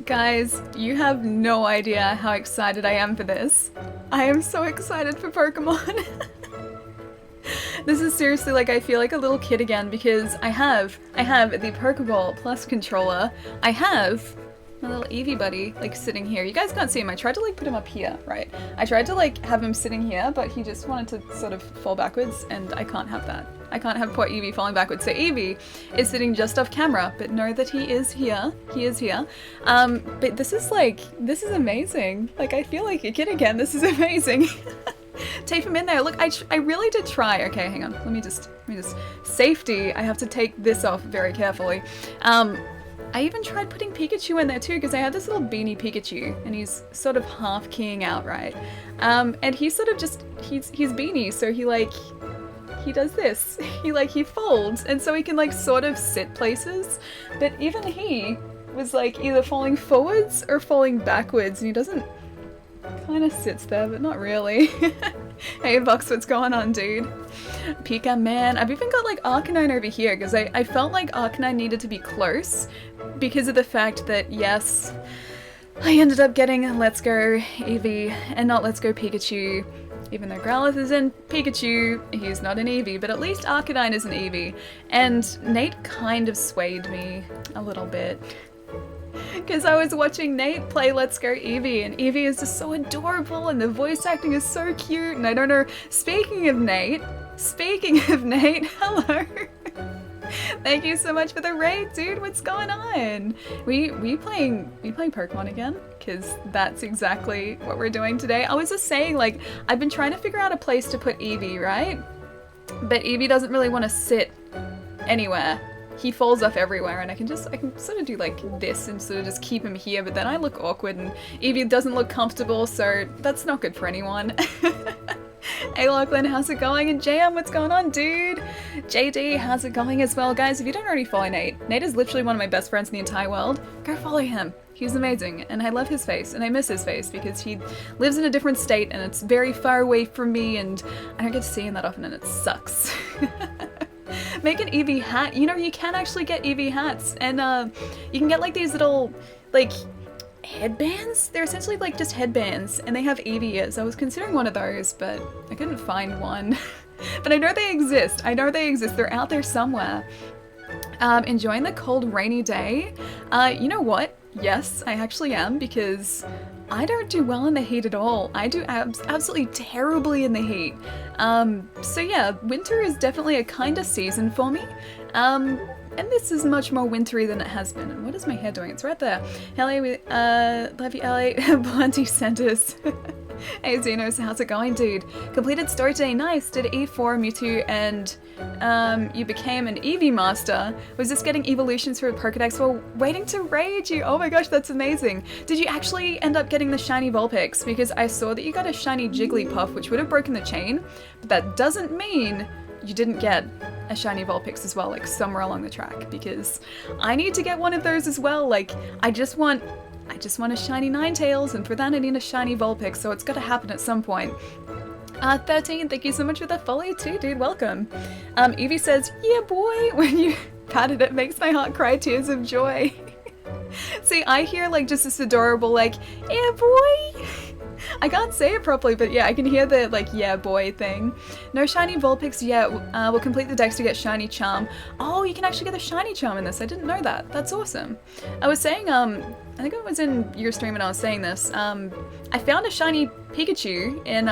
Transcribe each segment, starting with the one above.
Guys, you have no idea how excited I am for this. I am so excited for Pokemon. This is seriously like I feel like a little kid again because I have the Pokeball Plus controller. I have my little Eevee buddy like sitting here. You guys can't see him. I tried to like put him up here, right? I tried to like have him sitting here, but he just wanted to sort of fall backwards and I can't have that. I can't have poor Eevee falling backwards. So Eevee is sitting just off camera, but know that he is here. He is here. But this is amazing. Like I feel like a kid again. This is amazing. Tape him in there. Look, I really did try. Okay, hang on. Let me just safety. I have to take this off very carefully. I even tried putting Pikachu in there too because I had this little beanie Pikachu and he's sort of half keying out, right? And he's sort of just he's beanie, so he does this. He folds, and so he can like sort of sit places. But even he was like either falling forwards or falling backwards, and he doesn't. Kind of sits there, but not really. Hey, Vox, what's going on, dude? Pika, man. I've even got like Arcanine over here because I felt like Arcanine needed to be close because of the fact that yes, I ended up getting Let's Go Eevee and not Let's Go Pikachu. Even though Growlithe is in Pikachu, he's not an Eevee, but at least Arcanine is an Eevee. And Nate kind of swayed me a little bit. Because I was watching Nate play Let's Go Eevee, and Eevee is just so adorable, and the voice acting is so cute, and I don't know, speaking of Nate, hello! Thank you so much for the raid, dude, what's going on? We playing Pokemon again? Because that's exactly what we're doing today. I was just saying, like, I've been trying to figure out a place to put Eevee, right? But Eevee doesn't really want to sit anywhere. He falls off everywhere, and I can sort of do like this and sort of just keep him here, but then I look awkward and Eevee doesn't look comfortable, so that's not good for anyone. Hey Lachlan, how's it going? And JM, what's going on, dude? JD, how's it going as well? Guys, if you don't already follow Nate is literally one of my best friends in the entire world. Go follow him. He's amazing, and I love his face, and I miss his face because he lives in a different state and it's very far away from me, and I don't get to see him that often, and it sucks. Make an Eevee hat. You know, you can actually get Eevee hats, and you can get like these little, like, headbands? They're essentially like just headbands, and they have Eevee ears. I was considering one of those, but I couldn't find one. But I know they exist. They're out there somewhere. Enjoying the cold, rainy day. You know what? Yes, I actually am, because I don't do well in the heat at all. I do absolutely terribly in the heat. So yeah, winter is definitely a kind of season for me. And this is much more wintry than it has been. And what is my hair doing? It's right there. Hello, love you, LA. Plenty centers. Hey Xenos, how's it going, dude? Completed story today, nice. Did E4 Mewtwo and you became an Eevee master. Was this getting evolutions for a Pokedex while waiting to raid you? Oh my gosh, that's amazing. Did you actually end up getting the shiny Vulpix? Because I saw that you got a shiny Jigglypuff, which would have broken the chain, but that doesn't mean you didn't get a shiny Vulpix as well, like somewhere along the track, because I need to get one of those as well. Like, I just want a shiny Ninetales, and for that I need a shiny Vulpix, so it's gotta happen at some point. 13, thank you so much for the follow too, dude, welcome. Eevee says, yeah boy, when you patted it, makes my heart cry tears of joy. See, I hear like just this adorable like, yeah boy. I can't say it properly, but yeah, I can hear the like, yeah boy thing. No shiny Vulpix yet. We'll complete the dex to get shiny Charm. Oh, you can actually get a shiny Charm in this. I didn't know that. That's awesome. I was saying, I think it was in your stream when I was saying this. I found a shiny Pikachu in,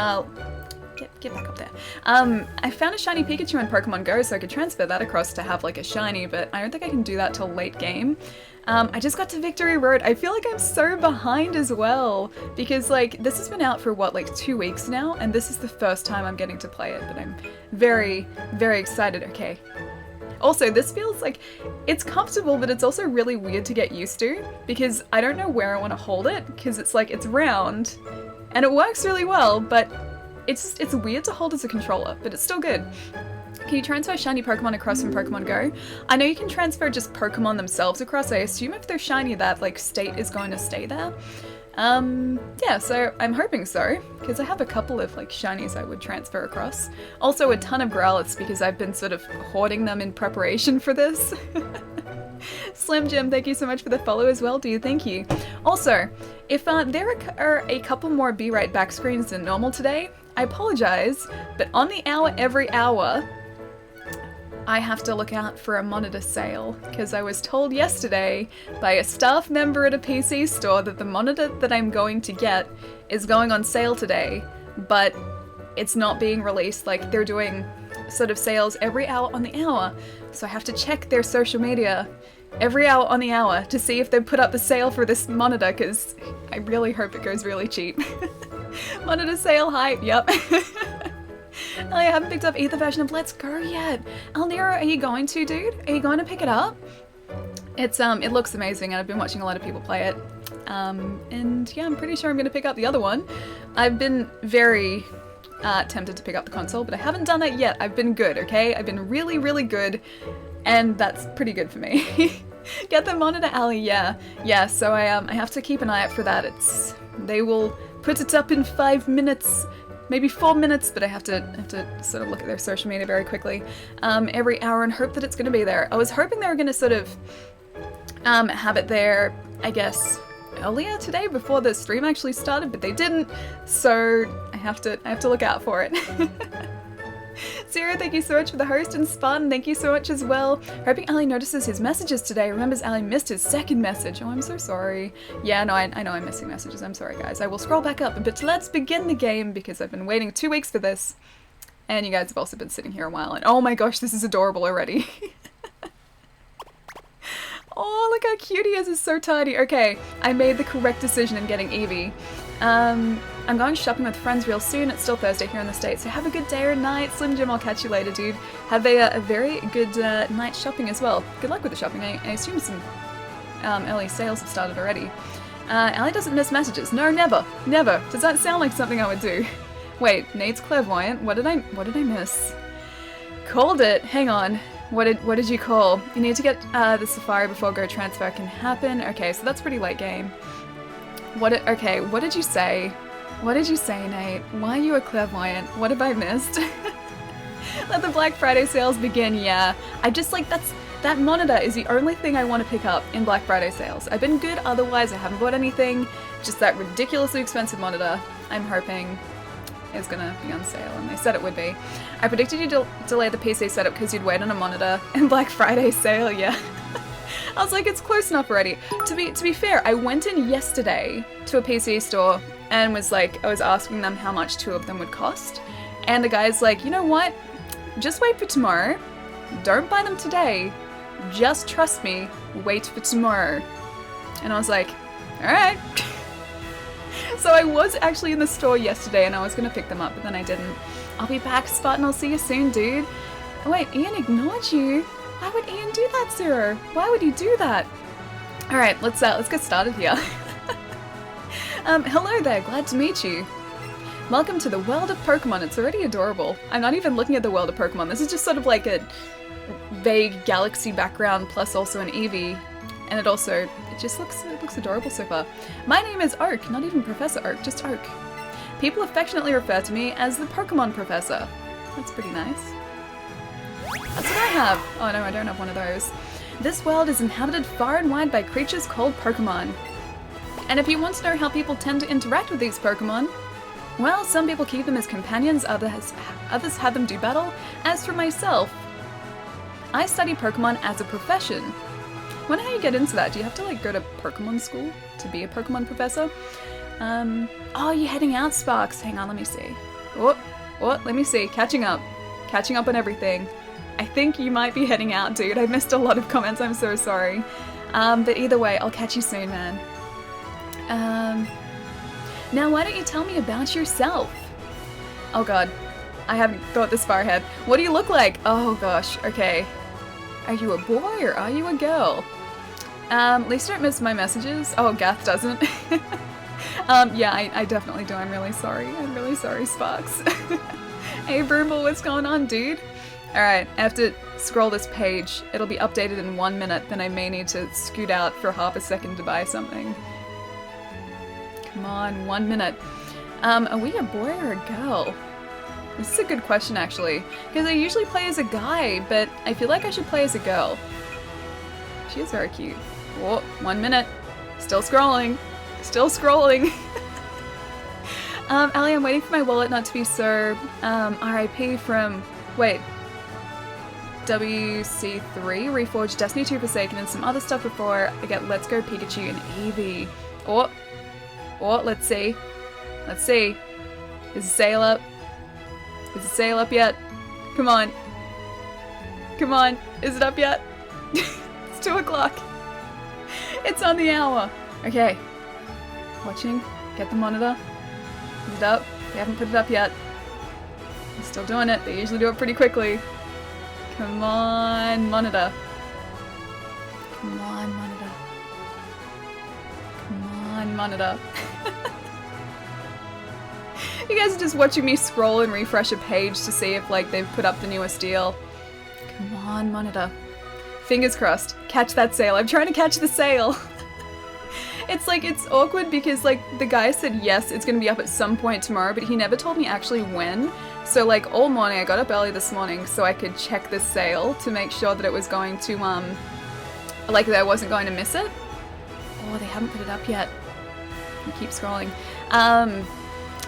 get back up there. I found a shiny Pikachu in Pokemon Go, so I could transfer that across to have like a shiny, but I don't think I can do that till late game. I just got to Victory Road. I feel like I'm so behind as well, because like this has been out for what, like 2 weeks now, and this is the first time I'm getting to play it, but I'm very, very excited. Okay. Also, this feels like it's comfortable, but it's also really weird to get used to, because I don't know where I want to hold it, because it's like, it's round, and it works really well, but it's weird to hold as a controller, but it's still good. Can you transfer shiny Pokemon across from Pokemon Go? I know you can transfer just Pokemon themselves across. I assume if they're shiny that like state is going to stay there. Yeah, so I'm hoping so, because I have a couple of like shinies I would transfer across. Also a ton of Growlithes because I've been sort of hoarding them in preparation for this. Slim Jim, thank you so much for the follow as well, dude. Thank you. Also, if there are a couple more Be Right Back screens than normal today, I apologize, but on the hour every hour, I have to look out for a monitor sale, because I was told yesterday by a staff member at a PC store that the monitor that I'm going to get is going on sale today, but it's not being released. Like, they're doing sort of sales every hour on the hour, so I have to check their social media every hour on the hour to see if they put up the sale for this monitor, because I really hope it goes really cheap. Monitor sale hype, yep. I haven't picked up either version of Let's Go yet. Alnira, are you going to, dude? Are you going to pick it up? It looks amazing, and I've been watching a lot of people play it. And yeah, I'm pretty sure I'm going to pick up the other one. I've been very tempted to pick up the console, but I haven't done that yet. I've been good, okay? I've been really, really good, and that's pretty good for me. Get the monitor, Ali, yeah. Yeah, so I have to keep an eye out for that. They will put it up in 5 minutes. Maybe 4 minutes, but I have to sort of look at their social media very quickly every hour and hope that it's going to be there. I was hoping they were going to sort of have it there, I guess, earlier today before the stream actually started, but they didn't, so I have to look out for it. Zero, thank you so much for the host, and Spartan, thank you so much as well. Hoping Ali notices his messages today. Remembers Ali missed his second message. Oh, I'm so sorry. Yeah, no, I know I'm missing messages. I'm sorry, guys. I will scroll back up, but let's begin the game, because I've been waiting 2 weeks for this. And you guys have also been sitting here a while, and oh my gosh, this is adorable already. Oh, look how cute he is. He's so tiny. Okay, I made the correct decision in getting Eevee. I'm going shopping with friends real soon. It's still Thursday here in the States, so have a good day or night. Slim Jim, I'll catch you later, dude. Have a very good night shopping as well. Good luck with the shopping. I assume some early sales have started already. Ali doesn't miss messages. No, never. Never. Does that sound like something I would do? Wait, Nate's clairvoyant? What did I miss? Called it. Hang on. What did you call? You need to get the Safari before Go Transfer can happen. Okay, so that's pretty late game. Okay, what did you say? What did you say, Nate? Why are you a clairvoyant? What have I missed? Let the Black Friday sales begin, yeah. I just like, that monitor is the only thing I want to pick up in Black Friday sales. I've been good otherwise, I haven't bought anything. Just that ridiculously expensive monitor, I'm hoping is gonna be on sale, and they said it would be. I predicted you'd delay the PC setup because you'd wait on a monitor in Black Friday sale, yeah. I was like, it's close enough already. To be fair, I went in yesterday to a PC store and was like, I was asking them how much 2 of them would cost. And the guy's like, you know what? Just wait for tomorrow. Don't buy them today. Just trust me. Wait for tomorrow. And I was like, alright. So I was actually in the store yesterday and I was going to pick them up, but then I didn't. I'll be back, Spartan. I'll see you soon, dude. Oh wait, Ian ignored you? Why would Ian do that, Zero? Why would he do that? Alright, let's get started here. Hello there, glad to meet you. Welcome to the world of Pokemon. It's already adorable. I'm not even looking at the world of Pokemon. This is just sort of like a vague galaxy background plus also an Eevee. And it just looks adorable so far. My name is Oak, not even Professor Oak, just Oak. People affectionately refer to me as the Pokemon Professor. That's pretty nice. That's what I have. Oh no, I don't have one of those. This world is inhabited far and wide by creatures called Pokemon. And if you want to know how people tend to interact with these Pokemon, well, some people keep them as companions, others have them do battle. As for myself, I study Pokemon as a profession. Wonder how you get into that. Do you have to like go to Pokemon school to be a Pokemon professor? Oh, you're heading out, Sparks. Hang on, let me see. Oh, let me see. Catching up on everything. I think you might be heading out, dude. I missed a lot of comments. I'm so sorry. But either way, I'll catch you soon, man. Now why don't you tell me about yourself? Oh god, I haven't thought this far ahead. What do you look like? Oh gosh, okay. Are you a boy or are you a girl? At least don't miss my messages. Oh, Gath doesn't. Yeah, I definitely do. I'm really sorry. I'm really sorry, Sparks. Hey, Broomble, what's going on, dude? Alright, I have to scroll this page. It'll be updated in 1 minute, then I may need to scoot out for half a second to buy something. Come on, 1 minute. Are we a boy or a girl? This is a good question, actually. Because I usually play as a guy, but I feel like I should play as a girl. She is very cute. Oh, 1 minute. Still scrolling. Still scrolling. Ali, I'm waiting for my wallet not to be served. RIP from... Wait. WC3, Reforged, Destiny 2 Forsaken, and some other stuff before I get Let's Go Pikachu and Eevee. Oh, let's see. Let's see. Is the sale up? Is the sale up yet? Come on. Come on. Is it up yet? It's 2 o'clock. It's on the hour. Okay. Watching. Get the monitor. Is it up? They haven't put it up yet. They're still doing it. They usually do it pretty quickly. Come on, monitor. Come on, monitor. Come on, monitor. You guys are just watching me scroll and refresh a page to see if, like, they've put up the newest deal. Come on, monitor. Fingers crossed. Catch that sale. I'm trying to catch the sale. It's like, it's awkward because, like, the guy said yes, it's gonna be up at some point tomorrow, but he never told me actually when. So, like, all morning, I got up early this morning so I could check the sale to make sure that it was going to, like, that I wasn't going to miss it. Oh, they haven't put it up yet. I keep scrolling.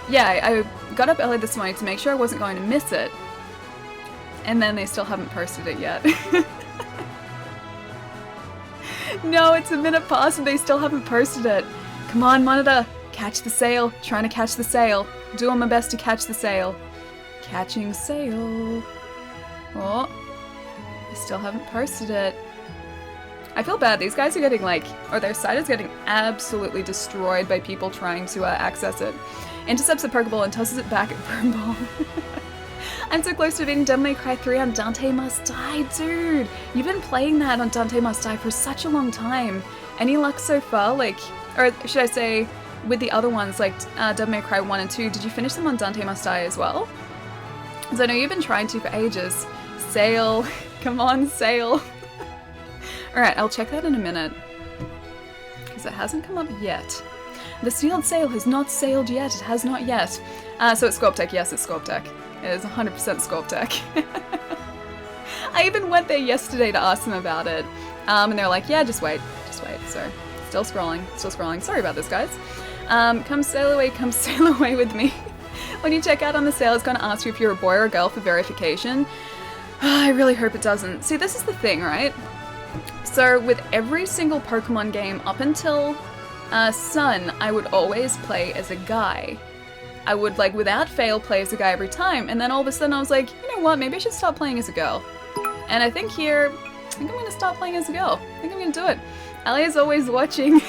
Yeah, I got up early this morning to make sure I wasn't going to miss it. And then they still haven't posted it yet. No, it's a minute past and they still haven't posted it. Come on, monitor. Catch the sale. Trying to catch the sale. Doing my best to catch the sale. Catching sale. Oh, they still haven't posted it. I feel bad. These guys are getting, like, or their site is getting absolutely destroyed by people trying to access it. Intercepts the Pokeball and tosses it back at Broomball. I'm so close to beating Devil May Cry 3 on Dante Must Die, dude! You've been playing that on Dante Must Die for such a long time. Any luck so far? Like, or should I say, with the other ones, like Devil May Cry 1 and 2, did you finish them on Dante Must Die as well? Because I know you've been trying to for ages. Sale. Come on, sale. Alright, I'll check that in a minute. Because it hasn't come up yet. The sealed sale has not sailed yet. It has not yet. So it's Sculptech. Yes, it's Sculptech. It is 100% Sculptech. I even went there yesterday to ask them about it. And they're like, yeah, just wait. Just wait. So, still scrolling. Still scrolling. Sorry about this, guys. Come sail away with me. When you check out on the sale, it's going to ask you if you're a boy or a girl for verification. I really hope it doesn't. See, this is the thing, right? So, with every single Pokemon game up until Sun, I would always play as a guy. I would, like, without fail, play as a guy every time, and then all of a sudden I was like, you know what, maybe I should start playing as a girl. And I think here, I think I'm gonna start playing as a girl. I think I'm gonna do it. Ali is always watching.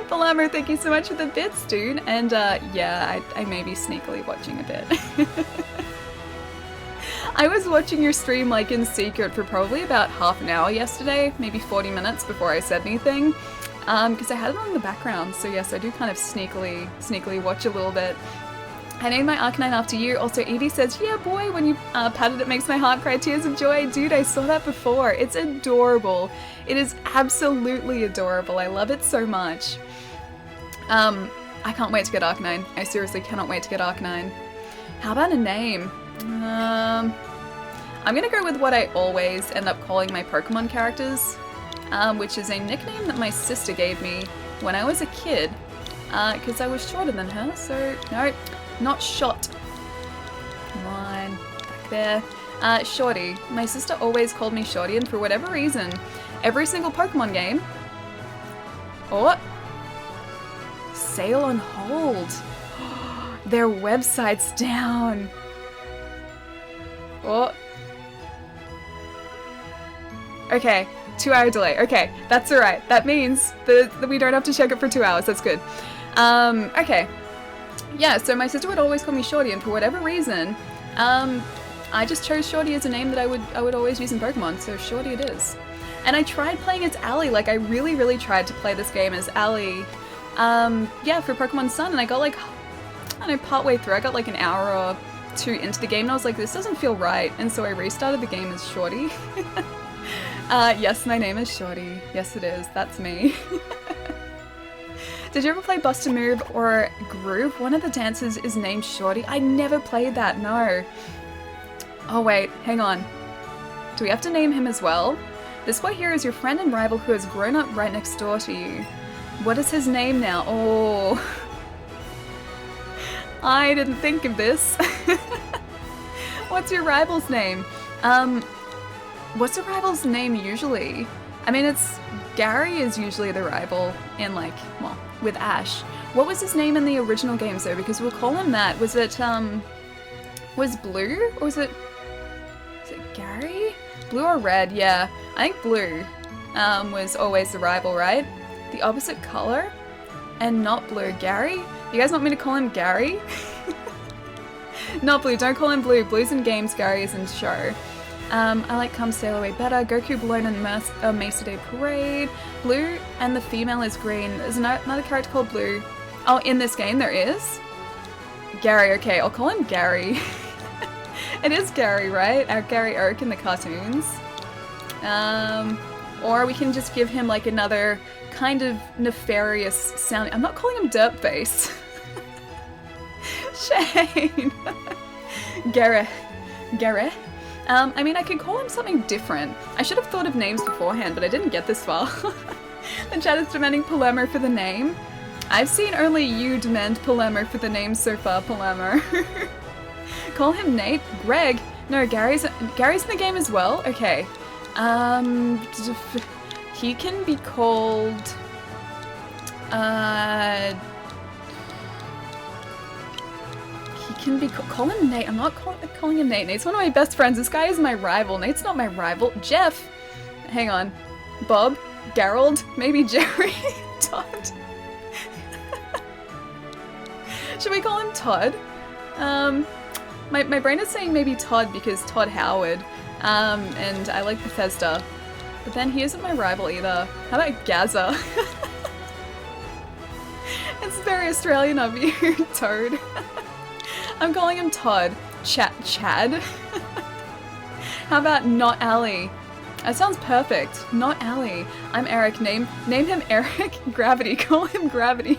Palamo, thank you so much for the bits, dude. And, yeah, I may be sneakily watching a bit. I was watching your stream, like, in secret for probably about half an hour yesterday, maybe 40 minutes before I said anything. Because I had it on in the background, so yes, I do kind of sneakily watch a little bit. I named my Arcanine after you. Also, Eevee says, yeah boy, when you patted it makes my heart cry tears of joy. Dude, I saw that before. It's adorable. It is absolutely adorable. I love it so much. I can't wait to get Arcanine. I seriously cannot wait to get Arcanine. How about a name? I'm gonna go with what I always end up calling my Pokemon characters. Which is a nickname that my sister gave me when I was a kid, because I was shorter than her, so no, not Shot. Come on, back there. Shorty. My sister always called me Shorty, and for whatever reason, every single Pokemon game... Oh! Sale on hold! Their website's down! Oh! Okay. 2-hour delay. Okay, that's alright. That means that we don't have to check it for 2 hours. That's good. Okay. Yeah, so my sister would always call me Shorty, and for whatever reason, I just chose Shorty as a name that I would always use in Pokemon, so Shorty it is. And I tried playing as Ally. Like, I really tried to play this game as Ally. Yeah, for Pokemon Sun, and I got, like, I don't know, partway through, I got like an hour or two into the game, and I was like, this doesn't feel right, and so I restarted the game as Shorty. Yes, my name is Shorty. Yes, it is. That's me. Did you ever play Bust a Move or Groove? One of the dancers is named Shorty. I never played that, no. Oh wait, hang on. Do we have to name him as well? This boy here is your friend and rival who has grown up right next door to you. What is his name now? Oh. I didn't think of this. What's your rival's name? What's the rival's name usually? I mean, it's... Gary is usually the rival in, like, well, with Ash. What was his name in the original games, though? Because we'll call him that. Was it, was Blue? Or was it Gary? Blue or Red? Yeah. I think Blue, was always the rival, right? The opposite color? And not Blue. Gary? You guys want me to call him Gary? Not Blue. Don't call him Blue. Blue's in games, Gary is in show. I like Come Sail Away better. Goku Blown in Mesa Day Parade. Blue and the female is green. There's another character called Blue. Oh, in this game there is? Gary, okay, I'll call him Gary. It is Gary, right? Our Gary Oak in the cartoons. Or we can just give him like another kind of nefarious sound. I'm not calling him Dirtface. Shane. Gary. I mean, I could call him something different. I should have thought of names beforehand, but I didn't get this far. The chat is demanding Palermo for the name. I've seen only you demand Palermo for the name so far, Palermo. Call him Nate? Greg? No, Gary's in the game as well? Okay. He can be called... Call him Nate. I'm not calling him Nate. Nate's one of my best friends. This guy is my rival. Nate's not my rival. Jeff. Hang on. Bob. Gerald. Maybe Jerry. Todd. Should we call him Todd? My brain is saying maybe Todd because Todd Howard. And I like Bethesda. But then he isn't my rival either. How about Gaza? It's very Australian of you. Toad. I'm calling him Todd. Chad? How about Not Ali? That sounds perfect. Not Ali. I'm Eric. Name him Eric. Gravity. Call him Gravity.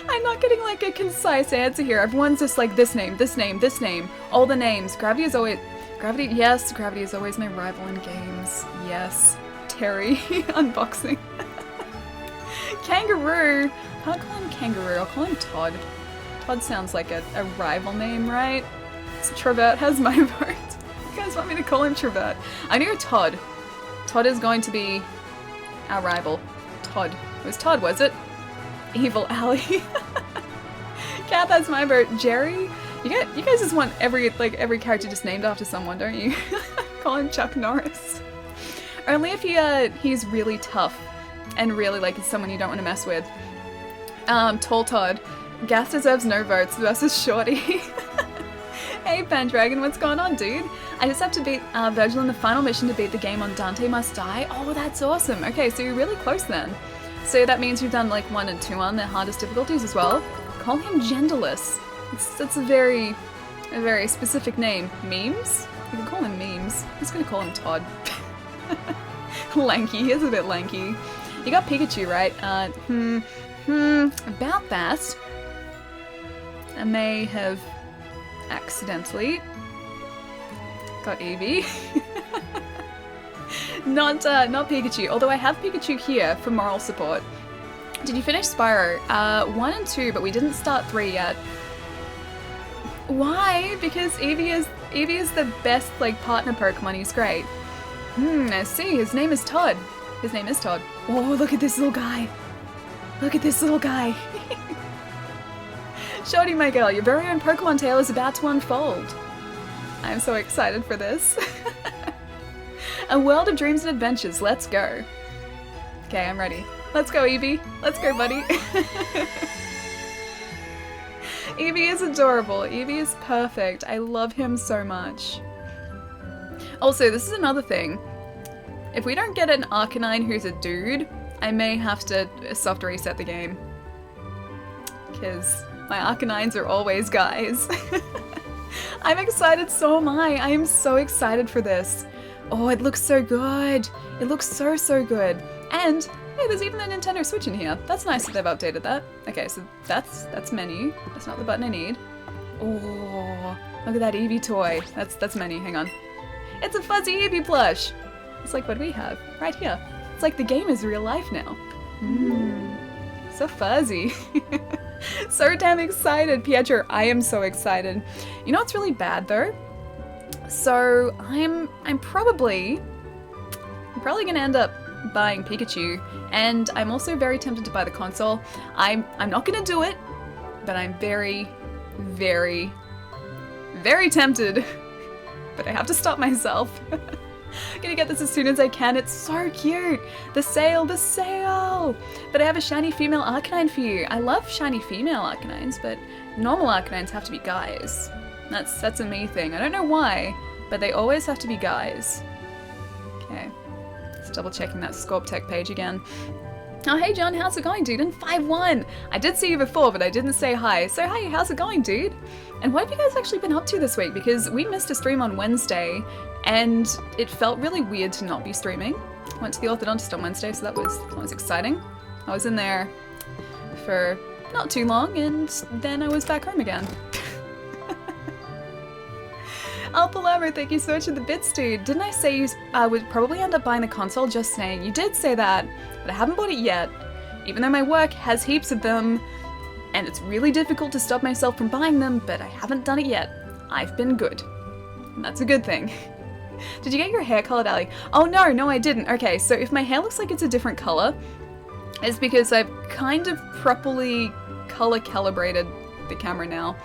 I'm not getting like a concise answer here. Everyone's just like this name. All the names. Gravity, yes, Gravity is always my rival in games. Yes. Terry. Unboxing. Kangaroo. Can't call him Kangaroo. I'll call him Todd. Todd sounds like a rival name, right? So Trevert has my vote. You guys want me to call him Trevert? I knew Todd. Todd is going to be our rival. Todd. It was Todd, was it? Evil Alley. Kath has my vote. Jerry? You guys just want every character just named after someone, don't you? Call him Chuck Norris. Only if he's really tough and really like someone you don't want to mess with. Tall Todd. Gas deserves no votes versus Shorty. Hey Pendragon, what's going on, dude? I just have to beat Virgil in the final mission to beat the game on Dante Must Die. Oh, that's awesome. Okay, so you're really close then. So that means you've done like 1 and 2 on the hardest difficulties as well. Call him Genderless. That's a very specific name. Memes? You can call him Memes. I'm just gonna call him Todd. Lanky, he is a bit lanky. You got Pikachu, right? About that. I may have accidentally got Eevee. Not Pikachu, although I have Pikachu here for moral support. Did you finish Spyro? 1 and 2, but we didn't start 3 yet. Why? Because Eevee is the best like partner Pokemon. He's great. I see. His name is Todd. Oh, look at this little guy. Shorty, my girl, your very own Pokemon tale is about to unfold. I'm so excited for this. A world of dreams and adventures. Let's go. Okay, I'm ready. Let's go, Eevee. Let's go, buddy. Eevee is adorable. Eevee is perfect. I love him so much. Also, this is another thing. If we don't get an Arcanine who's a dude, I may have to soft reset the game. Because my Arcanines are always guys. I'm excited, so am I. I am so excited for this. Oh, it looks so good. It looks so good. And, hey, there's even a Nintendo Switch in here. That's nice that they've updated that. Okay, so that's menu. That's not the button I need. Oh, look at that Eevee toy. That's menu, hang on. It's a fuzzy Eevee plush. It's like what we have right here. It's like the game is real life now. So fuzzy. So damn excited, Pietro. I am so excited. You know what's really bad though? So I'm probably gonna end up buying Pikachu, and I'm also very tempted to buy the console. I'm not gonna do it, but I'm very, very, very tempted. But I have to stop myself. Gonna get this as soon as I can. It's so cute. The sale. But I have a shiny female Arcanine for you. I love shiny female Arcanines, but normal Arcanines have to be guys. That's a me thing. I don't know why, but they always have to be guys. Okay. Just double checking that Scorptech page again. Oh, hey John, how's it going, dude? And 5-1. I did see you before, but I didn't say hi. So hey, how's it going, dude? And what have you guys actually been up to this week? Because we missed a stream on Wednesday, and it felt really weird to not be streaming. Went to the orthodontist on Wednesday, so that was exciting. I was in there for not too long, and then I was back home again. Alpalamo, thank you so much for the bits, dude. Didn't I say you would probably end up buying the console? Just saying. You did say that, but I haven't bought it yet. Even though my work has heaps of them, and it's really difficult to stop myself from buying them, but I haven't done it yet. I've been good. And that's a good thing. Did you get your hair colored, Ali? Oh no, I didn't. Okay, so if my hair looks like it's a different color, it's because I've kind of properly color calibrated the camera now.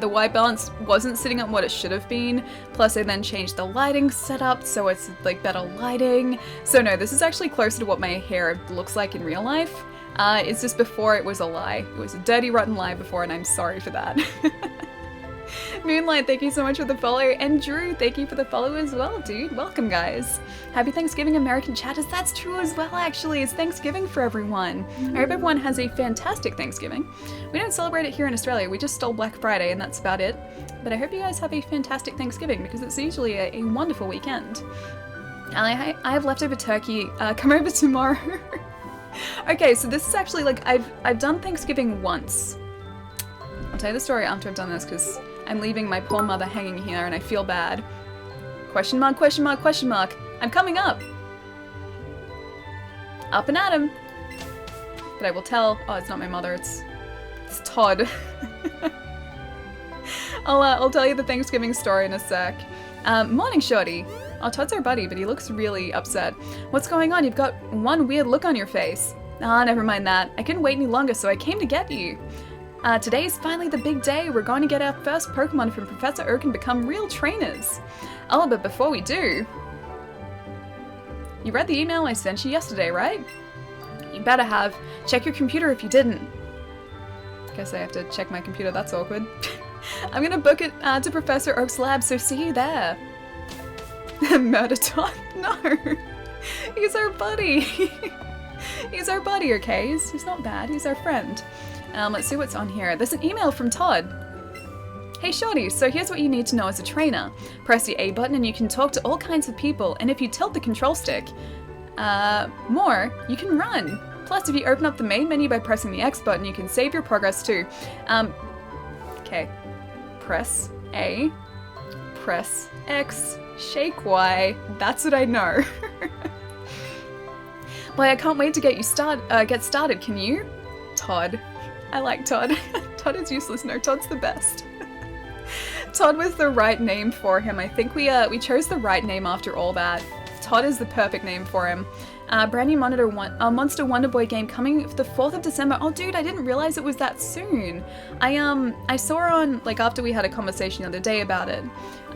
The white balance wasn't sitting on what it should have been, plus I then changed the lighting setup so it's like better lighting. So no, this is actually closer to what my hair looks like in real life. It's just before it was a lie. It was a dirty, rotten lie before, and I'm sorry for that. Moonlight, thank you so much for the follow. And Drew, thank you for the follow as well, dude. Welcome, guys. Happy Thanksgiving, American chatters. That's true as well, actually. It's Thanksgiving for everyone. I hope everyone has a fantastic Thanksgiving. We don't celebrate it here in Australia. We just stole Black Friday, and that's about it. But I hope you guys have a fantastic Thanksgiving, because it's usually a wonderful weekend. And I have leftover turkey. Come over tomorrow. Okay, so this is actually, like, I've done Thanksgiving once. I'll tell you the story after I've done this, because I'm leaving my poor mother hanging here and I feel bad. Question mark, question mark, question mark. I'm coming up. Up and at him. But I will tell, oh, it's not my mother, it's Todd. I'll tell you the Thanksgiving story in a sec. Morning, Shorty. Oh, Todd's our buddy, but he looks really upset. What's going on? You've got one weird look on your face. Ah, never mind that. I couldn't wait any longer, so I came to get you. Today is finally the big day. We're going to get our first Pokemon from Professor Oak and become real trainers. Oh, but before we do... You read the email I sent you yesterday, right? You better have. Check your computer if you didn't. Guess I have to check my computer, that's awkward. I'm gonna book it to Professor Oak's lab, so see you there. Murder Todd? No. He's our buddy. He's our buddy, okay? He's not bad, he's our friend. Let's see what's on here. There's an email from Todd. Hey Shorty, so here's what you need to know as a trainer. Press the A button and you can talk to all kinds of people, and if you tilt the control stick more, you can run. Plus, if you open up the main menu by pressing the X button, you can save your progress too. Okay. Press A, press X, shake Y. That's what I know. Boy, I can't wait to get started. Can you? Todd. I like Todd. Todd is useless. No, Todd's the best. Todd was the right name for him. I think we chose the right name after all that. Todd is the perfect name for him. Brand new Monster Wonder Boy game coming the 4th of December. Oh, dude, I didn't realize it was that soon. I saw it on, like, after we had a conversation the other day about it.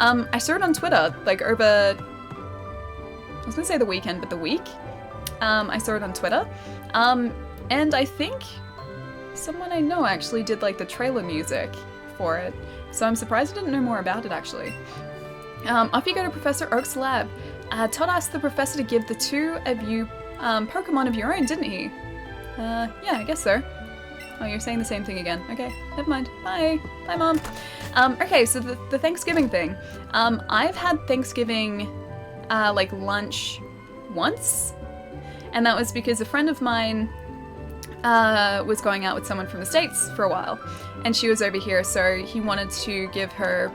I saw it on Twitter, like, over, I was gonna say the weekend, but the week. I saw it on Twitter. And I think someone I know actually did, like, the trailer music for it. So I'm surprised I didn't know more about it, actually. Off you go to Professor Oak's lab. Todd asked the professor to give the two of you Pokemon of your own, didn't he? Yeah, I guess so. Oh, you're saying the same thing again. Okay, never mind. Bye. Bye, Mom. Okay, so the Thanksgiving thing. I've had Thanksgiving, like, lunch once. And that was because a friend of mine was going out with someone from the States for a while. And she was over here, so he wanted to give her,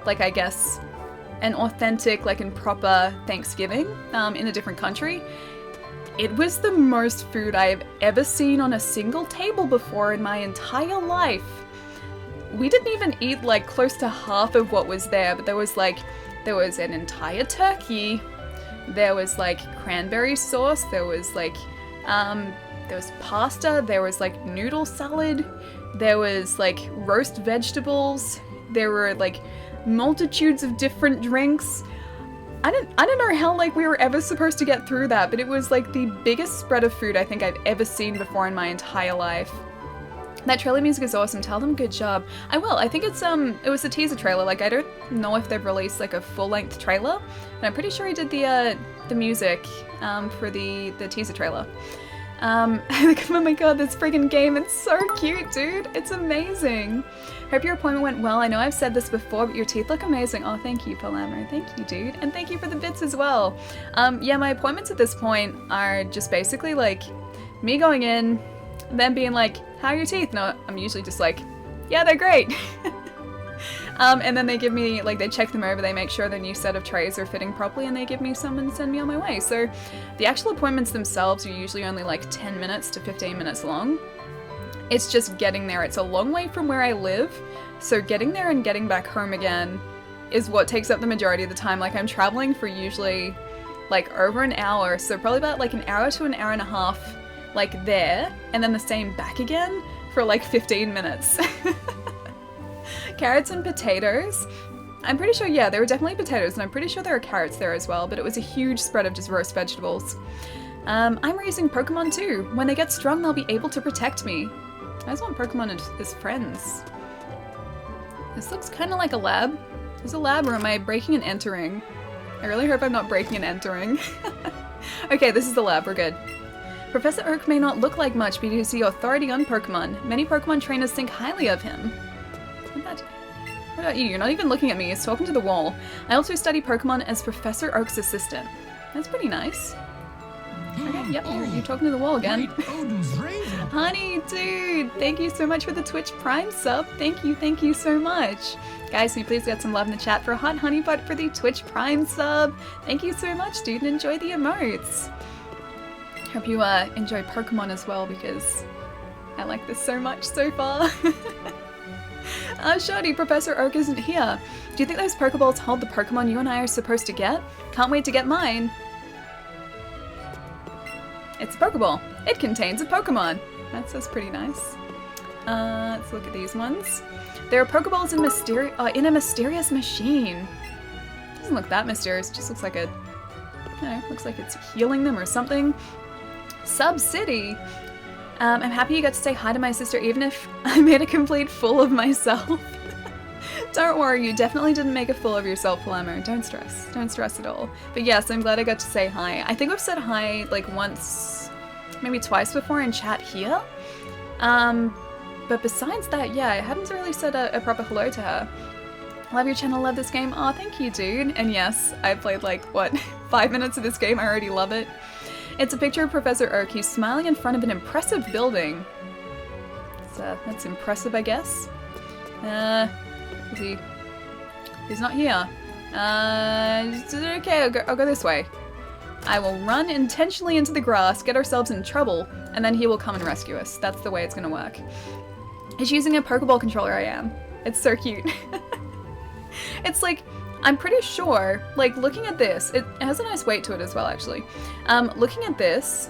like, I guess, an authentic, like, and proper Thanksgiving in a different country. It was the most food I have ever seen on a single table before in my entire life. We didn't even eat like close to half of what was there, but there was an entire turkey, there was like cranberry sauce, there was pasta, there was like noodle salad, there was like roast vegetables, there were like multitudes of different drinks. I don't know how like we were ever supposed to get through that, but it was like the biggest spread of food I think I've ever seen before in my entire life. That trailer music is awesome. Tell them good job. I will. I think it's it was a teaser trailer. Like, I don't know if they've released like a full-length trailer, but I'm pretty sure he did the music for the teaser trailer. Oh my god, this friggin' game, it's so cute, dude. It's amazing. Hope your appointment went well. I know I've said this before, but your teeth look amazing. Oh, thank you, Palamo. Thank you, dude. And thank you for the bits as well. Yeah, my appointments at this point are just basically like me going in, then being like, how are your teeth? No, I'm usually just like, yeah, they're great. And then they give me, like, they check them over, they make sure the new set of trays are fitting properly, and they give me some and send me on my way. So the actual appointments themselves are usually only like 10 minutes to 15 minutes long. It's just getting there. It's a long way from where I live, so getting there and getting back home again is what takes up the majority of the time. Like, I'm traveling for usually like over an hour, so probably about like an hour to an hour and a half, like there, and then the same back again for like 15 minutes. Carrots and potatoes. I'm pretty sure, yeah, there were definitely potatoes, and I'm pretty sure there were carrots there as well, but it was a huge spread of just roast vegetables. I'm raising Pokemon too. When they get strong, they'll be able to protect me. I just want Pokemon as friends. This looks kind of like a lab. Is this a lab, or am I breaking and entering? I really hope I'm not breaking and entering. Okay, this is the lab, we're good. Professor Oak may not look like much, but he has the authority on Pokemon. Many Pokemon trainers think highly of him. What about you? You're not even looking at me, he's talking to the wall. I also study Pokemon as Professor Oak's assistant. That's pretty nice. Okay, yep, you're talking to the wall again. Honey, dude, thank you so much for the Twitch Prime sub. Thank you so much. Guys, can you please get some love in the chat for Hot Honeypot for the Twitch Prime sub? Thank you so much, dude, and enjoy the emotes. Hope you enjoy Pokemon as well, because I like this so much so far. Shoddy, Professor Oak isn't here. Do you think those Pokeballs hold the Pokemon you and I are supposed to get? Can't wait to get mine. It's a Pokeball. It contains a Pokemon. That's pretty nice. Let's look at these ones. There are Pokeballs in a mysterious machine. Doesn't look that mysterious. It just looks like I don't know, looks like it's healing them or something. Sub-City. I'm happy you got to say hi to my sister, even if I made a complete fool of myself. Don't worry, you definitely didn't make a fool of yourself, Palamo. Don't stress. Don't stress at all. But yes, I'm glad I got to say hi. I think I've said hi like once, maybe twice before in chat here. But besides that, yeah, I hadn't really said a proper hello to her. Love your channel, love this game. Oh, thank you, dude. And yes, I played like, what, 5 minutes of this game. I already love it. It's a picture of Professor Oak. He's smiling in front of an impressive building. That's impressive, I guess. He's not here. Okay, I'll go this way. I will run intentionally into the grass, get ourselves in trouble, and then he will come and rescue us. That's the way it's gonna work. He's using a Pokeball controller, I am. It's so cute. It's like, I'm pretty sure, like, looking at this, it has a nice weight to it as well, actually. Looking at this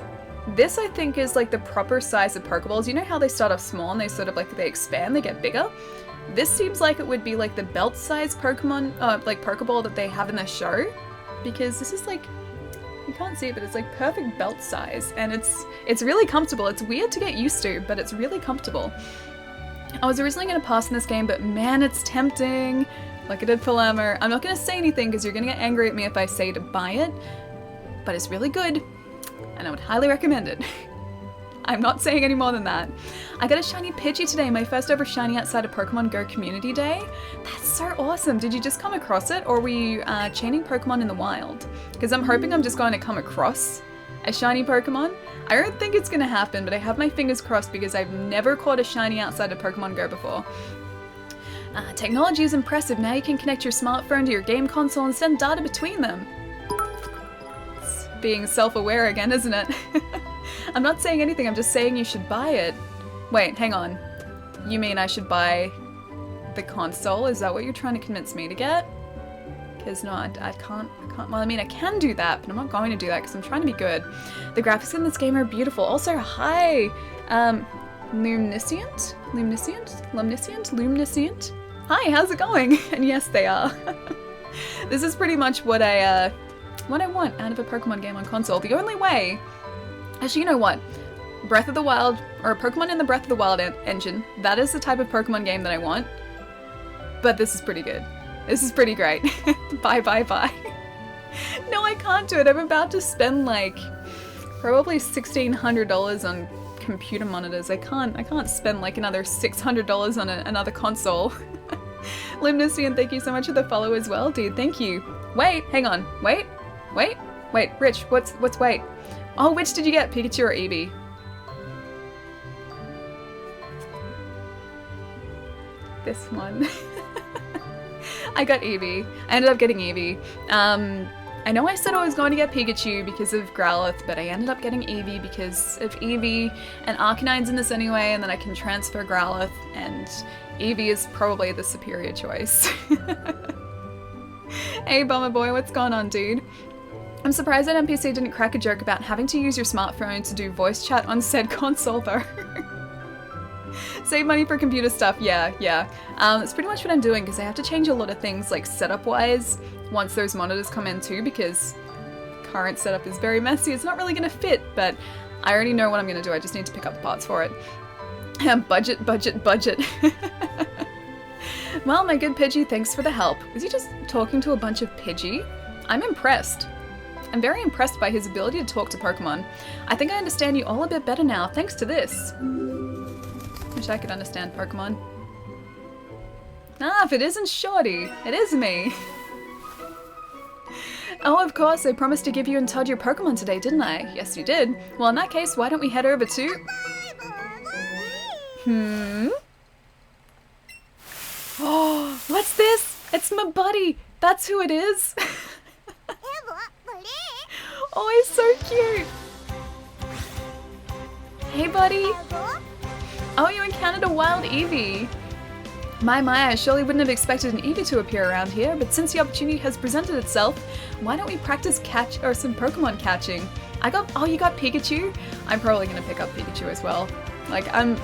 I think is like the proper size of Pokeballs. You know how they start off small and they sort of like, they expand, they get bigger? This seems like it would be like the belt-size Pokemon, like Pokeball that they have in the show. Because this is like, you can't see it, but it's like perfect belt size. And it's really comfortable. It's weird to get used to, but it's really comfortable. I was originally going to pass in this game, but man, it's tempting. Like I did Palamo. I'm not going to say anything because you're going to get angry at me if I say to buy it. But it's really good, and I would highly recommend it. I'm not saying any more than that. I got a shiny Pidgey today, my first ever shiny outside of Pokemon Go Community Day. That's so awesome. Did you just come across it, or were you chaining Pokemon in the wild? Because I'm hoping I'm just going to come across a shiny Pokemon. I don't think it's going to happen, but I have my fingers crossed because I've never caught a shiny outside of Pokemon Go before. Technology is impressive. Now you can connect your smartphone to your game console and send data between them. It's being self-aware again, isn't it? I'm not saying anything, I'm just saying you should buy it. Wait, hang on. You mean I should buy the console? Is that what you're trying to convince me to get? Because no, I can't, well, I mean, I can do that, but I'm not going to do that because I'm trying to be good. The graphics in this game are beautiful. Also, hi, Lumniscient? Hi, how's it going? And yes, they are. This is pretty much what I want out of a Pokemon game on console. The only way, actually, you know what? Breath of the Wild, or Pokemon in the Breath of the Wild engine, that is the type of Pokemon game that I want. But this is pretty good. This is pretty great. Bye. No, I can't do it. I'm about to spend like probably $1,600 on computer monitors. I can't spend like another $600 on another console. Limnician, thank you so much for the follow as well, dude. Thank you. Wait, hang on. Wait. Rich, what's wait? Oh, which did you get? Pikachu or Eevee? This one. I got Eevee. I ended up getting Eevee. I know I said I was going to get Pikachu because of Growlithe, but I ended up getting Eevee because of Eevee, and Arcanine's in this anyway, and then I can transfer Growlithe, and Eevee is probably the superior choice. Hey Bummer Boy, what's going on, dude? I'm surprised that NPC didn't crack a joke about having to use your smartphone to do voice chat on said console though. Save money for computer stuff, yeah. It's pretty much what I'm doing because I have to change a lot of things like setup-wise once those monitors come in too, because current setup is very messy. It's not really going to fit, but I already know what I'm going to do. I just need to pick up the parts for it. Budget. Well, my good Pidgey, thanks for the help. Was he just talking to a bunch of Pidgey? I'm impressed. I'm very impressed by his ability to talk to Pokemon. I think I understand you all a bit better now, thanks to this. Wish I could understand Pokemon. Ah, if it isn't Shorty, it is me. Oh, of course, I promised to give you and Todd your Pokemon today, didn't I? Yes, you did. Well, in that case, why don't we head over to... Oh, what's this? It's my buddy. That's who it is. Oh, he's so cute. Hey, buddy. Oh, you encountered a wild Eevee. My, I surely wouldn't have expected an Eevee to appear around here, but since the opportunity has presented itself, why don't we practice some Pokemon catching? Oh, you got Pikachu? I'm probably gonna pick up Pikachu as well. Like, I'm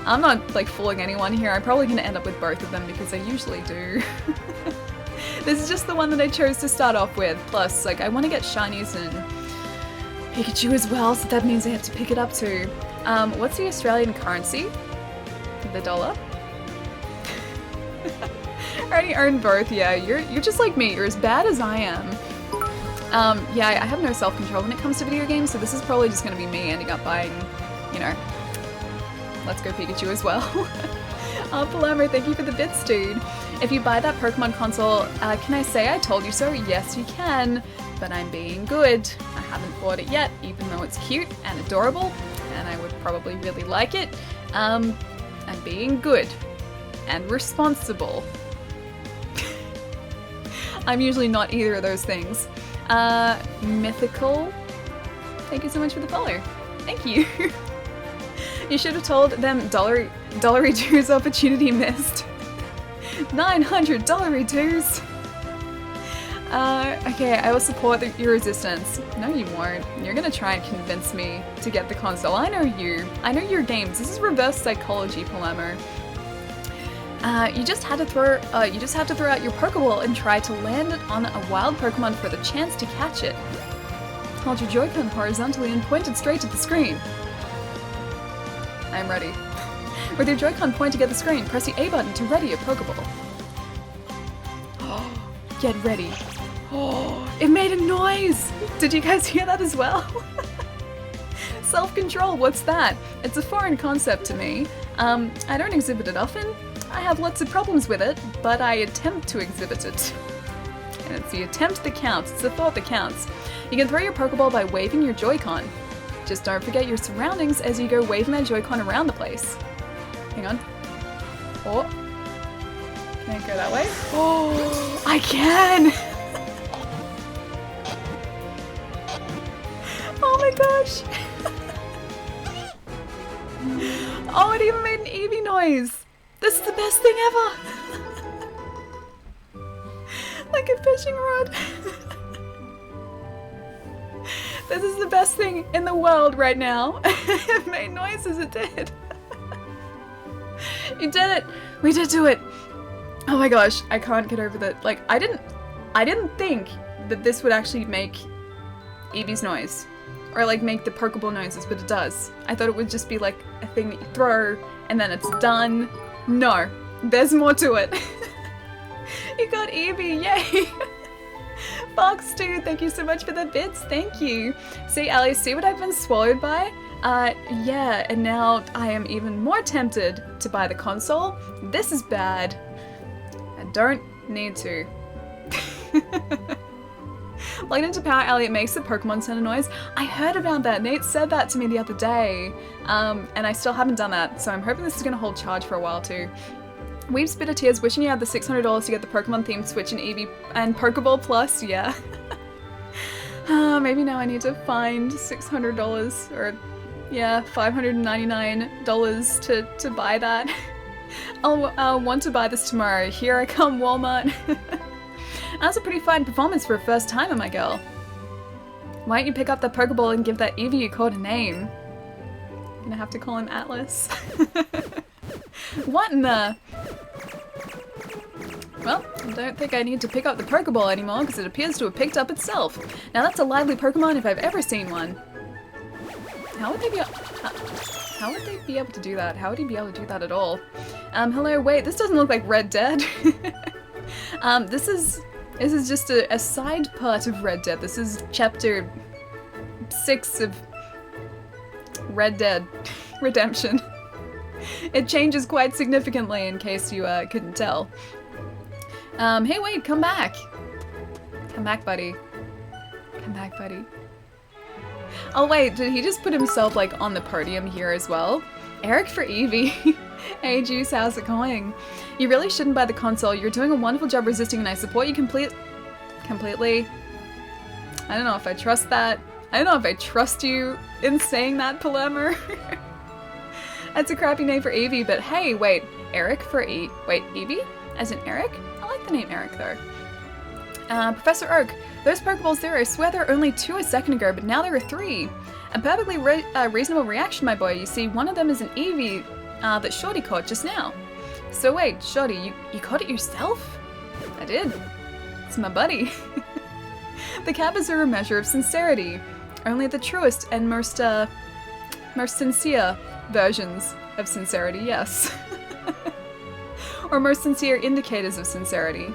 not, like, fooling anyone here. I'm probably gonna end up with both of them because I usually do. This is just the one that I chose to start off with. Plus, like, I want to get shinies and Pikachu as well, so that means I have to pick it up too. What's the Australian currency? The dollar? I already earned both, yeah. You're just like me. You're as bad as I am. Yeah, I have no self-control when it comes to video games, so this is probably just going to be me ending up buying, you know, Let's Go Pikachu as well. Oh, Palermo, thank you for the bits, dude. If you buy that Pokemon console, can I say I told you so? Yes, you can, but I'm being good. I haven't bought it yet, even though it's cute and adorable, and I would probably really like it. I'm being good and responsible. I'm usually not either of those things. Mythical, thank you so much for the follow. Thank you. You should have told them dollary dues opportunity missed. 900 dollary dues. Okay, I will support your resistance. No, you won't. You're gonna try and convince me to get the console. I know you. I know your games. This is reverse psychology, Palermo. You just had to throw out your Pokeball and try to land it on a wild Pokemon for the chance to catch it. Hold your Joy-Con horizontally and point it straight at the screen. I am ready. With your Joy-Con pointing at the screen, press the A button to ready a Pokeball. Get ready. Oh, it made a noise! Did you guys hear that as well? Self-control, what's that? It's a foreign concept to me. I don't exhibit it often. I have lots of problems with it, but I attempt to exhibit it. And it's the attempt that counts, it's the thought that counts. You can throw your Pokeball by waving your Joy-Con. Just don't forget your surroundings as you go waving that Joy-Con around the place. Hang on. Oh. Can I go that way? Oh, I can! Oh my gosh! Oh, it even made an Eevee noise! This is the best thing ever! Like a fishing rod. This is the best thing in the world right now. It made noises, it did. You did it! We did do it! Oh my gosh, I can't get over that. Like, I didn't think that this would actually make Eevee's noise. Or like make the Pokeball noises, but it does. I thought it would just be like a thing that you throw and then it's done. No, there's more to it. You got Eevee, yay! Fox dude, thank you so much for the bits, thank you. See, Ellie, see what I've been swallowed by? Yeah, and now I am even more tempted to buy the console. This is bad. I don't need to. Plugged into power, Elliot makes the Pokemon center noise. I heard about that. Nate said that to me the other day, and I still haven't done that, so I'm hoping this is going to hold charge for a while too. Weeps Bitter Tears, wishing you had the $600 to get the Pokemon themed Switch and Eevee and Pokeball Plus, yeah. Maybe now I need to find $600 or, yeah, $599 to buy that. I'll want to buy this tomorrow. Here I come, Walmart. That's a pretty fine performance for a first timer, my girl. Why don't you pick up the Pokeball and give that Eevee you called a name? Gonna have to call him Atlas. What in the... Well, I don't think I need to pick up the Pokeball anymore because it appears to have picked up itself. Now that's a lively Pokemon if I've ever seen one. How would they be... How would they be able to do that? How would he be able to do that at all? Hello, wait, this doesn't look like Red Dead. This is just a side part of Red Dead. This is chapter 6 of Red Dead Redemption. It changes quite significantly in case you couldn't tell. Hey wait, come back! Come back, buddy. Come back, buddy. Oh wait, did he just put himself like on the podium here as well? Eric for Eevee. Hey Juice, how's it going? You really shouldn't buy the console. You're doing a wonderful job resisting and I support you completely. I don't know if I trust that. I don't know if I trust you in saying that, Palermo. That's a crappy name for Eevee, but hey, wait. Eric for wait, Eevee? As in Eric? I like the name Eric though. Professor Oak, those Pokeballs there, I swear there were only 2 a second ago, but now there are 3. A perfectly reasonable reaction, my boy. You see, one of them is an Eevee that Shorty caught just now. So wait, Shorty, you caught it yourself? I did. It's my buddy. The Kappas are a measure of sincerity. Only the truest and most sincere versions of sincerity, yes. Or most sincere indicators of sincerity.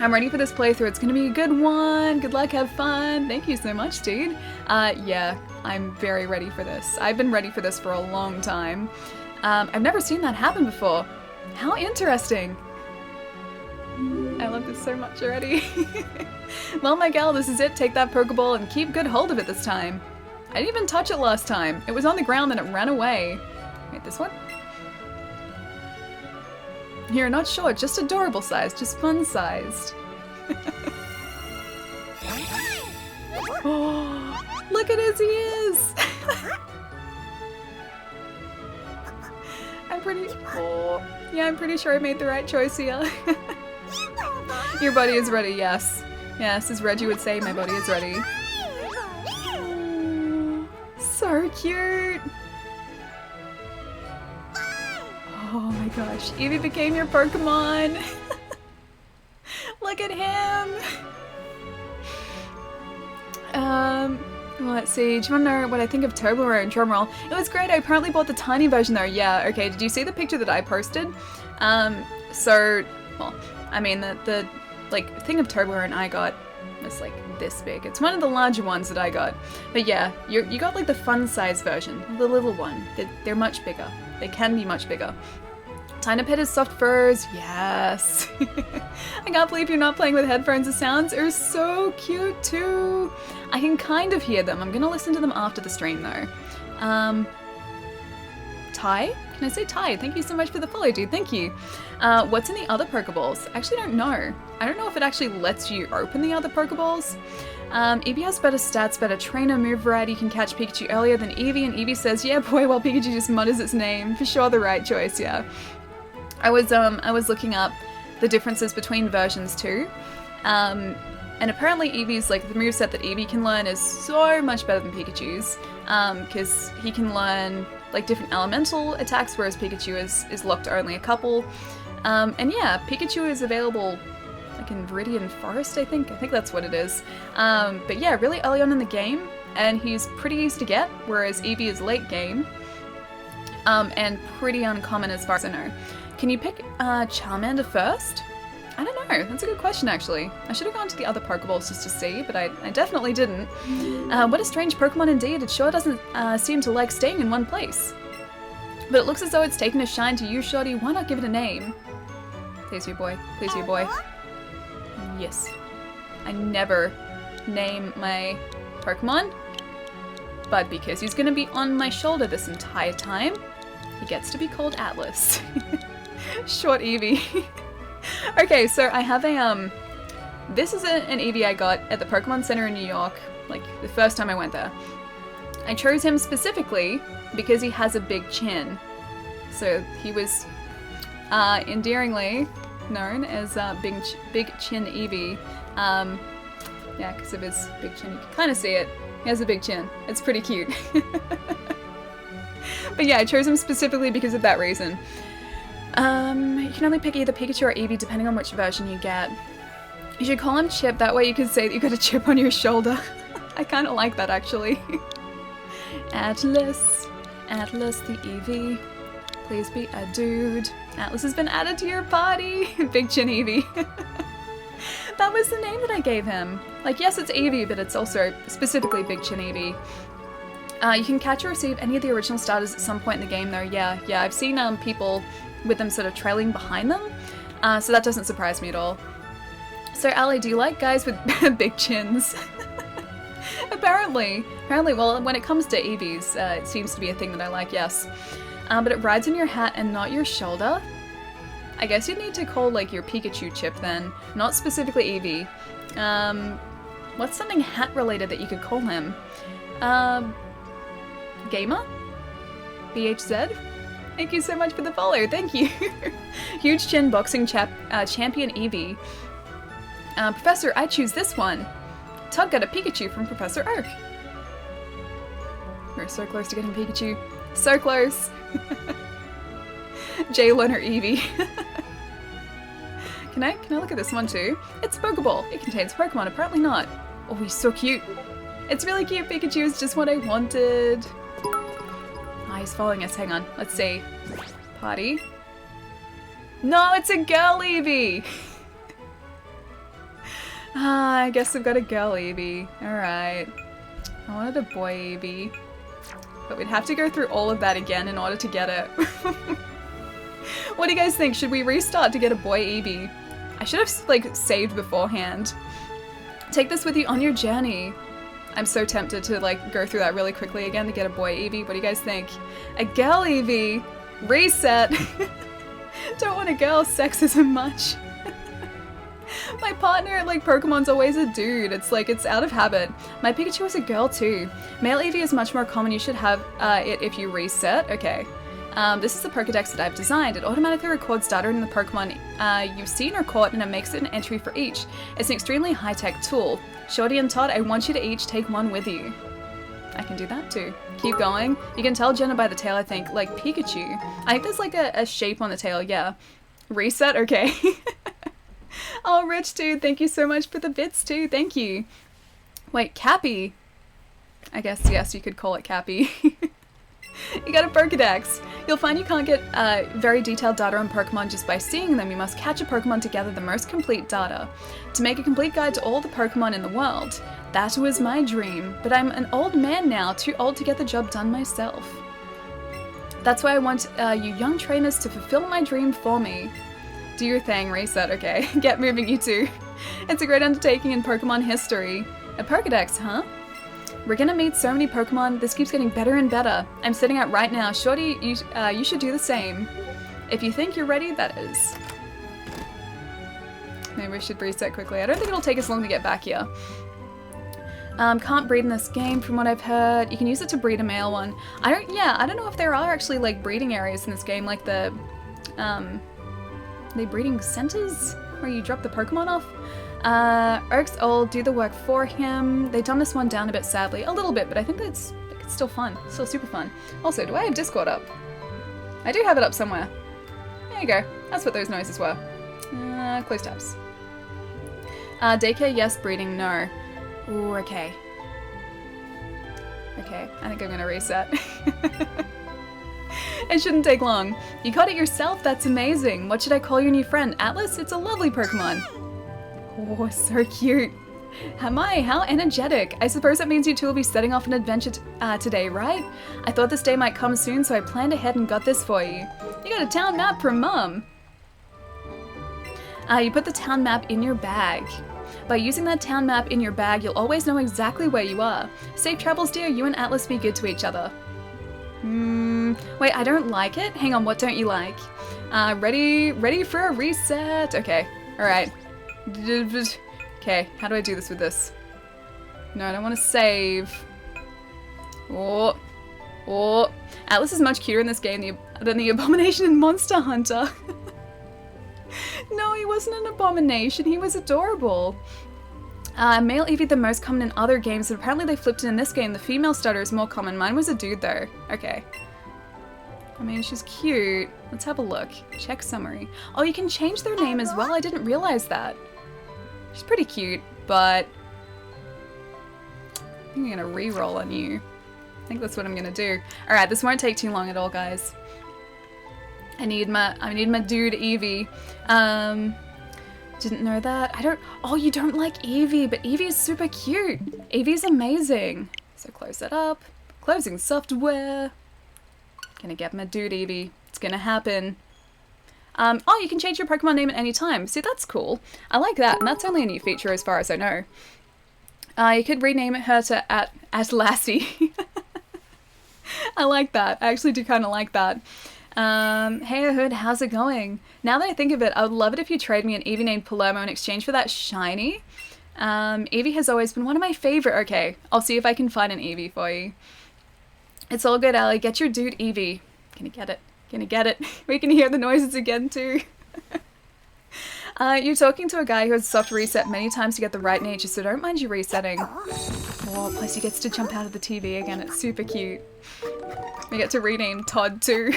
I'm ready for this playthrough. It's gonna be a good one. Good luck, have fun. Thank you so much, dude. Yeah, I'm very ready for this. I've been ready for this for a long time. I've never seen that happen before. How interesting. I love this so much already. Well, my gal, this is it. Take that Pokeball and keep good hold of it this time. I didn't even touch it last time. It was on the ground and it ran away. Wait, this one? You're not short, just adorable sized, just fun sized. Oh, look at his ears! I'm pretty sure I made the right choice here. Your buddy is ready, yes. Yes, as Reggie would say, my buddy is ready. Oh, so cute! Oh my gosh, Eevee became your Pokemon! Look at him! Let's see, do you want to know what I think of Toblerone? Drumroll. It was great, I apparently bought the tiny version though. Yeah, okay, did you see the picture that I posted? Well, I mean, the like, thing of Toblerone I got was like this big. It's one of the larger ones that I got. But yeah, you got like the fun size version, the little one. They're much bigger. They can be much bigger. Tynapet has soft furs, yes. I can't believe you're not playing with headphones. The sounds are so cute too. I can kind of hear them. I'm gonna listen to them after the stream though. Ty, Can I say Tide? Thank you so much for the follow, dude. Thank you. What's in the other Pokeballs? I actually don't know. I don't know if it actually lets you open the other Pokeballs. Eevee has better stats, better trainer, move variety, can catch Pikachu earlier than Eevee, and Eevee says, yeah boy, while Pikachu just mutters its name. For sure the right choice, yeah. I was looking up the differences between versions too. And apparently Eevee's, like, the moveset that Eevee can learn is so much better than Pikachu's. Because he can learn, like, different elemental attacks, whereas Pikachu is locked to only a couple. And yeah, Pikachu is available like in Viridian Forest, I think that's what it is. But yeah, really early on in the game, and he's pretty easy to get, whereas Eevee is late game, and pretty uncommon as far as I know. Can you pick Charmander first? I don't know, that's a good question actually. I should have gone to the other Pokeballs just to see, but I definitely didn't. What a strange Pokemon indeed, it sure doesn't seem to like staying in one place. But it looks as though it's taken a shine to you, Shorty, why not give it a name? Please you boy, please you boy. Yes. I never name my Pokemon, but because he's gonna be on my shoulder this entire time, he gets to be called Atlas. Short Eevee. Okay, so I have a, this is an Eevee I got at the Pokemon Center in New York, like the first time I went there. I chose him specifically because he has a big chin. So he was endearingly known as Big Chin Eevee. Yeah, because of his big chin. You can kind of see it. He has a big chin. It's pretty cute. But yeah, I chose him specifically because of that reason. You can only pick either Pikachu or Eevee depending on which version you get. You should call him Chip, that way you can say that you got a chip on your shoulder. I kind of like that actually. Atlas, Atlas the Eevee. Please be a dude. Atlas has been added to your party. Big Chin Eevee. That was the name that I gave him. Like, yes, it's Eevee, but it's also specifically Big Chin Eevee. You can catch or receive any of the original starters at some point in the game, though. Yeah, I've seen people with them sort of trailing behind them, so that doesn't surprise me at all. So, Ali, do you like guys with big chins? Apparently, well, when it comes to Eevees, it seems to be a thing that I like, yes. But it rides on your hat and not your shoulder. I guess you'd need to call, like, your Pikachu Chip then, not specifically Eevee. What's something hat-related that you could call him? Gamer? BHZ? Thank you so much for the follow, thank you! Huge Chin Boxing Champion Eevee. Professor, I choose this one. Todd got a Pikachu from Professor Oak. We're so close to getting Pikachu. So close! J Learner Eevee. Can I look at this one too? It's a Pokeball. It contains Pokemon, apparently not. Oh, he's so cute. It's really cute. Pikachu is just what I wanted. Ah, he's following us. Hang on. Let's see. Party. No, it's a girl Eevee. Ah, I guess I've got a girl Eevee. Alright. I wanted a boy Eevee. But we'd have to go through all of that again in order to get it. What do you guys think? Should we restart to get a boy Eevee? I should have, like, saved beforehand. Take this with you on your journey. I'm so tempted to, like, go through that really quickly again to get a boy Eevee. What do you guys think? A girl Eevee? Reset! Don't want a girl. Sexism much. My partner at, like, Pokemon's always a dude. It's like, it's out of habit. My Pikachu is a girl too. Male Eevee is much more common. You should have it if you reset. Okay. This is the Pokedex that I've designed. It automatically records data in the Pokemon you've seen or caught, and it makes it an entry for each. It's an extremely high-tech tool. Shorty and Todd, I want you to each take one with you. I can do that too. Keep going. You can tell Jenna by the tail, I think. Like Pikachu. I think there's like a shape on the tail, yeah. Reset? Okay. Oh, Rich too. Thank you so much for the bits too. Thank you. Wait, Cappy. I guess, yes, you could call it Cappy. You got a Pokedex. You'll find you can't get very detailed data on Pokemon just by seeing them. You must catch a Pokemon to gather the most complete data. To make a complete guide to all the Pokemon in the world. That was my dream, but I'm an old man now, too old to get the job done myself. That's why I want you young trainers to fulfill my dream for me. Do your thing, reset, okay. Get moving, you two. It's a great undertaking in Pokemon history. A Pokedex, huh? We're gonna meet so many Pokemon, this keeps getting better and better. I'm setting out right now. Shorty, you should do the same. If you think you're ready, that is. Maybe we should reset quickly. I don't think it'll take us long to get back here. Can't breed in this game from what I've heard. You can use it to breed a male one. I don't know if there are actually like breeding areas in this game, like the, they breeding centers where you drop the Pokemon off. Eric's old, do the work for him. They dumbed this one down a bit sadly. A little bit, but I think it's still fun. Still super fun. Also, do I have Discord up? I do have it up somewhere. There you go. That's what those noises were. Close tabs. Daycare, yes. Breeding, no. Ooh, okay. Okay, I think I'm gonna reset. It shouldn't take long. You caught it yourself, that's amazing. What should I call your new friend? Atlas? It's a lovely Pokemon. Oh, so cute. How energetic. I suppose that means you two will be setting off an adventure today, right? I thought this day might come soon, so I planned ahead and got this for you. You got a town map from Mum. You put the town map in your bag. By using that town map in your bag, you'll always know exactly where you are. Safe travels, dear. You and Atlas be good to each other. Wait, I don't like it? Hang on, what don't you like? Ready for a reset. Okay, alright. Okay, how do I do this with this? No, I don't want to save. Oh. Atlas is much cuter in this game than the Abomination in Monster Hunter. No, he wasn't an abomination. He was adorable. Male Eevee the most common in other games, but apparently they flipped it in this game. The female starter is more common. Mine was a dude though. Okay. I mean, she's cute. Let's have a look. Check summary. Oh, you can change their name as well. I didn't realize that. She's pretty cute, but I think I'm gonna re-roll on you. I think that's what I'm gonna do. Alright, this won't take too long at all, guys. I need my dude Eevee. Didn't know that. Oh, you don't like Eevee, but Eevee is super cute. Eevee's amazing. So close that up. Closing software. Gonna get my dude Eevee. It's gonna happen. Oh, you can change your Pokemon name at any time. See, that's cool. I like that, and that's only a new feature as far as I know. You could rename her to Atlassie. I like that. I actually do kind of like that. Hey Hood, how's it going? Now that I think of it, I would love it if you trade me an Eevee named Palermo in exchange for that shiny. Eevee has always been one of my favorite. Okay, I'll see if I can find an Eevee for you. It's all good, Allie. Get your dude Eevee. Gonna get it. Gonna get it. We can hear the noises again too. You're talking to a guy who has soft reset many times to get the right nature, so don't mind you resetting. Oh, plus he gets to jump out of the TV again. It's super cute. We get to rename Todd too.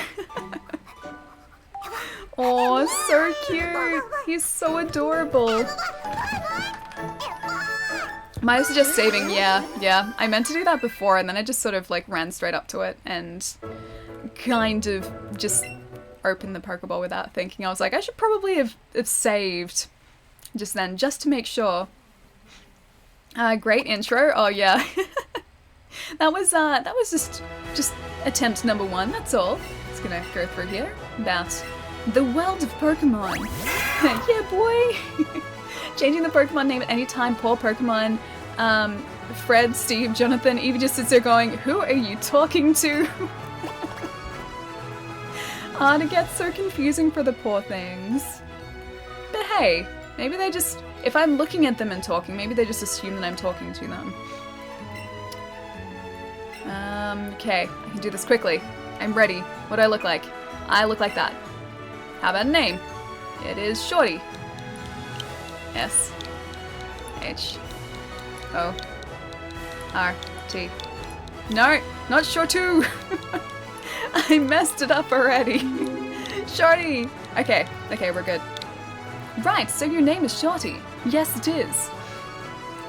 Oh, so cute. He's so adorable. Mine is just saving. Yeah. I meant to do that before and then I just sort of like ran straight up to it and kind of just opened the Pokeball without thinking. I was like, I should probably have saved just then, just to make sure. Great intro. Oh yeah. That was just attempt number 1, that's all. Just gonna go through here about the world of Pokemon. Yeah, boy! Changing the Pokemon name at any time, poor Pokemon. Fred, Steve, Jonathan, Eevee just sits there going, who are you talking to? It gets so confusing for the poor things. But hey, maybe they just, if I'm looking at them and talking, maybe they just assume that I'm talking to them. Okay, I can do this quickly. I'm ready. What do I look like? I look like that. How about a name? It is Shorty. S. H. O. R. T. No, not Shortu! I messed it up already. Shorty! Okay, we're good. Right, so your name is Shorty. Yes, it is.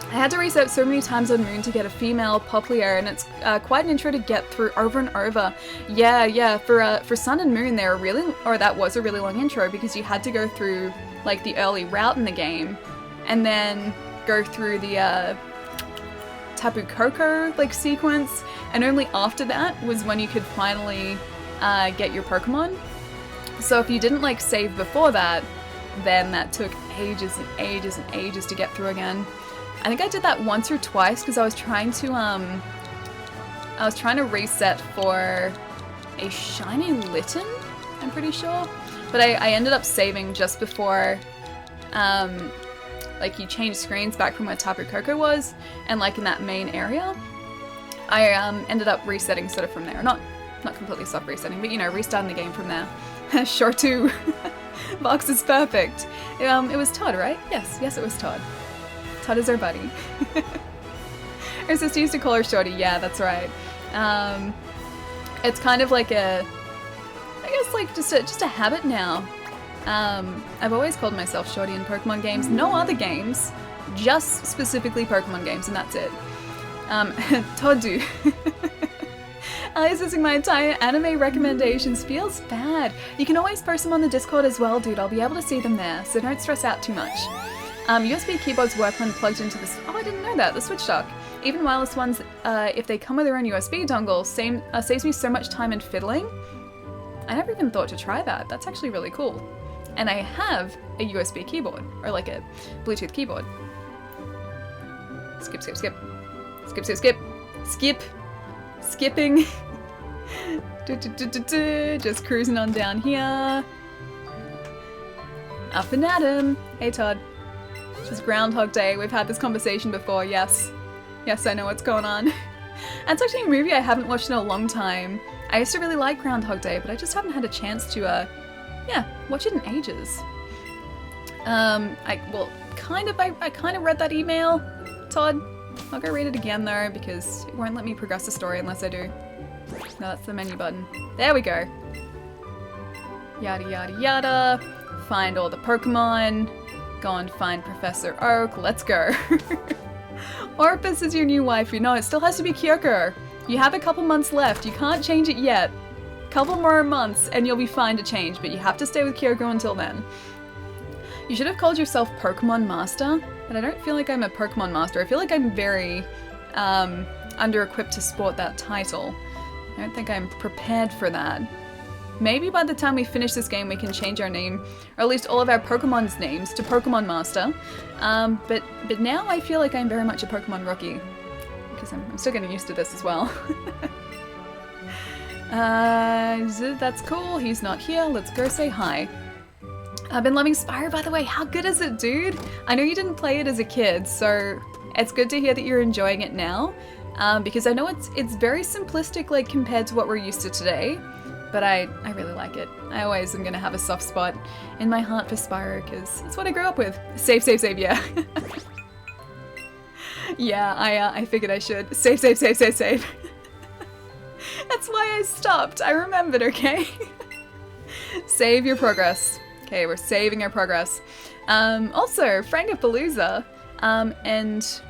I had to reset so many times on Moon to get a female Popplier, and it's quite an intro to get through over and over. Yeah, for Sun and Moon, that was a really long intro because you had to go through like the early route in the game, and then go through the Tapu Koko like sequence, and only after that was when you could finally get your Pokemon. So if you didn't like save before that, then that took ages and ages and ages to get through again. I think I did that once or twice because I was trying to reset for a shiny Litten, I'm pretty sure. But I ended up saving just before, like, you change screens back from where Tapu Koko was, and like in that main area, I ended up resetting sort of from there. Not completely stop resetting, but you know, restarting the game from there. Sure too. Box is perfect. It was Todd, right? Yes, it was Todd. Todd is our buddy. Her sister used to call her Shorty. Yeah, that's right. It's kind of like I guess like just a habit now. I've always called myself Shorty in Pokemon games. No other games, just specifically Pokemon games, and that's it. Todu. Accessing my entire anime recommendations feels bad. You can always post them on the Discord as well, dude. I'll be able to see them there, so don't stress out too much. USB keyboards work when plugged into this. Oh, I didn't know that. The Switch dock. Even wireless ones, if they come with their own USB dongle, saves me so much time and fiddling. I never even thought to try that. That's actually really cool. And I have a USB keyboard, or like a Bluetooth keyboard. Skip, skip, skip. Skip, skip, skip. Skip. Skipping. Just cruising on down here. Up and at 'em. Hey Todd. It's Groundhog Day. We've had this conversation before, yes. Yes, I know what's going on. That's actually a movie I haven't watched in a long time. I used to really like Groundhog Day, but I just haven't had a chance to, watch it in ages. I kind of read that email, Todd. I'll go read it again though, because it won't let me progress the story unless I do. No, that's the menu button. There we go. Yada yada yada. Find all the Pokemon. Go and find Professor Oak. Let's go. Orpus is your new waifu. No, it still has to be Kyoko. You have a couple months left. You can't change it yet. Couple more months and you'll be fine to change, but you have to stay with Kyoko until then. You should have called yourself Pokemon Master, but I don't feel like I'm a Pokemon Master. I feel like I'm very under-equipped to sport that title. I don't think I'm prepared for that. Maybe by the time we finish this game we can change our name, or at least all of our Pokemon's names, to Pokemon Master. But now I feel like I'm very much a Pokemon rookie, because I'm still getting used to this as well. That's cool, he's not here, let's go say hi. I've been loving Spyro, by the way. How good is it, dude? I know you didn't play it as a kid, so it's good to hear that you're enjoying it now, because I know it's very simplistic, like, compared to what we're used to today. But I really like it. I always am gonna have a soft spot in my heart for Spyro, because it's what I grew up with. Save, save, save, yeah. Yeah, I figured I should. Save, save, save, save, save. That's why I stopped. I remembered, okay? Save your progress. Okay, we're saving our progress. Also, Frangapalooza, and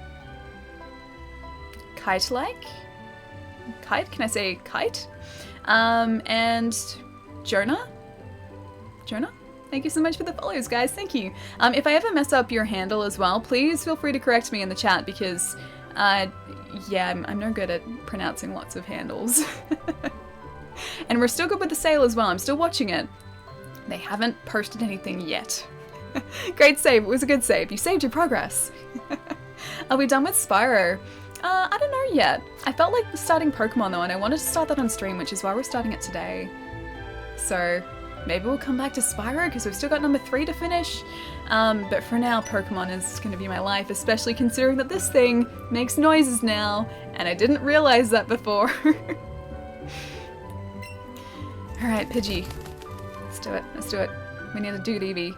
Kite-like? Kite? Can I say kite? And Jonah? Jonah? Thank you so much for the follows, guys. Thank you. If I ever mess up your handle as well, please feel free to correct me in the chat, because, yeah, I'm no good at pronouncing lots of handles. And we're still good with the sale as well. I'm still watching it. They haven't posted anything yet. Great save. It was a good save. You saved your progress. Are we done with Spyro? I don't know yet. I felt like starting Pokemon though, and I wanted to start that on stream, which is why we're starting it today. So maybe we'll come back to Spyro, because we've still got number 3 to finish. But for now, Pokemon is going to be my life, especially considering that this thing makes noises now, and I didn't realize that before. Alright, Pidgey. Let's do it. Let's do it. We need a dude Eevee.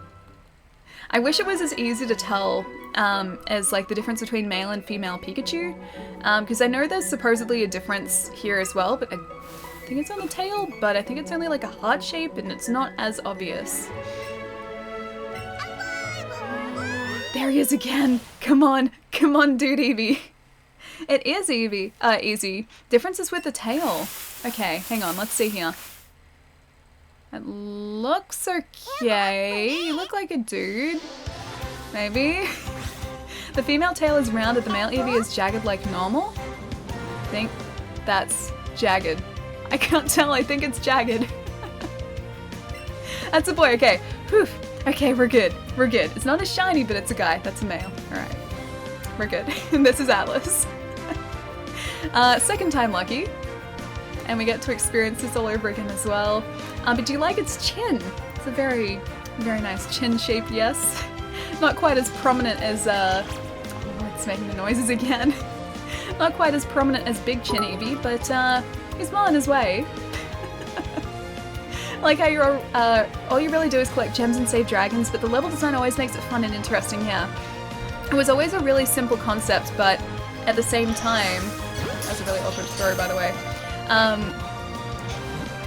I wish it was as easy to tell as like the difference between male and female Pikachu, because I know there's supposedly a difference here as well, but I think it's on the tail, but I think it's only like a heart shape and it's not as obvious. There he is again! Come on! Come on, dude Eevee! It is Eevee. Easy. Difference is with the tail. Okay, hang on, let's see here. It looks okay. You look like a dude. Maybe. The female tail is rounded, the male Eevee is jagged like normal. I think that's jagged. I can't tell, I think it's jagged. That's a boy, okay. Whew. Okay, we're good. We're good. It's not as shiny, but it's a guy. That's a male. Alright. we're good. This is Atlas. Second time lucky. And we get to experience this all over again as well. But do you like its chin? It's a very, very nice chin shape, yes. Not quite as prominent as, oh, it's making the noises again. Not quite as prominent as Big Chin Eevee, but he's well on his way. Like how you're, all you really do is collect gems and save dragons, but the level design always makes it fun and interesting, yeah. It was always a really simple concept, but at the same time, that's a really awkward story, by the way.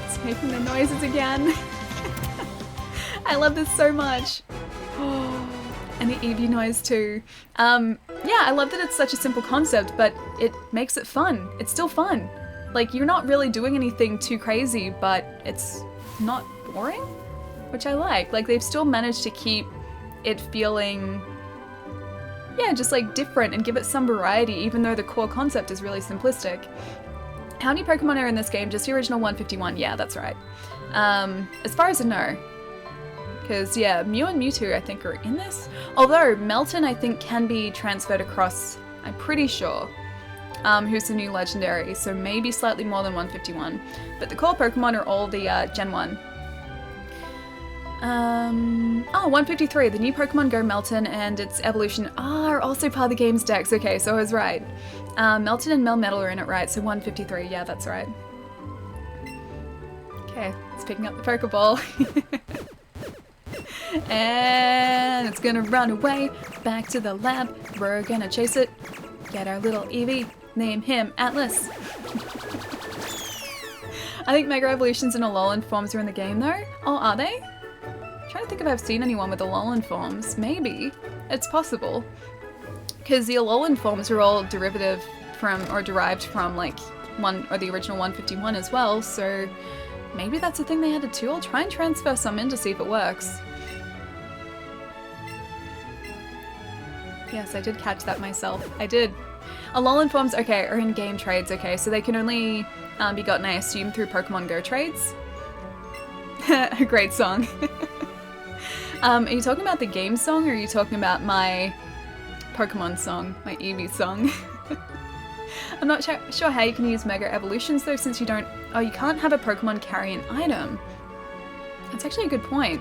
It's making the noises again. I love this so much. And the Eevee noise too. Yeah, I love that it's such a simple concept, but it makes it fun. It's still fun. Like, you're not really doing anything too crazy, but it's not boring, which I like. Like, they've still managed to keep it feeling, yeah, just like different and give it some variety, even though the core concept is really simplistic. How many Pokemon are in this game? Just the original 151. Yeah, that's right. As far as I know. Because, yeah, Mew and Mewtwo, I think, are in this. Although, Melton, I think, can be transferred across, I'm pretty sure, who's the new legendary, so maybe slightly more than 151. But the core Pokemon are all the Gen 1. Oh, 153. The new Pokemon Go Melton and its evolution are also part of the game's dex. Okay, so I was right. Melton and Melmetal are in it, right? So 153. Yeah, that's right. Okay, it's picking up the Pokeball. And it's gonna run away back to the lab. We're gonna chase it. Get our little Eevee. Name him Atlas. I think Mega Evolutions and Alolan forms are in the game though. Oh, are they? I'm trying to think if I've seen anyone with Alolan forms. Maybe. It's possible. Because the Alolan forms are all derivative from, or derived from, like, the original 151 as well, so maybe that's a thing they added too. I'll try and transfer some in to see if it works. Yes, I did catch that myself. I did. Alolan forms, okay, are in game trades, okay, so they can only be gotten, I assume, through Pokemon Go trades. A great song. Are you talking about the game song, or are you talking about my Pokemon song, my Eevee song? I'm not sure how you can use Mega Evolutions though, since you don't, oh, you can't have a Pokemon carry an item. That's actually a good point.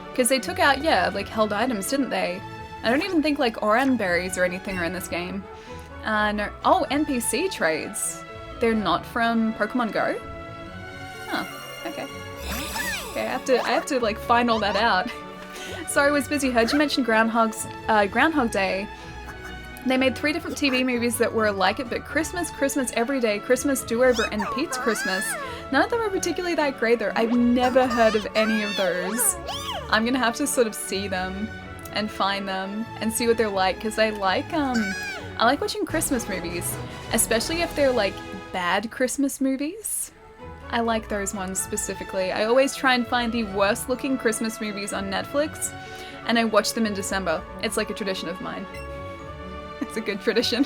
Because they took out, yeah, like held items, didn't they? I don't even think like Oran berries or anything are in this game. No. Oh, NPC trades. They're not from Pokemon Go? Huh, okay. Okay, I have to like find all that out. Sorry, I was busy. Heard you mention Groundhog Day. They made 3 different TV movies that were like it, but Christmas, Christmas Every Day, Christmas Do-Over, and Pete's Christmas. None of them are particularly that great though. I've never heard of any of those. I'm gonna have to sort of see them and find them and see what they're like, because I like watching Christmas movies, especially if they're like bad Christmas movies. I like those ones specifically. I always try and find the worst looking Christmas movies on Netflix, and I watch them in December. It's like a tradition of mine. It's a good tradition.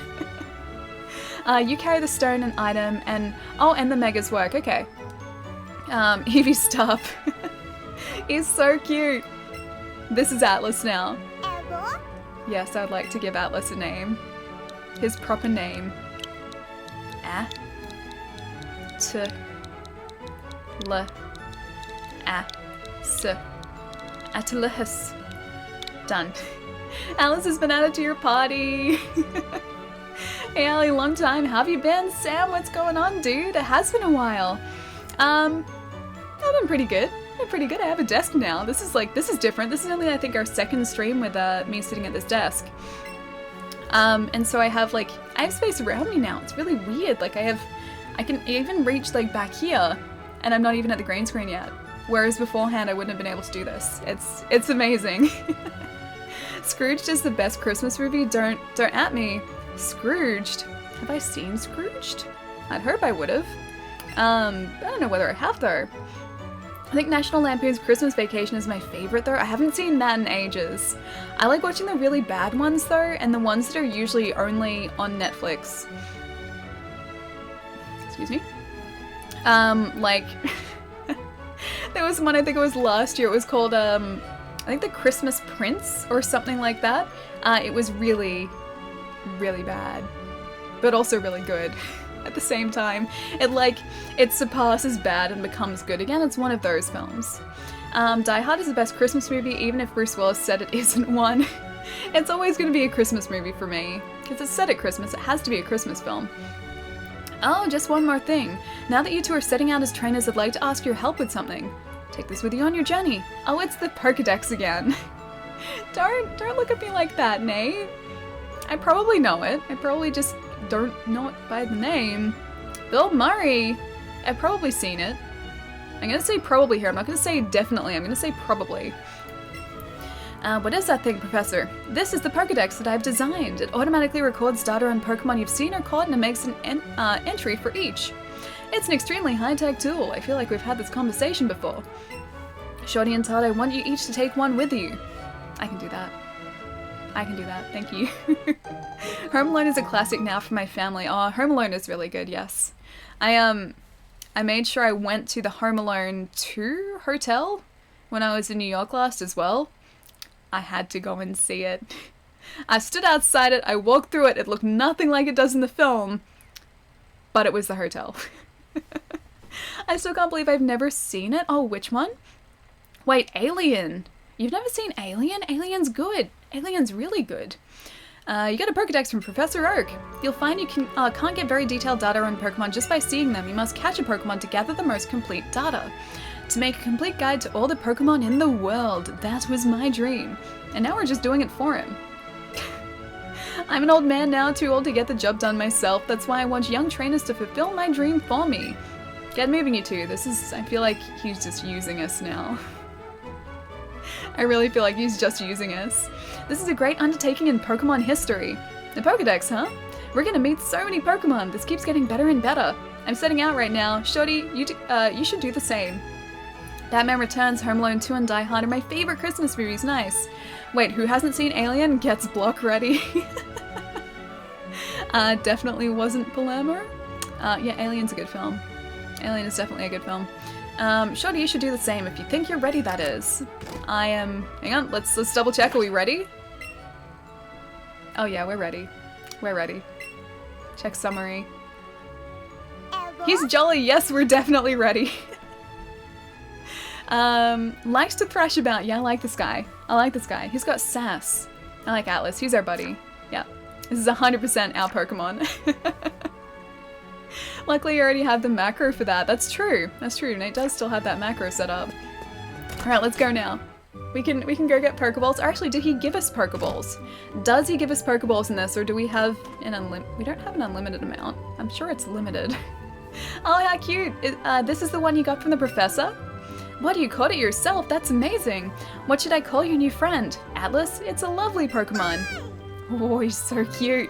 You carry the stone and item, and oh, and the Megas work. Okay. Eevee stop. He's so cute. This is Atlas now. Yes, I'd like to give Atlas a name. His proper name. Atlas. Done. Alice has been added to your party. Hey Ali, long time. How have you been? Sam, what's going on, dude? It has been a while. I've been pretty good. I have a desk now. This is different. This is only, I think, our second stream with me sitting at this desk. And so I have space around me now. It's really weird. Like I can even reach like back here, and I'm not even at the green screen yet. Whereas beforehand I wouldn't have been able to do this. It's amazing. Scrooged is the best Christmas movie. Don't at me. Scrooged. Have I seen Scrooged? I'd hope I would have. I don't know whether I have though. I think National Lampoon's Christmas Vacation is my favorite though. I haven't seen that in ages. I like watching the really bad ones though, and the ones that are usually only on Netflix. Excuse me. Like, there was one, I think it was last year, it was called, I think The Christmas Prince or something like that. It was really, really bad, but also really good at the same time. It surpasses bad and becomes good again. It's one of those films. Die Hard is the best Christmas movie, even if Bruce Willis said it isn't one. It's always going to be a Christmas movie for me, because it's set at Christmas, it has to be a Christmas film. Oh, just one more thing. Now that you two are setting out as trainers, I'd like to ask your help with something. Take this with you on your journey. Oh, it's the Pokédex again. Don't look at me like that, Nate. I probably know it. I probably just don't know it by the name. Bill Murray. I've probably seen it. I'm gonna say probably here. I'm not gonna say definitely. I'm gonna say probably. What is that thing, Professor? This is the Pokédex that I've designed. It automatically records data on Pokemon you've seen or caught, and it makes an entry for each. It's an extremely high-tech tool. I feel like we've had this conversation before. Shorty and Todd, I want you each to take one with you. I can do that. I can do that. Thank you. Home Alone is a classic now for my family. Oh, Home Alone is really good, yes. I made sure I went to the Home Alone 2 hotel when I was in New York last as well. I had to go and see it. I stood outside it, I walked through it, it looked nothing like it does in the film, but it was the hotel. I still can't believe I've never seen it. Oh, which one? Wait, Alien. You've never seen Alien? Alien's good. Alien's really good. You get a Pokédex from Professor Oak. You'll find you can't get very detailed data on Pokemon just by seeing them. You must catch a Pokemon to gather the most complete data. To make a complete guide to all the Pokemon in the world. That was my dream. And now we're just doing it for him. I'm an old man now, too old to get the job done myself. That's why I want young trainers to fulfill my dream for me. Get moving, you two. I feel like he's just using us now. I really feel like he's just using us. This is a great undertaking in Pokemon history. The Pokédex, huh? We're gonna meet so many Pokemon. This keeps getting better and better. I'm setting out right now. Shorty, you should do the same. Batman Returns, Home Alone 2, and Die Hard are my favorite Christmas movies. Nice. Wait, who hasn't seen Alien gets block ready. Definitely wasn't Palermo. Yeah, Alien's a good film. Alien is definitely a good film. Shorty, you should do the same if you think you're ready, that is. I am... Hang on, let's double check. Are we ready? Oh yeah, we're ready. We're ready. Check summary. He's jolly. Yes, we're definitely ready. Likes to thrash about. Yeah, I like this guy. I like this guy. He's got sass. I like Atlas. He's our buddy. Yeah. This is 100% our Pokemon. Luckily, you already have the macro for that. That's true. That's true. Nate does still have that macro set up. Alright, let's go now. We can go get Pokeballs. Or actually, did he give us Pokeballs? Does he give us Pokeballs in this, or do we have an we don't have an unlimited amount. I'm sure it's limited. Oh, how cute. This is the one you got from the professor? What, you caught it yourself? That's amazing. What should I call your new friend? Atlas? It's a lovely Pokemon. Oh, he's so cute.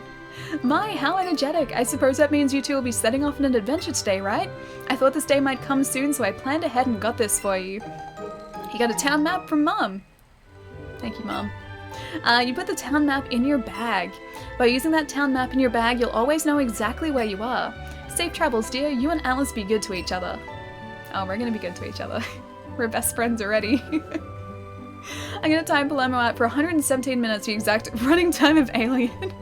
My, how energetic. I suppose that means you two will be setting off on an adventure today, right? I thought this day might come soon, so I planned ahead and got this for you. You got a town map from Mom. Thank you, Mom. You put the town map in your bag. By using that town map in your bag, you'll always know exactly where you are. Safe travels, dear. You and Atlas be good to each other. Oh, we're gonna be good to each other. We're best friends already. I'm gonna time Palermo out for 117 minutes, the exact running time of Alien.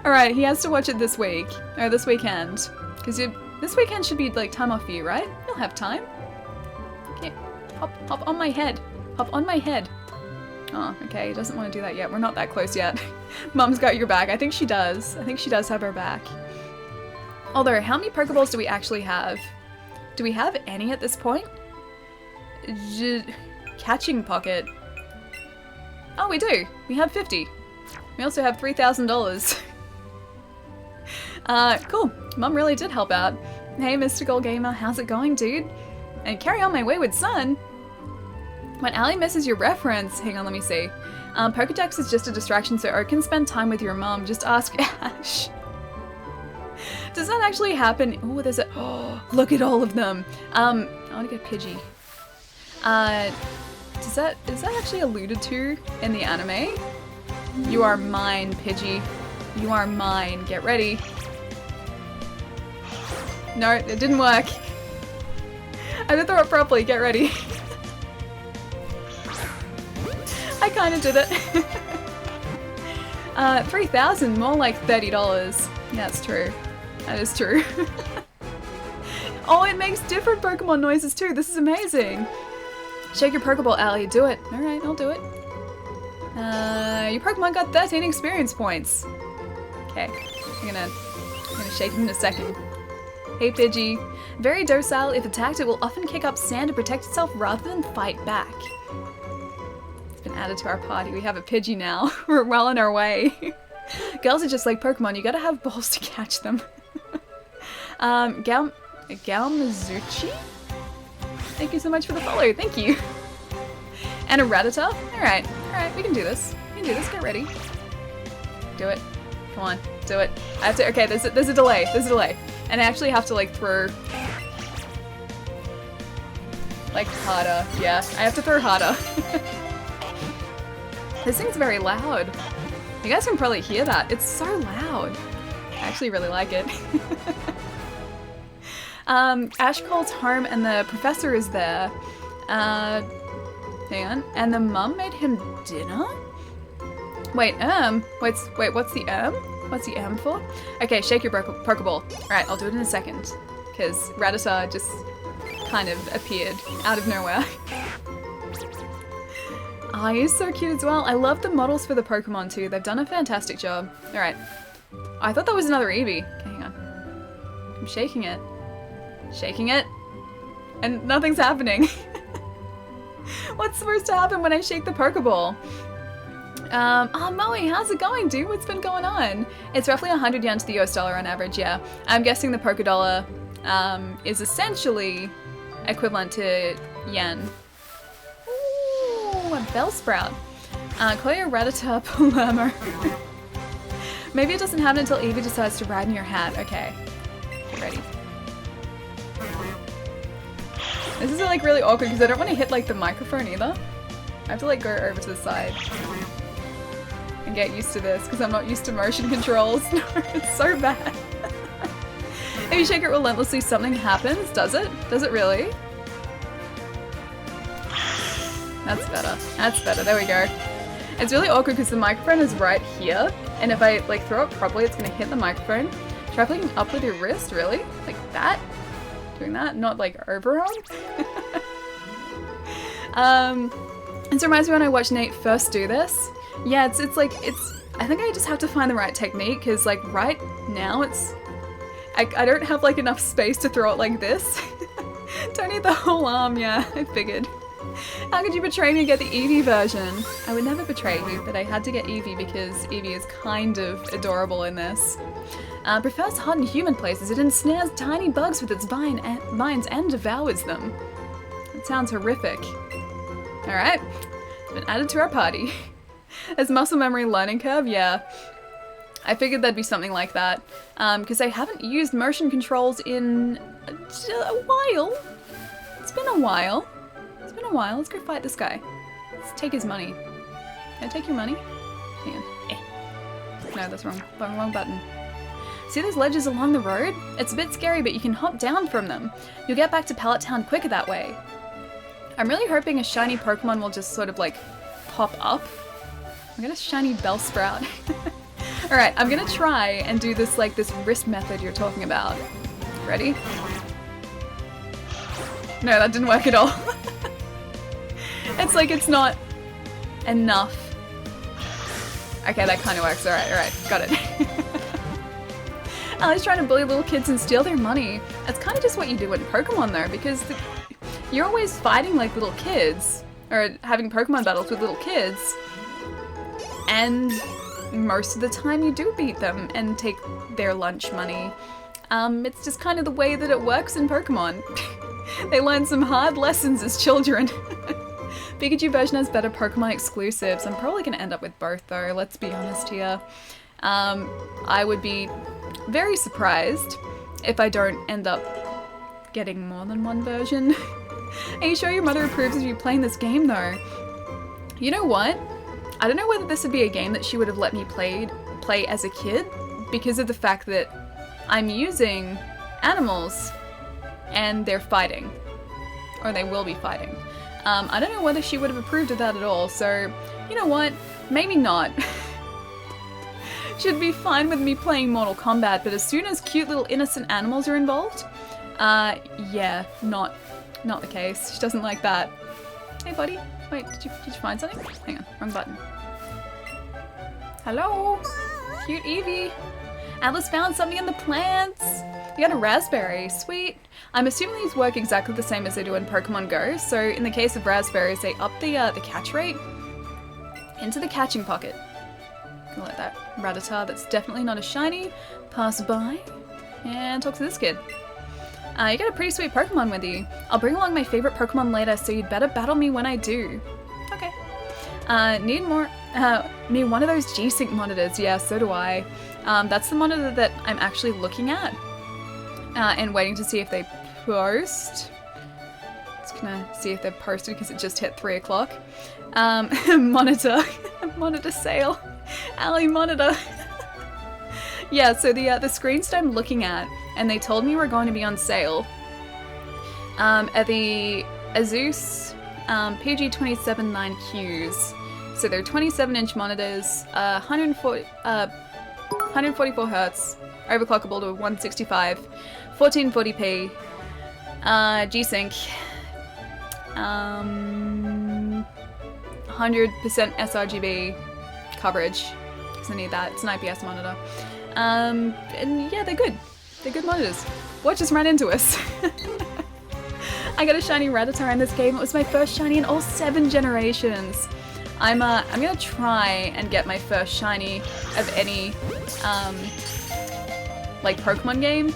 Alright, he has to watch it this week. Or this weekend. Because this weekend should be, like, time off for you, right? You'll have time. Okay, hop on my head. Hop on my head. Oh, okay, he doesn't want to do that yet. We're not that close yet. Mom's got your back. I think she does. I think she does have our back. Although, how many Pokeballs do we actually have? Do we have any at this point? Catching Pocket. Oh, we do. We have 50. We also have $3,000. Cool. Mom really did help out. Hey, Mystical Gamer, how's it going, dude? And carry on my wayward son. When Allie misses your reference, hang on, let me see. Pokedex is just a distraction so Oak can spend time with your mom. Just ask Ash. Does that actually happen? Oh, there's a... Oh, look at all of them. I want to get Pidgey. Is that actually alluded to in the anime? You are mine, Pidgey. You are mine. Get ready. No, it didn't work. I didn't throw it properly. Get ready. I kind of did it. $3,000, more like $30. Yeah, that's true. That is true. Oh, it makes different Pokemon noises too. This is amazing. Shake your Pokeball, Allie. Do it. Alright, I'll do it. Your Pokemon got 13 experience points. Okay, I'm gonna shake him in a second. Hey Pidgey. Very docile. If attacked, it will often kick up sand to protect itself rather than fight back. It's been added to our party. We have a Pidgey now. We're well on our way. Girls are just like Pokemon. You gotta have balls to catch them. Galmazuchi? Thank you so much for the follow. Thank you. And a Rattata? Alright, we can do this. We can do this. Get ready. Do it. Come on, do it. I have to. Okay, there's a delay. There's a delay. And I actually have to like throw like harder. Yeah, I have to throw harder. This thing's very loud. You guys can probably hear that. It's so loud. I actually really like it. Ash calls home and the professor is there. Hang on. And the mum made him dinner? Wait, what's the What's the M for? Okay, shake your Pokeball. Alright, I'll do it in a second. Because Rattata just kind of appeared out of nowhere. Oh, he's so cute as well. I love the models for the Pokemon too. They've done a fantastic job. Alright. I thought that was another Eevee. Okay, hang on. I'm shaking it. Shaking it. And nothing's happening. What's supposed to happen when I shake the Pokeball? Oh, Moe, how's it going, dude? What's been going on? It's roughly 100 yen to the US dollar on average, yeah. I'm guessing the Poké is essentially equivalent to yen. Ooh, a Bellsprout. Call your Rattata Palermo. Maybe it doesn't happen until Eevee decides to ride in your hat. Okay, get ready. This is like really awkward because I don't want to hit like the microphone either. I have to like go over to the side and get used to this because I'm not used to motion controls. No, it's so bad. If you shake it relentlessly, something happens. Does it? Does it really? That's better. That's better. There we go. It's really awkward because the microphone is right here, and if I like throw it properly, it's gonna hit the microphone. Try playing up with your wrist, really? Like that? Doing that? Not like overarm? This reminds me when I watched Nate first do this. Yeah, it's I think I just have to find the right technique because like right now I don't have like enough space to throw it like this. Don't need the whole arm, yeah, I figured. How could you betray me and get the Eevee version? I would never betray you, but I had to get Eevee because Eevee is kind of adorable in this. Prefers hot and humid places. It ensnares tiny bugs with its vines and devours them. It sounds horrific. Alright, it's been added to our party. As muscle memory learning curve, yeah. I figured there'd be something like that. Because I haven't used motion controls in a while. It's been a while. It's been a while. Let's go fight this guy. Let's take his money. Can I take your money? Hang on. Eh. No, that's wrong. Wrong button. See those ledges along the road? It's a bit scary, but you can hop down from them. You'll get back to Pallet Town quicker that way. I'm really hoping a shiny Pokemon will just sort of like pop up. I got a shiny Bellsprout. Alright, I'm gonna try and do this like this wrist method you're talking about. Ready? No, that didn't work at all. It's like it's not enough. Okay, that kind of works. Alright, got it. Ellie's trying to bully little kids and steal their money. That's kind of just what you do in Pokemon though, because you're always fighting like little kids, or having Pokemon battles with little kids, and most of the time you do beat them and take their lunch money. It's just kind of the way that it works in Pokemon. They learn some hard lessons as children. Pikachu version has better Pokemon exclusives. I'm probably going to end up with both though, let's be honest here. I would be very surprised if I don't end up getting more than one version. Are you sure your mother approves of you playing this game though? You know what? I don't know whether this would be a game that she would have let me play as a kid because of the fact that I'm using animals and they're fighting. Or they will be fighting. I don't know whether she would have approved of that at all, so you know what? Maybe not. should be fine with me playing Mortal Kombat, but as soon as cute little innocent animals are involved, yeah, not the case. She doesn't like that. Hey, buddy. Wait, did you find something? Hang on, wrong button. Hello, cute Eevee. Atlas found something in the plants. You got a raspberry, sweet. I'm assuming these work exactly the same as they do in Pokemon Go. So in the case of raspberries, they up the catch rate into the catching pocket. Gonna let that Rattata that's definitely not a shiny pass by and talk to this kid. You got a pretty sweet Pokemon with you. I'll bring along my favorite Pokemon later, so you'd better battle me when I do. Okay. Need one of those G-Sync monitors. Yeah, so do I. That's the monitor that I'm actually looking at and waiting to see if they post. Just gonna see if they've posted because it just hit 3 o'clock. Monitor sale. Ali monitor. Yeah, so the screens that I'm looking at, and they told me we're going to be on sale at the Asus PG27 9Qs. So they're 27-inch monitors, 144 hertz, overclockable to 165, 1440p, G-Sync, 100% sRGB coverage, because I need that. It's an IPS monitor. And yeah, they're good. They're good monitors. What just ran into us? I got a shiny Rattata in this game. It was my first shiny in all 7 generations. I'm gonna try and get my first shiny of any like Pokemon game,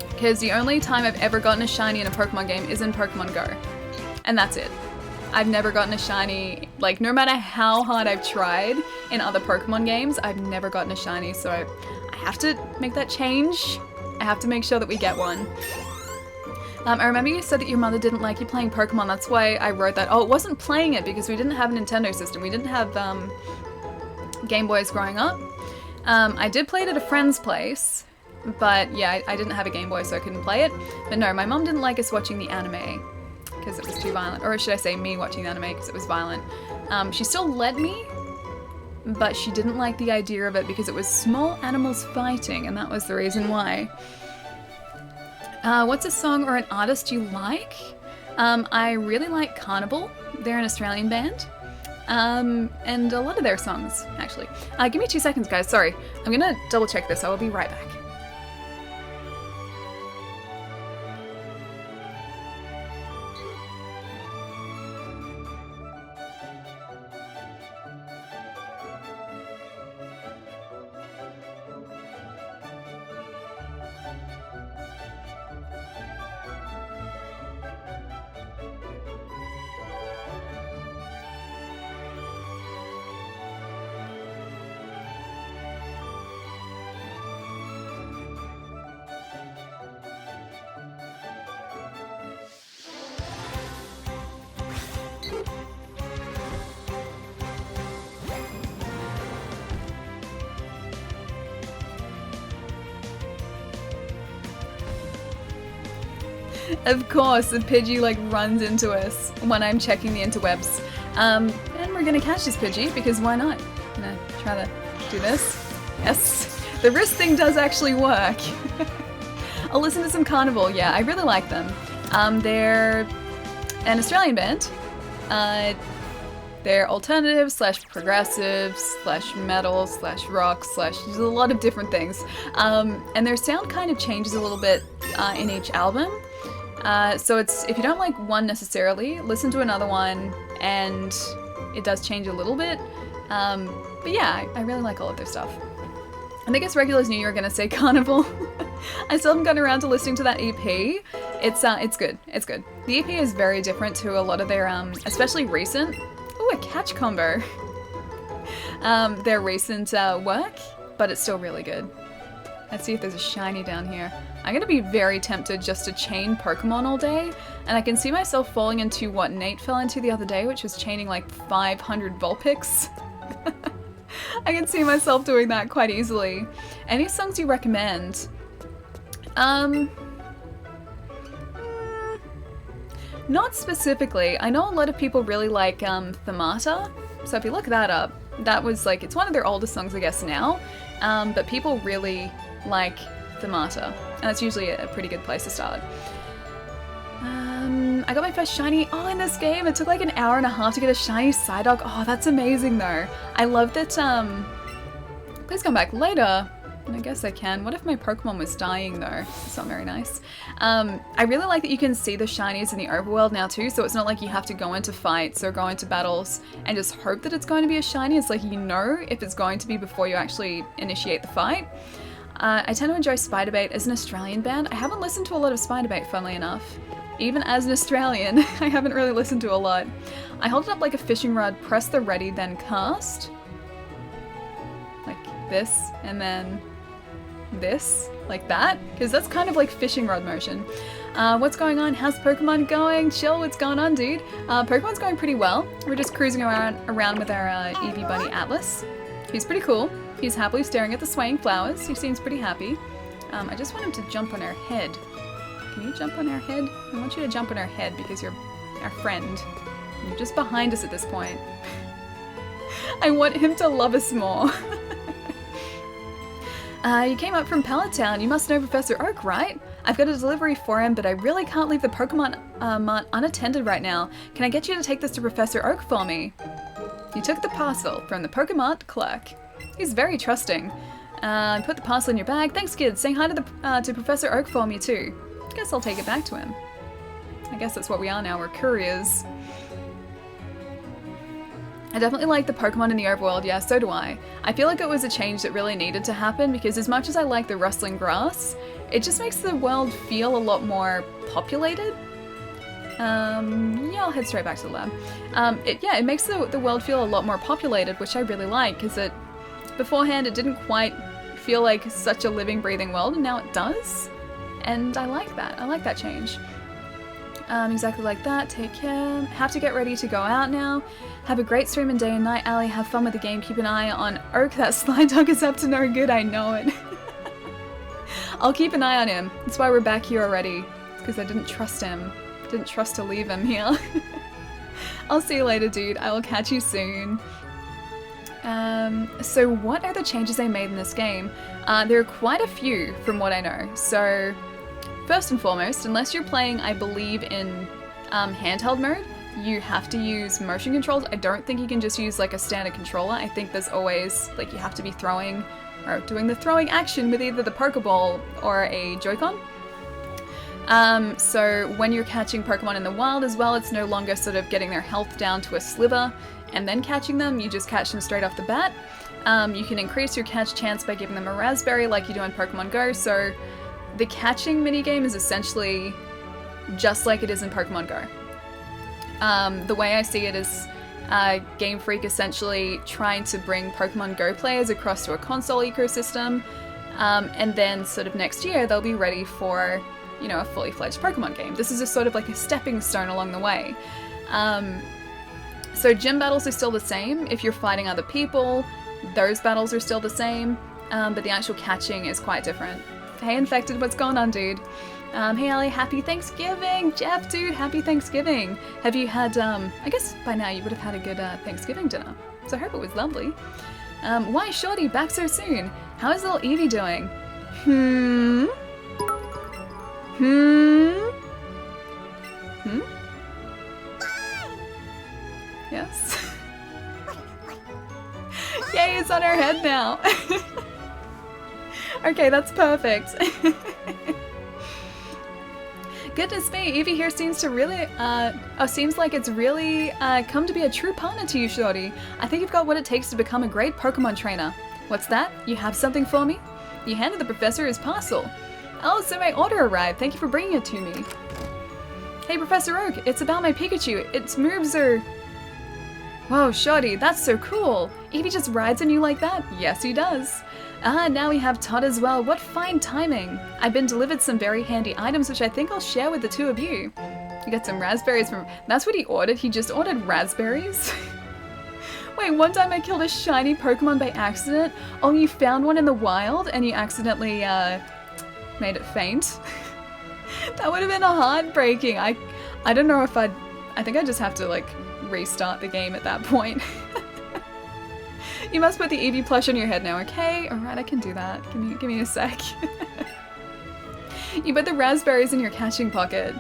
because the only time I've ever gotten a shiny in a Pokemon game is in Pokemon Go, and that's it. I've never gotten a shiny, like, no matter how hard I've tried in other Pokemon games, I've never gotten a shiny, so I have to make that change. I have to make sure that we get one. I remember you said that your mother didn't like you playing Pokemon. That's why I wrote that. Oh, it wasn't playing it because we didn't have a Nintendo system. We didn't have Game Boys growing up. I did play it at a friend's place, but yeah, I didn't have a Game Boy, so I couldn't play it. But no, my mom didn't like us watching the anime because it was too violent. Or should I say me watching the anime because it was violent. She still let me, but she didn't like the idea of it because it was small animals fighting, and that was the reason why. What's a song or an artist you like? I really like Carnival. They're an Australian band. And a lot of their songs, actually. Give me 2 seconds, guys. Sorry. I'm gonna double check this. I will be right back. Of course, the Pidgey like runs into us when I'm checking the interwebs. And we're gonna catch this Pidgey because why not? I'm gonna try to do this. Yes, the wrist thing does actually work. I'll listen to some Carnival. Yeah, I really like them. They're an Australian band. They're alternative / progressive / metal / rock / there's a lot of different things. And their sound kind of changes a little bit in each album. So it's, if you don't like one necessarily, listen to another one, and it does change a little bit. But yeah, I really like all of their stuff. I think as regulars knew you were gonna say Carnival. I still haven't gotten around to listening to that EP. It's good. It's good. The EP is very different to a lot of their, especially recent. Ooh, a catch combo. Their recent work, but it's still really good. Let's see if there's a shiny down here. I'm gonna be very tempted just to chain Pokemon all day, and I can see myself falling into what Nate fell into the other day, which was chaining like 500 Vulpix. I can see myself doing that quite easily. Any songs you recommend? Not specifically. I know a lot of people really like Themata, so if you look that up, That was like, it's one of their older songs, I guess, now. But people really like Themata, and that's usually a pretty good place to start. I got my first shiny, in this game. It took like an hour and a half to get a shiny Psyduck. Oh, that's amazing though. I love that, please come back later. And I guess I can. What if my Pokemon was dying though? That's not very nice. I really like that you can see the shinies in the overworld now too, so it's not like you have to go into fights or go into battles and just hope that it's going to be a shiny. It's like you know if it's going to be before you actually initiate the fight. I tend to enjoy Spiderbait as an Australian band. I haven't listened to a lot of Spiderbait, funnily enough. Even as an Australian, I haven't really listened to a lot. I hold it up like a fishing rod, press the ready, then cast. Like this, and then this, like that, because that's kind of like fishing rod motion. What's going on? How's Pokemon going? Chill, what's going on, dude? Pokemon's going pretty well. We're just cruising around with our Eevee bunny Atlas. He's pretty cool. He's happily staring at the swaying flowers. He seems pretty happy. I just want him to jump on our head. Can you jump on our head? I want you to jump on our head because you're our friend. You're just behind us at this point. I want him to love us more. You came up from Pallet Town. You must know Professor Oak, right? I've got a delivery for him, but I really can't leave the Pokemon Mart unattended right now. Can I get you to take this to Professor Oak for me? You took the parcel from the Pokemon clerk. He's very trusting. Put the parcel in your bag. Thanks, kids. Say hi to Professor Oak for me, too. Guess I'll take it back to him. I guess that's what we are now. We're couriers. I definitely like the Pokemon in the overworld, yeah, so do I. I feel like it was a change that really needed to happen because as much as I like the rustling grass, it just makes the world feel a lot more populated. Yeah, I'll head straight back to the lab. It makes the world feel a lot more populated, which I really like, because beforehand it didn't quite feel like such a living, breathing world, and now it does. And I like that. I like that change. Exactly like that. Take care. Have to get ready to go out now. Have a great stream and day and night, Ali. Have fun with the game. Keep an eye on Oak. That sly dog is up to no good. I know it. I'll keep an eye on him. That's why we're back here already. It's because I didn't trust him. Didn't trust to leave him here. I'll see you later, dude. I will catch you soon. So what are the changes they made in this game? There are quite a few from what I know. So first and foremost, unless you're playing, I believe, in handheld mode, you have to use motion controls. I don't think you can just use like a standard controller. I think there's always, like, you have to be throwing or doing the throwing action with either the Pokeball or a Joy-Con. So when you're catching Pokemon in the wild as well, it's no longer sort of getting their health down to a sliver and then catching them. You just catch them straight off the bat. You can increase your catch chance by giving them a raspberry like you do in Pokemon Go. So the catching minigame is essentially just like it is in Pokemon Go. The way I see it is Game Freak essentially trying to bring Pokemon Go players across to a console ecosystem, and then sort of next year they'll be ready for, you know, a fully fledged Pokemon game. This is just sort of like a stepping stone along the way. So gym battles are still the same. If you're fighting other people, those battles are still the same, but the actual catching is quite different. Hey Infected, what's going on, dude? Hey Ali, happy Thanksgiving! Jeff, dude, happy Thanksgiving! Have you had, I guess by now you would have had a good Thanksgiving dinner, so I hope it was lovely. Why Shorty, back so soon? How is little Eevee doing? Yes? Yay, it's on her head now! Okay, that's perfect. Goodness me, Eevee here seems to really, seems like it's really come to be a true partner to you, Shorty. I think you've got what it takes to become a great Pokemon trainer. What's that? You have something for me? You handed the professor his parcel. Oh, so my order arrived. Thank you for bringing it to me. Hey, Professor Oak, it's about my Pikachu. Its moves are... Whoa, Shorty, that's so cool. Eevee just rides on you like that? Yes, he does. Ah, now we have Todd as well. What fine timing. I've been delivered some very handy items which I think I'll share with the two of you. You got some raspberries from... That's what he ordered? He just ordered raspberries? Wait, one time I killed a shiny Pokemon by accident. Oh, you found one in the wild and you accidentally made it faint? That would have been heartbreaking. I don't know if I think I just have to like restart the game at that point. You must put the Eevee plush on your head now, okay? Alright, I can do that. Give me a sec. You put the raspberries in your catching pocket.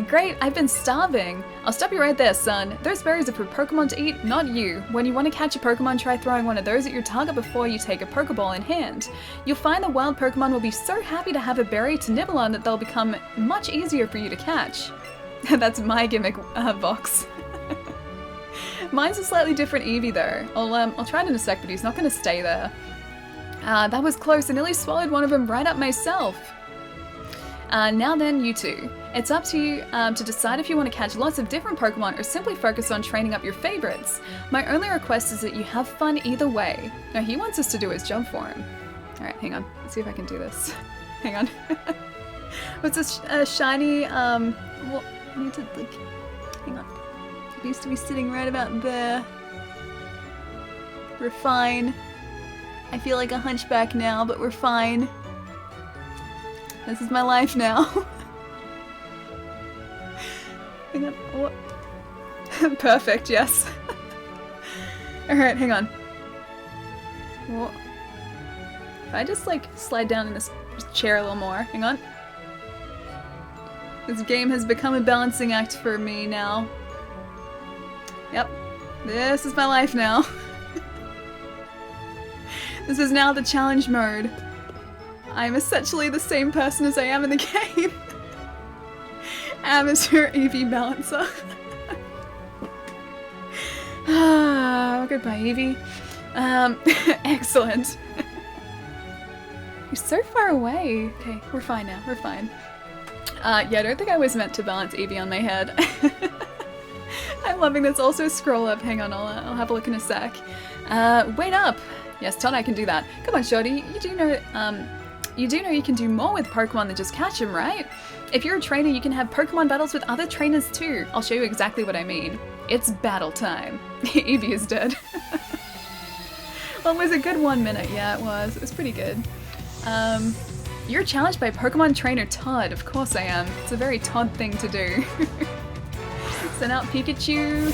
Great, I've been starving. I'll stop you right there, son. Those berries are for Pokemon to eat, not you. When you want to catch a Pokemon, try throwing one of those at your target before you take a Pokeball in hand. You'll find the wild Pokemon will be so happy to have a berry to nibble on that they'll become much easier for you to catch. That's my gimmick, Vox. Mine's a slightly different Eevee though. I'll try it in a sec, but he's not going to stay there. That was close. I nearly swallowed one of them right up myself. Now then, you two. It's up to you to decide if you want to catch lots of different Pokemon or simply focus on training up your favorites. My only request is that you have fun either way. Now, he wants us to do his job for him. Alright, hang on. Let's see if I can do this. Hang on. What's this shiny, well, I need to, like, hang on. It needs to be sitting right about there. We're fine. I feel like a hunchback now, but we're fine. This is my life now. Hang on. What? Perfect, yes. Alright, hang on. What? If I just like slide down in this chair a little more. Hang on. This game has become a balancing act for me now. Yep. This is my life now. This is now the challenge mode. I'm essentially the same person as I am in the game. Amateur Eevee balancer. Goodbye, Eevee. Excellent. You're so far away. Okay, we're fine now. We're fine. Yeah, I don't think I was meant to balance Eevee on my head. I'm loving this. Also, scroll up. Hang on, I'll have a look in a sec. Wait up. Yes, Todd, I can do that. Come on, Shorty. You do know you can do more with Pokemon than just catch them, right? If you're a trainer, you can have Pokemon battles with other trainers too. I'll show you exactly what I mean. It's battle time. Eevee is dead. Well, it was a good 1 minute. Yeah, it was. It was pretty good. You're challenged by Pokemon trainer Todd. Of course I am. It's a very Todd thing to do. Send out Pikachu.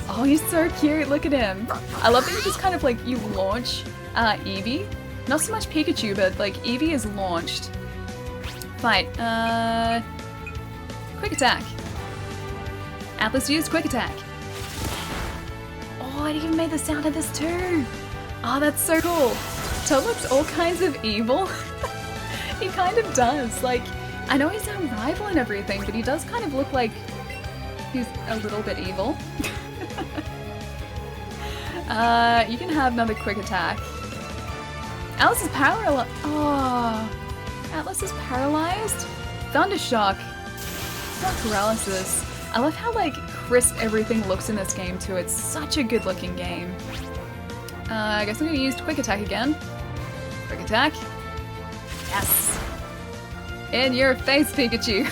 Oh, he's so cute. Look at him. I love that you just kind of like, you launch Eevee. Not so much Pikachu, but like Eevee is launched. Fight. Quick attack. Atlas used quick attack. Oh, it even made the sound of this too. Oh, that's so cool. Toad looks all kinds of evil. He kind of does. Like, I know he's our rival and everything, but he does kind of look like he's a little bit evil. You can have another quick attack. Atlas is paralyzed. Oh, Atlas is paralyzed? Thundershock. It's not paralysis. I love how like crisp everything looks in this game too. It's such a good looking game. I guess I'm gonna use quick attack again. Quick attack. Yes. In your face, Pikachu.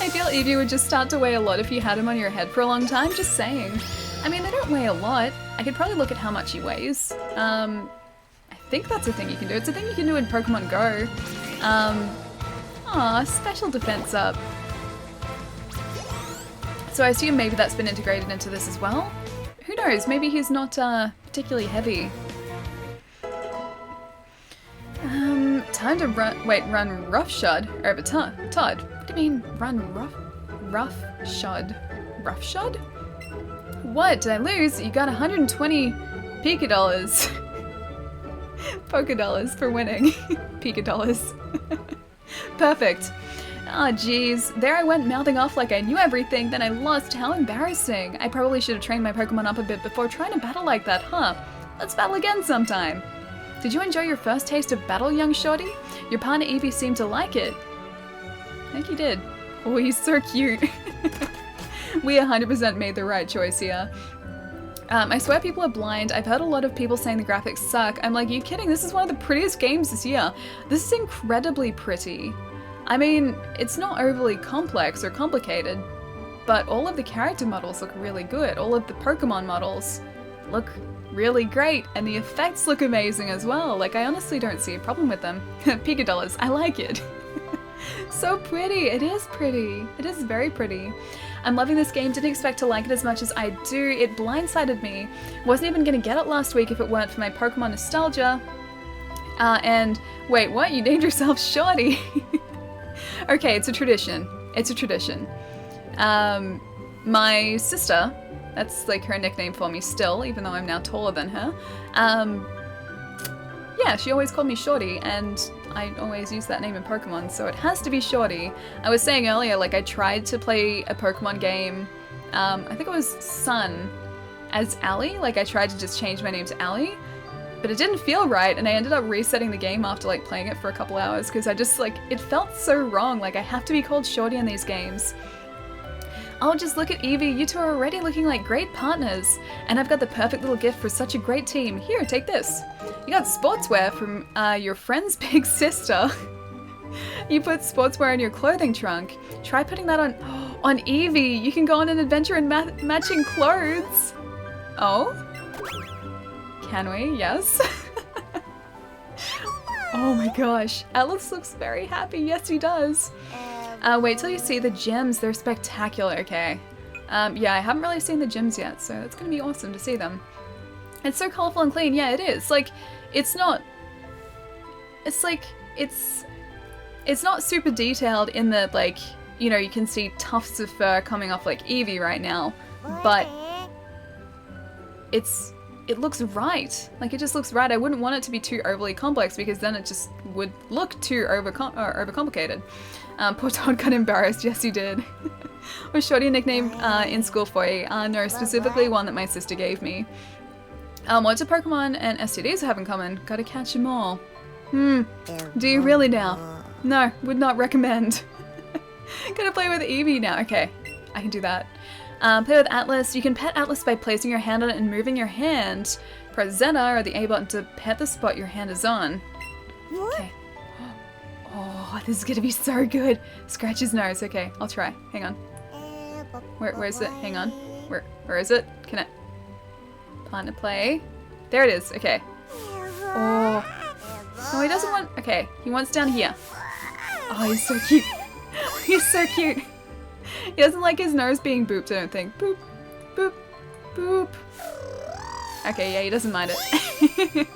I feel Eevee would just start to weigh a lot if you had him on your head for a long time, just saying. I mean, they don't weigh a lot. I could probably look at how much he weighs. I think that's a thing you can do. It's a thing you can do in Pokemon Go. Aw, special defense up. So I assume maybe that's been integrated into this as well? Who knows, maybe he's not particularly heavy. Time to run roughshod over Todd. What do you mean run roughshod? Roughshod? What, did I lose? You got 120 Pika dollars. Poké dollars for winning. Pika dollars. Perfect. Ah, jeez. There I went mouthing off like I knew everything, then I lost. How embarrassing. I probably should have trained my Pokemon up a bit before trying to battle like that, huh? Let's battle again sometime. Did you enjoy your first taste of battle, young shorty? Your partner Eevee seemed to like it. I think he did. Oh, he's so cute. We 100% made the right choice here. I swear people are blind. I've heard a lot of people saying the graphics suck. I'm like, you kidding? This is one of the prettiest games this year. This is incredibly pretty. I mean, it's not overly complex or complicated, but all of the character models look really good. All of the Pokemon models look really great, and the effects look amazing as well. Like, I honestly don't see a problem with them. Pika dollars, I like it. So pretty. It is pretty. It is very pretty. I'm loving this game, didn't expect to like it as much as I do. It blindsided me. Wasn't even gonna get it last week if it weren't for my Pokemon nostalgia. And wait, what? You named yourself Shorty? Okay, it's a tradition. It's a tradition. My sister, that's like her nickname for me still, even though I'm now taller than her. Yeah, she always called me Shorty, and I always use that name in Pokemon, so it has to be Shorty. I was saying earlier, like, I tried to play a Pokemon game, I think it was Sun, as Allie. Like, I tried to just change my name to Allie, but it didn't feel right, and I ended up resetting the game after, like, playing it for a couple hours, because I just, like, it felt so wrong. Like, I have to be called Shorty in these games. Oh, just look at Eevee, you two are already looking like great partners. And I've got the perfect little gift for such a great team. Here, take this. You got sportswear from your friend's big sister. You put sportswear in your clothing trunk. Try putting that on Eevee. You can go on an adventure in matching clothes. Oh? Can we? Yes. Oh my gosh. Atlas looks very happy. Yes, he does. Wait till you see the gems. They're spectacular, okay? Yeah, I haven't really seen the gems yet, so it's gonna be awesome to see them. It's so colorful and clean. Yeah, it is. Like, it's not... It's like... It's not super detailed in that, like, you know, you can see tufts of fur coming off, like, Eevee right now, but... It looks right. Like, it just looks right. I wouldn't want it to be too overly complex because then it just would look too overcomplicated. Poor Todd got embarrassed. Yes, he did. Was Shorty a nickname in school for you? No, specifically one that my sister gave me. What do Pokemon and STDs have in common? Gotta catch them all. Do you really now? No, would not recommend. Gotta play with Eevee now. Okay, I can do that. Play with Atlas. You can pet Atlas by placing your hand on it and moving your hand. Press Zeta or the A button to pet the spot your hand is on. Okay. Oh, this is gonna be so good. Scratch his nose. Okay, I'll try. Hang on. Where's it? Hang on. Where is it? Can I... Partner play. There it is. Okay. Oh. No, he doesn't want... Okay, he wants down here. Oh, he's so cute. He's so cute. He doesn't like his nose being booped, I don't think. Boop, boop, boop. Okay, yeah, he doesn't mind it.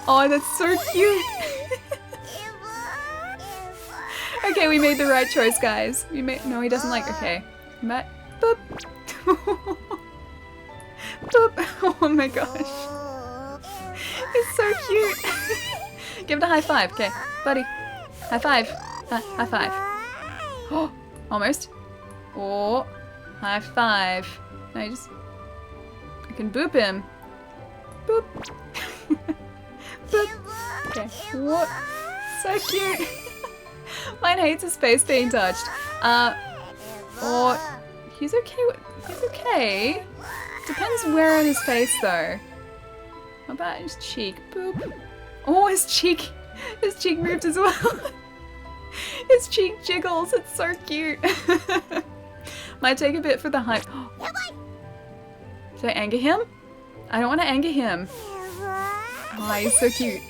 Oh, that's so cute. Okay, we made the right choice, guys. We made... No, he doesn't like... Okay. Boop. Boop. Oh my gosh. It's so cute. Give it a high five. Okay, buddy. High five. High five. Oh, almost. Oh, high five. Now you just... I can boop him. Boop. Boop. Okay. What? So cute. Mine hates his face being touched. Or he's okay. He's okay. Depends where on his face though. How about his cheek? Boop. Oh, his cheek. His cheek moved as well. His cheek jiggles. It's so cute. Might take a bit for the hype. Should I anger him? I don't want to anger him. Oh, he's so cute.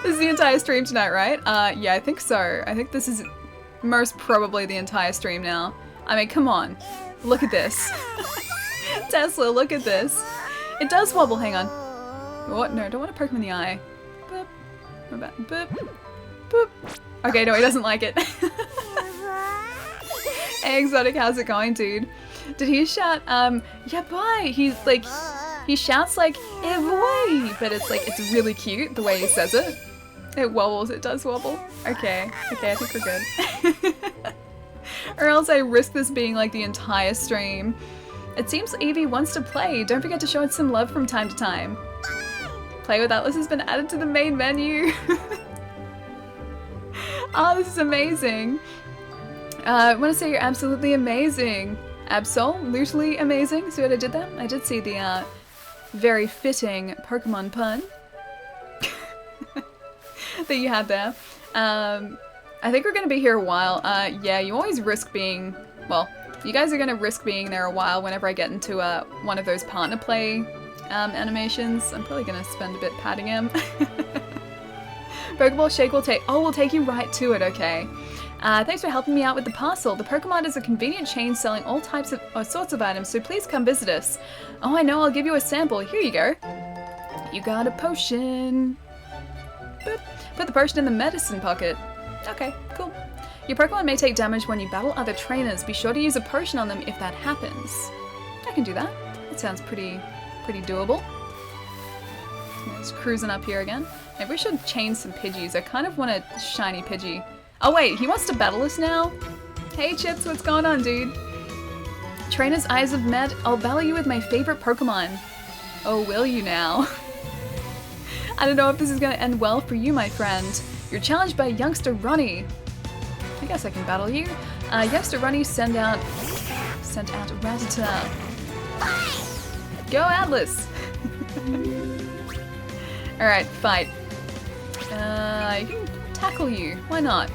This is the entire stream tonight, right? Yeah, I think so. I think this is most probably the entire stream now. I mean, come on. Look at this. Tesla, look at this. It does wobble, hang on. What? No, don't want to poke him in the eye. Boop. What about boop? Boop. Okay, no, he doesn't like it. Hey, Exotic, how's it going, dude? Did he shout, yeah, bye? He's like, he shouts like, Eevee, but it's like, it's really cute the way he says it. It wobbles, it does wobble. Okay, I think we're good. Or else I risk this being like the entire stream. It seems Eevee wants to play. Don't forget to show it some love from time to time. Play with Atlas has been added to the main menu. Oh, this is amazing. I want to say you're absolutely amazing. Absolutely amazing. See what I did there? I did see the very fitting Pokemon pun that you had there. I think we're going to be here a while. Yeah, you always risk being... Well, you guys are going to risk being there a while whenever I get into one of those partner play animations. I'm probably going to spend a bit patting him. Pokeball Shake will take... Oh, we'll take you right to it, okay. Thanks for helping me out with the parcel. The Pokemon is a convenient chain selling all types of sorts of items, so please come visit us. Oh, I know, I'll give you a sample. Here you go. You got a potion. Boop. Put the potion in the medicine pocket. Okay, cool. Your Pokemon may take damage when you battle other trainers. Be sure to use a potion on them if that happens. I can do that. That sounds pretty doable. Just cruising up here again. Maybe we should chain some Pidgeys. I kind of want a shiny Pidgey. Oh wait, he wants to battle us now? Hey Chips, what's going on, dude? Trainer's Eyes have met. I'll battle you with my favorite Pokemon. Oh, will you now? I don't know if this is gonna end well for you, my friend. You're challenged by youngster Ronnie. I guess I can battle you. Youngster Ronnie sent out Rattata. Go Atlas! Alright, fight. I can tackle you. Why not?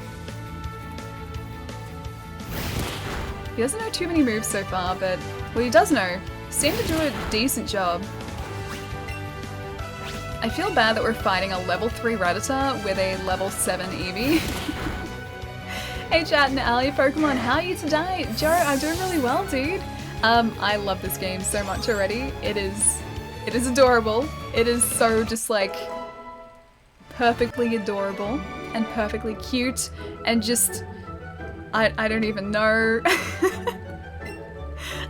He doesn't know too many moves so far, but... Well, he does know. Seemed to do a decent job. I feel bad that we're fighting a level 3 Rattata with a level 7 Eevee. Hey chat and Ali Pokemon, how are you today? Joe, I'm doing really well, dude. I love this game so much already. It is adorable. It is so just like perfectly adorable and perfectly cute and just I don't even know.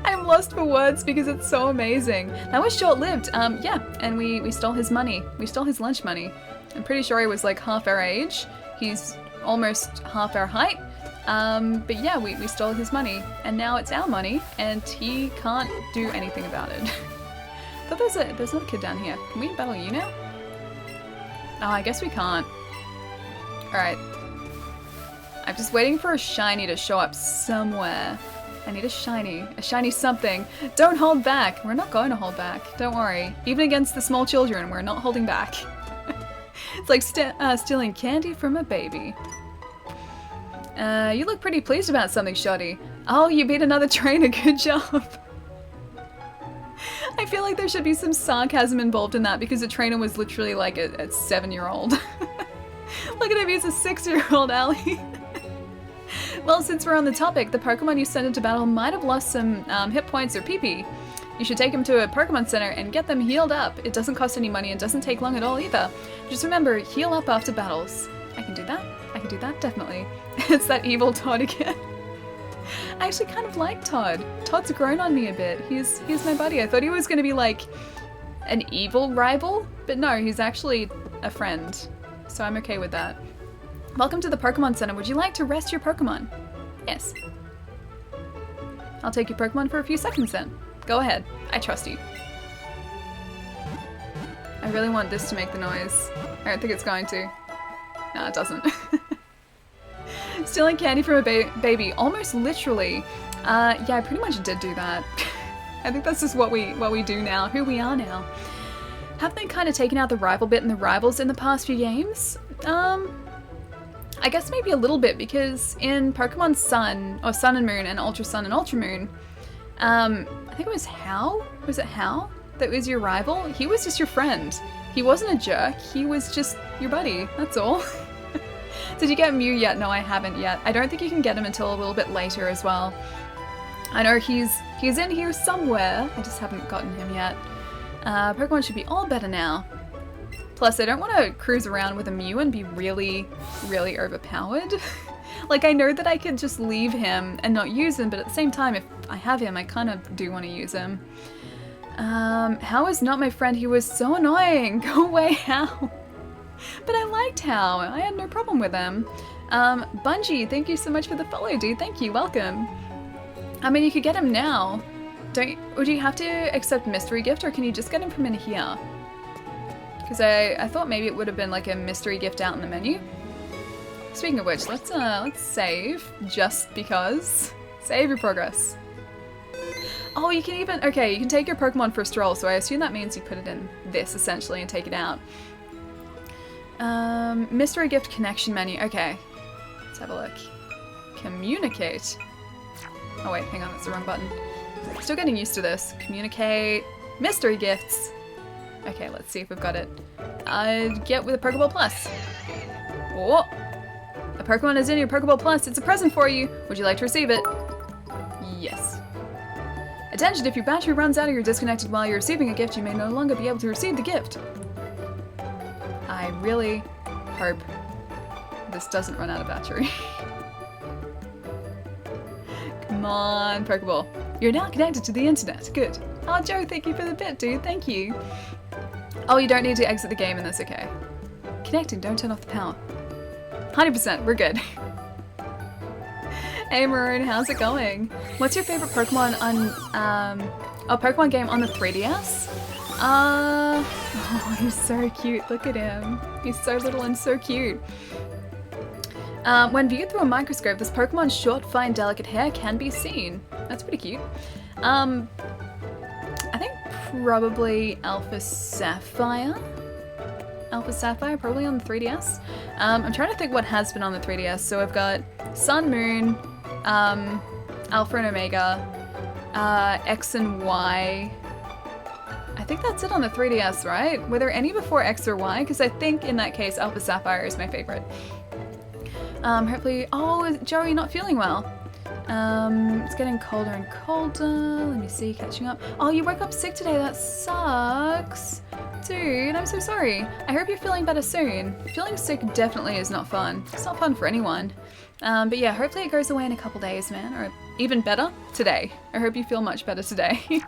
I'm lost for words because it's so amazing. That was short-lived. Yeah, and we stole his money. We stole his lunch money. I'm pretty sure he was like half our age. He's almost half our height. But yeah, we stole his money, and now it's our money, and he can't do anything about it. I thought there's another kid down here. Can we battle you now? Oh, I guess we can't. Alright. I'm just waiting for a shiny to show up somewhere. I need a shiny something. Don't hold back. We're not going to hold back. Don't worry. Even against the small children, we're not holding back. It's like stealing candy from a baby. You look pretty pleased about something, Shoddy. Oh, you beat another trainer. Good job. I feel like there should be some sarcasm involved in that because the trainer was literally like a 7-year-old. Look at him, he's a 6-year-old, Ali. Well, since we're on the topic, the Pokemon you sent into battle might have lost some hit points or PP. You should take them to a Pokemon Center and get them healed up. It doesn't cost any money and doesn't take long at all either. Just remember, heal up after battles. I can do that. I can do that, definitely. It's that evil Todd again. I actually kind of like Todd. Todd's grown on me a bit. He's my buddy. I thought he was going to be like an evil rival, but no, he's actually a friend. So I'm okay with that. Welcome to the Pokemon Center. Would you like to rest your Pokemon? Yes. I'll take your Pokemon for a few seconds then. Go ahead. I trust you. I really want this to make the noise. I don't think it's going to. No, it doesn't. Stealing candy from a baby. Almost literally. Yeah, I pretty much did do that. I think that's just what we do now. Who we are now. Have they kind of taken out the rival bit and the rivals in the past few games? I guess maybe a little bit, because in Pokemon Sun, or Sun and Moon, and Ultra Sun and Ultra Moon, I think it was Hal? Was it Hal that was your rival? He was just your friend. He wasn't a jerk, he was just your buddy, that's all. Did you get Mew yet? No, I haven't yet. I don't think you can get him until a little bit later as well. I know he's in here somewhere, I just haven't gotten him yet. Pokemon should be all better now. Plus, I don't want to cruise around with a Mew and be really, really overpowered. Like, I know that I could just leave him and not use him, but at the same time, if I have him, I kind of do want to use him. Hal is not my friend. He was so annoying. Go away, Hal. But I liked Hal. I had no problem with him. Bungie, thank you so much for the follow, dude. Thank you. Welcome. I mean, you could get him now. Would you have to accept mystery gift, or can you just get him from in here? Because I thought maybe it would have been like a mystery gift out in the menu. Speaking of which, let's save, just because. Save your progress. Oh, you can even, okay, you can take your Pokemon for a stroll, so I assume that means you put it in this, essentially, and take it out. Mystery gift connection menu, okay. Let's have a look. Communicate. Oh wait, hang on, that's the wrong button. Still getting used to this. Communicate. Mystery gifts. Okay, let's see if we've got it. I'd get with a Pokeball Plus. Oh! A Pokemon is in your Pokeball Plus. It's a present for you. Would you like to receive it? Yes. Attention, if your battery runs out or you're disconnected while you're receiving a gift, you may no longer be able to receive the gift. I really hope this doesn't run out of battery. Come on, Pokeball. You're now connected to the internet. Good. Oh, Joe, thank you for the bit, dude. Thank you. Oh, you don't need to exit the game and that's okay. Connecting, don't turn off the power. 100%, we're good. Hey Maroon, how's it going? What's your favorite Pokemon on, Pokemon game on the 3DS? Oh, he's so cute, look at him. He's so little and so cute. When viewed through a microscope, this Pokemon's short, fine, delicate hair can be seen. That's pretty cute. I think probably Alpha Sapphire. Alpha Sapphire, probably on the 3DS. I'm trying to think what has been on the 3DS. So I've got Sun, Moon, Alpha and Omega, X and Y. I think that's it on the 3DS, right? Were there any before X or Y? Because I think in that case, Alpha Sapphire is my favorite. Hopefully, oh, Joey, you're not feeling well. It's getting colder and colder. Let me see, catching up. Oh, you woke up sick today. That sucks. Dude, I'm so sorry. I hope you're feeling better soon. Feeling sick definitely is not fun. It's not fun for anyone. But yeah, hopefully it goes away in a couple days, man. Or even better, today. I hope you feel much better today.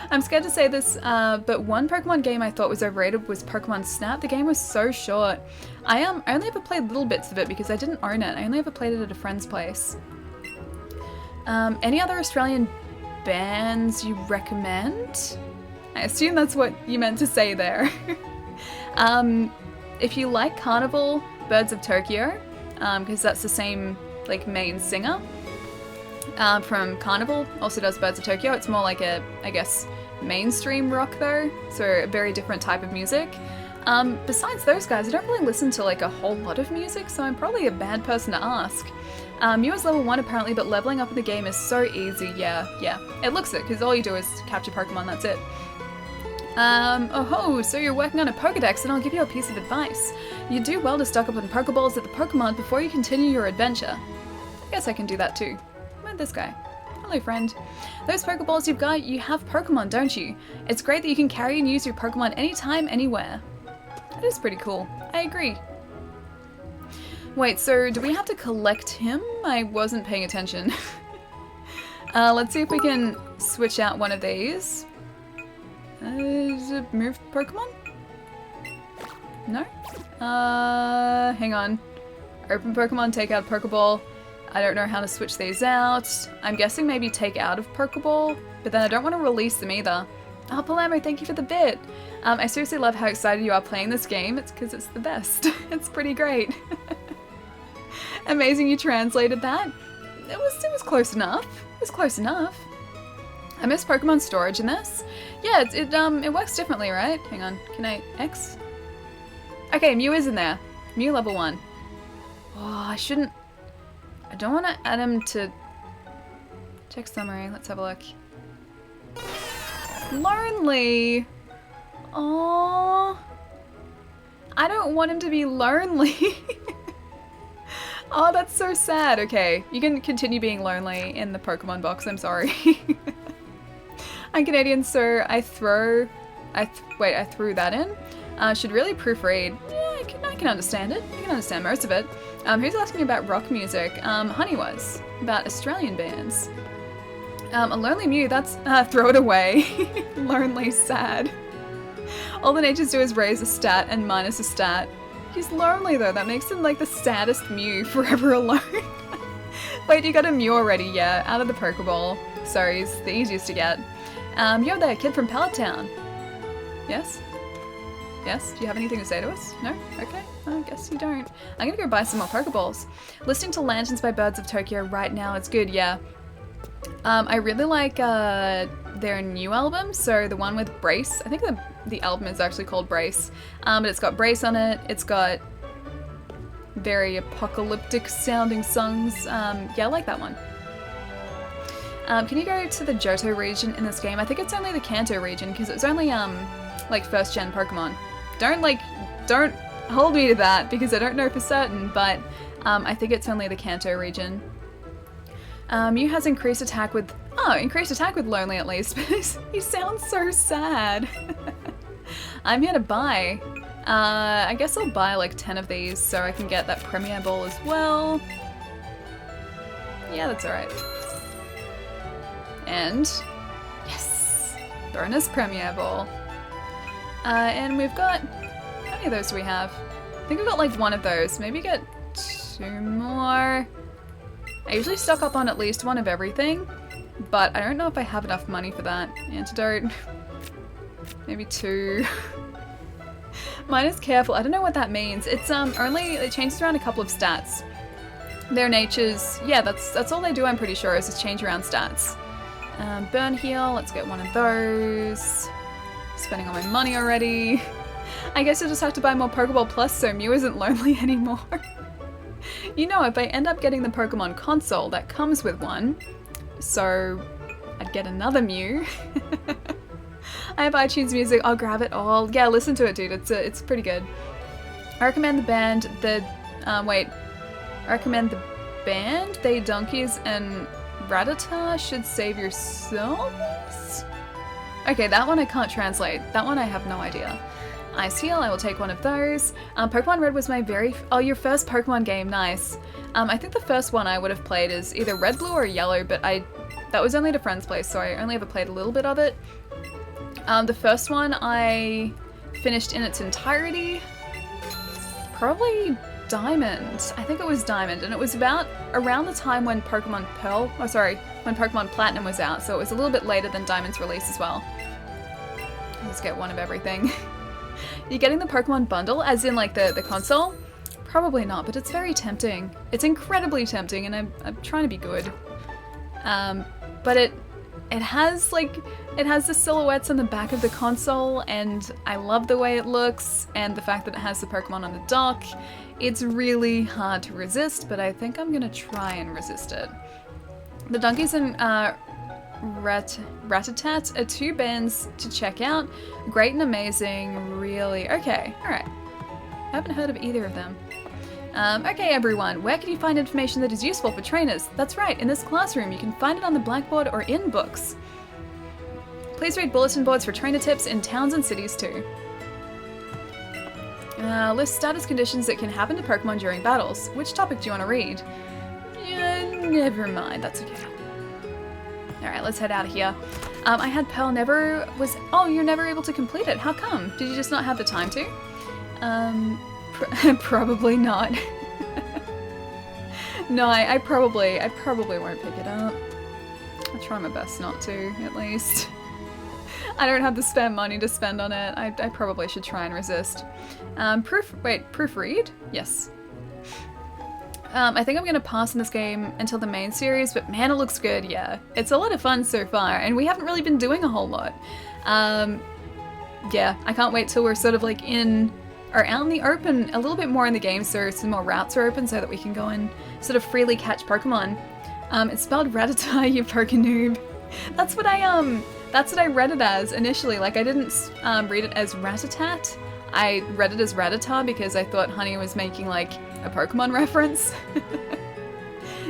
I'm scared to say this, but one Pokemon game I thought was overrated was Pokemon Snap. The game was so short. I only ever played little bits of it because I didn't own it. I only ever played it at a friend's place. Any other Australian bands you recommend? I assume that's what you meant to say there. If you like Carnival, Birds of Tokyo, because that's the same like main singer from Carnival, also does Birds of Tokyo. It's more like a, I guess, mainstream rock though, so a very different type of music. Besides those guys, I don't really listen to like a whole lot of music, so I'm probably a bad person to ask. You was level 1 apparently, but leveling up in the game is so easy. Yeah. It looks it, because all you do is capture Pokemon, that's it. Oh, so you're working on a Pokedex, and I'll give you a piece of advice. You do well to stock up on Pokeballs at the Pokemon before you continue your adventure. I guess I can do that too. How about this guy? Hello, friend. Those Pokeballs you've got, you have Pokemon, don't you? It's great that you can carry and use your Pokemon anytime, anywhere. That is pretty cool. I agree. Wait, so do we have to collect him? I wasn't paying attention. Let's see if we can switch out one of these. Is it move Pokemon? No? Hang on. Open Pokemon, take out Pokeball. I don't know how to switch these out. I'm guessing maybe take out of Pokeball, but then I don't want to release them either. Oh, Palamo, thank you for the bit. I seriously love how excited you are playing this game. It's because it's the best. It's pretty great. Amazing you translated that. It was close enough. It was close enough. I miss Pokemon storage in this. Yeah, it works differently, right? Hang on, can I X? Okay, Mew is in there. Mew level 1. Oh, I don't want to add him to... Check summary, let's have a look. Lonely! Aww. I don't want him to be lonely. Oh, that's so sad. Okay, you can continue being lonely in the Pokemon box, I'm sorry. I'm Canadian, so I threw that in. Should really proofread. Yeah, I can understand it. I can understand most of it. Who's asking about rock music? Honey was. About Australian bands. A lonely Mew, that's, throw it away. Lonely, sad. All the natures do is raise a stat and minus a stat. He's lonely though, that makes him like the saddest Mew forever alone. Wait, you got a Mew already? Yeah, out of the Pokeball. Sorry, he's the easiest to get. You're there, kid from Pallet Town. Yes? Yes? Do you have anything to say to us? No? Okay. I guess you don't. I'm gonna go buy some more Pokeballs. Listening to Lanterns by Birds of Tokyo right now, it's good, yeah. I really like their new album, so the one with Brace. I think the album is actually called Brace. But it's got Brace on it, it's got very apocalyptic sounding songs. Yeah, I like that one. Can you go to the Johto region in this game? I think it's only the Kanto region, because it's only like first gen Pokemon. Don't hold me to that, because I don't know for certain, but I think it's only the Kanto region. Mew has increased attack with... Oh, increased attack with Lonely at least, but he sounds so sad. I'm here to buy. I guess I'll buy like 10 of these so I can get that Premier Ball as well. Yeah, that's alright. And... Yes! Bonus Premier Ball. And we've got... How many of those do we have? I think we've got like one of those. Maybe get 2 more. I usually stock up on at least one of everything, but I don't know if I have enough money for that. Antidote. Maybe 2. Mine is careful. I don't know what that means. It's only... It changes around a couple of stats. Their natures... Yeah, that's all they do, I'm pretty sure, is just change around stats. Burn heal. Let's get one of those. Spending all my money already. I guess I just have to buy more Pokeball Plus so Mew isn't lonely anymore. You know, if I end up getting the Pokemon console, that comes with one. So, I'd get another Mew. I have iTunes Music. I'll grab it all. Yeah, listen to it, dude. It's pretty good. I recommend the band. I recommend the band. They Donkeys and Rattata should save your souls? Okay, that one I can't translate. That one I have no idea. Ice Heal, I will take one of those. Pokemon Red was my oh, your first Pokemon game, nice. I think the first one I would have played is either Red, Blue, or Yellow, but that was only at a friend's place, so I only ever played a little bit of it. The first one I finished in its entirety. Probably Diamond. I think it was Diamond, and it was about around the time when Pokemon Pearl, when Pokemon Platinum was out, so it was a little bit later than Diamond's release as well. Let's get one of everything. You're getting the Pokemon bundle, as in like the console? Probably not, but it's very tempting. It's incredibly tempting, and I'm trying to be good. But it has the silhouettes on the back of the console, and I love the way it looks, and the fact that it has the Pokemon on the dock. It's really hard to resist, but I think I'm gonna try and resist it. The Donkeys and Rattatat are 2 bands to check out. Great and amazing, really. Okay, alright. I haven't heard of either of them. Okay everyone, where can you find information that is useful for trainers? That's right, in this classroom. You can find it on the blackboard or in books. Please read bulletin boards for trainer tips in towns and cities too. List status conditions that can happen to Pokemon during battles. Which topic do you want to read? Never mind, that's okay. Alright, let's head out of here. I had Pearl never was... Oh, you're never able to complete it. How come? Did you just not have the time to? Probably not. No, I probably won't pick it up. I'll try my best not to, at least. I don't have the spare money to spend on it. I probably should try and resist. Proofread? Yes. I think I'm going to pass in this game until the main series, but man, it looks good, yeah. It's a lot of fun so far, and we haven't really been doing a whole lot. Yeah, I can't wait till we're sort of like in, or out in the open a little bit more in the game, so some more routes are open so that we can go and sort of freely catch Pokemon. It's spelled Rattata, you Pokenoob. That's what I read it as initially. Like, I didn't read it as Rattatat. I read it as Rattata because I thought Honey was making like a Pokemon reference.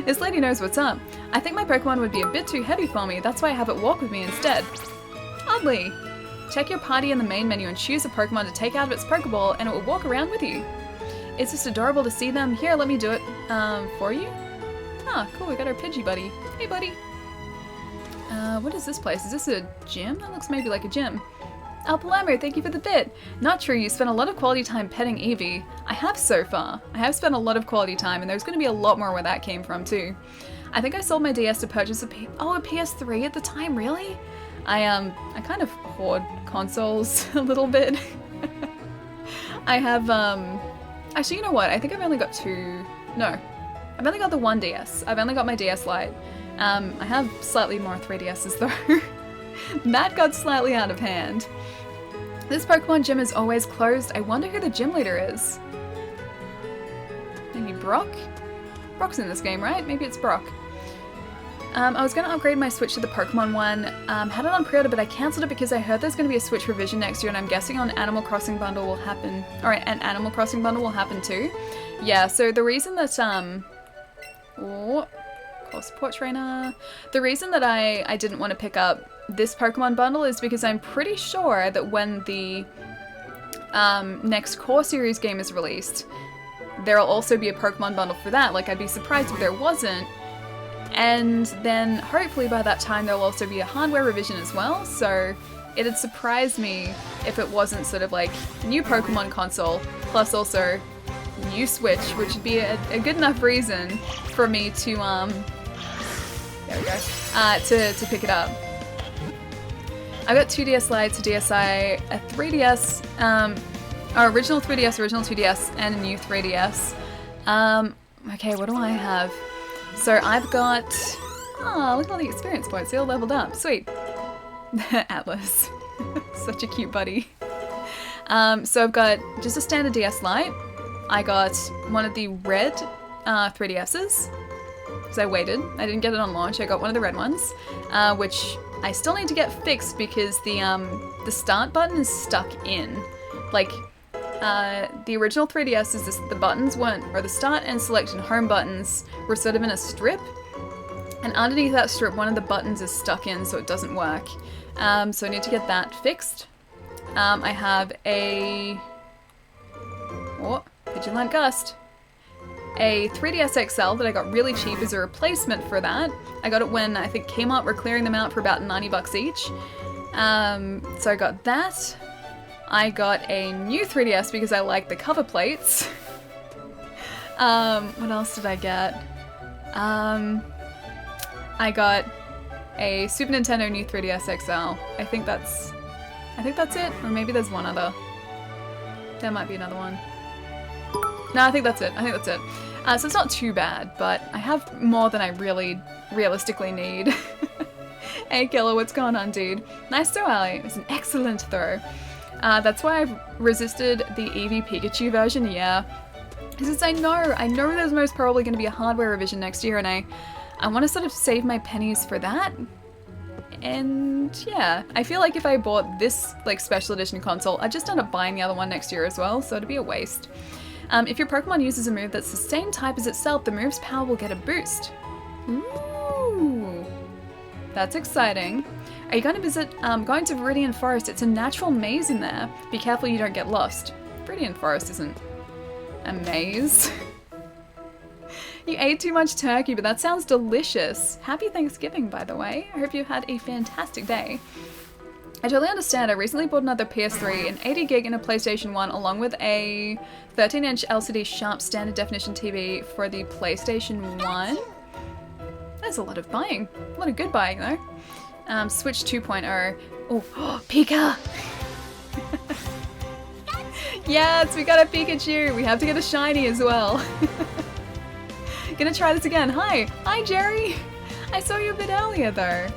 This lady knows what's up. I think my Pokemon would be a bit too heavy for me. That's why I have it walk with me instead. Oddly. Check your party in the main menu and choose a Pokemon to take out of its Pokeball and it will walk around with you. It's just adorable to see them. Here, let me do it for you. Ah, cool, we got our Pidgey buddy. Hey buddy. What is this place? Is this a gym? That looks maybe like a gym. Alpalamo, thank you for the bit. Not true, you spent a lot of quality time petting Eevee. I have so far. I have spent a lot of quality time, and there's going to be a lot more where that came from too. I think I sold my DS to purchase a PS3 at the time, really? I kind of hoard consoles a little bit. I have, actually, you know what? I think I've only got 2, no. I've only got the 1 DS. I've only got my DS Lite. I have slightly more 3DSs though. That got slightly out of hand. This Pokemon gym is always closed. I wonder who the gym leader is. Maybe Brock? Brock's in this game, right? Maybe it's Brock. I was going to upgrade my Switch to the Pokemon one. Had it on pre-order, but I cancelled it because I heard there's going to be a Switch revision next year, and I'm guessing an Animal Crossing bundle will happen. Alright, an Animal Crossing bundle will happen too. Yeah, so the reason that, Core Support Trainer. The reason that I didn't want to pick up this Pokemon bundle is because I'm pretty sure that when the next Core Series game is released, there'll also be a Pokemon bundle for that. Like, I'd be surprised if there wasn't. And then hopefully by that time there'll also be a hardware revision as well, so it'd surprise me if it wasn't sort of like new Pokemon console plus also new Switch, which would be a good enough reason for me to there we go, to pick it up. I've got 2DS Lite, a DSi, a 3DS, original 3DS, original 2DS, and a new 3DS. Okay, what do I have? So I've got, oh, look at all the experience points, they all leveled up, sweet. Atlas, such a cute buddy. So I've got just a standard DS Lite. I got one of the red 3DSs, because I waited, I didn't get it on launch, I got one of the red ones, which I still need to get fixed because the start button is stuck in. Like, the original 3DS is the buttons weren't, or the start and select and home buttons were sort of in a strip, and underneath that strip one of the buttons is stuck in, so it doesn't work. So I need to get that fixed. I have a Vigilant Gust, a 3DS XL that I got really cheap as a replacement for that. I got it when I think Kmart were clearing them out for about 90 bucks each. So I got that. I got a new 3DS because I like the cover plates. What else did I get? I got a Super Nintendo new 3DS XL. I think that's it, or maybe there's one other. There might be another one. No, I think that's it. So it's not too bad, but I have more than I really realistically need. Hey Killer, what's going on, dude? Nice throw, Ali. It was an excellent throw. That's why I've resisted the Eevee Pikachu version, yeah. Because I know there's most probably going to be a hardware revision next year, and I want to sort of save my pennies for that. And yeah, I feel like if I bought this like special edition console, I'd just end up buying the other one next year as well, so it'd be a waste. If your Pokemon uses a move that's the same type as itself, the move's power will get a boost. Ooh, that's exciting. Are you going to visit, going to Viridian Forest? It's a natural maze in there. Be careful you don't get lost. Viridian Forest isn't a maze. You ate too much turkey, but that sounds delicious. Happy Thanksgiving, by the way. I hope you've had a fantastic day. I totally understand. I recently bought another PS3, an 80 gig and a PlayStation 1, along with a 13-inch LCD sharp standard definition TV for the PlayStation 1. That's a lot of buying. A lot of good buying, though. Switch 2.0. Oh, Pika! Yes, we got a Pikachu! We have to get a shiny as well. Gonna try this again. Hi, Jerry! I saw you a bit earlier, though.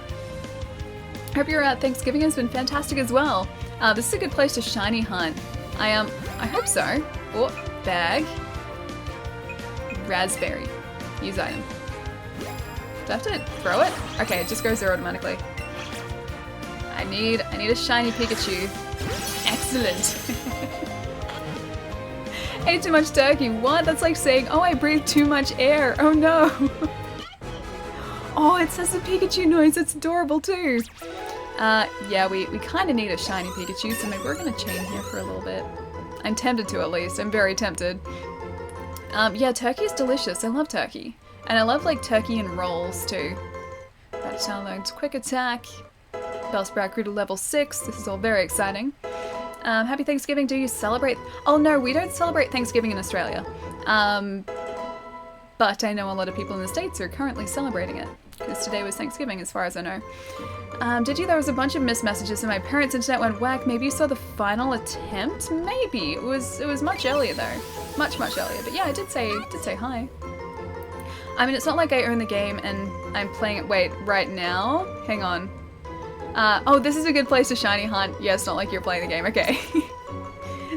Hope your Thanksgiving has been fantastic as well. This is a good place to shiny hunt. I hope so. Oh, bag. Raspberry. Use item. Do I have to throw it? Okay, it just goes there automatically. I need a shiny Pikachu. Excellent. Ate too much turkey. What? That's like saying, oh, I breathed too much air. Oh no. Oh, it says the Pikachu noise. It's adorable too. Yeah, we kind of need a shiny Pikachu, so maybe we're gonna chain here for a little bit. I'm tempted to, at least. I'm very tempted. Yeah, turkey is delicious. I love turkey. And I love, like, turkey and rolls, too. That downloads quick attack. Bellsprout grew to level 6. This is all very exciting. Happy Thanksgiving. Do you celebrate? Oh, no, we don't celebrate Thanksgiving in Australia. But I know a lot of people in the States are currently celebrating it. Because today was Thanksgiving, as far as I know. Did you? There was a bunch of missed messages and my parents' internet went whack. Maybe you saw the final attempt? Maybe. It was much earlier, though. Much earlier. But yeah, I did say hi. I mean, it's not like I own the game and I'm playing it. Wait, right now? Hang on. Oh, this is a good place to shiny hunt. Yeah, it's not like you're playing the game. Okay.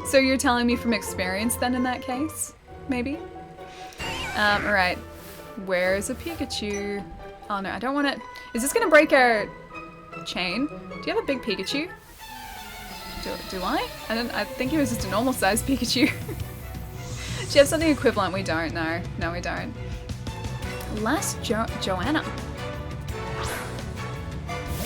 So you're telling me from experience then in that case? Maybe? Alright. Where's a Pikachu? Oh no, I don't want it. Is this gonna break our chain? Do you have a big Pikachu? Do I? I think it was just a normal sized Pikachu. Do you have something equivalent? We don't, no. No, we don't. Last Joanna.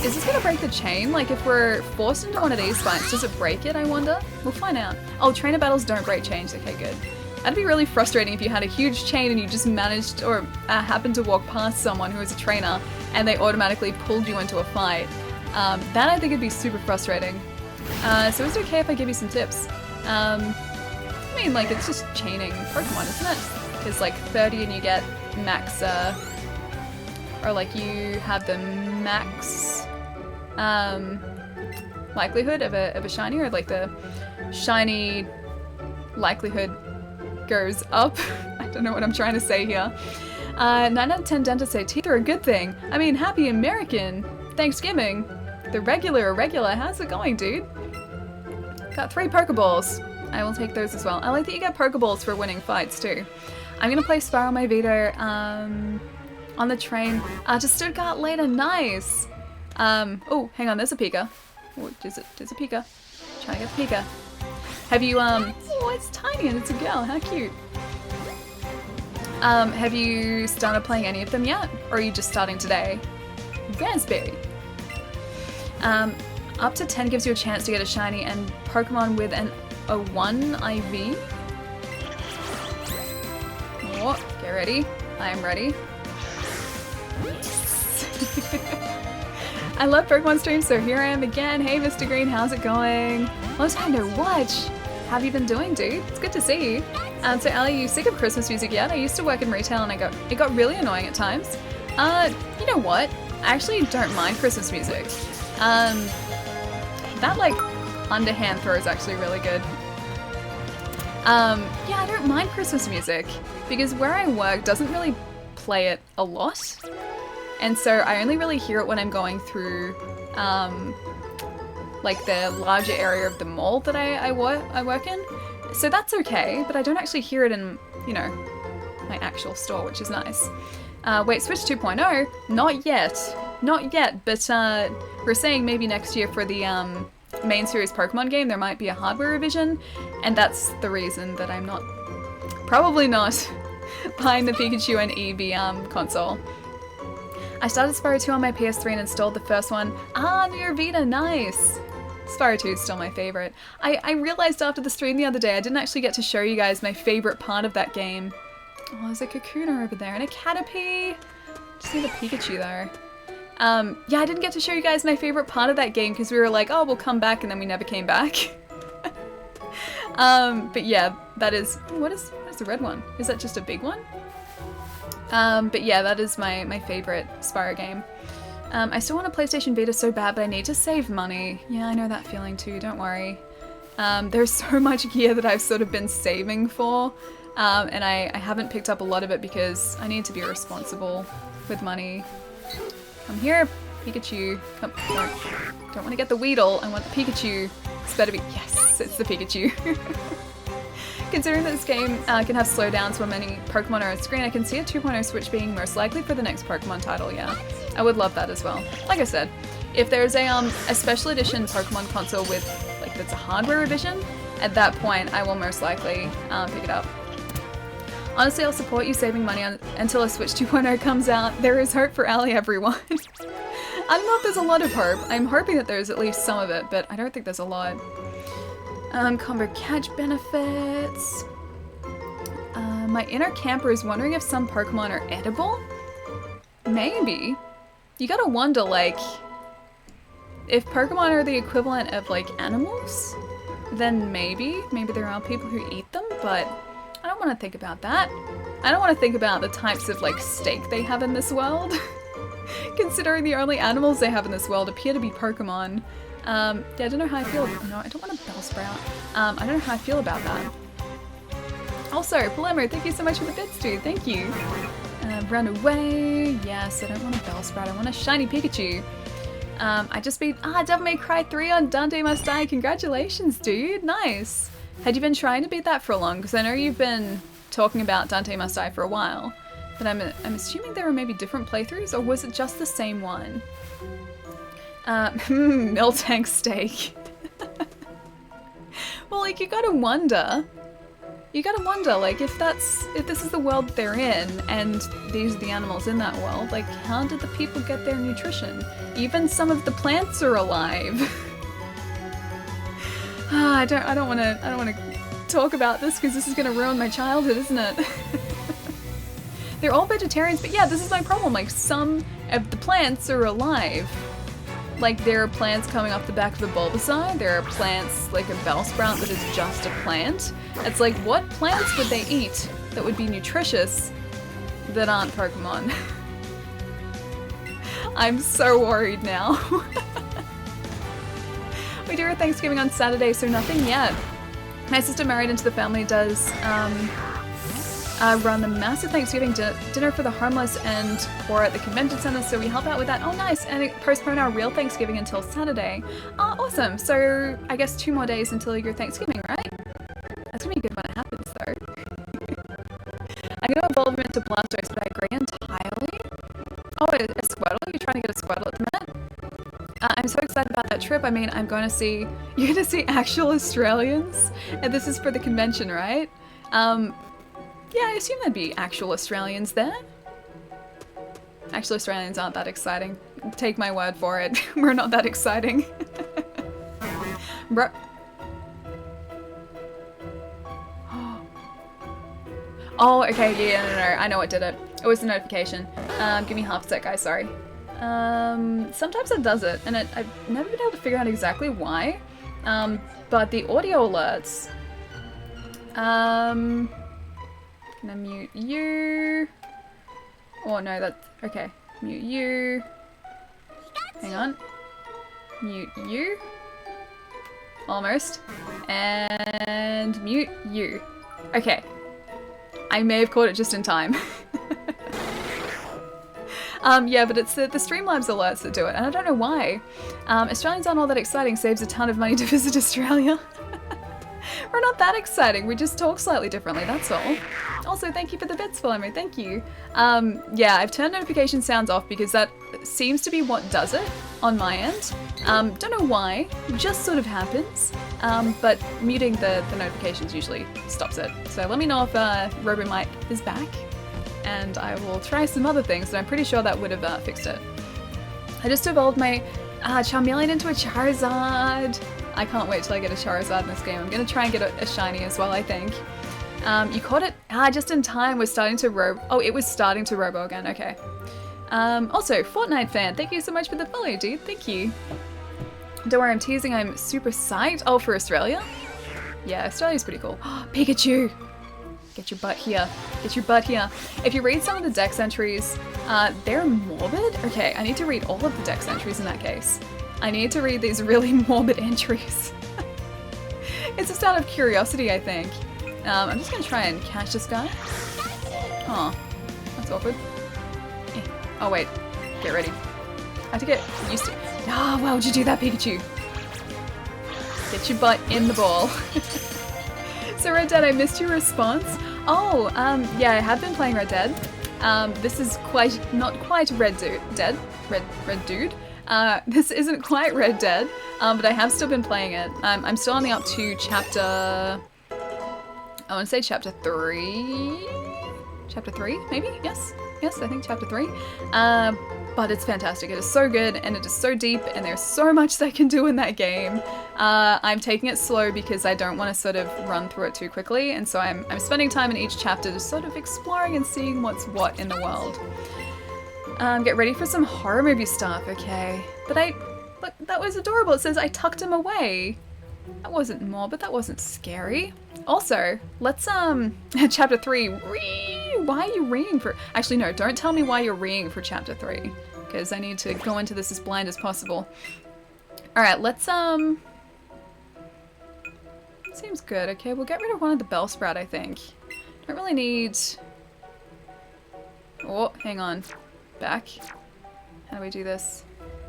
Is this gonna break the chain? Like if we're forced into one of these fights, does it break it, I wonder? We'll find out. Oh, trainer battles don't break chains. Okay, good. That'd be really frustrating if you had a huge chain and you just managed or happened to walk past someone who was a trainer and they automatically pulled you into a fight. That I think would be super frustrating. So is it okay if I give you some tips? I mean, like, it's just chaining Pokemon, isn't it? Because like 30 and you get max, or like you have the max likelihood of a shiny, or like the shiny likelihood goes up. I don't know what I'm trying to say here. 9 out of 10 dentists say teeth are a good thing. I mean, happy American Thanksgiving. The regular, how's it going, dude? Got 3 Pokeballs. I will take those as well. I like that you get Pokeballs for winning fights too. I'm gonna play Spyro on my Vita on the train to Stuttgart later. Nice. Oh, hang on, there's a Pika. Oh, there's a Pika. Trying to get the Pika. Have you oh, it's tiny and it's a girl. How cute. Have you started playing any of them yet, or are you just starting today? Raspberry. Up to 10 gives you a chance to get a shiny and Pokemon with a 1 IV. Oh, get ready. I am ready. Yes. I love Pokemon streams, so here I am again. Hey, Mr. Green, how's it going? Long time no watch. How have you been doing, dude? It's good to see you. So, Ali, you sick of Christmas music yet? I used to work in retail and it got really annoying at times. You know what? I actually don't mind Christmas music. That, like, underhand throw is actually really good. Yeah, I don't mind Christmas music because where I work doesn't really play it a lot. And so I only really hear it when I'm going through, like, the larger area of the mall that I work in. So that's okay, but I don't actually hear it in, you know, my actual store, which is nice. Wait, Switch 2.0? Not yet. Not yet, but we're saying maybe next year for the main series Pokemon game there might be a hardware revision, and that's the reason that I'm probably not buying the Pikachu and Eevee console. I started Spyro 2 on my PS3 and installed the first one. Ah, on your Vita, nice! Spyro 2 is still my favorite. I realized after the stream the other day I didn't actually get to show you guys my favorite part of that game. Oh, there's a Kakuna over there and a Caterpie. Just need a Pikachu though. Yeah, I didn't get to show you guys my favorite part of that game because we were like, oh, we'll come back, and then we never came back. But yeah, that is... What is the red one? Is that just a big one? But yeah, that is my favorite Spyro game. I still want a PlayStation Vita so bad, but I need to save money. Yeah, I know that feeling too, don't worry. There's so much gear that I've sort of been saving for, and I haven't picked up a lot of it because I need to be responsible with money. Come here, Pikachu. Come, don't want to get the Weedle, I want the Pikachu. It's better be, yes, it's the Pikachu. Considering that this game can have slowdowns when many Pokemon are on screen, I can see a 2.0 Switch being most likely for the next Pokemon title, yeah. I would love that as well. Like I said, if there's a special edition Pokemon console with, like, that's a hardware revision, at that point I will most likely pick it up. Honestly, I'll support you saving money until a Switch 2.0 comes out. There is hope for Ali, everyone. I don't know if there's a lot of hope. I'm hoping that there's at least some of it, but I don't think there's a lot. Combo catch benefits. My inner camper is wondering if some Pokemon are edible? Maybe. You gotta wonder, like, if Pokemon are the equivalent of, like, animals, then maybe there are people who eat them, but I don't want to think about that. I don't want to think about the types of, like, steak they have in this world. Considering the only animals they have in this world appear to be Pokemon. Yeah, I don't know how I feel. No, I don't want a Bellsprout. I don't know how I feel about that. Also, Palermo, thank you so much for the bits, dude. Thank you. Run away. Yes, I don't want a Bellsprout. I want a shiny Pikachu. I just beat Devil May Cry 3 on Dante Must Die. Congratulations, dude. Nice. Had you been trying to beat that for long? Because I know you've been talking about Dante Must Die for a while. But I'm assuming there are maybe different playthroughs, or was it just the same one? Miltank steak. Well, like, you gotta wonder, like, if this is the world they're in, and these are the animals in that world, like, how did the people get their nutrition? Even some of the plants are alive. I don't wanna talk about this, because this is gonna ruin my childhood, isn't it? They're all vegetarians, but yeah, this is my problem. Like, some of the plants are alive. Like, there are plants coming off the back of a Bulbasaur, there are plants like a Bellsprout that is just a plant. It's like, what plants would they eat that would be nutritious that aren't Pokemon? I'm so worried now. We do our Thanksgiving on Saturday, so nothing yet. My sister married into the family does run the massive Thanksgiving dinner for the homeless and poor at the convention center, so we help out with that. Oh, nice. And postpone our real Thanksgiving until Saturday. Oh, awesome. So I guess 2 more days until your Thanksgiving, right? That's gonna be good when it happens, though. I'm gonna evolve him into Blastoise, but I agree entirely. Oh, a Squirtle? You're trying to get a Squirtle at the minute? I'm so excited about that trip. I mean, you're gonna see actual Australians, and this is for the convention, right? Yeah, I assume there'd be actual Australians there. Actual Australians aren't that exciting. Take my word for it. We're not that exciting. Bro. Oh, okay, yeah, no, I know what did it. It was the notification. Give me half a sec, guys, sorry. Sometimes it does it, and I've never been able to figure out exactly why. But the audio alerts... Can I mute you? Oh no, that's... okay. Mute you. Hang on. Mute you. Almost. And mute you. Okay. I may have caught it just in time. Yeah, but it's the Streamlabs alerts that do it, and I don't know why. Australians aren't all that exciting, saves a ton of money to visit Australia. We're not that exciting, we just talk slightly differently, that's all. Also, thank you for the bits, Follow, thank you. Yeah, I've turned notification sounds off because that seems to be what does it on my end. Don't know why, just sort of happens. But muting the notifications usually stops it. So let me know if RoboMike is back, and I will try some other things, but I'm pretty sure that would have fixed it. I just evolved my Charmeleon into a Charizard. I can't wait till I get a Charizard in this game. I'm gonna try and get a shiny as well, I think. You caught it? Just in time. We're starting to oh, it was starting to robo again. Okay. Also, Fortnite fan, thank you so much for the follow, dude. Thank you. Don't worry, I'm teasing. I'm super psyched. Oh, for Australia? Yeah, Australia's pretty cool. Pikachu! Get your butt here. Get your butt here. If you read some of the dex entries, they're morbid? Okay, I need to read all of the dex entries in that case. I need to read these really morbid entries. It's just out of curiosity, I think. I'm just gonna try and catch this guy. Oh, that's awkward. Oh wait, get ready. I have to get used to it. Ah, why would you do that, Pikachu? Get your butt in the ball. So Red Dead, I missed your response. Oh, yeah, I have been playing Red Dead. This is not quite Red Dude. This isn't quite Red Dead, but I have still been playing it. I'm still only up to chapter... I want to say chapter 3? Chapter 3, maybe? Yes? Yes, I think chapter 3. But it's fantastic. It is so good, and it is so deep, and there's so much they can do in that game. I'm taking it slow because I don't want to sort of run through it too quickly, and so I'm spending time in each chapter just sort of exploring and seeing what's what in the world. Get ready for some horror movie stuff, okay. But look, that was adorable. It says I tucked him away. That wasn't morbid, that wasn't scary. Also, let's, chapter 3, why are you reading for, actually no, don't tell me why you're reading for chapter 3, because I need to go into this as blind as possible. Alright, let's, seems good, okay, we'll get rid of one of the Bellsprout, I think. Don't really need, oh, hang on, back. How do we do this?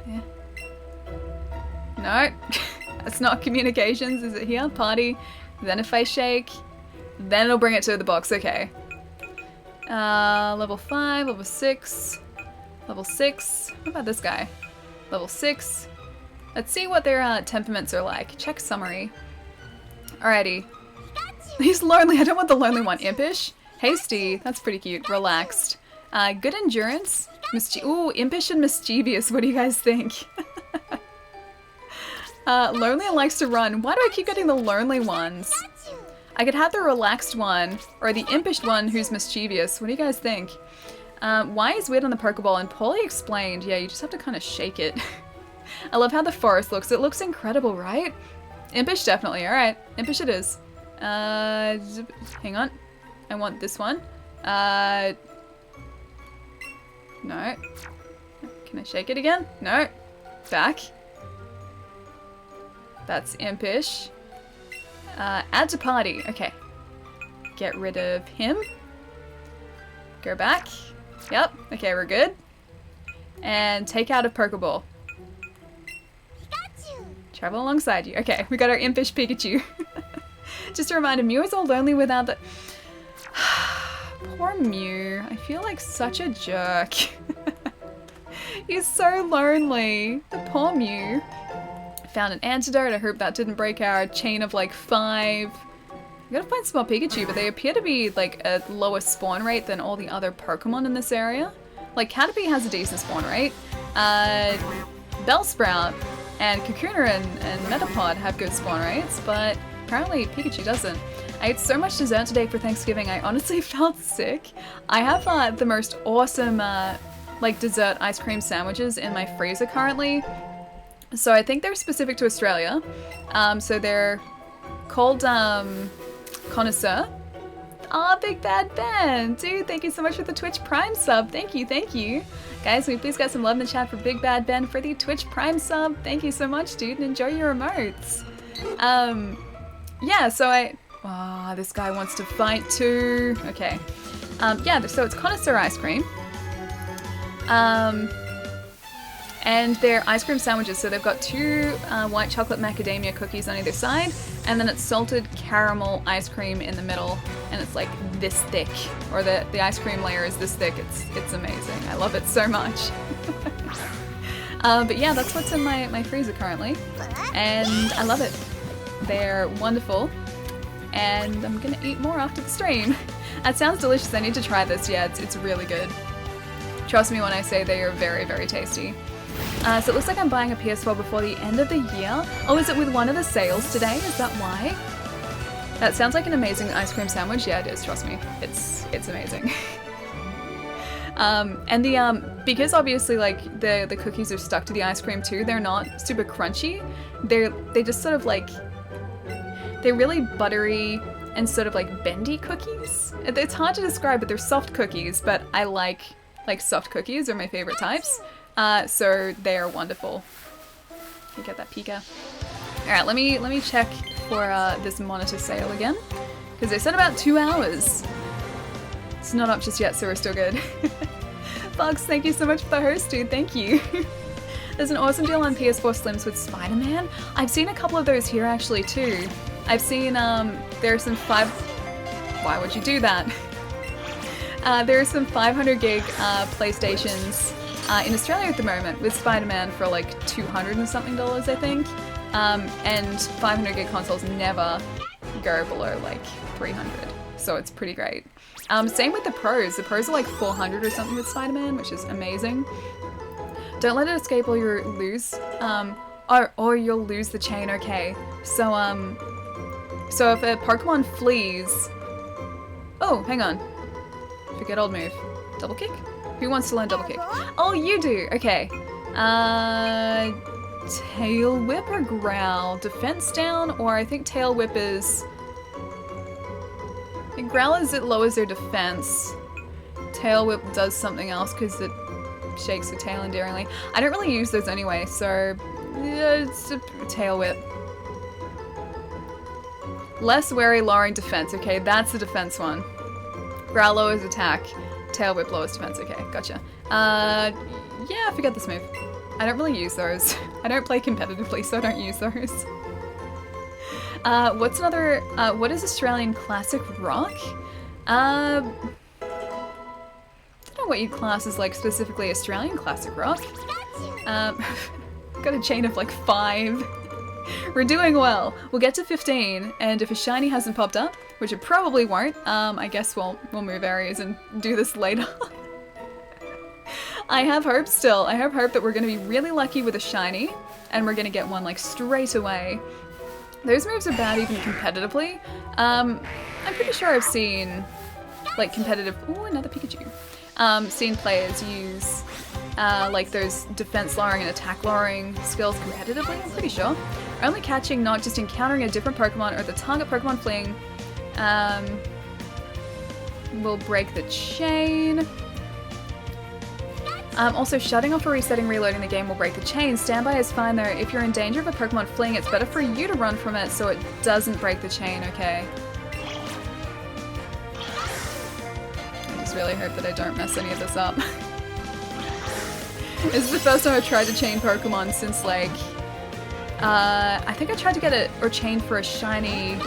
Yeah. No, that's not communications, is it here? Party, then a face shake, then it'll bring it to the box, okay. Level 5, level 6, level 6. What about this guy? Level 6. Let's see what their temperaments are like. Check summary. Alrighty. He's lonely. I don't want the lonely one. Impish. Hasty. That's pretty cute. Relaxed. Good endurance. Ooh, impish and mischievous. What do you guys think? Lonely and likes to run. Why do I keep getting the lonely ones? I could have the relaxed one or the impish one who's mischievous. What do you guys think? Why is weird on the Pokeball and poorly explained? Yeah, you just have to kind of shake it. I love how the forest looks. It looks incredible, right? Impish, definitely. All right, impish it is. Hang on. I want this one. No. Can I shake it again? No. Back. That's impish. Add to party. Okay. Get rid of him. Go back. Yep. Okay, we're good. And take out a Pokeball. Travel alongside you. Okay, we got our impish Pikachu. Just a reminder, Mew is all lonely without the... Poor Mew. I feel like such a jerk. He's so lonely. The poor Mew. Found an antidote. I hope that didn't break our chain of like 5. I gotta find some more Pikachu, but they appear to be like a lower spawn rate than all the other Pokemon in this area. Like Caterpie has a decent spawn rate. Bellsprout and Kakuna and Metapod have good spawn rates, but apparently Pikachu doesn't. I ate so much dessert today for Thanksgiving, I honestly felt sick. I have the most awesome like dessert ice cream sandwiches in my freezer currently. So I think they're specific to Australia. So they're called Connoisseur. Aw, Big Bad Ben! Dude, thank you so much for the Twitch Prime sub. Thank you, thank you. Guys, can we please get some love in the chat for Big Bad Ben for the Twitch Prime sub? Thank you so much, dude, and enjoy your emotes. Yeah, so oh, this guy wants to fight too. Okay. Yeah, so it's Connoisseur ice cream. And they're ice cream sandwiches, so they've got 2 white chocolate macadamia cookies on either side, and then it's salted caramel ice cream in the middle, and it's like this thick, or the ice cream layer is this thick. It's amazing. I love it so much. But yeah, that's what's in my freezer currently, and I love it. They're wonderful, and I'm gonna eat more after the stream. That sounds delicious. I need to try this. Yeah, it's really good. Trust me when I say they are very, very tasty. So it looks like I'm buying a PS4 before the end of the year. Oh, is it with one of the sales today? Is that why? That sounds like an amazing ice cream sandwich. Yeah, it is, trust me. It's amazing. And the because obviously like the cookies are stuck to the ice cream too, they're not super crunchy. They just sort of like, they're really buttery and sort of like bendy cookies. It's hard to describe, but they're soft cookies, but I like soft cookies are my favorite types. So they are wonderful. You get that Pika. Alright, let me check for this monitor sale again. Because they said about 2 hours. It's not up just yet, so we're still good. Bugs, thank you so much for the host, dude. Thank you. There's an awesome deal on PS4 Slims with Spider-Man. I've seen a couple of those here actually too. I've seen, there are some Why would you do that? There are some 500 gig PlayStations in Australia at the moment with Spider-Man for like $200 and something, I think. And 500 gig consoles never go below like 300, so it's pretty great. Same with the Pros. The Pros are like 400 or something with Spider-Man, which is amazing. Don't let it escape or you'll lose. Or you'll lose the chain. Okay. So so if a Pokemon flees. Oh, hang on. Forget old move. Double kick? Who wants to learn double kick? Oh, you do! Okay. Tail Whip or Growl? Defense down, or I think Tail Whip is... I think Growl is it lowers their defense. Tail Whip does something else because it shakes the tail endearingly. I don't really use those anyway, so... yeah, it's a Tail Whip. Less wary, lowering defense. Okay, that's the defense one. Growl lowers attack. Tail Whip lowers defense. Okay, gotcha. Yeah, I forget this move. I don't really use those. I don't play competitively, so I don't use those. What's another... what is Australian classic rock? know what you class as like specifically Australian classic rock. Got a chain of like 5. We're doing well. We'll get to 15, and if a shiny hasn't popped up, which it probably won't, I guess we'll move areas and do this later. I have hope still. I have hope that we're going to be really lucky with a shiny, and we're going to get one like straight away. Those moves are bad even competitively. I'm pretty sure I've seen like competitive... Oh, another Pikachu. Seen players use like those defense lowering and attack lowering skills competitively, I'm pretty sure. Only catching, not just encountering a different Pokemon or the target Pokemon fleeing will break the chain. Also, shutting off or resetting reloading the game will break the chain. Standby is fine though. If you're in danger of a Pokemon fleeing, it's better for you to run from it so it doesn't break the chain, okay? I just really hope that I don't mess any of this up. This is the first time I've tried to chain Pokemon since like... I think I tried to get it or chain for a shiny...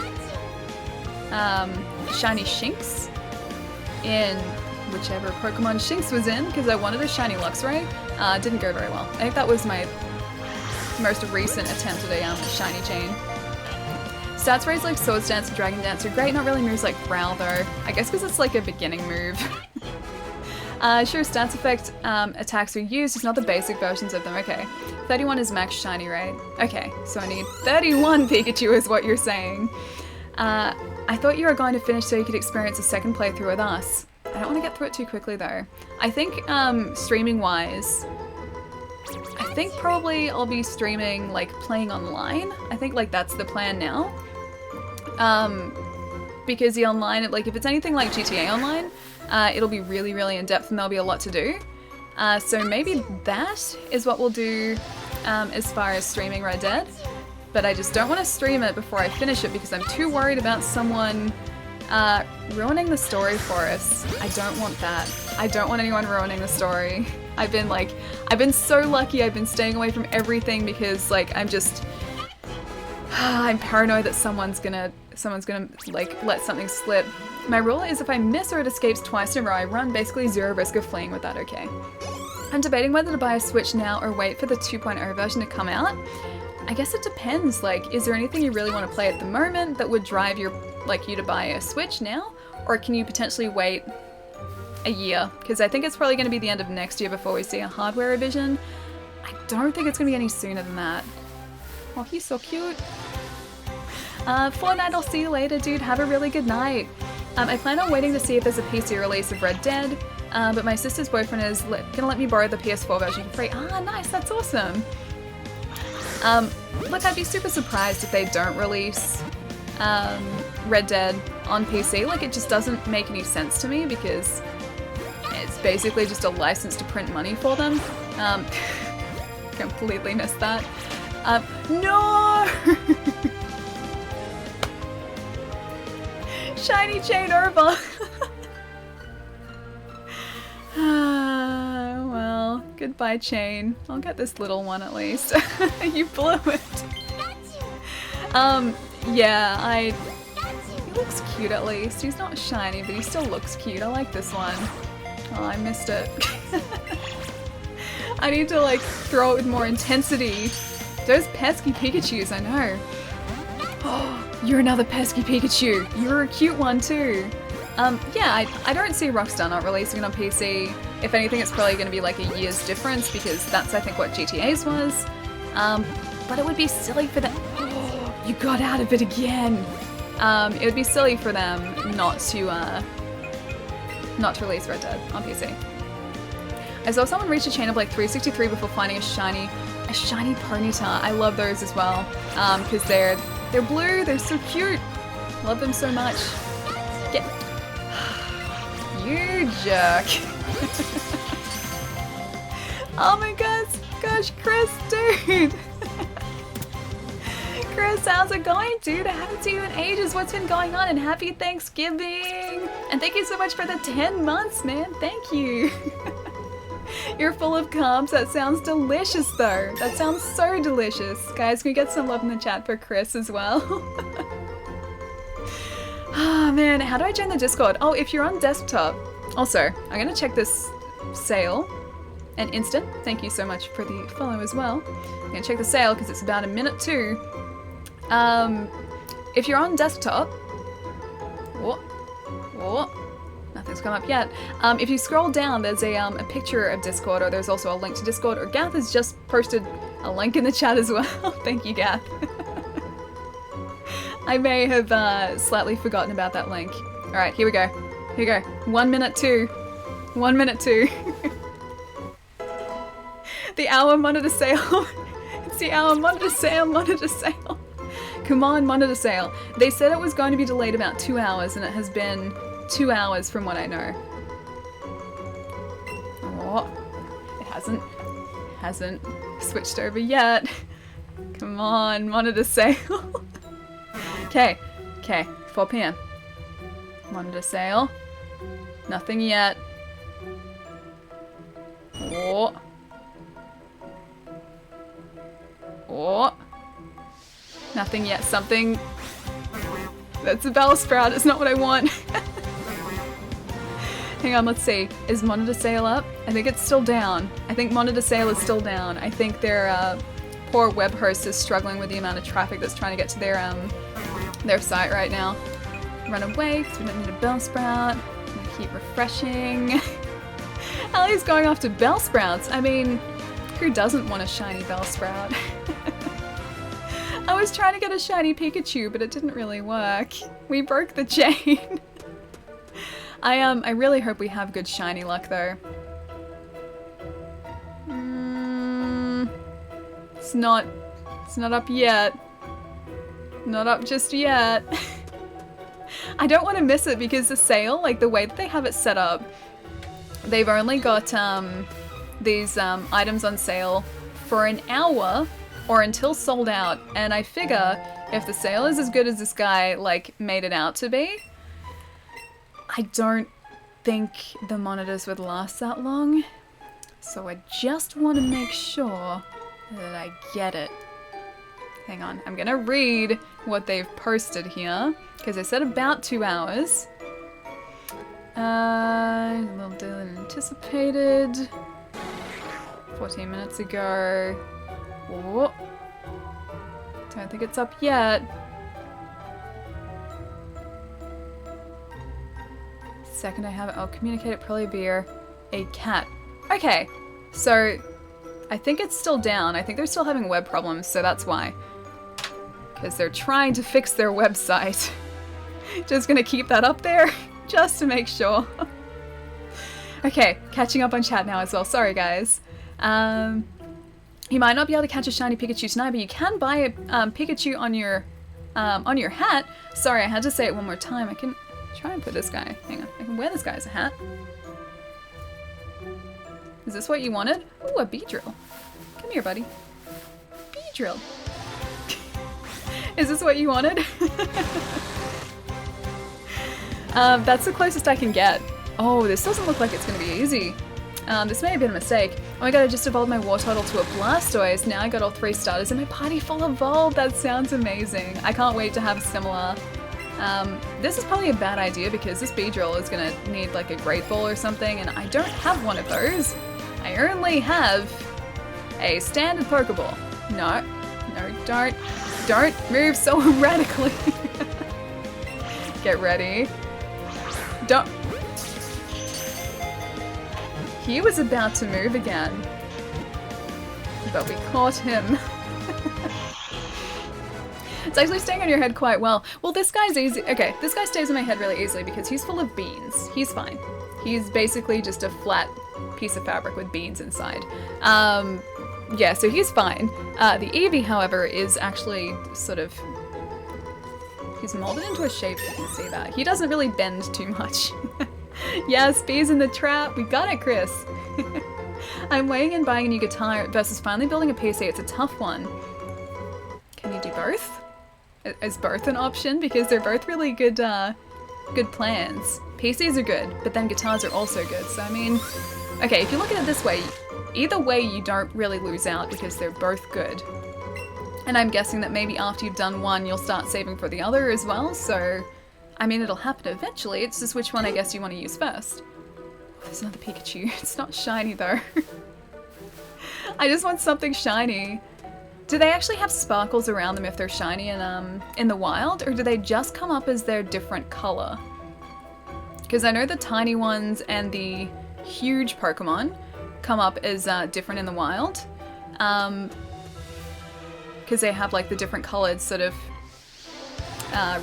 shiny Shinx in whichever Pokemon Shinx was in, because I wanted a shiny Luxray. Didn't go very well. I think that was my most recent attempt at a shiny chain. Stats raised like Swords Dance and Dragon Dance are great, not really moves like Growl though. I guess because it's like a beginning move. Sure, stats effect attacks are used, just not the basic versions of them. Okay, 31 is max shiny, right? Okay, so I need 31 Pikachu is what you're saying. I thought you were going to finish so you could experience a second playthrough with us. I don't want to get through it too quickly though. I think streaming wise, I think probably I'll be streaming like playing online. I think like that's the plan now. Because the online, like if it's anything like GTA Online, it'll be really, really in depth and there'll be a lot to do. So maybe that is what we'll do as far as streaming Red Dead. But I just don't want to stream it before I finish it because I'm too worried about someone ruining the story for us. I don't want that. I don't want anyone ruining the story. I've been so lucky. I've been staying away from everything because like I'm paranoid that someone's gonna like let something slip. My rule is if I miss or it escapes twice in a row, I run basically 0 risk of fleeing with that, okay? I'm debating whether to buy a Switch now or wait for the 2.0 version to come out. I guess it depends, like, is there anything you really want to play at the moment that would drive you to buy a Switch now? Or can you potentially wait a year? Because I think it's probably going to be the end of next year before we see a hardware revision. I don't think it's going to be any sooner than that. Oh, he's so cute. Fortnite, I'll see you later, dude. Have a really good night. I plan on waiting to see if there's a PC release of Red Dead, but my sister's boyfriend is gonna let me borrow the PS4 version for free. Ah, nice, that's awesome. Look, I'd be super surprised if they don't release Red Dead on PC. Like, it just doesn't make any sense to me because it's basically just a license to print money for them. Completely missed that. No! Shiny chain over! Well, goodbye chain. I'll get this little one at least. You blew it. Yeah, he looks cute at least. He's not shiny, but he still looks cute. I like this one. Oh, I missed it. I need to like throw it with more intensity. Those pesky Pikachus, I know. Oh, you're another pesky Pikachu. You're a cute one too. Yeah, I don't see Rockstar not releasing it on PC. If anything, it's probably going to be like a year's difference because that's, I think, what GTA's was. But it would be silly for them... Oh, you got out of it again! It would be silly for them not to release Red Dead on PC. I saw someone reach a chain of like 363 before finding a shiny Ponyta. I love those as well, because they're blue, they're so cute. Love them so much. Get... You jerk. Oh my gosh, Chris, dude. Chris, how's it going, dude? I haven't seen you in ages. What's been going on? And happy Thanksgiving. And thank you so much for the 10 months, man. Thank you. You're full of carbs. That sounds delicious, though. That sounds so delicious. Guys, can we get some love in the chat for Chris as well? Oh man, how do I join the Discord? Oh, if you're on desktop. Also, I'm gonna check this sale. And Instant, thank you so much for the follow as well. I'm gonna check the sale because it's about a minute too. If you're on desktop, nothing's come up yet. If you scroll down, there's a picture of Discord, or there's also a link to Discord, or Gath has just posted a link in the chat as well. Thank you, Gath. I may have slightly forgotten about that link. Alright, here we go. Here we go. 1 minute 2. 1 minute 2. The hour monitor sale. It's the hour monitor sale, monitor sale. Come on, monitor sale. They said it was going to be delayed about 2 hours, and it has been 2 hours from what I know. Oh, it hasn't switched over yet. Come on, monitor sale. Okay, 4 PM. Monitor sale. Nothing yet. Oh. Nothing yet. Something. That's a Bellsprout. It's not what I want. Hang on, let's see. Is monitor sale up? I think it's still down. I think monitor sale is still down. I think their poor web host is struggling with the amount of traffic that's trying to get to their site right now. Run away because we don't need a Bellsprout. Keep refreshing. Ellie's going off to Bellsprouts. I mean, who doesn't want a shiny Bellsprout? I was trying to get a shiny Pikachu, but it didn't really work. We broke the chain. I really hope we have good shiny luck though. It's not up yet. Not up just yet. I don't want to miss it because the sale, like the way that they have it set up, they've only got these items on sale for an hour or until sold out, and I figure if the sale is as good as this guy like made it out to be, I don't think the monitors would last that long. So I just want to make sure that I get it. Hang on, I'm gonna read what they've posted here, because they said about 2 hours. A little later than anticipated. 14 minutes ago. Whoa. Don't think it's up yet. Second I have it, I'll communicate it, probably be a cat. Okay, so I think it's still down. I think they're still having web problems, so that's why. Because they're trying to fix their website. Just gonna keep that up there, just to make sure. Okay, catching up on chat now as well. Sorry, guys. You might not be able to catch a shiny Pikachu tonight, but you can buy a Pikachu on your hat. Sorry, I had to say it one more time. I can try and put this guy. Hang on, I can wear this guy as a hat. Is this what you wanted? Ooh, a Beedrill. Come here, buddy. Beedrill. Is this what you wanted? That's the closest I can get. Oh, this doesn't look like it's going to be easy. This may have been a mistake. Oh my god, I just evolved my Wartortle to a Blastoise. Now I got all 3 starters and my party full evolved. That sounds amazing. I can't wait to have similar. This is probably a bad idea because this Beedrill is going to need like a Great Ball or something, and I don't have one of those. I only have a standard Pokeball. No, don't move so radically. Get ready. Don't. He was about to move again, but we caught him. It's actually staying on your head quite well. Well, this guy's easy. Okay, this guy stays on my head really easily because he's full of beans. He's fine. He's basically just a flat piece of fabric with beans inside. Yeah, so he's fine. The Eevee, however, is actually sort of... He's molded into a shape, you can see that. He doesn't really bend too much. Yes, bees in the trap. We got it, Chris. I'm weighing in buying a new guitar versus finally building a PC. It's a tough one. Can you do both? Is both an option? Because they're both really good, good plans. PCs are good, but then guitars are also good. So, I mean, okay, if you look at it this way, either way you don't really lose out because they're both good. And I'm guessing that maybe after you've done one, you'll start saving for the other as well, so... I mean, it'll happen eventually, it's just which one I guess you want to use first. There's another Pikachu. It's not shiny though. I just want something shiny. Do they actually have sparkles around them if they're shiny in the wild, or do they just come up as their different color? Because I know the tiny ones and the huge Pokemon come up as different in the wild. Because they have like the different colored sort of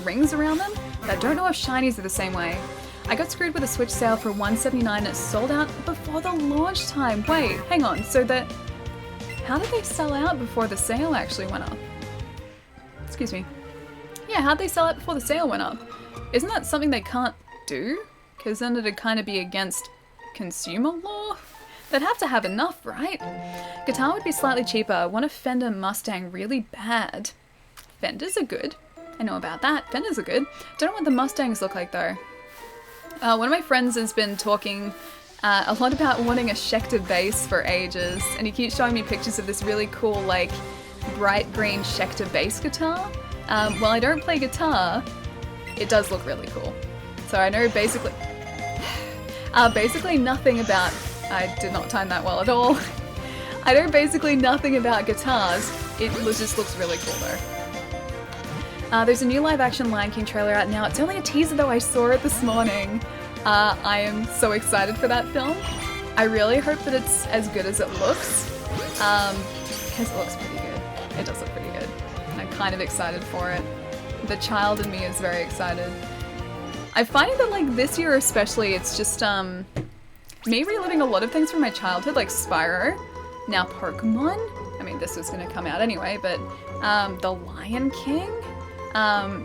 rings around them. But I don't know if shinies are the same way. I got screwed with a Switch sale for $179 and it sold out before the launch time. Wait, hang on. So how did they sell out before the sale actually went up? Excuse me. Yeah, how'd they sell out before the sale went up? Isn't that something they can't do? Because then it'd kind of be against consumer law? They'd have to have enough, right? Guitar would be slightly cheaper. I want a Fender Mustang really bad. Fenders are good. I know about that. Fenders are good. Don't know what the Mustangs look like though. One of my friends has been talking a lot about wanting a Schecter bass for ages, and he keeps showing me pictures of this really cool, like, bright green Schecter bass guitar. While I don't play guitar, it does look really cool. So I know basically nothing about... I did not time that well at all. I know basically nothing about guitars. It just looks really cool though. There's a new live-action Lion King trailer out now. It's only a teaser though, I saw it this morning. I am so excited for that film. I really hope that it's as good as it looks. Because it looks pretty good. It does look pretty good. And I'm kind of excited for it. The child in me is very excited. I'm finding that like this year especially, it's just me reliving a lot of things from my childhood, like Spyro, now Pokemon. I mean, this was going to come out anyway, but The Lion King.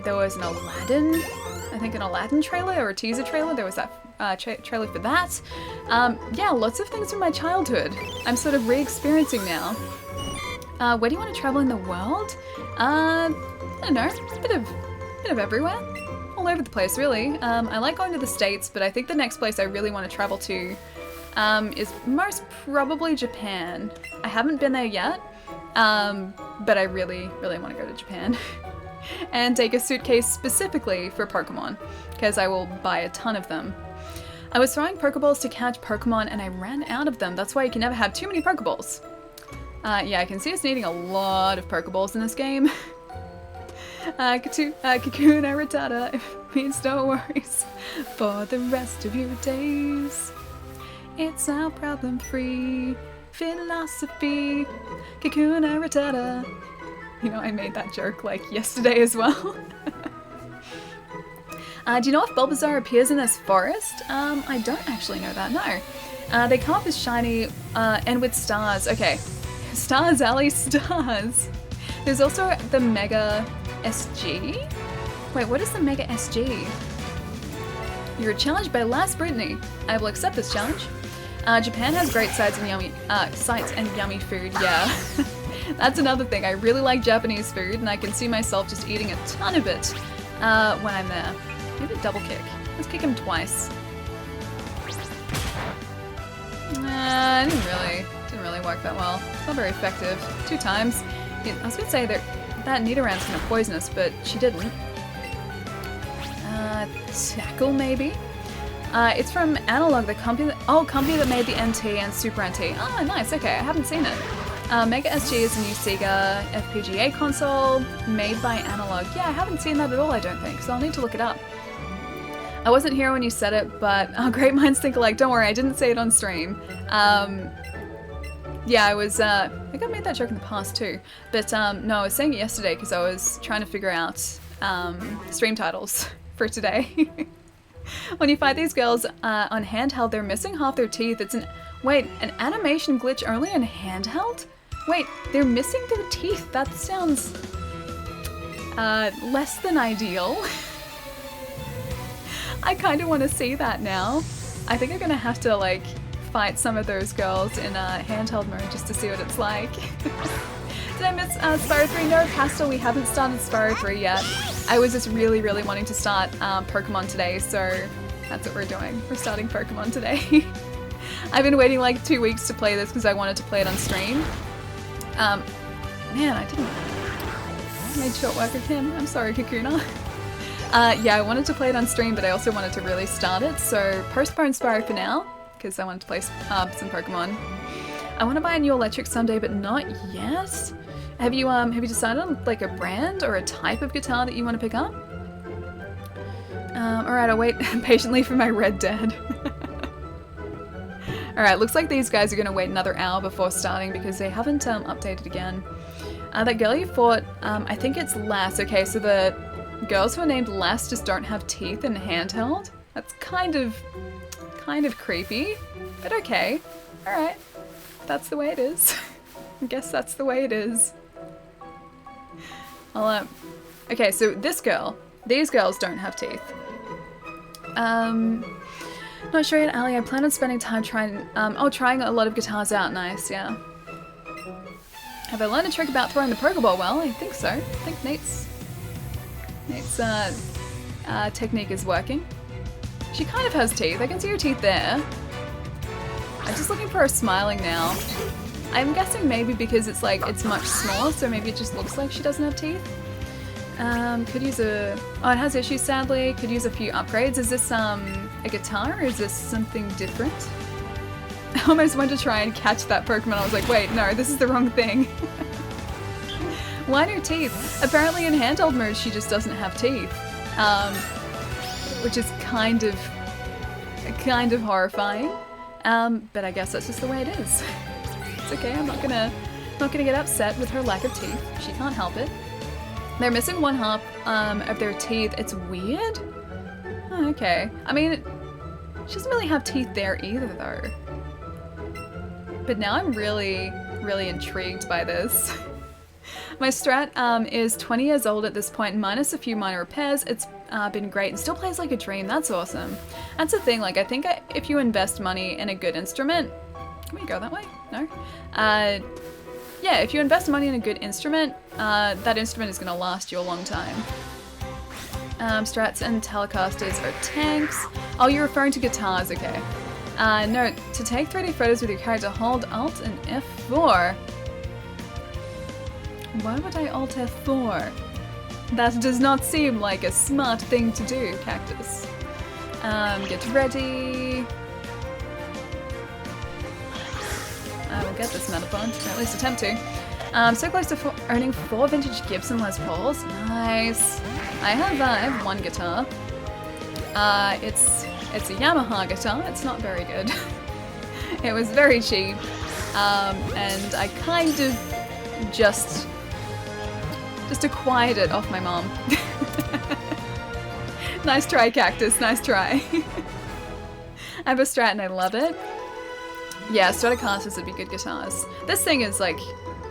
There was an Aladdin, I think an Aladdin trailer or a teaser trailer. There was that trailer for that. Yeah, lots of things from my childhood I'm sort of re-experiencing now. Where do you want to travel in the world? I don't know, a bit of everywhere. All over the place, really. I like going to the States, but I think the next place I really want to travel to is most probably Japan. I haven't been there yet, but I really, really want to go to Japan. And take a suitcase specifically for Pokemon, because I will buy a ton of them. I was throwing Pokeballs to catch Pokemon and I ran out of them. That's why you can never have too many Pokeballs. Yeah, I can see us needing a lot of Pokeballs in this game. Kakuna Rattata, it means no worries for the rest of your days. It's our problem-free philosophy. Kakuna Rattata. You know, I made that joke like yesterday as well. Do you know if Bulbasaur appears in this forest? I don't actually know that, no. They come up as shiny and with stars. Okay, Stars Alley stars. There's also the Mega SG? Wait, what is the Mega SG? You're challenged by Last Brittany. I will accept this challenge. Japan has great sights and yummy food, yeah. That's another thing. I really like Japanese food and I can see myself just eating a ton of it when I'm there. Maybe a double kick. Let's kick him twice. Didn't really work that well. It's not very effective. 2 times. I was gonna say that Nidoran's kind of poisonous, but she didn't. Tackle maybe? It's from Analog, the company that made the NT and Super NT. Oh, nice, okay, I haven't seen it. Mega SG is a new Sega FPGA console made by Analog. Yeah, I haven't seen that at all, I don't think, so I'll need to look it up. I wasn't here when you said it, but great minds think alike. Don't worry, I didn't say it on stream. Yeah, I think I've made that joke in the past too. But no, I was saying it yesterday because I was trying to figure out stream titles for today. When you fight these girls on handheld, they're missing half their teeth. Wait, an animation glitch only on handheld? Wait, they're missing their teeth. That sounds less than ideal. I kind of want to see that now. I think I'm gonna have to like fight some of those girls in handheld mode just to see what it's like. Did I miss Spyro 3? No, Pastel, we haven't started Spyro 3 yet. I was just really, really wanting to start Pokemon today, so that's what we're doing. We're starting Pokemon today. I've been waiting like 2 weeks to play this because I wanted to play it on stream. Man, I made short work of him. I'm sorry, Kakuna. Yeah, I wanted to play it on stream, but I also wanted to really start it, so postpone Spyro for now. because I wanted to play some Pokemon. I want to buy a new electric someday, but not yet. Have you decided on like a brand or a type of guitar that you want to pick up? Alright, I'll wait patiently for my Red Dead. Alright, looks like these guys are going to wait another hour before starting because they haven't updated again. That girl you fought, I think it's Lass. Okay, so the girls who are named Lass just don't have teeth in handheld. That's kind of creepy, but okay. Alright, that's the way it is. I guess that's the way it is. Okay, so these girls don't have teeth. Not sure yet, Ali. I plan on spending time trying a lot of guitars out. Nice, yeah. Have I learned a trick about throwing the Pokeball well? I think so. I think Nate's technique is working. She kind of has teeth. I can see her teeth there. I'm just looking for her smiling now. I'm guessing maybe because it's much smaller, so maybe it just looks like she doesn't have teeth. Could use oh, it has issues sadly. Could use a few upgrades. Is this a guitar or is this something different? I almost went to try and catch that Pokemon. I was like, wait, no, this is the wrong thing. Why no teeth? Apparently in handheld mode she just doesn't have teeth. Which is kind of horrifying. But I guess that's just the way it is. It's okay, I'm not gonna get upset with her lack of teeth. She can't help it. They're missing one half of their teeth. It's weird. Oh, okay. I mean, she doesn't really have teeth there either, though. But now I'm really, really intrigued by this. My Strat is 20 years old at this point, minus a few minor repairs. It's been great and still plays like a dream. That's awesome. That's the thing. Like, I think if you invest money in a good instrument, can we go that way? No. Yeah, if you invest money in a good instrument, that instrument is going to last you a long time. Strats and Telecasters are tanks. Oh, you're referring to guitars, okay. No, to take 3D photos with your character, hold Alt and F4. Why would I Alt F4? That does not seem like a smart thing to do, Cactus. Get ready. I will get this Metapod, or at least attempt to. So close to owning 4 vintage Gibson Les Pauls. Nice. I have one guitar. It's a Yamaha guitar. It's not very good. It was very cheap, and I kind of just acquired it off my mom. Nice try, Cactus. Nice try. I have a Strat and I love it. Yeah, Stratocasters would be good guitars. This thing is like,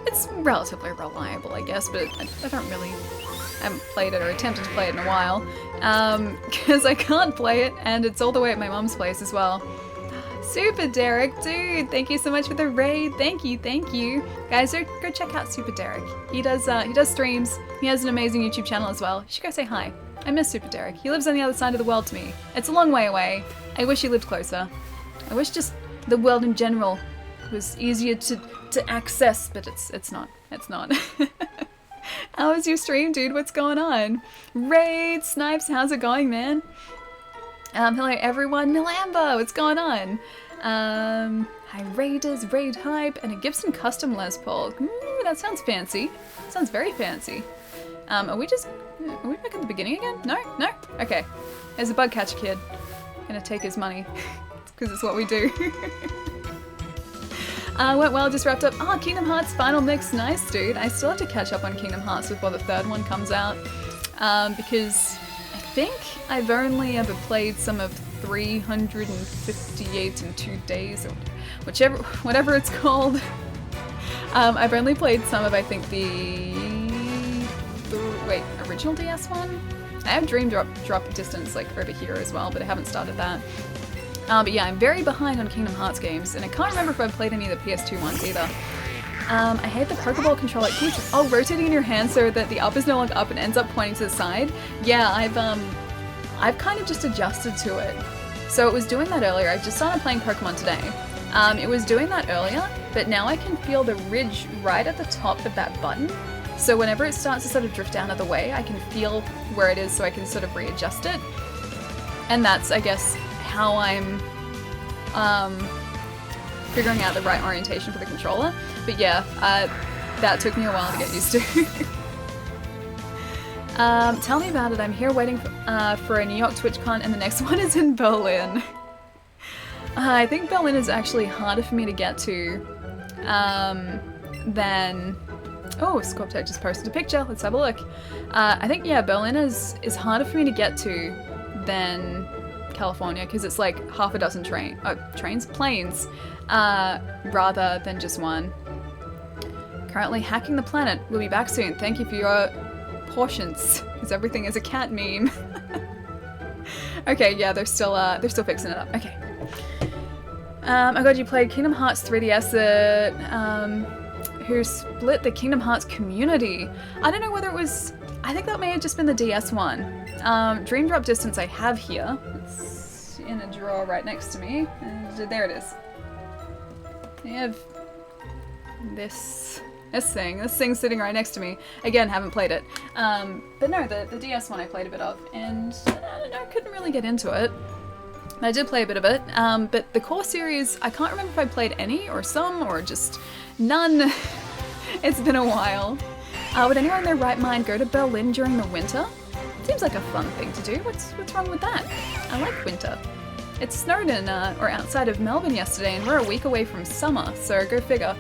it's relatively reliable, I guess, but I haven't played it or attempted to play it in a while. Because I can't play it, and it's all the way at my mom's place as well. Super Derek, dude, thank you so much for the raid. Thank you, thank you. Guys, go check out Super Derek. He does streams. He has an amazing YouTube channel as well. You should go say hi. I miss Super Derek. He lives on the other side of the world to me. It's a long way away. I wish he lived closer. I wish just the world in general was easier to access, but it's not. It's not. How was your stream, dude? What's going on? Raid Snipes, how's it going, man? Hello everyone, Milamba, what's going on? Hi Raiders, Raid Hype, and a Gibson Custom Les Paul. Ooh, that sounds fancy. Sounds very fancy. Are we back at the beginning again? No? No? Okay. There's a bug catcher kid. Gonna take his money. Because it's what we do. Went well, just wrapped up. Oh, Kingdom Hearts Final Mix. Nice, dude. I still have to catch up on Kingdom Hearts before the third one comes out. Because I think I've only ever played some of 358 in 2 days, or whatever it's called. I've only played some of, I think, the original DS one? I have Dream Drop Distance like over here as well, but I haven't started that. But yeah, I'm very behind on Kingdom Hearts games, and I can't remember if I've played any of the PS2 ones either. I hate the Pokeball controller. Rotating in your hand so that the up is no longer up and ends up pointing to the side. Yeah, I've kind of just adjusted to it. So it was doing that earlier. I just started playing Pokemon today. It was doing that earlier, but now I can feel the ridge right at the top of that button. So whenever it starts to sort of drift down out of the way, I can feel where it is so I can sort of readjust it. And that's, I guess, how I'm figuring out the right orientation for the controller. But yeah, that took me a while to get used to. Tell me about it. I'm here waiting for a New York TwitchCon, and the next one is in Berlin. I think Berlin is actually harder for me to get to than... Oh, Scorptech just posted a picture. Let's have a look. I think, yeah, Berlin is harder for me to get to than California, because it's like half a dozen planes, rather than just one. Currently hacking the planet. We'll be back soon. Thank you for your portions, because everything is a cat meme. Okay, yeah, they're still fixing it up. Okay. I got you played Kingdom Hearts 3DS who split the Kingdom Hearts community. I don't know whether it was... I think that may have just been the DS one. Dream Drop Distance I have here. It's in a drawer right next to me. And there it is. I have this thing's sitting right next to me. Again, haven't played it. But no, the DS one I played a bit of, and I don't know, couldn't really get into it. I did play a bit of it, but the core series, I can't remember if I played any or some or just none. It's been a while. Would anyone in their right mind go to Berlin during the winter? Seems like a fun thing to do. What's wrong with that? I like winter. It snowed in or outside of Melbourne yesterday, and we're a week away from summer, so go figure.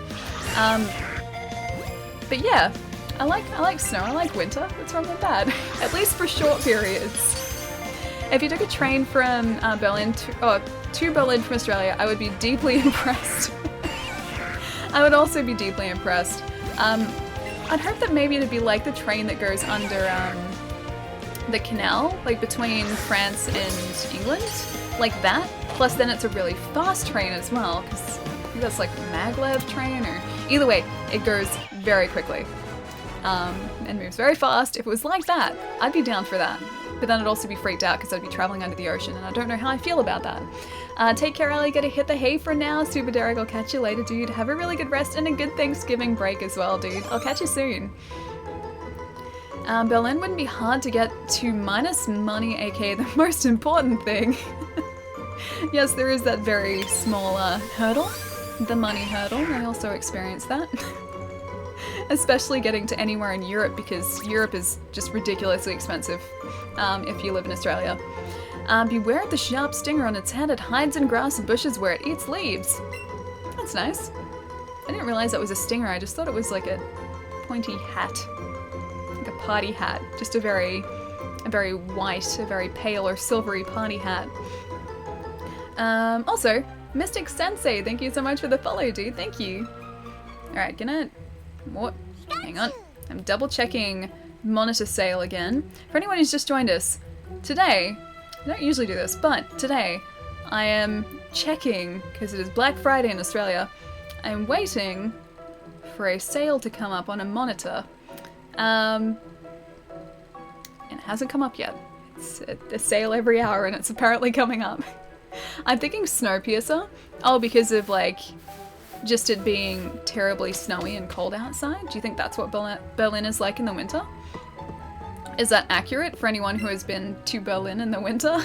But yeah, I like snow. I like winter. What's wrong with that? At least for short periods. If you took a train from Berlin to Berlin from Australia, I would be deeply impressed. I would also be deeply impressed. I'd hope that maybe it'd be like the train that goes under the canal, like between France and England, like that. Plus then it's a really fast train as well, because I think that's like maglev train, or either way, it goes very quickly and moves very fast. If it was like that, I'd be down for that. But then I'd also be freaked out because I'd be traveling under the ocean, and I don't know how I feel about that. Take care, Ellie. Gotta hit the hay for now. Super Derek, I'll catch you later, dude. Have a really good rest and a good Thanksgiving break as well, dude. I'll catch you soon. Berlin wouldn't be hard to get to minus money, aka the most important thing. Yes, there is that very small hurdle. The money hurdle. I also experienced that. Especially getting to anywhere in Europe, because Europe is just ridiculously expensive if you live in Australia. Beware of the sharp stinger on its head. It hides in grass and bushes where it eats leaves. That's nice. I didn't realize that was a stinger. I just thought it was like a pointy hat. Like a party hat. Just a very white, a very pale or silvery party hat. Also, Mystic Sensei, thank you so much for the follow, dude. Thank you. Alright, what? Hang on. I'm double checking monitor sale again. For anyone who's just joined us, today, I don't usually do this, but today I am checking, because it is Black Friday in Australia, I'm waiting for a sale to come up on a monitor. And it hasn't come up yet. It's a sale every hour and it's apparently coming up. I'm thinking Snowpiercer. Oh, because of like just it being terribly snowy and cold outside? Do you think that's what Berlin is like in the winter? Is that accurate for anyone who has been to Berlin in the winter?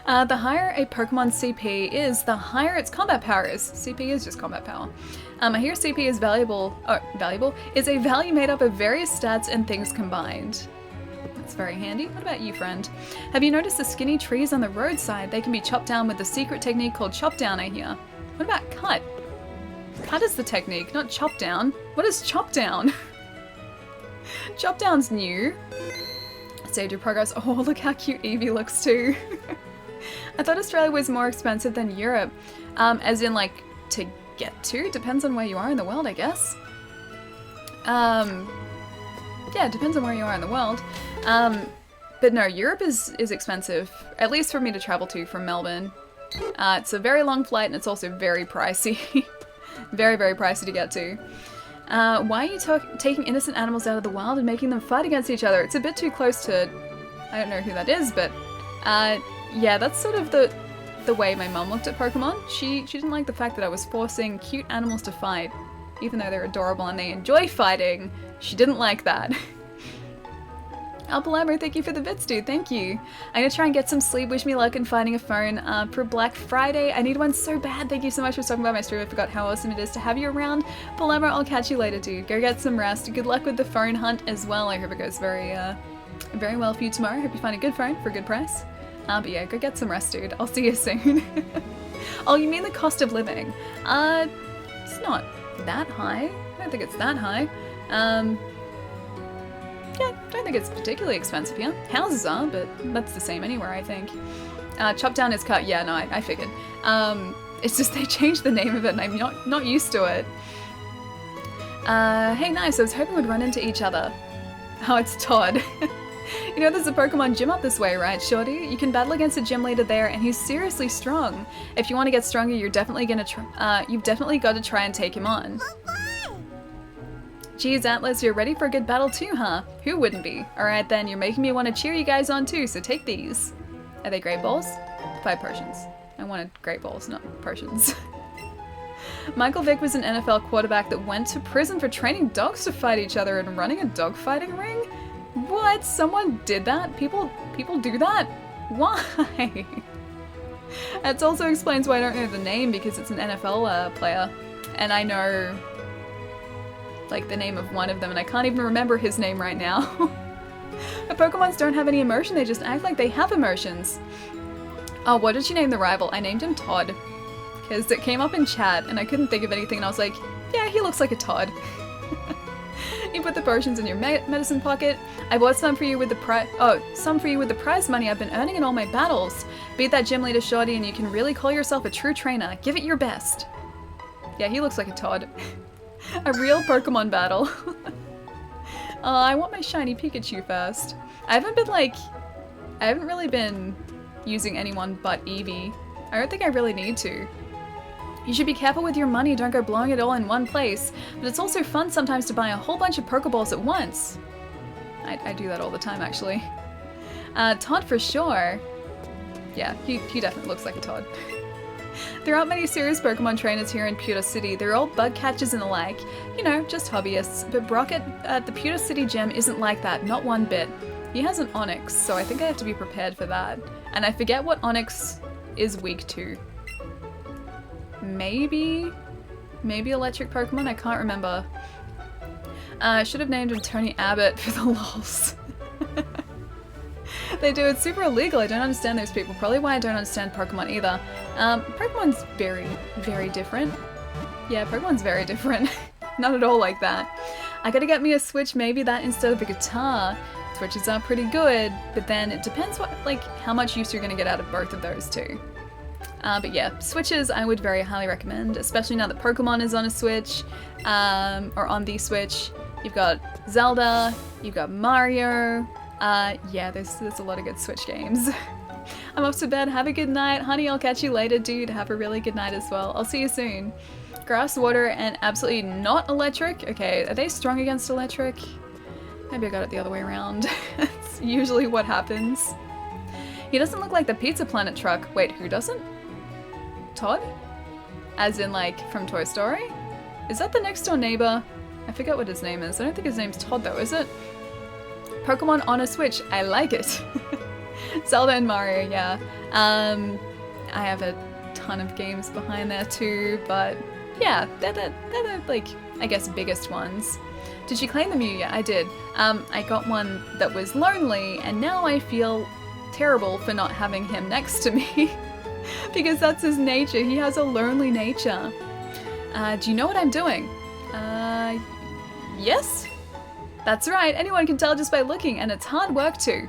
The higher a Pokemon CP is, the higher its combat power is. CP is just combat power. I hear CP is valuable, is a value made up of various stats and things combined. That's very handy. What about you, friend? Have you noticed the skinny trees on the roadside? They can be chopped down with the secret technique called chop down, I hear. What about cut? Cut is the technique, not chop down. What is chop down? Chop down's new. Saved your progress. Oh, look how cute Eevee looks too. I thought Australia was more expensive than Europe. As in like to get to? Depends on where you are in the world, I guess. Yeah, it depends on where you are in the world. But no, Europe is expensive, at least for me to travel to from Melbourne. It's a very long flight and it's also very pricey. Very, very pricey to get to. Why are you taking innocent animals out of the wild and making them fight against each other? It's a bit too close to... I don't know who that is, but... yeah, that's sort of the way my mum looked at Pokemon. She didn't like the fact that I was forcing cute animals to fight. Even though they're adorable and they enjoy fighting, she didn't like that. Oh, Palermo, thank you for the bits, dude. Thank you. I'm gonna try and get some sleep. Wish me luck in finding a phone for Black Friday. I need one so bad. Thank you so much for talking about my stream. I forgot how awesome it is to have you around. Palermo, I'll catch you later, dude. Go get some rest. Good luck with the phone hunt as well. I hope it goes very well for you tomorrow. Hope you find a good phone for a good price. But yeah, go get some rest, dude. I'll see you soon. Oh, you mean the cost of living? It's not that high. I don't think it's that high. Yeah, don't think it's particularly expensive here. Houses are, but that's the same anywhere, I think. Chop down is cut. Yeah, no, I figured. It's just they changed the name of it and I'm not used to it. Hey, nice. I was hoping we'd run into each other. Oh, it's Todd. You know there's a Pokemon gym up this way, right, Shorty? You can battle against a gym leader there and he's seriously strong. If you want to get stronger, you're definitely gonna you've definitely got to try and take him on. Geez, Atlas, you're ready for a good battle too, huh? Who wouldn't be? Alright then, you're making me want to cheer you guys on too, so take these. Are they great balls? 5 potions. I wanted great balls, not potions. Michael Vick was an NFL quarterback that went to prison for training dogs to fight each other and running a dog fighting ring? What? Someone did that? People do that? Why? That also explains why I don't know the name, because it's an NFL player. And I know like the name of one of them and I can't even remember his name right now. But Pokemons don't have any emotion, they just act like they have emotions. Oh, what did you name the rival? I named him Todd. Because it came up in chat and I couldn't think of anything and I was like, yeah, he looks like a Todd. You put the potions in your medicine pocket. I bought some for you with the prize money I've been earning in all my battles. Beat that gym leader Shorty and you can really call yourself a true trainer. Give it your best. Yeah, he looks like a Todd. A real Pokemon battle. I want my shiny Pikachu first. I haven't really been using anyone but Eevee. I don't think I really need to. You should be careful with your money, don't go blowing it all in one place. But it's also fun sometimes to buy a whole bunch of Pokeballs at once. I do that all the time, actually. Todd for sure. Yeah, he definitely looks like a Todd. There aren't many serious Pokemon trainers here in Pewter City. They're all bug catchers and the like. You know, just hobbyists. But Brock at the Pewter City gym isn't like that, not one bit. He has an Onix, so I think I have to be prepared for that. And I forget what Onix is weak to. Maybe electric Pokemon? I can't remember. I should have named him Tony Abbott for the lols. They do, it's super illegal. I don't understand those people. Probably why I don't understand Pokemon either. Pokemon's very, very different. Yeah, Pokemon's very different. Not at all like that. I gotta get me a Switch, maybe that instead of a guitar. Switches are pretty good, but then it depends how much use you're gonna get out of both of those two. But yeah, Switches I would very highly recommend, especially now that Pokemon is on a Switch, or on the Switch. You've got Zelda, you've got Mario. Yeah, there's a lot of good Switch games. I'm off to bed. Have a good night. Honey, I'll catch you later, dude. Have a really good night as well. I'll see you soon. Grass, water, and absolutely not electric. Okay, are they strong against electric? Maybe I got it the other way around. That's usually what happens. He doesn't look like the Pizza Planet truck. Wait, who doesn't? Todd? As in, from Toy Story? Is that the next door neighbor? I forget what his name is. I don't think his name's Todd though, is it? Pokemon on a Switch. I like it. Zelda and Mario, yeah. I have a ton of games behind there too, but yeah, they're the I guess, biggest ones. Did you claim the Mew yet? I did. I got one that was lonely, and now I feel terrible for not having him next to me. Because that's his nature. He has a lonely nature. Do you know what I'm doing? Yes? That's right, anyone can tell just by looking, and it's hard work too.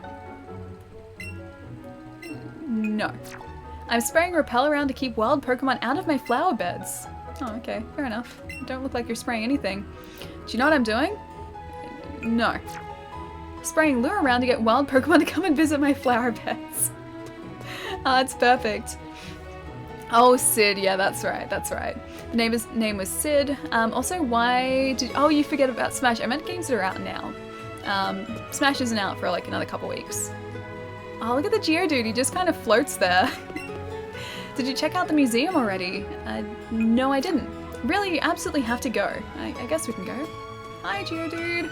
No. I'm spraying Repel around to keep wild Pokemon out of my flower beds. Oh, okay, fair enough. You don't look like you're spraying anything. Do you know what I'm doing? No. Spraying Lure around to get wild Pokemon to come and visit my flower beds. It's perfect. Oh, Sid, yeah, that's right, that's right. The name was Sid. Also, why did... Oh, you forget about Smash. I meant games that are out now. Smash isn't out for another couple weeks. Oh, look at the Geodude, he just kind of floats there. Did you check out the museum already? No, I didn't. Really, you absolutely have to go. I guess we can go. Hi, Geodude.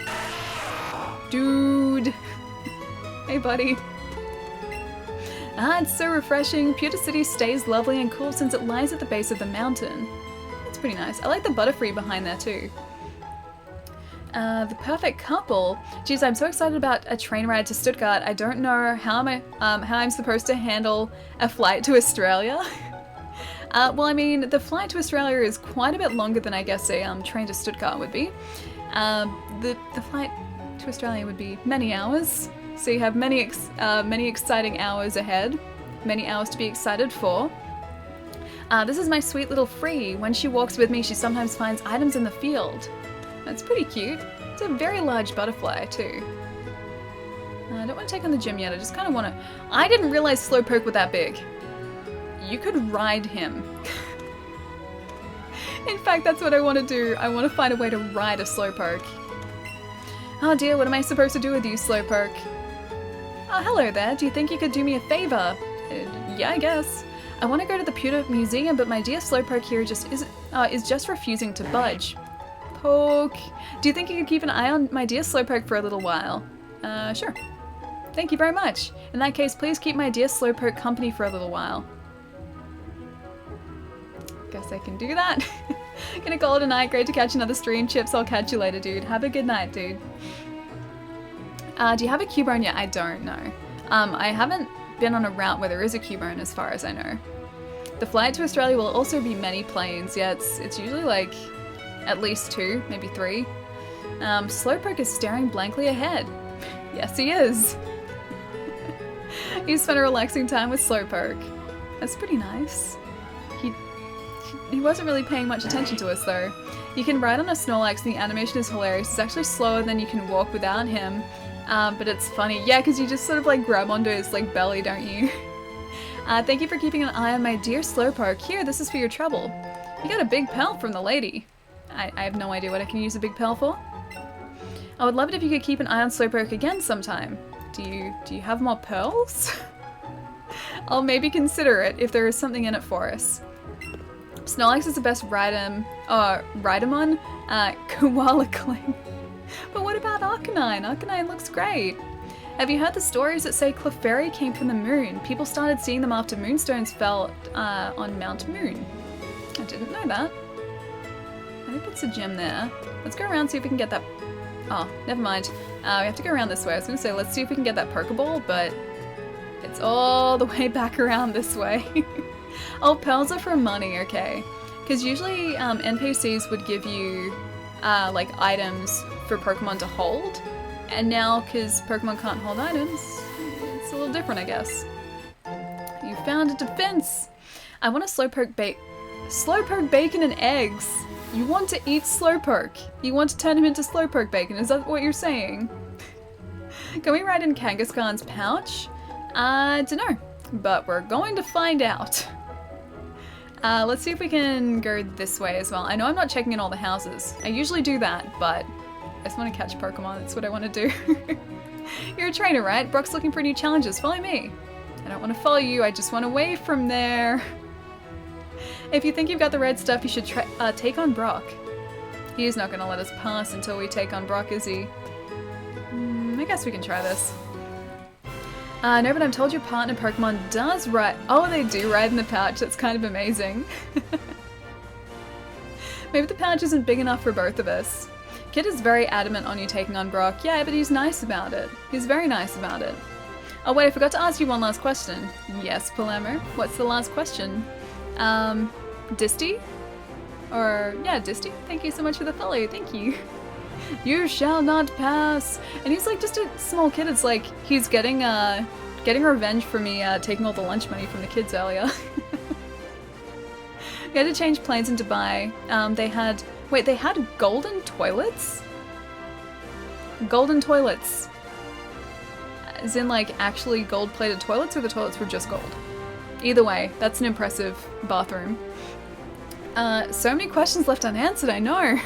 Dude. Hey, buddy. Ah, it's so refreshing. Pewter City stays lovely and cool since it lies at the base of the mountain. That's pretty nice. I like the Butterfree behind there too. The perfect couple. Geez, I'm so excited about a train ride to Stuttgart. I don't know how I'm supposed to handle a flight to Australia. Well, I mean, the flight to Australia is quite a bit longer than I guess a train to Stuttgart would be. The flight to Australia would be many hours. So you have many exciting hours ahead, many hours to be excited for. This is my sweet little Free. When she walks with me, she sometimes finds items in the field. That's pretty cute. It's a very large butterfly too. I don't want to take on the gym yet, I just kind of want to... I didn't realize Slowpoke were that big. You could ride him. In fact, that's what I want to do. I want to find a way to ride a Slowpoke. Oh dear, what am I supposed to do with you, Slowpoke? Oh, hello there. Do you think you could do me a favor? Yeah, I guess. I want to go to the Pewter Museum, but my dear Slowpoke here is just refusing to budge. Poke. Do you think you could keep an eye on my dear Slowpoke for a little while? Sure. Thank you very much. In that case, please keep my dear Slowpoke company for a little while. Guess I can do that. Gonna call it a night. Great to catch another stream. Chips, I'll catch you later, dude. Have a good night, dude. Do you have a Cubone yet? I don't know. I haven't been on a route where there is a Cubone as far as I know. The flight to Australia will also be many planes. Yeah, it's usually like at least 2, maybe 3. Slowpoke is staring blankly ahead. Yes, he is. You spent a relaxing time with Slowpoke. That's pretty nice. He wasn't really paying much attention to us though. You can ride on a Snorlax and the animation is hilarious. It's actually slower than you can walk without him. But it's funny. Yeah, because you just sort of like grab onto his like belly, don't you? Thank you for keeping an eye on my dear Slowpoke. Here, this is for your trouble. You got a big pearl from the lady. I have no idea what I can use a big pearl for. I would love it if you could keep an eye on Slowpoke again sometime. Do you have more pearls? I'll maybe consider it if there is something in it for us. Snorlax is the best Rhydamon, Koala Cling. But what about Arcanine? Arcanine looks great. Have you heard the stories that say Clefairy came from the moon? People started seeing them after moonstones fell on Mount Moon. I didn't know that. I think it's a gem there. Let's go around see if we can get that... Oh, never mind. We have to go around this way. I was going to say, let's see if we can get that Pokeball, but it's all the way back around this way. Oh, pearls are for money, okay. Because usually NPCs would give you like items for Pokemon to hold. And now, because Pokemon can't hold items, it's a little different, I guess. You found a defense! I want a Slowpoke bacon and eggs! You want to eat Slowpoke! You want to turn him into Slowpoke bacon, is that what you're saying? Can we ride in Kangaskhan's pouch? I don't know, but we're going to find out. Let's see if we can go this way as well. I know I'm not checking in all the houses. I usually do that, but I just want to catch Pokemon. That's what I want to do. You're a trainer, right? Brock's looking for new challenges. Follow me. I don't want to follow you. I just want away from there. If you think you've got the red stuff, you should take on Brock. He's not going to let us pass until we take on Brock, is he? I guess we can try this. No, but I'm told your partner Pokemon does ride... Oh, they do ride in the pouch. That's kind of amazing. Maybe the pouch isn't big enough for both of us. Kid is very adamant on you taking on Brock. Yeah, but he's nice about it. He's very nice about it. Oh wait, I forgot to ask you one last question. Yes, Palermo. What's the last question? Disty? Or, yeah, Disty. Thank you so much for the follow. Thank you. You shall not pass. And he's like just a small kid. It's like he's getting revenge for me taking all the lunch money from the kids earlier. We had to change planes in Dubai. They had golden toilets? Golden toilets. As in like actually gold-plated toilets, or the toilets were just gold? Either way, that's an impressive bathroom. So many questions left unanswered, I know.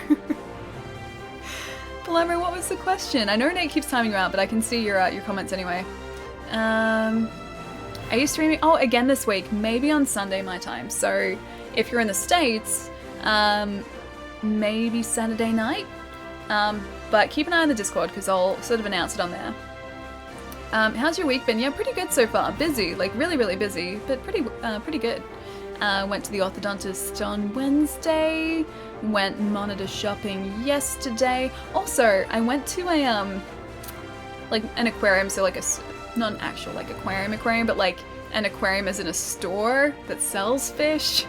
Palermo, what was the question? I know Nate keeps timing you out, but I can see your comments anyway. Are you streaming? Oh, again this week. Maybe on Sunday my time. So if you're in the States, maybe Saturday night. But keep an eye on the Discord because I'll sort of announce it on there. How's your week been? Yeah, pretty good so far. Busy, like really busy, but pretty good. Went to the orthodontist on Wednesday. Went monitor shopping yesterday. Also, I went to a like an aquarium, so like not an actual like aquarium, but like an aquarium as in a store that sells fish.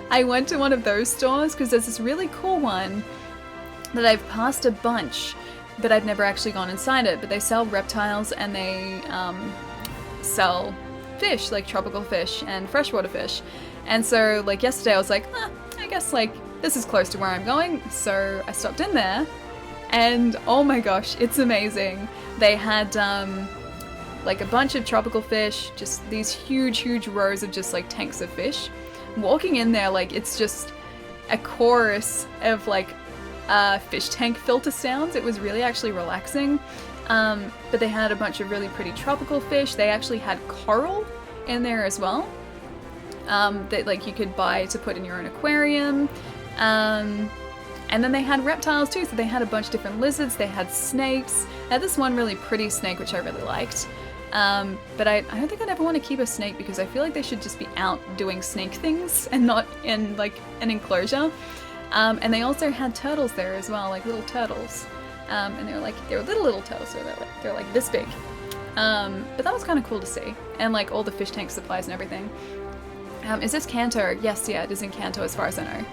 I went to one of those stores because there's this really cool one that I've passed a bunch, but I've never actually gone inside it. But they sell reptiles and they sell fish, like tropical fish and freshwater fish. And so like yesterday I was like, I guess like this is close to where I'm going. So I stopped in there and oh my gosh, it's amazing. They had like a bunch of tropical fish, just these huge rows of just like tanks of fish. Walking in there, like it's just a chorus of like fish tank filter sounds. It was really actually relaxing. But they had a bunch of really pretty tropical fish. They actually had coral in there as well, that like you could buy to put in your own aquarium. And then they had reptiles too, so they had a bunch of different lizards. They had snakes. They had this one really pretty snake which I really liked. But I don't think I'd ever want to keep a snake because I feel like they should just be out doing snake things and not in like an enclosure. And they also had turtles there as well, like little turtles. And they were little turtles, so they're like this big. But that was kind of cool to see. And like all the fish tank supplies and everything. Is this Kanto? Yes, yeah, it is in Kanto as far as I know.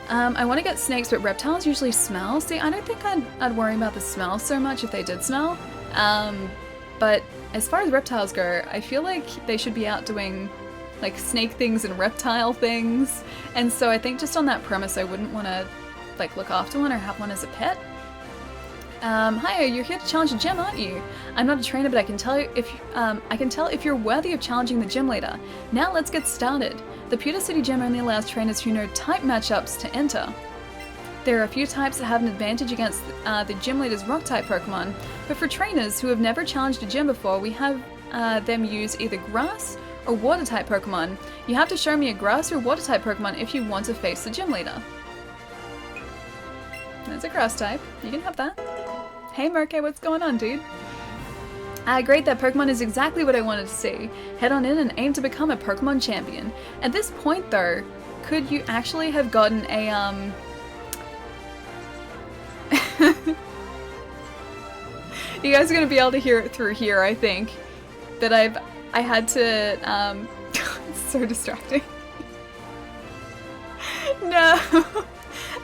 I want to get snakes, but reptiles usually smell. See, I don't think I'd worry about the smell so much if they did smell. But as far as reptiles go, I feel like they should be out doing like snake things and reptile things. And so I think just on that premise, I wouldn't want to like look after one or have one as a pet. Hi, you're here to challenge a gym, aren't you? I'm not a trainer, but I can tell if you're worthy of challenging the gym leader. Now let's get started. The Pewter City Gym only allows trainers who know type matchups to enter. There are a few types that have an advantage against the gym leader's rock-type Pokemon, but for trainers who have never challenged a gym before, we have them use either grass or water-type Pokemon. You have to show me a grass or water-type Pokemon if you want to face the gym leader. That's a grass type. You can have that. Hey Merke, what's going on, dude? Great, that Pokemon is exactly what I wanted to see. Head on in and aim to become a Pokemon champion. At this point though, could you actually have gotten a You guys are gonna be able to hear it through here, I think. That I had to it's so distracting. No.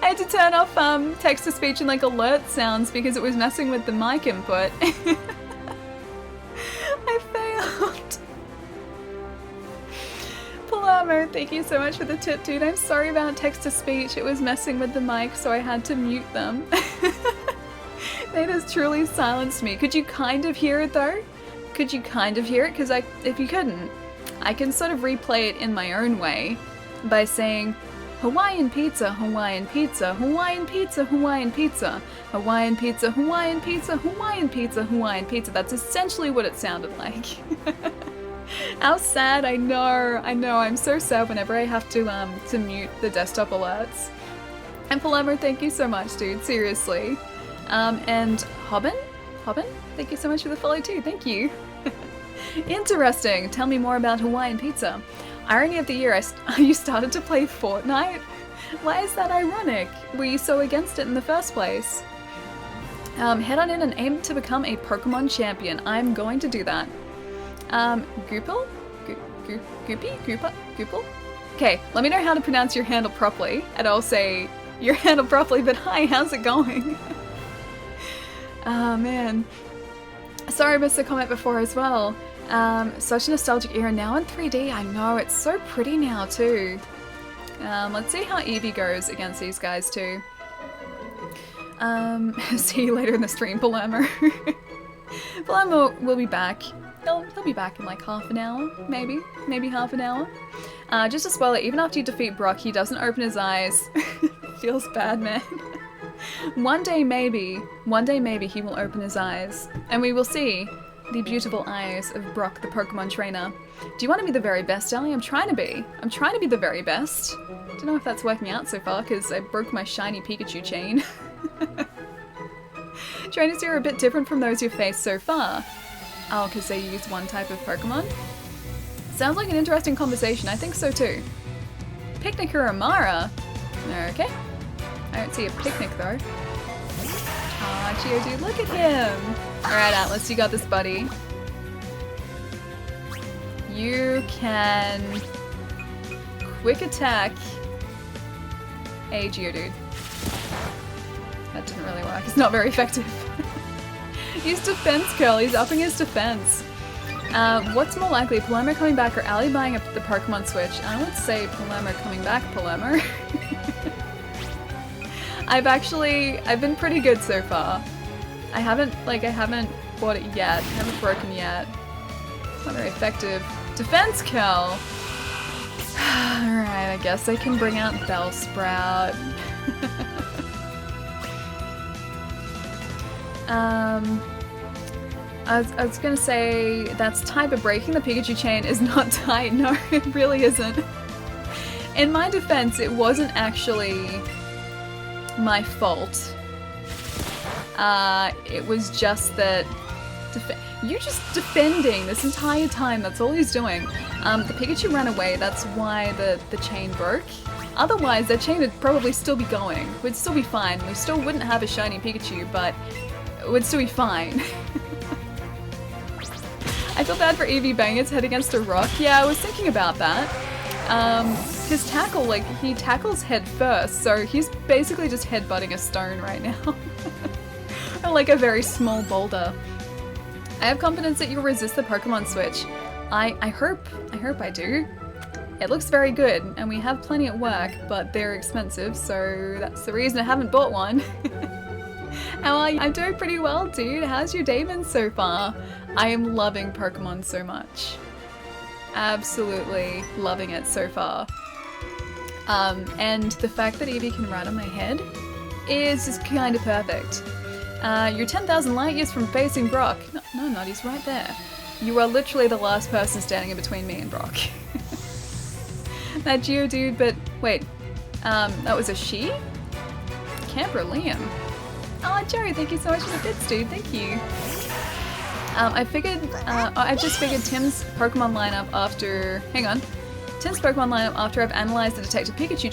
I had to turn off text-to-speech and like alert sounds because it was messing with the mic input. I failed. Palamo, thank you so much for the tip, dude. I'm sorry about text-to-speech. It was messing with the mic, so I had to mute them. That has truly silenced me. Could you kind of hear it though? Could you kind of hear it? Because if you couldn't, I can sort of replay it in my own way by saying Hawaiian pizza, Hawaiian pizza, Hawaiian pizza, Hawaiian pizza, Hawaiian pizza, Hawaiian pizza, Hawaiian pizza, Hawaiian pizza. That's essentially what it sounded like. How sad, I know, I'm so sad whenever I have to mute the desktop alerts. And Palermo, thank you so much, dude, seriously. And Hobbin, thank you so much for the follow too, thank you. Interesting, tell me more about Hawaiian pizza. Irony of the year, you started to play Fortnite? Why is that ironic? Were you so against it in the first place? Head on in and aim to become a Pokemon champion. I'm going to do that. Goopel? Goopel? Okay, let me know how to pronounce your handle properly, and I'll say your handle properly, but hi, how's it going? Oh man. Sorry I missed a comment before as well. Such a nostalgic era, now in 3D. I know, it's so pretty now too. Let's see how Eevee goes against these guys too. See you later in the stream, Palermo. Palermo will be back. He'll be back in like half an hour, maybe half an hour. Just a spoiler, even after you defeat Brock, he doesn't open his eyes. Feels bad, man. One day maybe he will open his eyes, and we will see the beautiful eyes of Brock, the Pokemon trainer. Do you want to be the very best, Ellie? I'm trying to be the very best. Don't know if that's working out so far, because I broke my shiny Pikachu chain. Trainers here are a bit different from those you've faced so far. Oh, because they use one type of Pokemon? Sounds like an interesting conversation. I think so too. Picnic or Amara? Okay. I don't see a picnic though. Aw, Geodude, look at him! Alright, Atlas, you got this, buddy. You can quick attack a Geodude. That didn't really work. It's not very effective. Use defense curl. He's upping his defense. What's more likely, Palermo coming back or Ali buying the Pokemon Switch? I would say Palermo coming back, Palermo. I've been pretty good so far. I haven't bought it yet. I haven't broken yet. It's not very effective. Defense curl! Alright, I guess I can bring out Bellsprout. I was gonna say that's tight, but breaking the Pikachu chain is not tight. No, it really isn't. In my defense, it wasn't actually my fault. It was just that you're just defending this entire time. That's all he's doing. The Pikachu ran away. That's why the chain broke. Otherwise, that chain would probably still be going. We'd still be fine. We still wouldn't have a shiny Pikachu, but it would still be fine. I feel bad for Eevee banging its head against a rock. Yeah, I was thinking about that. His tackle, like, he tackles head first, so he's basically just headbutting a stone right now. Or like a very small boulder. I have confidence that you'll resist the Pokemon Switch. I hope I do. It looks very good, and we have plenty at work, but they're expensive, so that's the reason I haven't bought one. How are you? I'm doing pretty well, dude. How's your day been so far? I am loving Pokemon so much. Absolutely loving it so far. And the fact that Eevee can ride on my head is just kind of perfect. You're 10,000 light years from facing Brock. No, not, he's right there. You are literally the last person standing in between me and Brock. That Geodude, but wait, that was a she? Camper Liam. Oh, Jerry, thank you so much for the bits, dude. Thank you. I've just figured Tim's Pokemon lineup after. Hang on. Tim's Pokemon lineup after I've analyzed the Detective Pikachu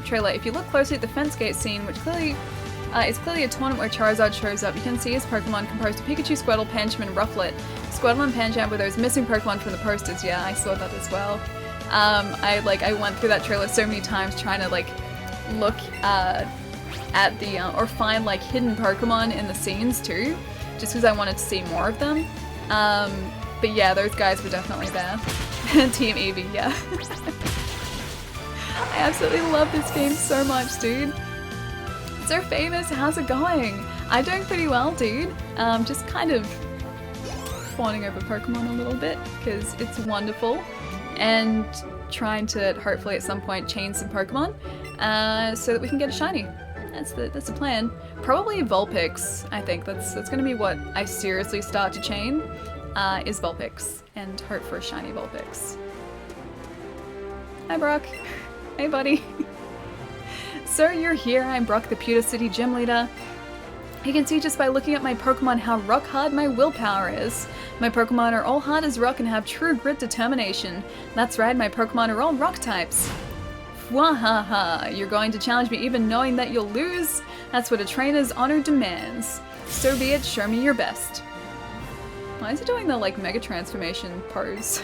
trailer. If you look closely at the fence gate scene, which clearly is clearly a tournament where Charizard shows up, you can see his Pokemon composed of Pikachu, Squirtle, Pancham, and Rufflet. Squirtle and Pancham were those missing Pokemon from the posters. Yeah, I saw that as well. I went through that trailer so many times trying to like look at the or find like hidden Pokemon in the scenes too, just because I wanted to see more of them. But yeah, those guys were definitely there. Team Eevee, yeah. I absolutely love this game so much, dude. So famous, how's it going? I'm doing pretty well, dude. Just kind of fawning over Pokemon a little bit, because it's wonderful. And trying to hopefully at some point chain some Pokemon, so that we can get a shiny. That's the plan. Probably Vulpix, I think. That's gonna be what I seriously start to chain, is Vulpix. And hope for a shiny Vulpix. Hi Brock. Hey buddy. So you're here, I'm Brock, the Pewter City Gym Leader. You can see just by looking at my Pokemon how rock hard my willpower is. My Pokemon are all hard as rock and have true grit determination. That's right, my Pokemon are all rock types. Wahaha, you're going to challenge me even knowing that you'll lose? That's what a trainer's honor demands. So be it, show me your best. Why is he doing the like mega transformation pose?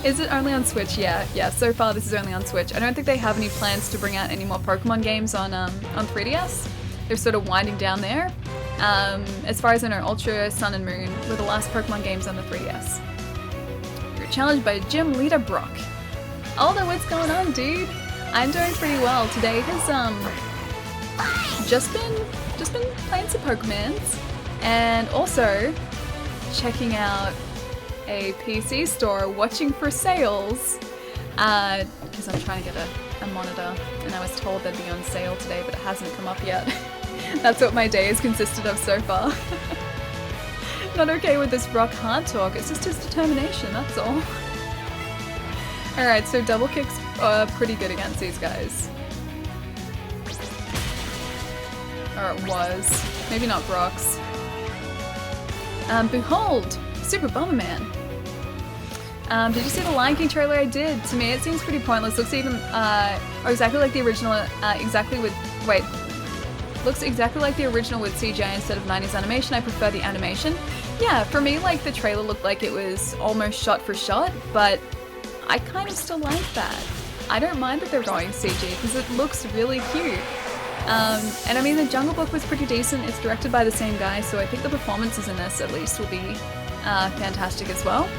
Is it only on Switch? Yeah, so far this is only on Switch. I don't think they have any plans to bring out any more Pokemon games on 3DS. They're sort of winding down there. As far as I know, Ultra, Sun and Moon were the last Pokemon games on the 3DS. You're challenged by Gym Leader Brock. Although, what's going on, dude? I'm doing pretty well. Today has just been playing some Pokemons and also checking out a PC store, watching for sales, because I'm trying to get a monitor, and I was told they'd be on sale today, but it hasn't come up yet. That's what my day has consisted of so far. Not okay with this rock hard talk, it's just his determination, that's all. Alright, so double kicks are pretty good against these guys. Or it was. Maybe not Brock's. Behold, Super Bomberman. Did you see the Lion King trailer? I did. To me, it seems pretty pointless. Looks even, or exactly like the original, looks exactly like the original with CGI instead of 90s animation. I prefer the animation. Yeah, for me, like, the trailer looked like it was almost shot for shot, but I kind of still like that. I don't mind that they're going CG, because it looks really cute. And I mean, the Jungle Book was pretty decent. It's directed by the same guy, so I think the performances in this, at least, will be fantastic as well.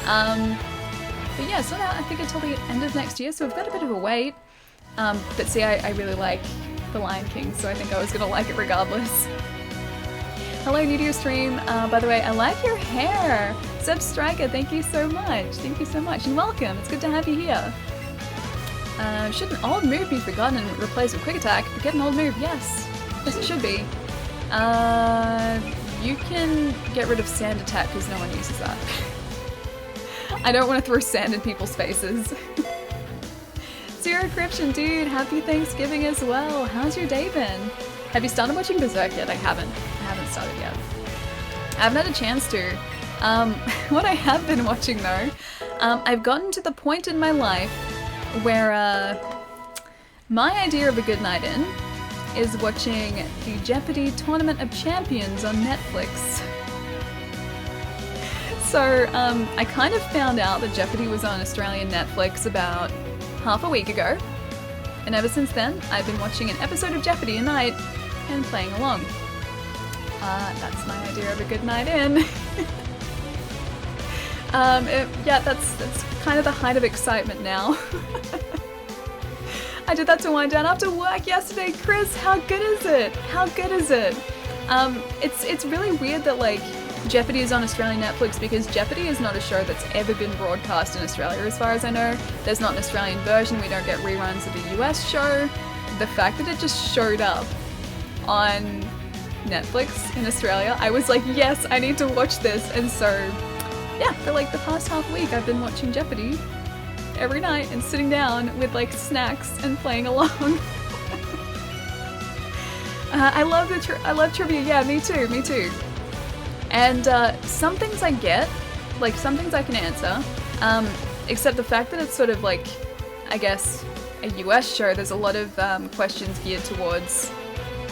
But yeah, so now I think until the end of next year, so we've got a bit of a wait. But see, I really like The Lion King, so I think I was gonna like it regardless. Hello, new to your stream. By the way, I like your hair. Seb Striker, thank you so much. Thank you so much, and welcome. It's good to have you here. Should an old move be forgotten and replaced with Quick Attack? Get an old move, yes. Yes, it should be. You can get rid of Sand Attack because no one uses that. I don't want to throw sand in people's faces. Zero Cryption, dude, happy Thanksgiving as well. How's your day been? Have you started watching Berserk yet? I haven't started yet. I haven't had a chance to. What I have been watching though, I've gotten to the point in my life where my idea of a good night in is watching the Jeopardy Tournament of Champions on Netflix. So I kind of found out that Jeopardy was on Australian Netflix about half a week ago, and ever since then I've been watching an episode of Jeopardy a night and playing along. That's my idea of a good night in. Yeah, that's kind of the height of excitement now. I did that to wind down after work yesterday. Chris, how good is it? How good is it? It's really weird that like Jeopardy is on Australian Netflix because Jeopardy is not a show that's ever been broadcast in Australia as far as I know. There's not an Australian version, we don't get reruns of the US show. The fact that it just showed up on Netflix in Australia, I was like, yes, I need to watch this. And so, yeah, for like the past half week I've been watching Jeopardy every night and sitting down with like snacks and playing along. I love trivia, yeah, me too. And some things I get, like some things I can answer, except the fact that it's sort of like, I guess, a US show, there's a lot of questions geared towards,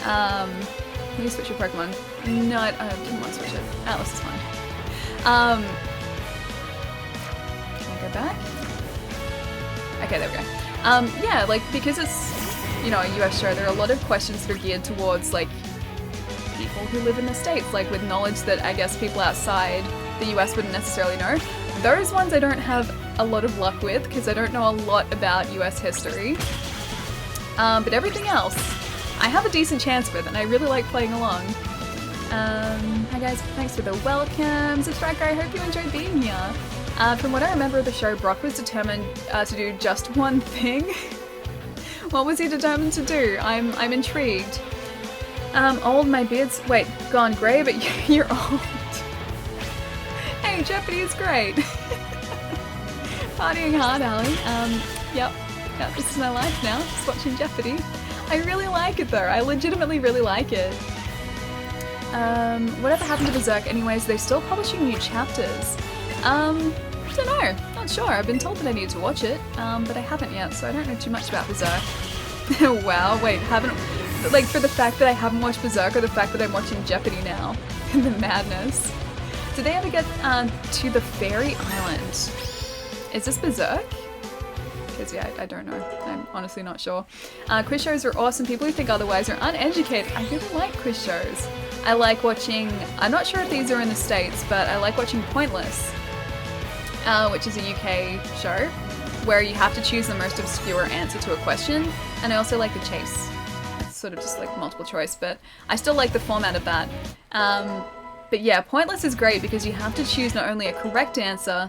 can you switch your Pokemon? No, I didn't want to switch it. Atlas is fine. Can I go back? Okay, there we go. Yeah, like, because it's, you know, a US show, there are a lot of questions that are geared towards, like, people who live in the States, like with knowledge that I guess people outside the US wouldn't necessarily know. Those ones I don't have a lot of luck with because I don't know a lot about US history. But everything else, I have a decent chance with and I really like playing along. Hi guys, thanks for the welcome. Subscriber, I hope you enjoyed being here. From what I remember of the show, Brock was determined to do just one thing. What was he determined to do? I'm intrigued. Old, my beard's, wait, gone grey, but you're old. Hey, Jeopardy is great. Partying hard, Ali. Yep, this is my life now, just watching Jeopardy. I really like it though, I legitimately really like it. Whatever happened to Berserk anyways, they're still publishing new chapters. Don't know, not sure, I've been told that I need to watch it, but I haven't yet, so I don't know too much about Berserk. Wow, wait, haven't... Like, for the fact that I haven't watched Berserk or the fact that I'm watching Jeopardy now. The madness. Did they ever get to the Fairy Island? Is this Berserk? Because, yeah, I don't know. I'm honestly not sure. Quiz shows are awesome. People who think otherwise are uneducated. I really like quiz shows. I like watching... I'm not sure if these are in the States, but I like watching Pointless, which is a UK show, where you have to choose the most obscure answer to a question. And I also like The Chase. Sort of just like multiple choice, but I still like the format of that. But yeah, Pointless is great because you have to choose not only a correct answer,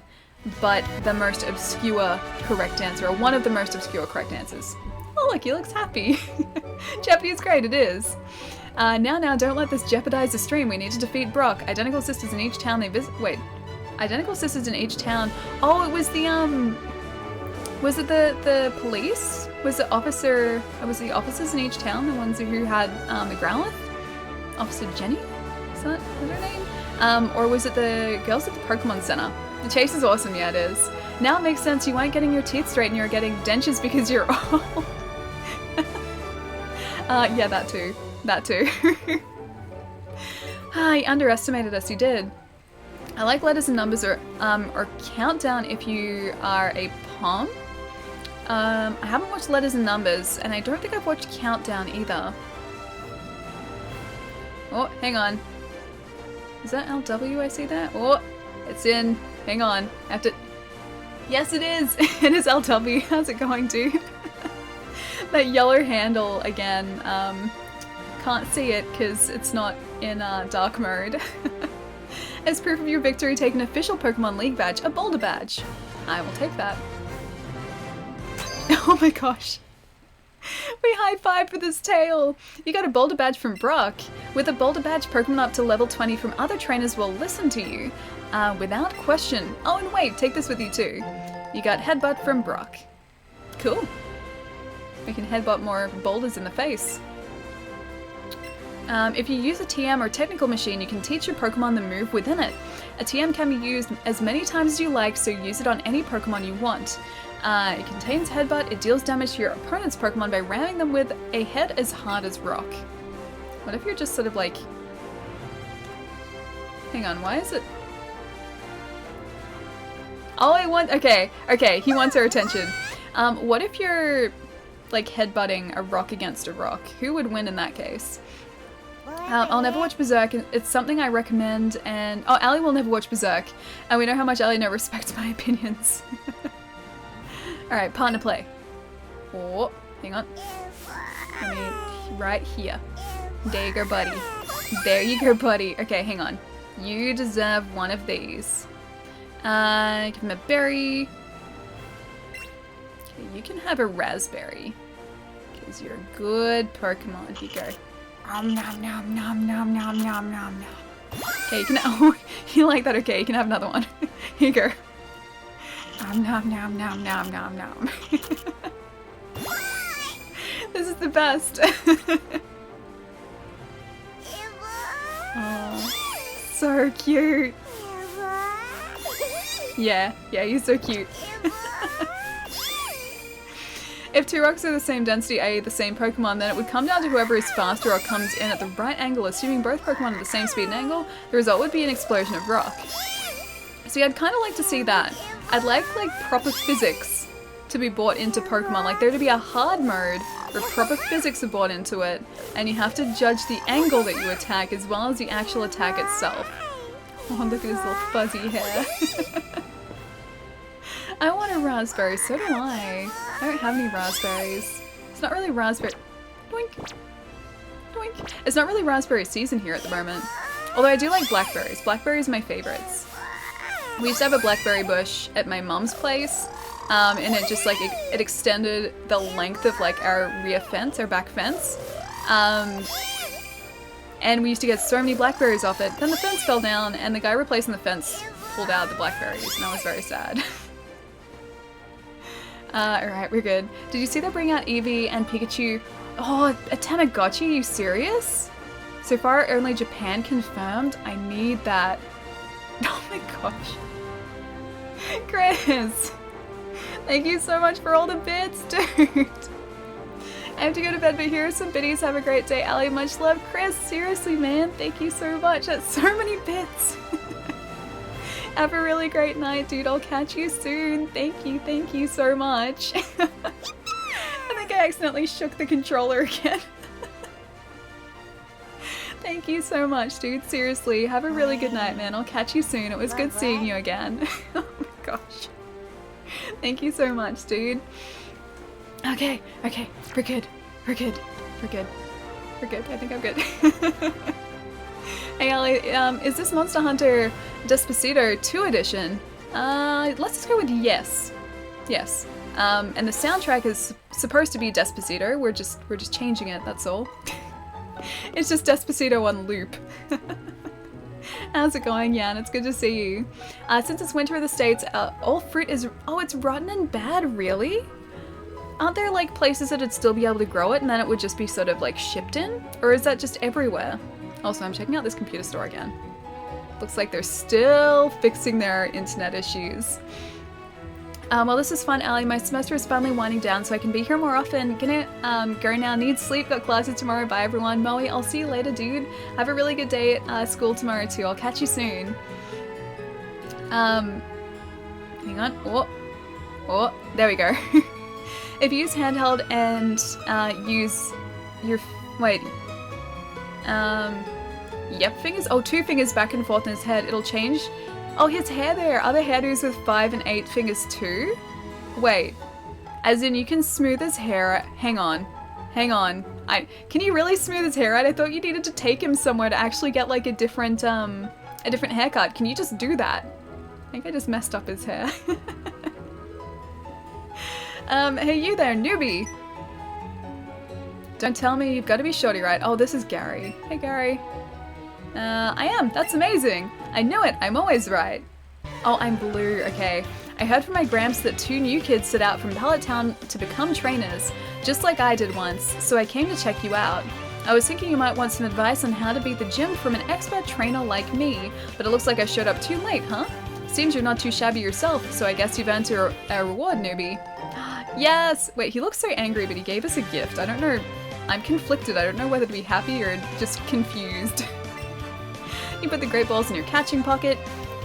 but the most obscure correct answer, or one of the most obscure correct answers. Oh look, he looks happy. Jeopardy is great, it is. Now, don't let this jeopardize the stream. We need to defeat Brock. Identical sisters in each town they visit. Wait, identical sisters in each town. Oh, it was the was it the police? Was the officer? Was the officers in each town the ones who had the Growlithe? Officer Jenny? Is that her name? Or was it the girls at the Pokemon Center? The chase is awesome, yeah it is. Now it makes sense you weren't getting your teeth straight and you're getting dentures because you're old. Yeah, that too. That too. You underestimated us, you did. I like letters and numbers or countdown if you are a Pom. I haven't watched letters and numbers, and I don't think I've watched countdown either. Oh, hang on. Is that LW I see there? Oh, it's in. Hang on. I have to... Yes, it is! It is LW. How's it going, dude? That yellow handle again. Can't see it because it's not in dark mode. As proof of your victory, take an official Pokemon League badge, a Boulder badge. I will take that. Oh my gosh. We high-fived for this tail! You got a Boulder badge from Brock. With a Boulder badge, Pokemon up to level 20 from other trainers will listen to you. Without question. Oh, and wait, take this with you too. You got Headbutt from Brock. Cool. We can headbutt more boulders in the face. If you use a TM or technical machine, you can teach your Pokemon the move within it. A TM can be used as many times as you like, so use it on any Pokemon you want. It contains Headbutt. It deals damage to your opponent's Pokemon by ramming them with a head as hard as rock. What if you're just sort of like... Hang on, why is it... Oh, I want... Okay, he wants our attention. What if you're, like, headbutting a rock against a rock? Who would win in that case? I'll never watch Berserk. It's something I recommend, and... Oh, Ali will never watch Berserk. And we know how much Ali no respects my opinions. Alright, partner play. Oh, hang on. Let me... Right here. There you go, buddy. There you go, buddy. Okay, hang on. You deserve one of these. Give him a berry. Okay, you can have a raspberry. Because you're a good Pokemon. Here you go. Nom nom nom nom nom nom nom nom. Okay, you can... Oh, you like that? Okay, you can have another one. Here you go. Nom nom nom nom nom nom nom. This is the best. Oh, so cute. Yeah, he's so cute. If two rocks are the same density, i.e. the same Pokemon, then it would come down to whoever is faster or comes in at the right angle. Assuming both Pokemon are the same speed and angle, the result would be an explosion of rock. So yeah, I'd kind of like to see that. I'd like proper physics to be brought into Pokemon. Like there to be a hard mode where proper physics are brought into it, and you have to judge the angle that you attack as well as the actual attack itself. Oh, look at his little fuzzy hair. I want a raspberry, so do I. I don't have any raspberries. It's not really raspberry... Doink. Doink. It's not really raspberry season here at the moment. Although I do like blackberries. Blackberries are my favorites. We used to have a blackberry bush at my mum's place, and it just like, it extended the length of like our rear fence, our back fence. And we used to get so many blackberries off it. Then the fence fell down and the guy replacing the fence pulled out the blackberries, and I was very sad. Alright, we're good. Did you see they bring out Eevee and Pikachu? Oh, a Tamagotchi? Are you serious? So far, only Japan confirmed. I need that. Oh my gosh. Chris! Thank you so much for all the bits, dude! I have to go to bed, but here are some biddies. Have a great day, Ali. Much love, Chris. Seriously, man. Thank you so much. That's so many bits. Have a really great night, dude. I'll catch you soon. Thank you so much. I think I accidentally shook the controller again. Thank you so much, dude. Seriously, have a really good night, man. I'll catch you soon. It was good seeing you again. Oh my gosh. Thank you so much, dude. Okay, we're good. I think I'm good. Hey, Ali, is this Monster Hunter Despacito 2 edition? Let's just go with yes. Yes. And the soundtrack is supposed to be Despacito. We're just changing it, that's all. It's just Despacito on loop. How's it going, Jan? It's good to see you. Since it's winter in the States, all fruit is... Oh, it's rotten and bad, really? Aren't there, like, places that would still be able to grow it and then it would just be sort of, like, shipped in? Or is that just everywhere? Also, I'm checking out this computer store again. Looks like they're still fixing their internet issues. Well, this is fun, Allie. My semester is finally winding down, so I can be here more often. Gonna go now. Need sleep. Got classes tomorrow. Bye, everyone. Moe, I'll see you later, dude. Have a really good day at school tomorrow, too. I'll catch you soon. Hang on. Oh, there we go. If you use handheld and use your... Wait. Yep, fingers. Oh, 2 fingers back and forth in his head. It'll change... Oh, his hair there. Are there hairdos with 5 and 8 fingers too? Wait. As in you can smooth his hair. Hang on. Hang on. Can you really smooth his hair out? I thought you needed to take him somewhere to actually get like a different haircut. Can you just do that? I think I just messed up his hair. Hey you there, newbie. Don't tell me you've got to be shorty, right? Oh, this is Gary. Hey, Gary. I am. That's amazing. I knew it. I'm always right. Oh, I'm blue. Okay. I heard from my gramps that 2 new kids set out from Pallet Town to become trainers, just like I did once, so I came to check you out. I was thinking you might want some advice on how to beat the gym from an expert trainer like me, but it looks like I showed up too late, huh? Seems you're not too shabby yourself, so I guess you've earned a reward, newbie. Yes! Wait, he looks so angry, but he gave us a gift. I don't know. I'm conflicted. I don't know whether to be happy or just confused. You put the great balls in your catching pocket.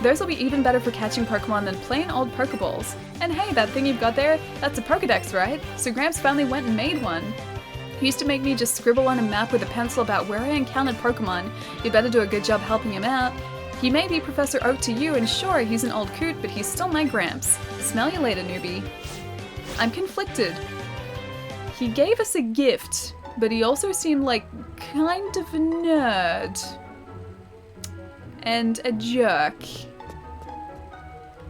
Those will be even better for catching Pokemon than plain old Pokeballs. And hey, that thing you've got there, that's a Pokedex, right? So Gramps finally went and made one. He used to make me just scribble on a map with a pencil about where I encountered Pokemon. You'd better do a good job helping him out. He may be Professor Oak to you, and sure, he's an old coot, but he's still my Gramps. Smell you later, newbie. I'm conflicted. He gave us a gift, but he also seemed like kind of a nerd. And a jerk.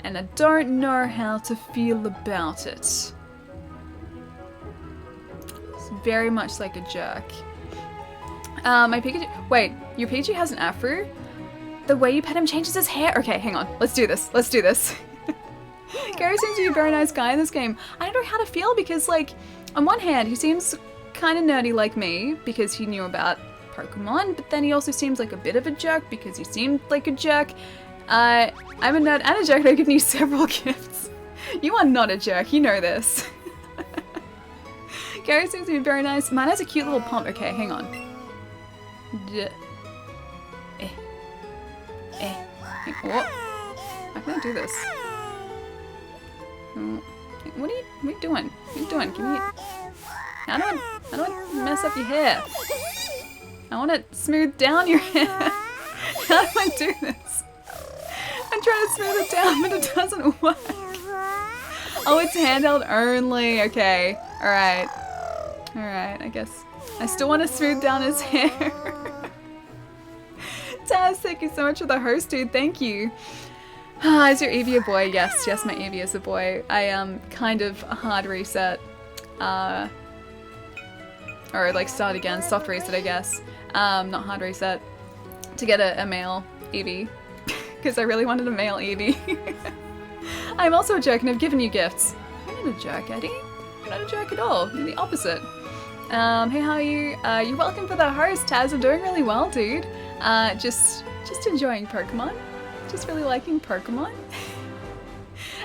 And I don't know how to feel about it. It's very much like a jerk. My Pikachu... Wait, your Pikachu has an afro? The way you pet him changes his hair? Okay, hang on. Let's do this. Let's do this. Gary seems to be a very nice guy in this game. I don't know how to feel because, like, on one hand, he seems kind of nerdy like me because he knew about Pokemon, but then he also seems like a bit of a jerk because he seemed like a jerk. I'm a nerd and a jerk and I've given you several gifts. You are not a jerk, you know this. Gary seems to be very nice. Mine has a cute little pump. Okay, hang on. What? How can I do this? What are you doing? What are you doing? Can you... How do I mess up your hair? I want to smooth down your hair. How do I do this? I'm trying to smooth it down, but it doesn't work. Oh, it's handheld only. Okay. Alright. Alright, I guess. I still want to smooth down his hair. Taz, thank you so much for the host, dude. Thank you. Is your Eevee a boy? Yes, yes, my Eevee is a boy. I kind of a hard reset. Or like start again, soft reset, I guess. Not hard reset. To get a male Eevee. Because I really wanted a male Eevee. I'm also a jerk and I've given you gifts. You're not a jerk, Eddie. You're not a jerk at all. You're the opposite. Hey, how are you? You're welcome for the host, Taz. I'm doing really well, dude. Just enjoying Pokemon. Just really liking Pokemon.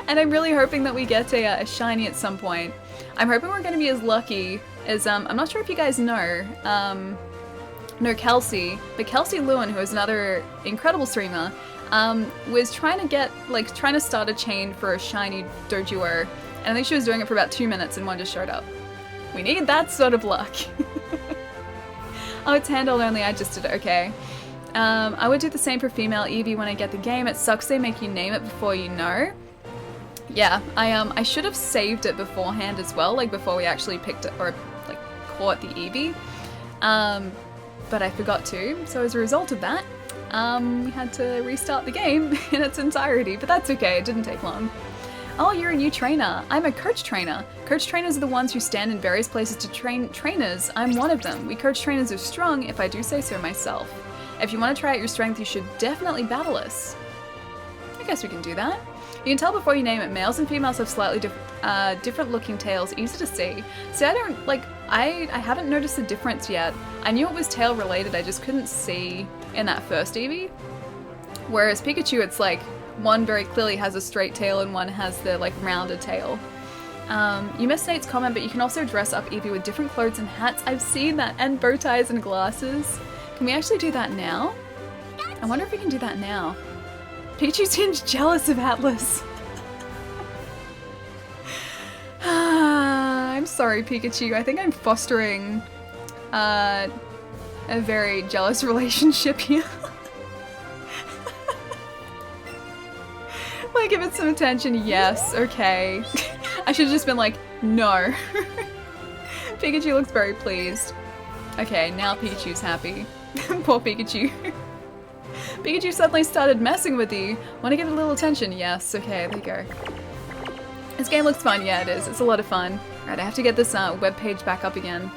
And I'm really hoping that we get a shiny at some point. I'm hoping we're going to be as lucky as, I'm not sure if you guys know Kelsey, but Kelsey Lewin, who is another incredible streamer, was trying to start a chain for a shiny Doduo, and I think she was doing it for about 2 minutes and one just showed up. We need that sort of luck. Oh, it's handled only, I just did it, okay. I would do the same for female Eevee when I get the game. It sucks they make you name it before you know. Yeah, I should have saved it beforehand as well, like before we actually picked it, or like caught the Eevee. But I forgot to, so as a result of that, we had to restart the game in its entirety, but that's okay, it didn't take long. Oh, you're a new trainer. I'm a coach trainer. Coach trainers are the ones who stand in various places to train trainers. I'm one of them. We coach trainers are strong, if I do say so myself. If you want to try out your strength, you should definitely battle us. I guess we can do that. You can tell before you name it, males and females have slightly different looking tails, easy to see. See, I haven't noticed the difference yet. I knew it was tail related, I just couldn't see in that first Eevee. Whereas Pikachu, it's like one very clearly has a straight tail and one has the like rounded tail. You missed Nate's comment, but you can also dress up Eevee with different clothes and hats. I've seen that, and bow ties and glasses. Can we actually do that now? I wonder if we can do that now. Pikachu seems jealous of Atlas. I'm sorry, Pikachu. I think I'm fostering a very jealous relationship here. Like, give it some attention, yes, okay. I should have just been like, no. Pikachu looks very pleased. Okay, now Pikachu's happy. Poor Pikachu. Pikachu suddenly started messing with you. Want to get a little attention? Yes, okay, there you go. This game looks fun, yeah it is. It's a lot of fun. Alright, I have to get this webpage back up again.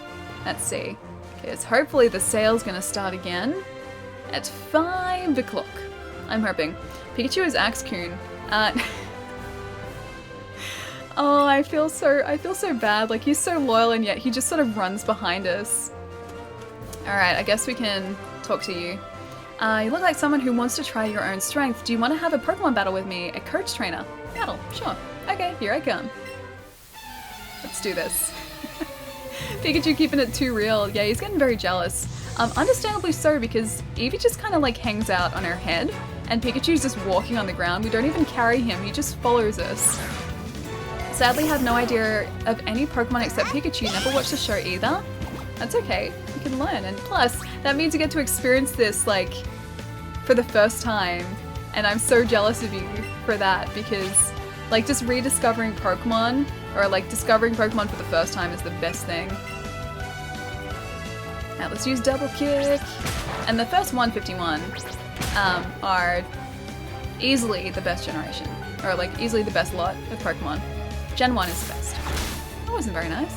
Let's see. Okay, so hopefully the sale's gonna start again at 5 o'clock. I'm hoping. Pikachu is Axcoon. Oh, I feel so bad. Like, he's so loyal and yet he just sort of runs behind us. Alright, I guess we can talk to you. You look like someone who wants to try your own strength. Do you want to have a Pokemon battle with me? A coach trainer? Battle, sure. Okay, here I come. Let's do this. Pikachu keeping it too real. Yeah, he's getting very jealous. Understandably so, because Eevee just kind of like hangs out on her head, and Pikachu's just walking on the ground. We don't even carry him, he just follows us. Sadly, had no idea of any Pokemon except Pikachu. Never watched the show either. That's okay, you can learn. And plus, that means you get to experience this, like, for the first time. And I'm so jealous of you for that, because, like, just rediscovering Pokemon, or, like, discovering Pokemon for the first time is the best thing. Now, let's use Double Kick. And the first 151 are easily the best generation. Or, like, easily the best lot of Pokemon. Gen 1 is the best. That wasn't very nice.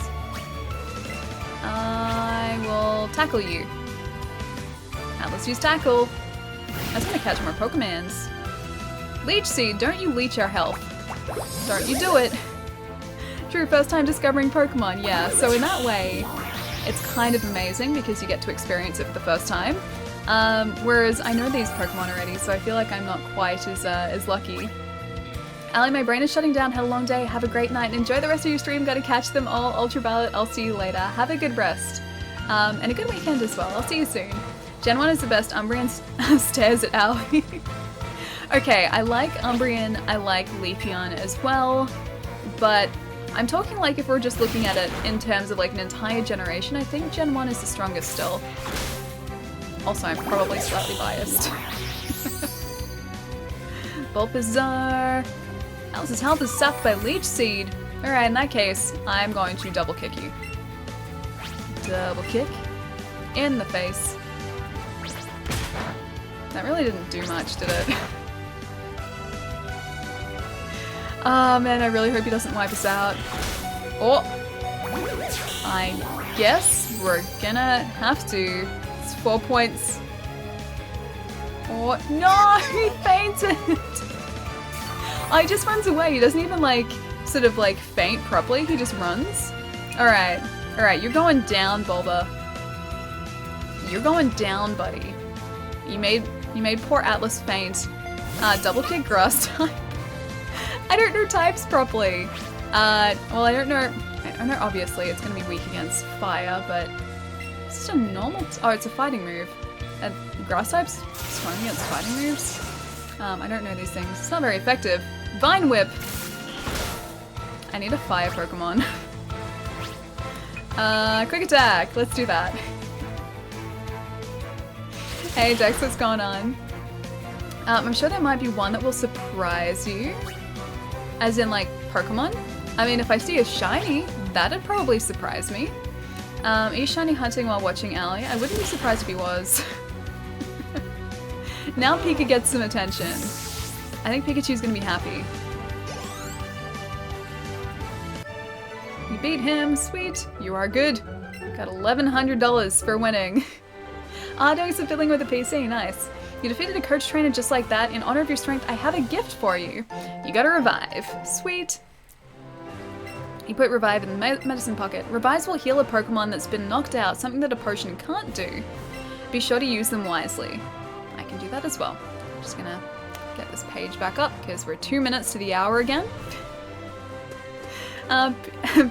I will tackle you. Now let's use tackle. I was gonna catch more Pokemons. Leech Seed, don't you leech our health. Don't you do it. True, first time discovering Pokemon, yeah. So in that way, it's kind of amazing because you get to experience it for the first time. Whereas I know these Pokemon already, so I feel like I'm not quite as lucky. Allie, my brain is shutting down. Had a long day. Have a great night. Enjoy the rest of your stream. Gotta catch them all. Ultraviolet, I'll see you later. Have a good rest. And a good weekend as well. I'll see you soon. Gen 1 is the best. Umbreon stares at Allie. Okay, I like Umbreon. I like Leafeon as well. But I'm talking like if we're just looking at it in terms of like an entire generation, I think Gen 1 is the strongest still. Also, I'm probably slightly biased. Bulbasaur. Alice's health is sapped by Leech Seed. Alright, in that case, I'm going to double kick you. Double kick. In the face. That really didn't do much, did it? Oh man, I really hope he doesn't wipe us out. Oh! I guess we're gonna have to. It's 4 points. Oh, no! He fainted! Oh, he just runs away. He doesn't even, like, sort of, like, faint properly. He just runs. Alright. Alright, you're going down, Bulba. You're going down, buddy. You made poor Atlas faint. Double kick grass type. I don't know types properly. Well, I don't know, obviously, it's gonna be weak against fire, but it's just a normal, oh, it's a fighting move. Grass types strong against fighting moves? I don't know these things. It's not very effective. Vine Whip! I need a fire Pokemon. Quick attack! Let's do that. Hey Dex, what's going on? I'm sure there might be one that will surprise you. As in, like, Pokemon? I mean, if I see a shiny, that'd probably surprise me. Are you shiny hunting while watching Allie? I wouldn't be surprised if he was. Now Pika gets some attention. I think Pikachu's gonna be happy. You beat him, sweet. You are good. Got $1,100 for winning. Doing some fiddling with a PC, nice. You defeated a coach trainer just like that. In honor of your strength, I have a gift for you. You got a revive. Sweet. You put revive in the medicine pocket. Revives will heal a Pokemon that's been knocked out, something that a potion can't do. Be sure to use them wisely. I can do that as well. Just gonna get this page back up because we're 2 minutes to the hour again.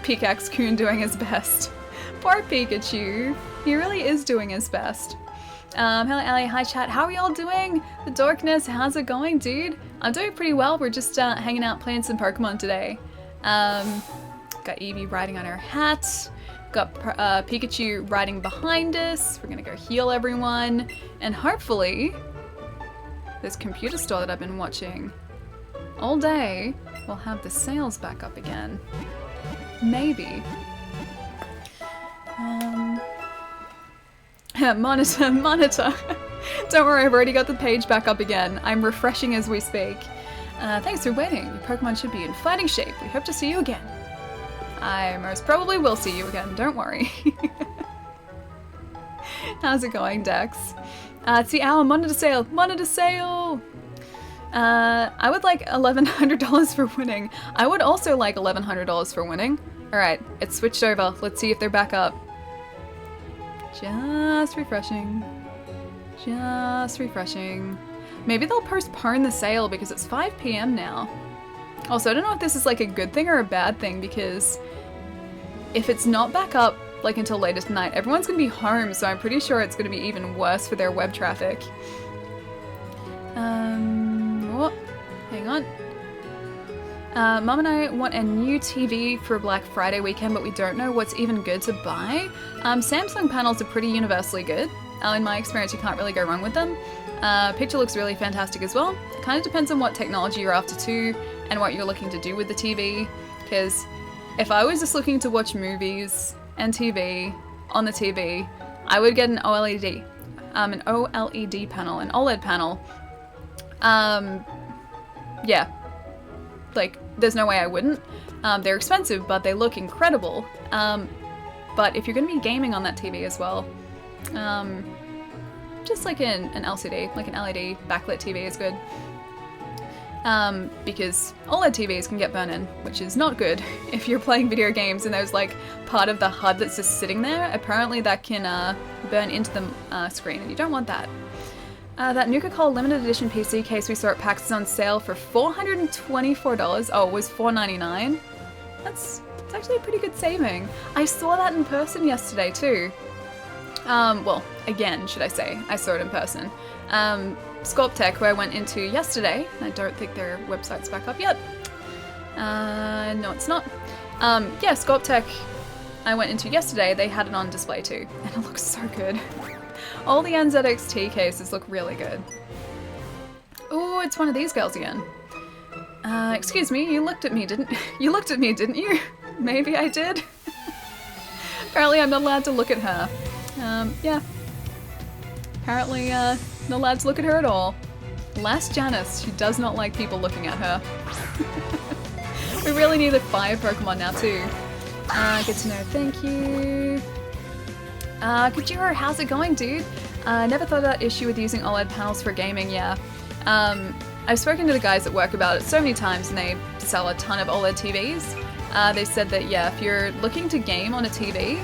Pickaxe Coon doing his best. Poor Pikachu. He really is doing his best. Hello Ali, hi chat. How are y'all doing? The Dorkness, how's it going, dude? I'm doing pretty well. We're just hanging out playing some Pokemon today. Got Eevee riding on her hat. Got Pikachu riding behind us. We're gonna go heal everyone. And hopefully, this computer store that I've been watching all day will have the sales back up again. Maybe. Monitor. Don't worry, I've already got the page back up again. I'm refreshing as we speak. Thanks for waiting. Your Pokemon should be in fighting shape. We hope to see you again. I most probably will see you again, don't worry. How's it going, Dex? It's the hour, monitor sale! Monitor sale! I would like $1,100 for winning. I would also like $1,100 for winning. Alright, it's switched over. Let's see if they're back up. Just refreshing. Just refreshing. Maybe they'll postpone the sale because it's 5 PM now. Also, I don't know if this is like a good thing or a bad thing because if it's not back up like until later tonight, everyone's gonna be home, so I'm pretty sure it's gonna be even worse for their web traffic. Oh, hang on. Mum and I want a new TV for Black Friday weekend, but we don't know what's even good to buy. Samsung panels are pretty universally good. In my experience, you can't really go wrong with them. Picture looks really fantastic as well. Kind of depends on what technology you're after too, and what you're looking to do with the TV. Because if I was just looking to watch movies and TV on the TV, I would get an OLED, an OLED panel, an OLED panel. Yeah, like there's no way I wouldn't. They're expensive, but they look incredible. But if you're going to be gaming on that TV as well, just like an LCD, like an LED backlit TV is good. Because OLED TVs can get burnt in, which is not good if you're playing video games and there's like part of the HUD that's just sitting there. Apparently that can burn into the screen and you don't want that. That Nuka-Cola limited edition PC case we saw at PAX is on sale for $424. Oh, it was $499. It's actually a pretty good saving. I saw that in person yesterday too. Well, again, should I say. I saw it in person. Sculptech, who I went into yesterday. I don't think their website's back up yet. No, it's not. Yeah, Sculptech I went into yesterday, they had it on display too, and it looks so good. All the NZXT cases look really good. Oh, it's one of these girls again. Excuse me, you looked at me, didn't you? Maybe I did. Apparently I'm not allowed to look at her. Yeah. Apparently, not allowed to look at her at all. Last Janice, she does not like people looking at her. We really need a fire Pokemon now too. Good to know, thank you. Kojiro, how's it going, dude? Never thought of that issue with using OLED panels for gaming, yeah. I've spoken to the guys at work about it so many times and they sell a ton of OLED TVs. They said that, yeah, if you're looking to game on a TV,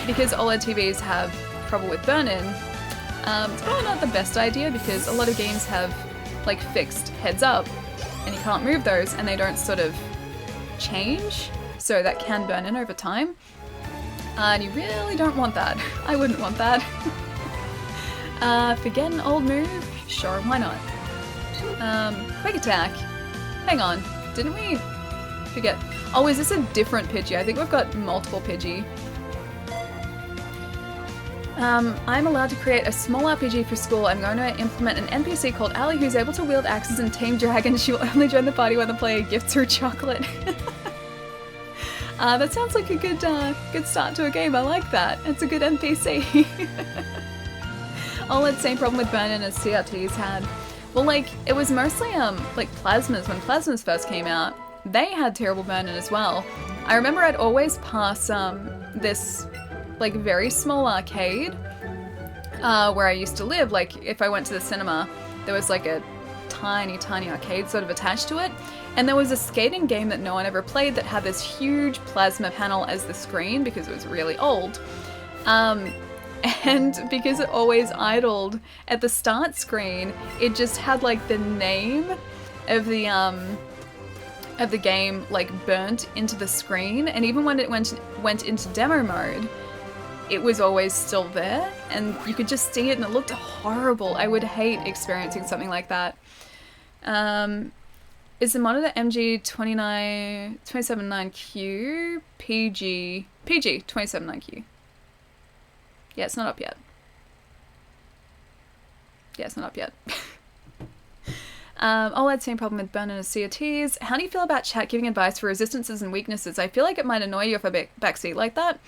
because OLED TVs have trouble with burn-in, it's probably not the best idea because a lot of games have like fixed heads up and you can't move those and they don't sort of change, so that can burn in over time. And you really don't want that. I wouldn't want that. Forget an old move? Sure, why not? Quick attack. Hang on, didn't we forget? Oh, is this a different Pidgey? I think we've got multiple Pidgey. I'm allowed to create a small RPG for school. I'm going to implement an NPC called Ali who's able to wield axes and tame dragons. She will only join the party when the player gifts her chocolate. That sounds like a good start to a game. I like that. It's a good NPC. OLED, same problem with burn-in as CRTs had. Well, like, it was mostly, like plasmas. When plasmas first came out, they had terrible burn-in as well. I remember I'd always pass, this, like, very small arcade, where I used to live. Like, if I went to the cinema, there was, like, a tiny arcade sort of attached to it. And there was a skating game that no one ever played that had this huge plasma panel as the screen because it was really old. And because it always idled at the start screen, it just had like the name of the game like burnt into the screen, and even when it went into demo mode, it was always still there, and you could just see it, and it looked horrible. I would hate experiencing something like that. Is the monitor MG279Q PG 279Q? Yeah, it's not up yet. Yeah, it's not up yet. OLED, same problem with burn and a Sea of Tears. How do you feel about chat giving advice for resistances and weaknesses? I feel like it might annoy you if I backseat like that.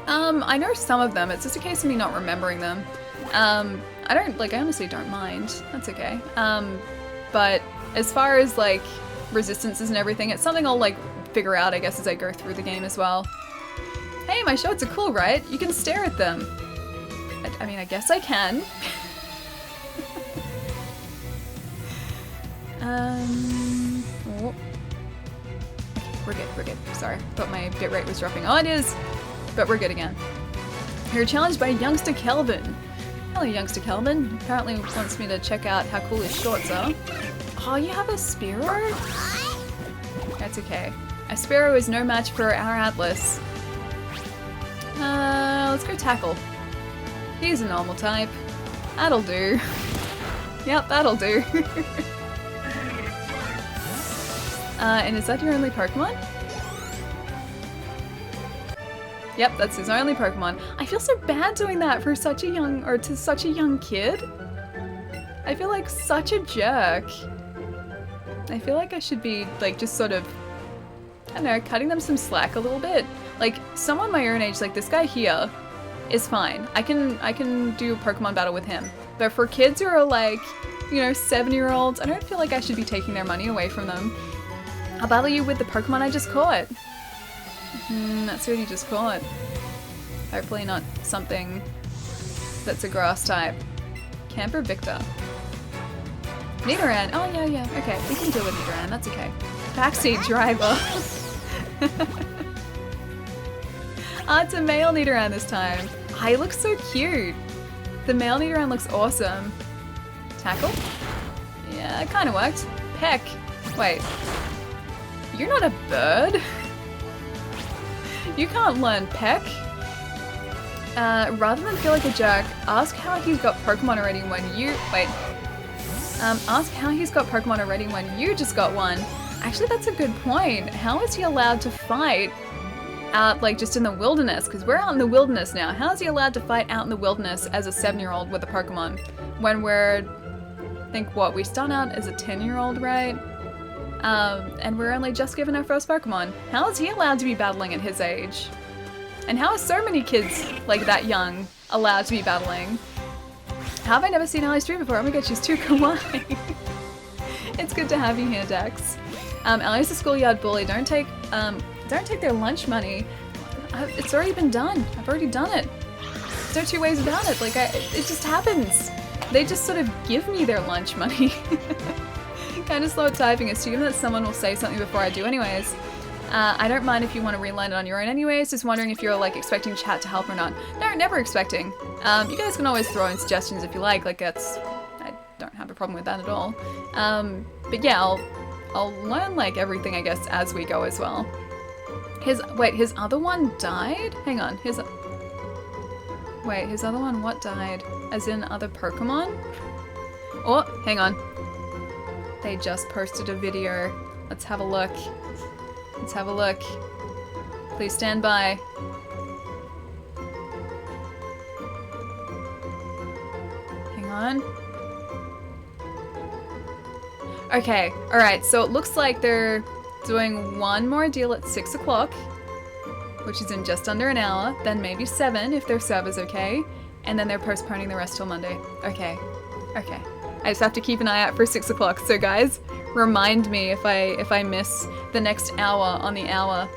I know some of them. It's just a case of me not remembering them. I honestly don't mind. That's okay. But as far as like resistances and everything, it's something I'll like figure out, I guess, as I go through the game as well. Hey, my shorts are cool, right? You can stare at them. I mean, I guess I can. Oh. We're good. Sorry, thought my bitrate was dropping. Oh, it is! But we're good again. You're challenged by youngster Kelvin. Hello, youngster Kelvin. Apparently wants me to check out how cool his shorts are. Oh, you have a Spearow? That's okay. A Spearow is no match for our Atlas. Let's go Tackle. He's a normal type. That'll do. Yep, that'll do. And is that your only Pokemon? Yep, that's his only Pokemon. I feel so bad doing that for such a young kid. I feel like such a jerk. I feel like I should be like just sort of, I don't know, cutting them some slack a little bit. Like someone my own age, like this guy here, is fine. I can do a Pokemon battle with him. But for kids who are like, you know, 7-year-olds, I don't feel like I should be taking their money away from them. I'll battle you with the Pokemon I just caught. That's what you just caught. Hopefully not something that's a grass type. Camper Victor. Nidoran. Oh yeah, okay. We can deal with Nidoran, that's okay. Backseat driver. It's a male Nidoran this time. Oh, he looks so cute. The male Nidoran looks awesome. Tackle? Yeah, it kind of worked. Peck. Wait. You're not a bird? You can't learn Peck. Rather than feel like a jerk, ask how he's got Pokemon already when you... Wait. Ask how he's got Pokemon already when you just got one. Actually, that's a good point. How is he allowed to fight out, like, just in the wilderness? Because we're out in the wilderness now. How is he allowed to fight out in the wilderness as a 7-year-old with a Pokemon? When we're... I think, what, we start out as a 10-year-old, right? And we're only just given our first Pokemon. How is he allowed to be battling at his age? And how are so many kids, like, that young allowed to be battling? How have I never seen Ali stream before? Oh my god, she's too kawaii. It's good to have you here, Dex. Ali's a schoolyard bully. Don't take their lunch money. It's already been done. I've already done it. There's no two ways about it. Like, it just happens. They just sort of give me their lunch money. Kind of slow at typing, assume that someone will say something before I do anyways. I don't mind if you want to relearn it on your own anyways, just wondering if you're like expecting chat to help or not. No, never expecting. You guys can always throw in suggestions if you like that's... I don't have a problem with that at all. But yeah, I'll learn like everything I guess as we go as well. His other one died? Hang on, his other one what died? As in other Pokemon? Oh, hang on. They just posted a video. Let's have a look. Let's have a look. Please stand by. Hang on. Okay, alright, so it looks like they're doing one more deal at 6 o'clock, which is in just under an hour, then maybe 7 if their server's okay, and then they're postponing the rest till Monday. Okay, okay. I just have to keep an eye out for 6 o'clock. So guys, remind me if I miss the next hour on the hour.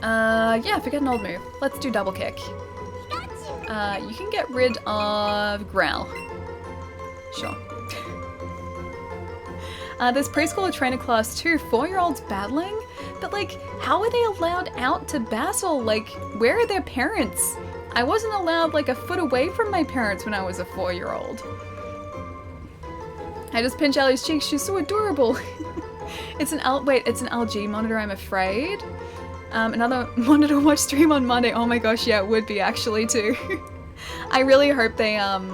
Yeah, forget an old move. Let's do double kick. You can get rid of Growl. Sure. There's preschooler trainer class too. 4-year-olds battling? But like, how are they allowed out to battle? Like, where are their parents? I wasn't allowed like a foot away from my parents when I was a 4-year-old. I just pinch Ellie's cheeks, she's so adorable. It's an LG monitor, I'm afraid. Another monitor watch stream on Monday. Oh my gosh, yeah, it would be actually too. I really hope they, yeah,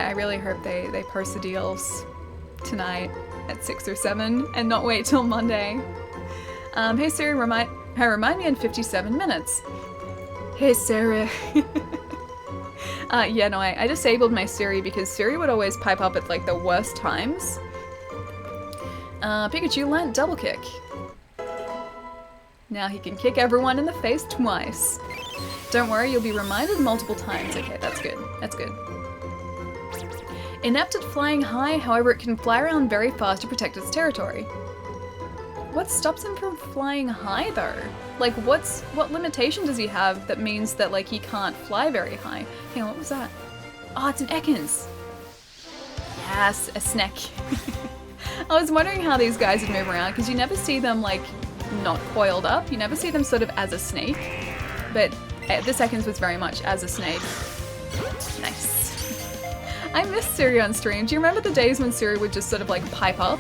I really hope they post the deals tonight at 6 or 7 and not wait till Monday. Hey Siri, remind me in 57 minutes. Hey Siri. Yeah, no, I disabled my Siri because Siri would always pipe up at like the worst times. Pikachu learnt double kick. Now he can kick everyone in the face twice. Don't worry, you'll be reminded multiple times. Okay, that's good. That's good. Inept at flying high, however, it can fly around very fast to protect its territory. What stops him from flying high, though? Like, what limitation does he have that means that, like, he can't fly very high? Hang on, what was that? Oh, it's an Ekans! Yes, a snack. I was wondering how these guys would move around, because you never see them, like, not coiled up. You never see them sort of as a snake. But this Ekans was very much as a snake. Nice. I miss Siri on stream. Do you remember the days when Siri would just sort of, like, pipe up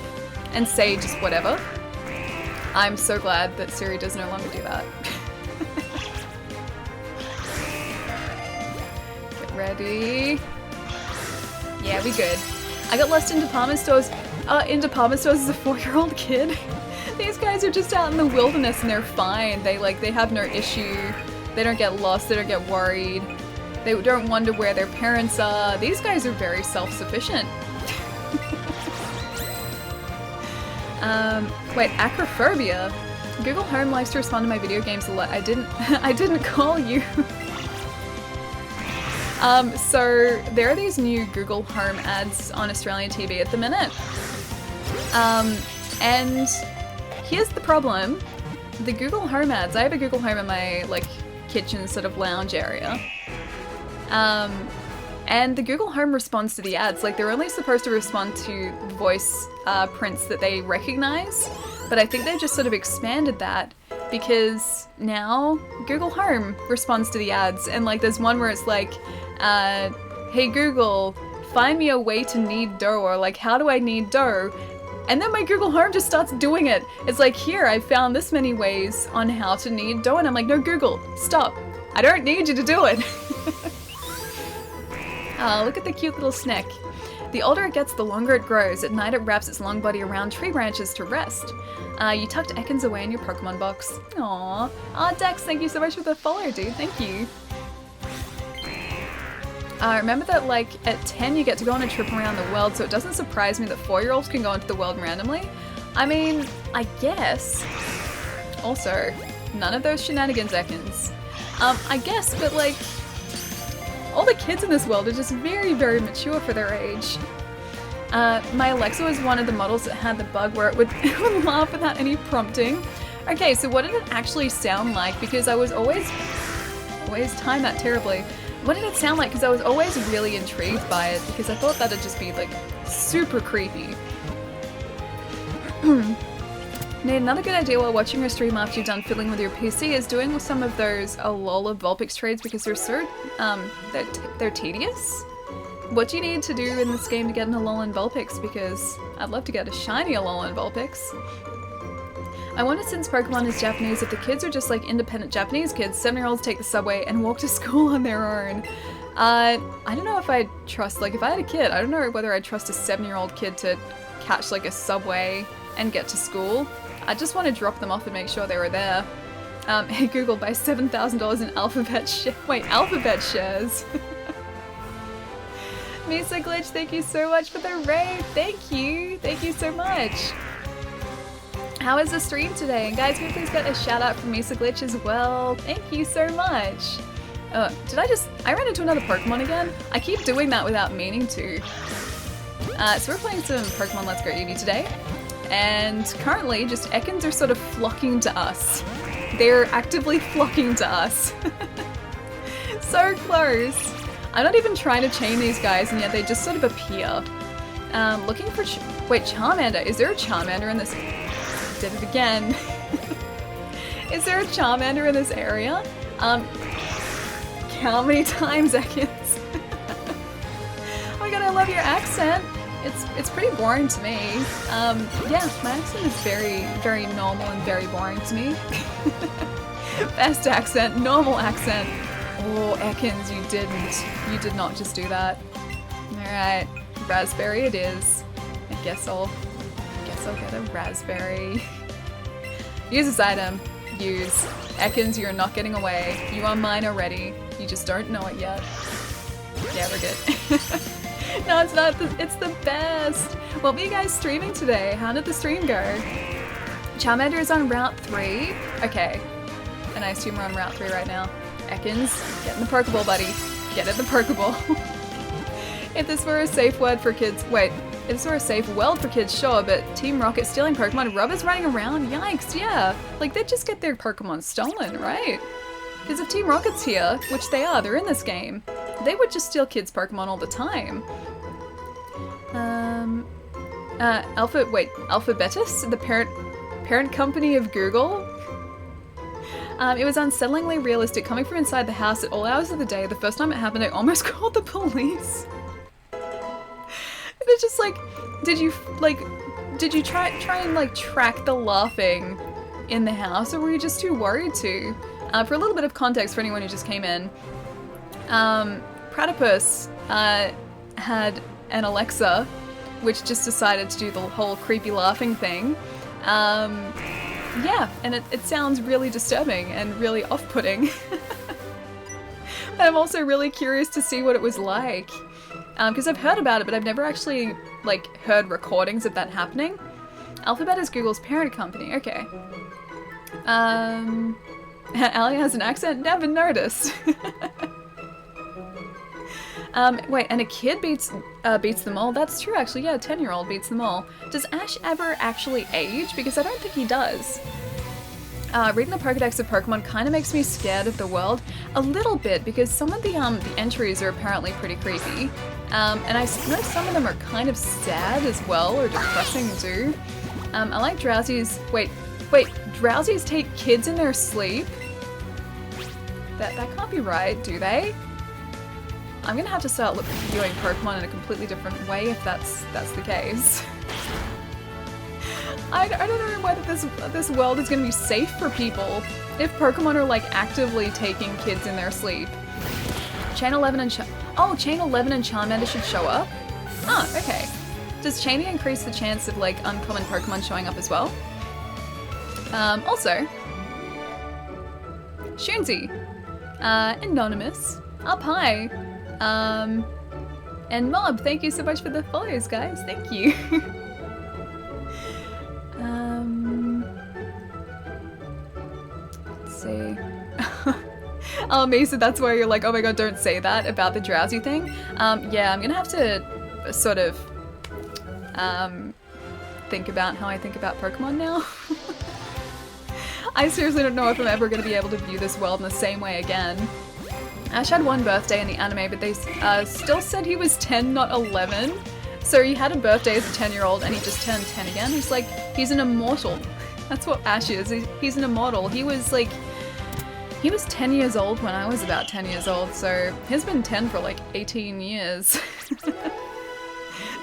and say just whatever? I'm so glad that Siri does no longer do that. Get ready. Yeah, we good. I got lost in department stores as a 4-year-old kid. These guys are just out in the wilderness and they're fine. They have no issue. They don't get lost, they don't get worried. They don't wonder where their parents are. These guys are very self-sufficient. Wait, acrophobia? Google Home likes to respond to my video games a lot. I didn't call you. So there are these new Google Home ads on Australian TV at the minute. And here's the problem. The Google Home ads, I have a Google Home in my, like, kitchen sort of lounge area. And the Google Home responds to the ads. Like, they're only supposed to respond to voice prints that they recognize, but I think they've just sort of expanded that because now Google Home responds to the ads, and like there's one where it's like, hey Google, find me a way to knead dough, or like, how do I knead dough? And then my Google Home just starts doing it. It's like, here, I found this many ways on how to knead dough, and I'm like, no Google, stop. I don't need you to do it. Oh, look at the cute little snack. The older it gets, the longer it grows. At night, it wraps its long body around tree branches to rest. You tucked Ekans away in your Pokemon box. Aww. Aw, Dex, thank you so much for the follow, dude. Thank you. Remember that, like, at 10 you get to go on a trip around the world, so it doesn't surprise me that 4-year-olds can go into the world randomly. I mean, I guess. Also, none of those shenanigans, Ekans. I guess, but, like, all the kids in this world are just very, very mature for their age. My Alexa was one of the models that had the bug where it would laugh without any prompting. Okay, so what did it actually sound like? Because I was always timed that terribly. What did it sound like? Because I was always really intrigued by it, because I thought that'd just be, like, super creepy. Need another good idea while watching your stream after you're done fiddling with your PC is doing some of those Alola Vulpix trades, because they're so, they're tedious. What do you need to do in this game to get an Alolan Vulpix? Because I'd love to get a shiny Alolan Vulpix. I wonder, since Pokemon is Japanese, if the kids are just like independent Japanese kids, 7-year-olds take the subway and walk to school on their own. I don't know if I'd trust, like, if I had a kid, I don't know whether I'd trust a 7-year-old kid to catch, like, a subway and get to school. I just want to drop them off and make sure they were there. Hey Google, buy $7,000 in alphabet shares. Misa Glitch, thank you so much for the raid. Thank you so much. How is the stream today? And guys, can we please get a shout out from Misa Glitch as well? Thank you so much. I ran into another Pokemon again? I keep doing that without meaning to. So we're playing some Pokemon Let's Go Eevee today. And currently, just Ekans are sort of flocking to us. They're actively flocking to us. So close. I'm not even trying to chain these guys, and yet they just sort of appear. Looking for... Wait, Charmander. Is there a Charmander in this... Did it again. Is there a Charmander in this area? how many times, Ekans? Oh my god, I love your accent. It's pretty boring to me. Yeah, my accent is very, very normal and very boring to me. Best accent, normal accent. Oh, Ekans, you didn't. You did not just do that. Alright, raspberry it is. I guess I'll get a raspberry. Use this item. Use. Ekans, you're not getting away. You are mine already. You just don't know it yet. Yeah, we're good. No, it's not. It's the best. What were you guys streaming today? How did the stream go? Charmander is on Route 3. Okay. And I assume we're on Route 3 right now. Ekans, get in the Pokeball, buddy. Get in the Pokeball. If this were a safe word for kids... Wait. If this were a safe world for kids, sure, but Team Rocket stealing Pokemon, Rubber's running around? Yikes, yeah. Like, they'd just get their Pokemon stolen, right? Because if Team Rocket's here, which they are, they're in this game, they would just steal kids' Pokemon all the time. Alphabetus, the parent company of Google. It was unsettlingly realistic. Coming from inside the house at all hours of the day, the first time it happened, I almost called the police. It's just like, did you try and like track the laughing in the house, or were you just too worried to? For a little bit of context for anyone who just came in, Platypus had an Alexa, which just decided to do the whole creepy laughing thing. Yeah, and it sounds really disturbing and really off-putting. But I'm also really curious to see what it was like. Because I've heard about it, but I've never actually, like, heard recordings of that happening. Alphabet is Google's parent company, okay. Ali has an accent, never noticed. Wait, and a kid beats them all? That's true, actually, yeah, a 10-year-old beats them all. Does Ash ever actually age? Because I don't think he does. Reading the Pokédex of Pokemon kind of makes me scared of the world. A little bit, because some of the entries are apparently pretty creepy. And I know some of them are kind of sad as well, or depressing too. I like Drowsies. Wait, Drowsies take kids in their sleep? That can't be right, do they? I'm gonna have to start viewing Pokemon in a completely different way if that's the case. I don't know whether this world is gonna be safe for people if Pokemon are like actively taking kids in their sleep. Chain 11 and Chain 11 and Charmander should show up? Oh, okay. Does chaining increase the chance of like uncommon Pokemon showing up as well? Also, Shunzi, Anonymous, up high, and Mob, thank you so much for the follows, guys. Thank you. Let's see. Oh, Mesa, that's where you're like, oh my god, don't say that about the drowsy thing. Yeah, I'm gonna have to sort of think about how I think about Pokemon now. I seriously don't know if I'm ever going to be able to view this world in the same way again. Ash had one birthday in the anime, but they still said he was 10, not 11. So he had a birthday as a 10-year-old and he just turned 10 again. He's like, he's an immortal. That's what Ash is. He's an immortal. He was 10 years old when I was about 10 years old, so he's been 10 for like 18 years.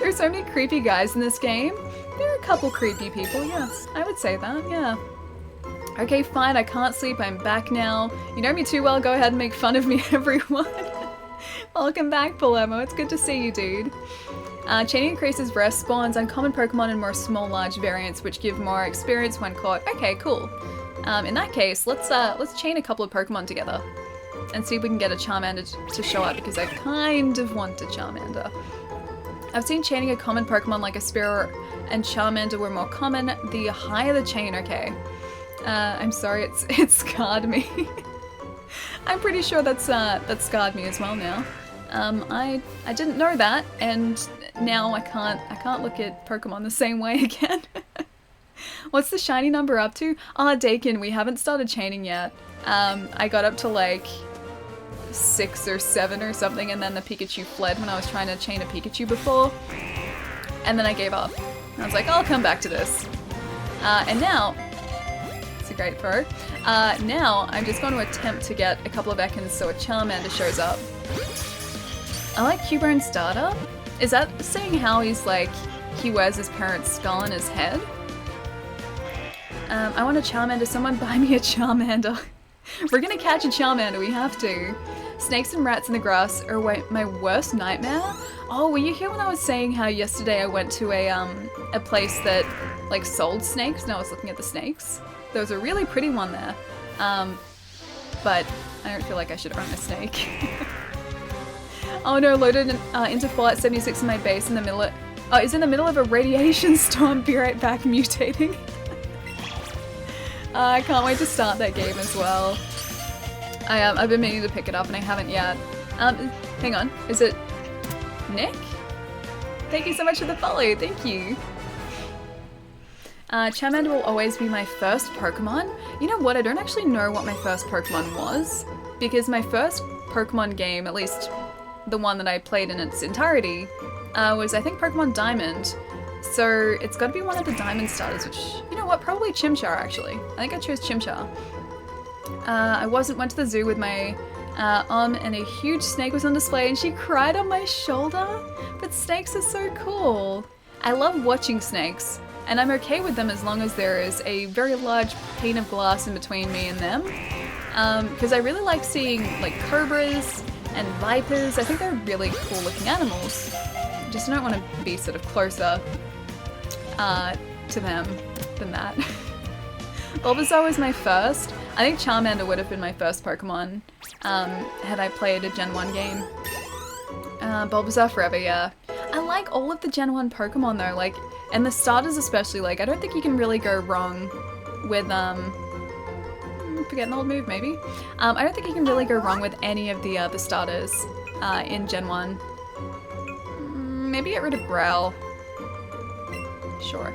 There's so many creepy guys in this game. There are a couple creepy people, yes. I would say that, yeah. Okay, fine, I can't sleep, I'm back now. You know me too well, go ahead and make fun of me, everyone. Welcome back, Palermo, it's good to see you, dude. Chaining increases rare spawns, uncommon Pokemon, and more small, large variants, which give more experience when caught. Okay, cool. In that case, let's chain a couple of Pokemon together and see if we can get a Charmander to show up, because I kind of want a Charmander. I've seen chaining a common Pokemon like a Spearow and Charmander were more common. The higher the chain, okay. I'm sorry, it scarred me. I'm pretty sure that's scarred me as well now. I didn't know that, and now I can't look at Pokemon the same way again. What's the shiny number up to? Ah, Dakin, we haven't started chaining yet. I got up to like 6 or 7 or something, and then the Pikachu fled when I was trying to chain a Pikachu before. And then I gave up. I was like, I'll come back to this. And now, it's a great throw. Now, I'm just going to attempt to get a couple of Ekans so a Charmander shows up. I like Cubone Starter. Is that saying how he's like, he wears his parents' skull on his head? I want a Charmander. Someone buy me a Charmander. We're gonna catch a Charmander, we have to. Snakes and rats in the grass are my worst nightmare. Oh, were you here when I was saying how yesterday I went to a place that like sold snakes and I was looking at the snakes? There was a really pretty one there. But I don't feel like I should own a snake. Oh no, loaded into Fallout 76 in my base in the middle of... Oh, it's in the middle of a radiation storm. Be right back, mutating. I can't wait to start that game as well. I've been meaning to pick it up and I haven't yet. Hang on, is it Nick? Thank you so much for the follow, thank you. Charmander will always be my first Pokemon. You know what, I don't actually know what my first Pokemon was, because my first Pokemon game, at least the one that I played in its entirety, was I think Pokemon Diamond. So it's got to be one of the Diamond starters, which, you know what, probably Chimchar actually. I think I chose Chimchar. I went to the zoo with my and a huge snake was on display and she cried on my shoulder. But snakes are so cool. I love watching snakes and I'm okay with them as long as there is a very large pane of glass in between me and them. Because I really like seeing like cobras and vipers. I think they're really cool looking animals. Just don't want to be sort of closer to them than that. Bulbasaur was my first. I think Charmander would have been my first Pokemon had I played a Gen 1 game. Bulbasaur forever, yeah. I like all of the Gen 1 Pokemon though, like, and the starters especially, like, I don't think you can really go wrong with, forget an old move maybe? I don't think you can really go wrong with any of the starters in Gen 1. Maybe get rid of Growl. Sure.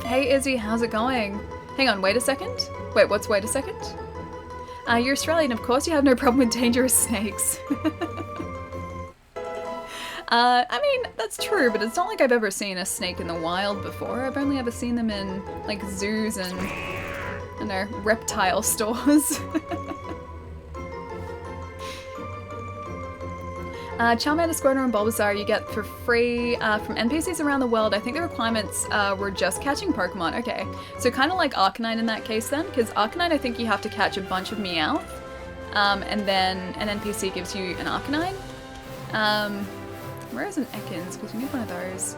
Hey Izzy, how's it going? Hang on, wait a second? Wait, what's wait a second? You're Australian, of course you have no problem with dangerous snakes. I mean, that's true, but it's not like I've ever seen a snake in the wild before. I've only ever seen them in, like, zoos and, I don't know, reptile stores. Charmander, Squirtle, and Bulbasaur you get for free from NPCs around the world. I think the requirements were just catching Pokemon. Okay, so kind of like Arcanine in that case then, because Arcanine I think you have to catch a bunch of Meowth, and then an NPC gives you an Arcanine. Where is an Ekans? Because you need one of those.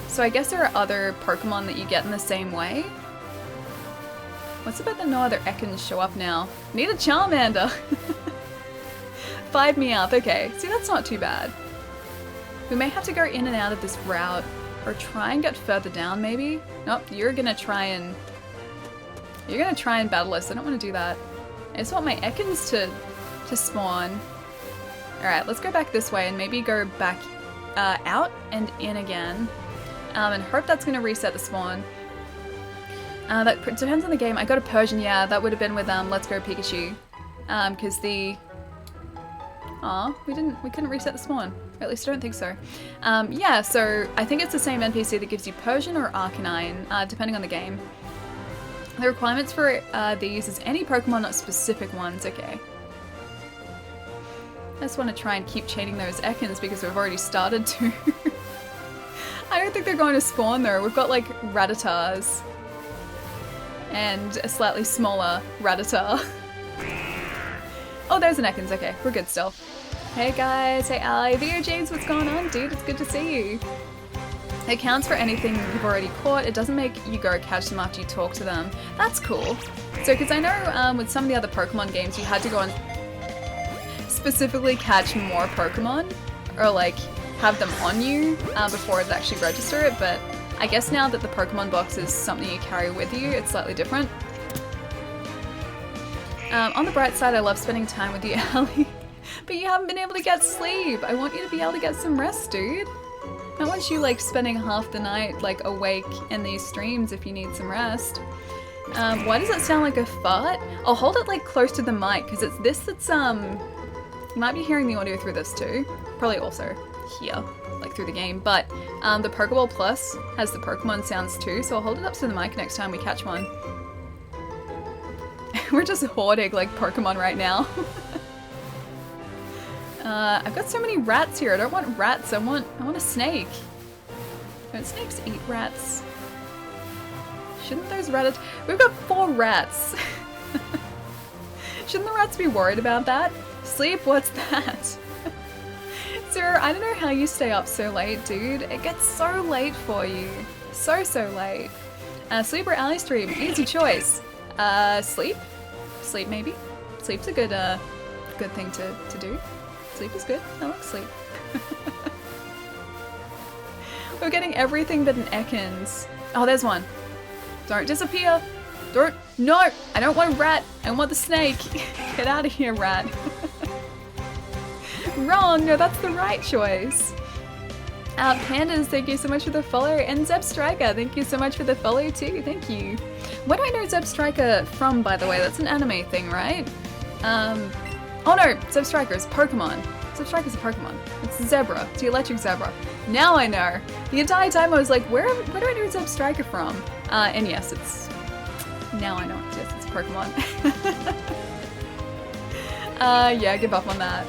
So I guess there are other Pokemon that you get in the same way. What's about that no other Ekans show up now? Need a Charmander! 5 Meowth, okay. See, that's not too bad. We may have to go in and out of this route, or try and get further down, maybe? Nope, you're gonna try and battle us. I don't want to do that. I just want my Ekans to spawn. Alright, let's go back this way and maybe go back out and in again. And hope that's gonna reset the spawn. That depends on the game. I got a Persian, yeah, that would have been with Let's Go Pikachu. Because the... Aw, we couldn't reset the spawn. Or at least I don't think so. Yeah, so I think it's the same NPC that gives you Persian or Arcanine, depending on the game. The requirements for these is any Pokemon, not specific ones, okay. I just want to try and keep chaining those Ekans because we've already started to. I don't think they're going to spawn though. We've got like Rattata's. And a slightly smaller Rattata. Oh, there's an Ekans. Okay, we're good still. Hey guys, hey Ali. Theo James, what's going on, dude? It's good to see you. It counts for anything you've already caught. It doesn't make you go catch them after you talk to them. That's cool. So, because I know with some of the other Pokemon games, you had to go and specifically catch more Pokemon, or like have them on you before it actually register it, but I guess now that the Pokemon box is something you carry with you, it's slightly different. On the bright side, I love spending time with you, Ali. But you haven't been able to get sleep. I want you to be able to get some rest, dude. I want you like spending half the night like awake in these streams if you need some rest. Why does it sound like a fart? I'll hold it like close to the mic because it's this that's You might be hearing the audio through this too. Probably also here, like through the game. But the Pokeball Plus has the Pokemon sounds too, so I'll hold it up to the mic next time we catch one. We're just hoarding like Pokemon right now. I've got so many rats here. I don't want rats. I want a snake. Don't snakes eat rats? Shouldn't those rats... We've got 4 rats. Shouldn't the rats be worried about that? Sleep? What's that? Sir, I don't know how you stay up so late, dude. It gets so late for you. So late. Sleep or alley stream? Easy choice. Sleep? Sleep maybe? Sleep's a good thing to do. Sleep is good. I like sleep. We're getting everything but an Ekans. Oh, there's one. Don't disappear. Don't. No! I don't want a rat. I want the snake. Get out of here, rat. Wrong. No, that's the right choice. Pandas, thank you so much for the follow. And Zeb Striker, thank you so much for the follow too. Thank you. Where do I know Zeb Striker from, by the way? That's an anime thing, right? Oh no, Zeb Striker is Pokemon. Zeb Striker's a Pokemon. It's Zebra. It's the electric zebra. Now I know. The entire time I was like, where do I know Zeb Striker from? And yes, it's... Now I know. Yes, it's Pokemon. Yeah, give up on that.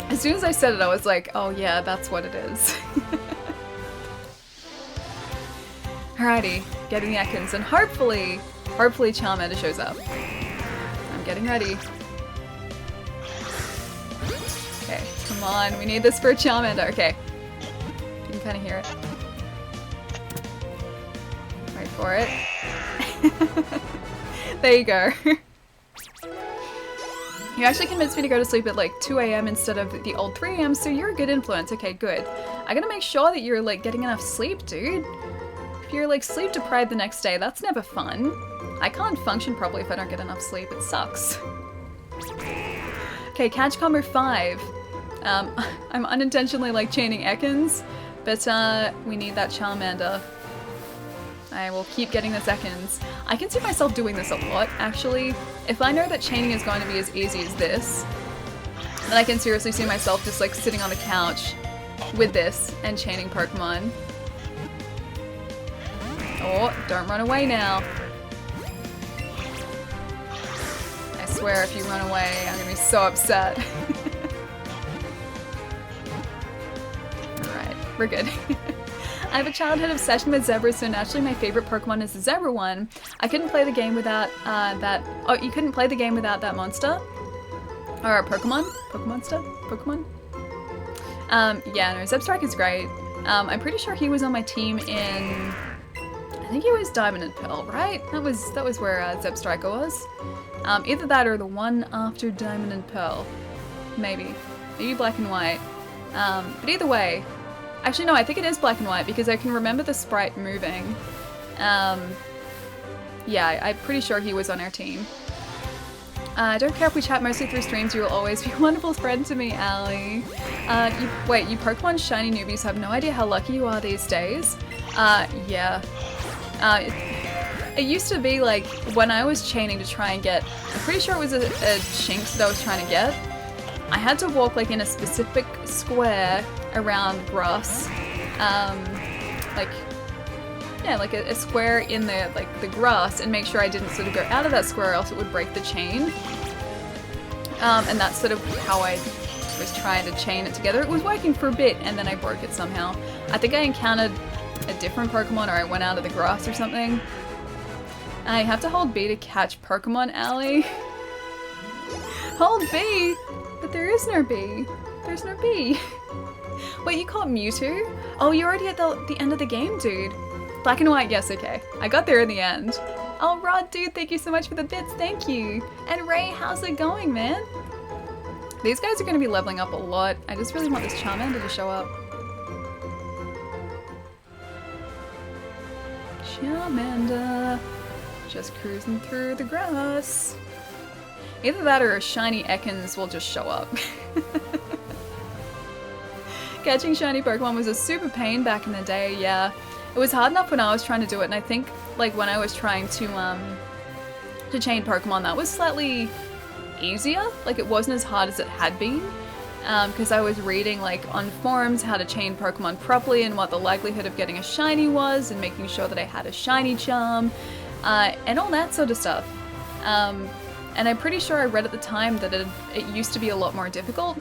As soon as I said it, I was like, oh yeah, that's what it is. Alrighty, getting the Ekans, and hopefully Charmander shows up. I'm getting ready. Okay, come on, we need this for Charmander. Okay, you can kind of hear it. Wait for it. There you go. You actually convinced me to go to sleep at like 2 AM instead of the old 3 AM, so you're a good influence. Okay, good. I gotta make sure that you're like getting enough sleep, dude. If you're like sleep deprived the next day, that's never fun. I can't function properly if I don't get enough sleep. It sucks. Okay, catch combo 5. I'm unintentionally like chaining Ekans, but we need that Charmander. I will keep getting the Ekans. I can see myself doing this a lot, actually. If I know that chaining is going to be as easy as this, then I can seriously see myself just like sitting on the couch with this and chaining Pokemon. Oh, don't run away now. I swear if you run away, I'm gonna be so upset. Alright, we're good. I have a childhood obsession with zebras, so naturally my favorite Pokemon is the zebra one. I couldn't play the game without that. Oh, you couldn't play the game without that monster? Or Pokemon? Pokemonster? Pokemon? Yeah, no, Zebstrike is great. I'm pretty sure he was on my team in... I think he was Diamond and Pearl, right? That was where Zebstriker was. Either that or the one after Diamond and Pearl. Maybe. Maybe Black and White. But either way... Actually, no, I think it is Black and White because I can remember the sprite moving. Yeah, I'm pretty sure he was on our team. I don't care if we chat mostly through streams, you will always be a wonderful friend to me, Allie. Wait, you Pokemon shiny newbies have no idea how lucky you are these days? Yeah. It used to be like, when I was chaining to try and get, I'm pretty sure it was a Shinx that I was trying to get. I had to walk like in a specific square around grass, like a square in the grass, and make sure I didn't sort of go out of that square, or else it would break the chain. And that's sort of how I was trying to chain it together. It was working for a bit, and then I broke it somehow. I think I encountered a different Pokemon, or I went out of the grass or something. I have to hold B to catch Pokemon, Allie. Hold B? But there is no B. There's no B. Wait, you caught Mewtwo? Oh, you're already at the end of the game, dude. Black and White, yes, okay. I got there in the end. Oh, Rod, dude, thank you so much for the bits, thank you. And Ray, how's it going, man? These guys are going to be leveling up a lot. I just really want this Charmander to show up. Charmander. Just cruising through the grass. Either that or a shiny Ekans will just show up. Catching shiny Pokemon was a super pain back in the day, yeah. It was hard enough when I was trying to do it, and I think like when I was trying to chain Pokemon, that was slightly easier. Like, it wasn't as hard as it had been. Because I was reading like on forums how to chain Pokemon properly and what the likelihood of getting a shiny was, and making sure that I had a shiny charm, and all that sort of stuff. And I'm pretty sure I read at the time that it used to be a lot more difficult,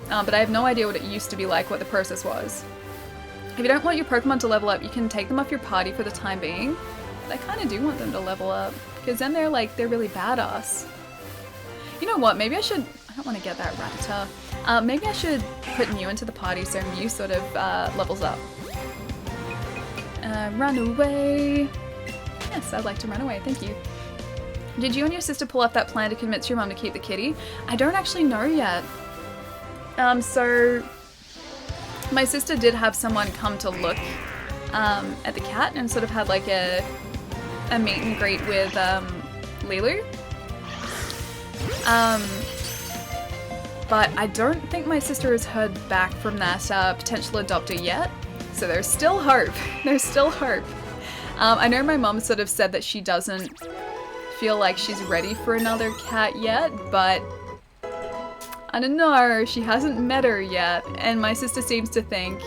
but I have no idea what it used to be like, what the process was. If you don't want your Pokemon to level up, you can take them off your party for the time being, but I kind of do want them to level up, because then they're really badass. You know what, maybe I should, I don't want to get that Rattata. Maybe I should put Mew into the party so Mew sort of levels up. Run away. Yes, I'd like to run away, thank you. Did you and your sister pull off that plan to convince your mum to keep the kitty? I don't actually know yet. So my sister did have someone come to look at the cat and sort of had like a meet and greet with Lilu. But I don't think my sister has heard back from that potential adopter yet. So there's still hope. There's still hope. I know my mom sort of said that she doesn't feel like she's ready for another cat yet, but I don't know, she hasn't met her yet. And my sister seems to think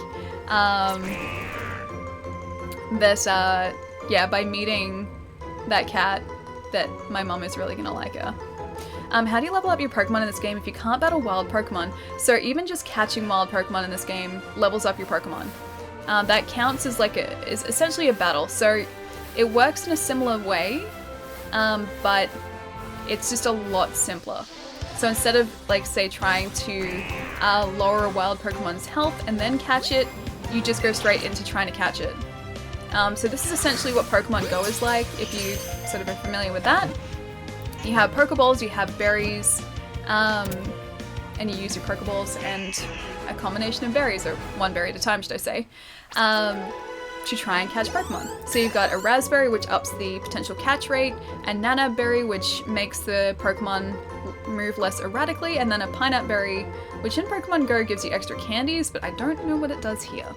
that, yeah, by meeting that cat, that my mom is really gonna like her. How do you level up your Pokemon in this game if you can't battle wild Pokemon? So even just catching wild Pokemon in this game levels up your Pokemon. That counts as is essentially a battle. So it works in a similar way, but it's just a lot simpler. So instead of say trying to lower a wild Pokemon's health and then catch it, you just go straight into trying to catch it. So this is essentially what Pokemon Go is like, if you sort of are familiar with that. You have Pokeballs, you have berries, and you use your Pokeballs and a combination of berries, or one berry at a time, should I say, to try and catch Pokemon. So you've got a Raspberry, which ups the potential catch rate, a Nanab Berry, which makes the Pokemon move less erratically, and then a Pineapple Berry, which in Pokemon Go gives you extra candies, but I don't know what it does here.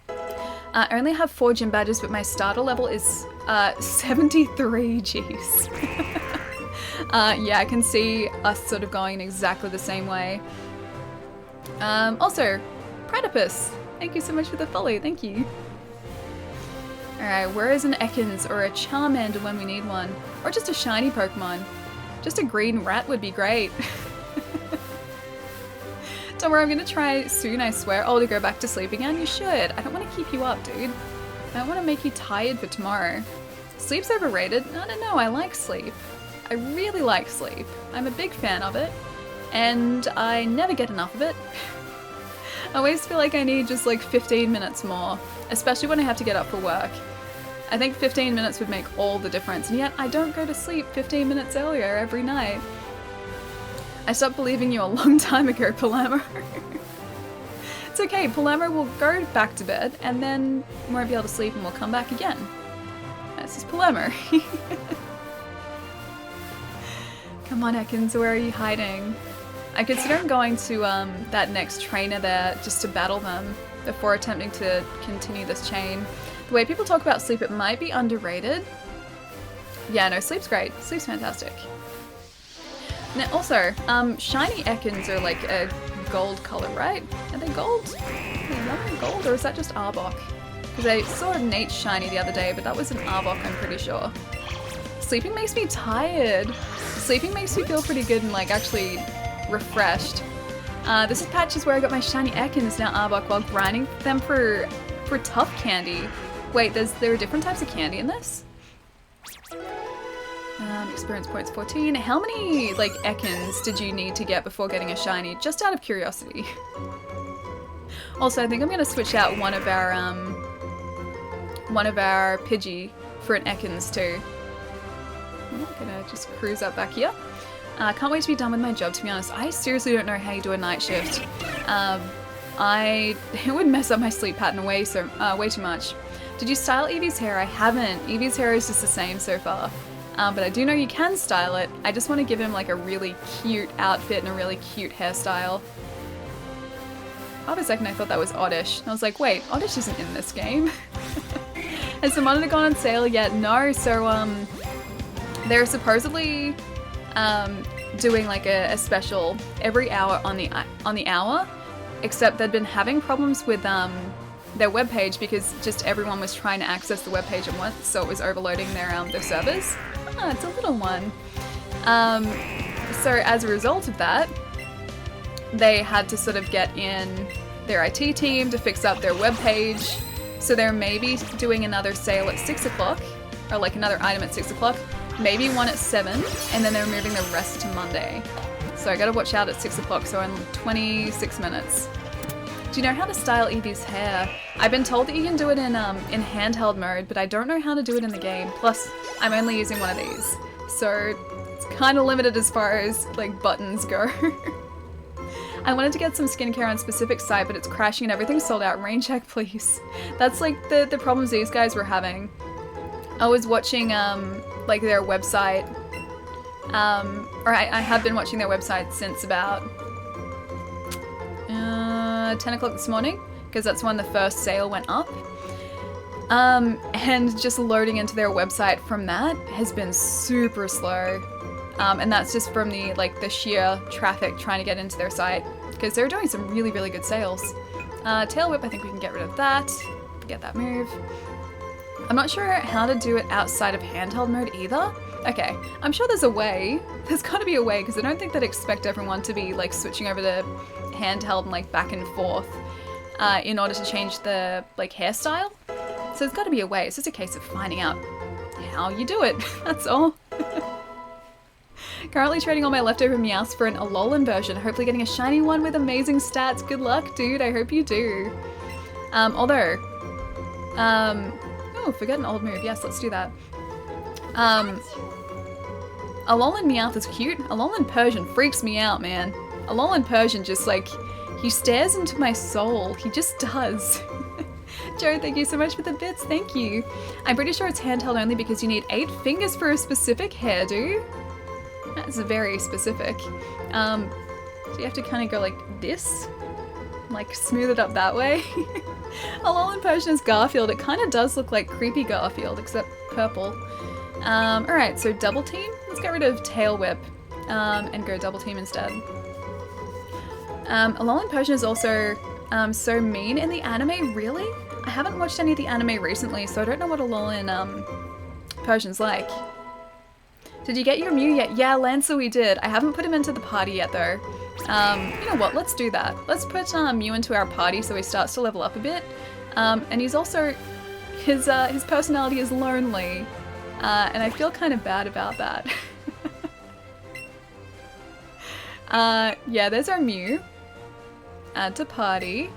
I only have 4 gym badges, but my starter level is 73, jeez. Yeah, I can see us sort of going in exactly the same way. Also, Pratipus, thank you so much for the follow, thank you. Alright, where is an Ekans or a Charmander when we need one? Or just a shiny Pokemon? Just a green rat would be great. Don't worry, I'm gonna try soon, I swear. Oh, to go back to sleep again? You should. I don't want to keep you up, dude. I don't want to make you tired for tomorrow. Sleep's overrated. I don't know, I like sleep. I really like sleep. I'm a big fan of it. And I never get enough of it. I always feel like I need just 15 minutes more. Especially when I have to get up for work. I think 15 minutes would make all the difference. And yet I don't go to sleep 15 minutes earlier every night. I stopped believing you a long time ago, Palamo. It's okay, Palamo will go back to bed and then we won't be able to sleep and we'll come back again. This is Palamo. Come on, Ekans, where are you hiding? I consider going to that next trainer there just to battle them before attempting to continue this chain. The way people talk about sleep, it might be underrated. Yeah, no, sleep's great. Sleep's fantastic. Now, also, shiny Ekans are a gold color, right? Are they gold? Are they yellow gold, or is that just Arbok? Because I saw a Nate shiny the other day, but that was an Arbok, I'm pretty sure. Sleeping makes me tired. Sleeping makes me feel pretty good and actually refreshed. This is patches where I got my shiny Ekans, now Arbok, while grinding them for tough candy. Wait, there are different types of candy in this? Experience points 14. How many Ekans did you need to get before getting a shiny? Just out of curiosity. Also, I think I'm gonna switch out one of our Pidgey for an Ekans too. I'm gonna just cruise up back here. Can't wait to be done with my job, to be honest. I seriously don't know how you do a night shift. It would mess up my sleep pattern way too much. Did you style Eevee's hair? I haven't. Eevee's hair is just the same so far. But I do know you can style it. I just want to give him a really cute outfit and a really cute hairstyle. For a second I thought that was Oddish. And I was like, wait, Oddish isn't in this game. Has the monitor gone on sale yet? No, so, there are supposedly, doing like a special every hour on the hour, except they'd been having problems with their webpage because just everyone was trying to access the webpage at once, so it was overloading their servers. Ah, it's a little one. So as a result of that, they had to sort of get in their IT team to fix up their webpage. So they're maybe doing another sale at 6 o'clock, or like another item at 6 o'clock, maybe one at 7, and then they're moving the rest to Monday. So I gotta watch out at 6 o'clock, so in 26 minutes. Do you know how to style Eevee's hair? I've been told that you can do it in handheld mode, but I don't know how to do it in the game. Plus, I'm only using one of these. So it's kind of limited as far as like buttons go. I wanted to get some skincare on a specific site, but it's crashing and everything's sold out. Rain check, please. That's like the problems these guys were having. I was watching like their website, or I have been watching their website since about 10 o'clock this morning, because that's when the first sale went up. And just loading into their website from that has been super slow. And that's just from the sheer traffic trying to get into their site, because they're doing some really, really good sales. Tail whip, I think we can get rid of that. Forget that move. I'm not sure how to do it outside of handheld mode either. Okay, I'm sure there's a way. There's gotta be a way, because I don't think they'd expect everyone to be like switching over to handheld and like back and forth in order to change the like hairstyle. So there's gotta be a way. It's just a case of finding out how you do it. That's all. Currently trading all my leftover Meowths for an Alolan version, hopefully getting a shiny one with amazing stats. Good luck, dude. I hope you do. Oh, forget an old move. Yes, let's do that. Alolan Meowth is cute. Alolan Persian freaks me out, man. Alolan Persian just like, he stares into my soul. He just does. Joe, thank you so much for the bits. Thank you. I'm pretty sure it's handheld only because you need 8 fingers for a specific hairdo. That's very specific. So you have to kind of go like this, like smooth it up that way. Alolan Persian is Garfield. It kind of does look like creepy Garfield, except purple. Alright, so double team. Let's get rid of Tail Whip and go double team instead. Alolan Persian is also so mean in the anime, really? I haven't watched any of the anime recently, so I don't know what Alolan Persian's like. Did you get your Mew yet? Yeah, Lancer we did. I haven't put him into the party yet though. You know what, let's do that. Let's put Mew into our party so he starts to level up a bit. And he's also, his personality is lonely. And I feel kind of bad about that. Yeah, there's our Mew. Add to party.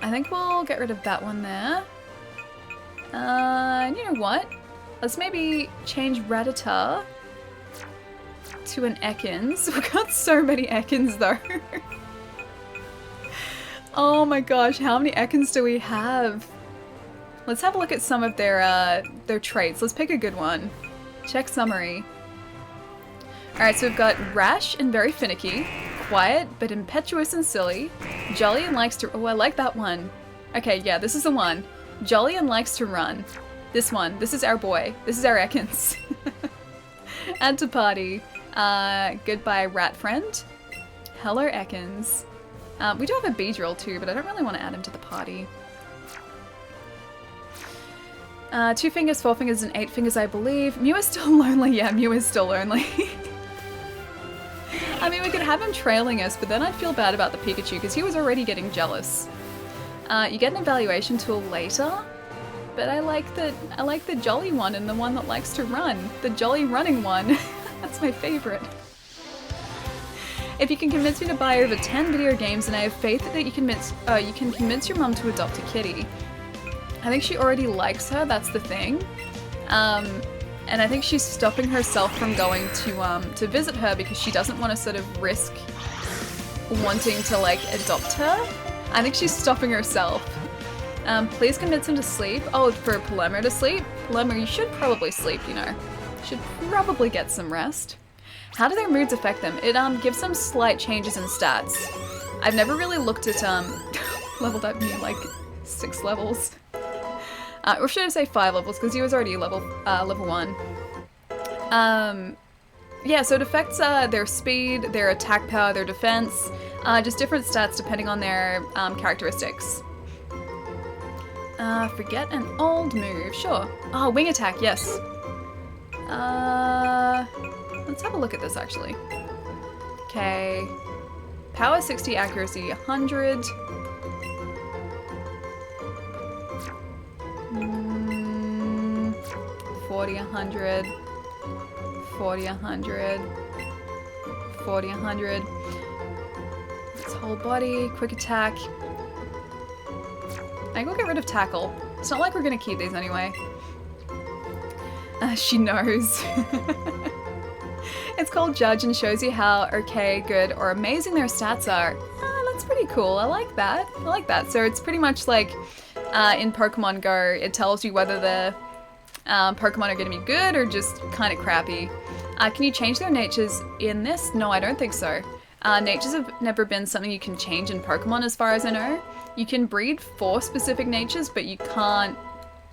I think we'll get rid of that one there. And you know what? Let's maybe change Rattata to an Ekans. We've got so many Ekans though. Oh my gosh, how many Ekans do we have? Let's have a look at some of their traits. Let's pick a good one. Check summary. Alright, so we've got rash and very finicky, quiet but impetuous and silly, jolly and likes to— oh, I like that one. Okay, yeah, this is the one. Jolly and likes to run. This one. This is our boy. This is our Ekans. Add to party. Goodbye, rat friend. Hello, Ekans. We do have a Beedrill too, but I don't really want to add him to the party. 2 fingers, 4 fingers, and 8 fingers, I believe. Mew is still lonely. Yeah, Mew is still lonely. I mean, we could have him trailing us, but then I'd feel bad about the Pikachu because he was already getting jealous. You get an evaluation tool later. But I like the jolly one and the one that likes to run. The jolly running one. That's my favorite. If you can convince me to buy over 10 video games, and I have faith that you can convince your mum to adopt a kitty. I think she already likes her, that's the thing. And I think she's stopping herself from going to visit her because she doesn't want to sort of risk wanting to like adopt her. I think she's stopping herself. Please convince him to sleep. Oh, for Palermo to sleep? Palermo, you should probably sleep, you know. Should probably get some rest. How do their moods affect them? It gives them slight changes in stats. I've never really looked at leveled up Mew like 6 levels. Or should I say 5 levels, because he was already level 1. Yeah, so it affects their speed, their attack power, their defense, just different stats depending on their characteristics. Forget an old move, sure. Oh, wing attack, yes. Let's have a look at this actually. Okay. Power 60, accuracy 100. 40, 100. 40, 100. 40, 100. Its whole body, quick attack. I think we'll get rid of tackle. It's not like we're gonna keep these anyway. She knows. It's called Judge and shows you how okay, good, or amazing their stats are. That's pretty cool. I like that. I like that. So it's pretty much like in Pokemon Go, it tells you whether the Pokemon are going to be good or just kind of crappy. Can you change their natures in this? No, I don't think so. Natures have never been something you can change in Pokemon as far as I know. You can breed for specific natures, but you can't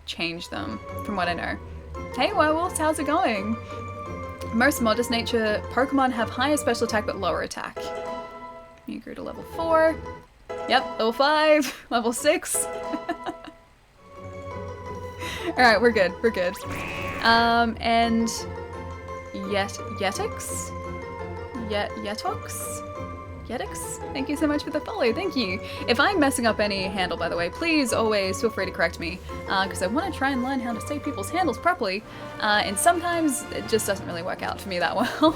change them, from what I know. Hey werewolves, how's it going? Most modest nature Pokemon have higher special attack but lower attack. You grew to level 4. Yep, level 5, level 6. Alright, we're good, we're good. And Yetix? Yetox? Yetix? Thank you so much for the follow, thank you. If I'm messing up any handle, by the way, please always feel free to correct me, because I want to try and learn how to say people's handles properly, and sometimes it just doesn't really work out for me that well.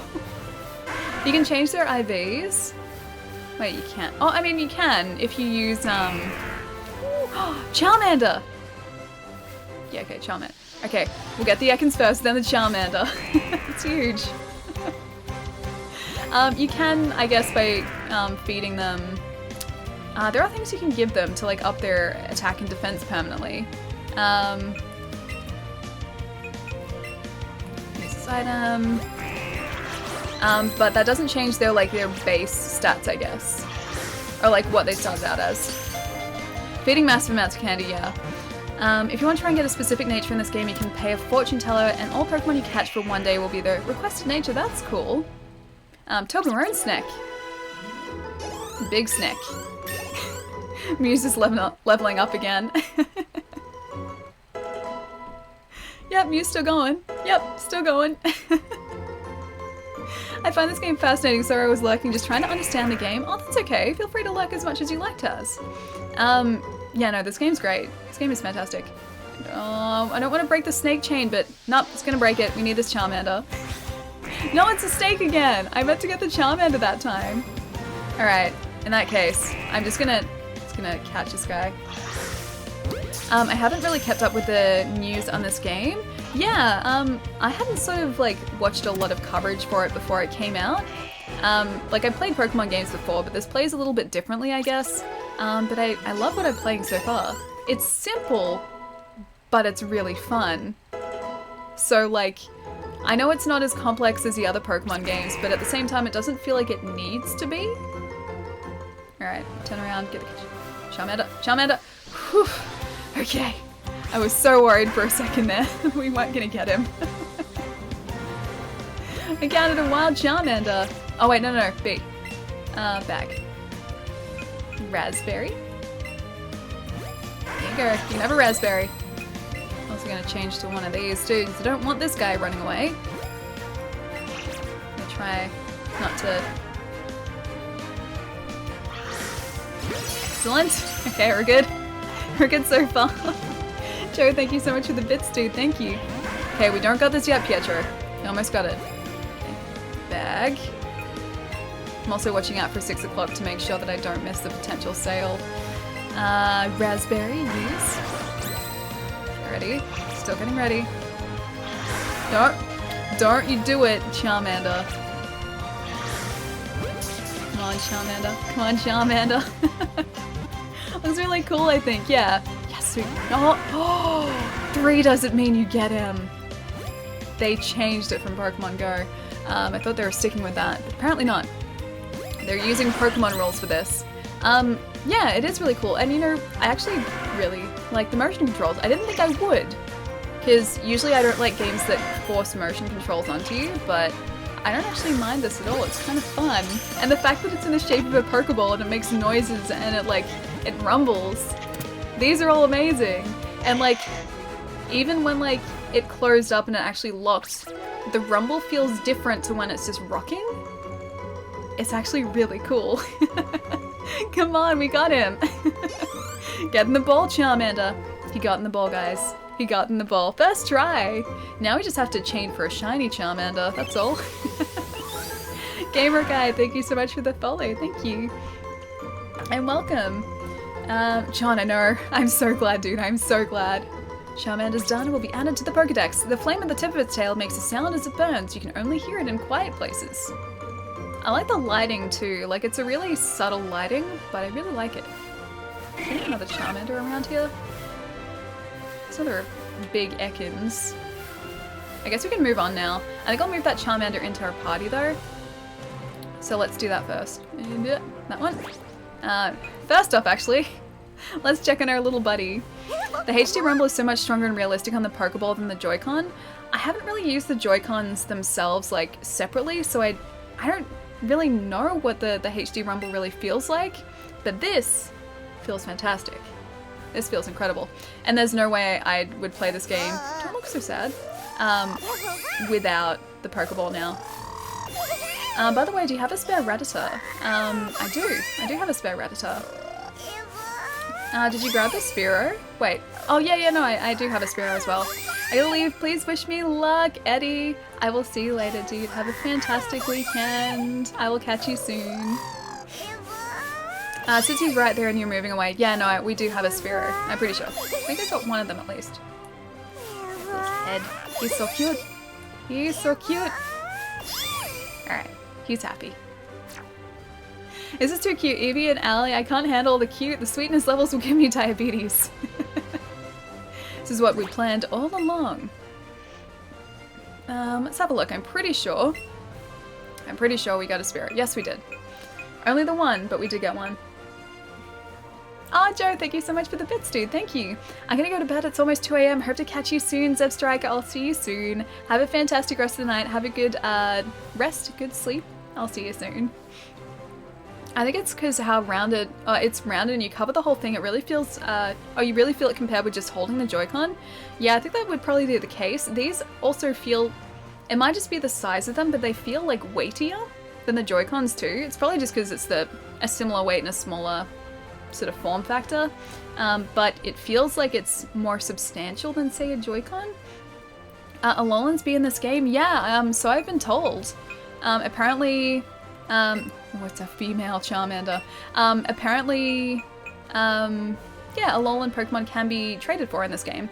You can change their IVs. Wait, you can't. Oh, I mean, you can if you use, Charmander! Yeah, okay, Charmander. Okay, we'll get the Ekans first, then the Charmander. It's huge. You can, I guess, by feeding them. There are things you can give them to like up their attack and defense permanently. Use this item. But that doesn't change their base stats, I guess, or like what they started out as. Feeding massive amounts of candy, yeah. If you want to try and get a specific nature in this game, you can pay a fortune teller, and all Pokemon you catch for one day will be the requested nature. That's cool. Toblerone snack. Big snack. Muse is leveling up again. Yep, Muse still going. Yep, still going. I find this game fascinating, so I was lurking, just trying to understand the game. Oh, that's okay. Feel free to lurk as much as you like, Taz. Yeah, no, this game's great. This game is fantastic. I don't want to break the snake chain, but nope, it's gonna break it. We need this Charmander. No, it's a snake again! I meant to get the Charmander that time. Alright, in that case, I'm just gonna catch this guy. I haven't really kept up with the news on this game. Yeah, I hadn't sort of like watched a lot of coverage for it before it came out. Like I played Pokemon games before, but this plays a little bit differently, I guess. But I love what I'm playing so far. It's simple, but it's really fun. So like, I know it's not as complex as the other Pokemon games, but at the same time it doesn't feel like it needs to be. Alright, turn around, get the Charmander. Charmander! Whew. Okay. I was so worried for a second there. We weren't gonna get him. I counted a wild Charmander. Oh wait, no, B. Bag. Raspberry. There you go. You can have a raspberry. Also gonna change to one of these too, because I don't want this guy running away. I'm gonna try not to. Excellent. Okay, we're good. We're good so far. Joe, thank you so much for the bits, dude. Thank you. Okay, we don't got this yet, Pietro. We almost got it. Okay. Bag. I'm also watching out for 6 o'clock to make sure that I don't miss the potential sale. Raspberry, use. Ready? Still getting ready. Don't you do it, Charmander. Come on, Charmander. Come on, Charmander. Looks really cool, I think. Yeah. Yes, we. Oh, 3 doesn't mean you get him. They changed it from Pokemon Go. I thought they were sticking with that, but apparently not. They're using Pokemon rules for this. Yeah, it is really cool. And you know, I actually really like the motion controls. I didn't think I would, because usually I don't like games that force motion controls onto you, but I don't actually mind this at all. It's kind of fun. And the fact that it's in the shape of a Pokeball and it makes noises and it rumbles. These are all amazing. And like, even when like it closed up and it actually locked, the rumble feels different to when it's just rocking. It's actually really cool. Come on, we got him. Get in the ball, Charmander. He got in the ball, guys. He got in the ball. First try. Now we just have to chain for a shiny Charmander. That's all. Gamer Guy, thank you so much for the follow. Thank you. And welcome. John, I know. I'm so glad, dude. I'm so glad. Charmander's done will be added to the Pokedex. The flame at the tip of its tail makes a sound as it burns. You can only hear it in quiet places. I like the lighting too. Like, it's a really subtle lighting, but I really like it. Is there another Charmander around here? There's other big Ekans. I guess we can move on now. I think I'll move that Charmander into our party though. So let's do that first. And that one. First off, actually, let's check on our little buddy. The HD Rumble is so much stronger and realistic on the Pokeball than the Joy-Con. I haven't really used the Joy-Cons themselves like separately, so I don't really know what the HD Rumble really feels like, but this feels fantastic. This feels incredible. And there's no way I would play this game, don't look so sad, without the Pokeball now. By the way, do you have a spare Rattata? I do have a spare Rattata. Did you grab the Spearow? Wait, oh yeah, no, I do have a Spearow as well. I gotta leave, please wish me luck, Eddie. I will see you later, dude. Have a fantastic weekend. I will catch you soon. Since he's right there and you're moving away. Yeah, no, we do have a Spearow. I'm pretty sure. I think I got one of them at least. Ed, he's so cute. He's so cute. Alright, he's happy. This is too cute. Eevee and Allie, I can't handle the cute. The sweetness levels will give me diabetes. This is what we planned all along. Let's have a look. I'm pretty sure we got a Spearow. Yes, we did. Only the one, but we did get one. Oh, Joe, thank you so much for the bits, dude. Thank you. I'm gonna go to bed. It's almost 2 AM. Hope to catch you soon, Zeb Striker. I'll see you soon. Have a fantastic rest of the night. Have a good rest, good sleep. I'll see you soon. I think it's because how rounded, it's rounded and you cover the whole thing. It really feels, you really feel it compared with just holding the Joy-Con. Yeah, I think that would probably be the case. These also feel, it might just be the size of them, but they feel like weightier than the Joy-Cons too. It's probably just because it's a similar weight and a smaller sort of form factor. But it feels like it's more substantial than, say, a Joy-Con. Alolan's be in this game? Yeah, so I've been told. Apparently, it's a female Charmander. Apparently, yeah, Alolan Pokemon can be traded for in this game.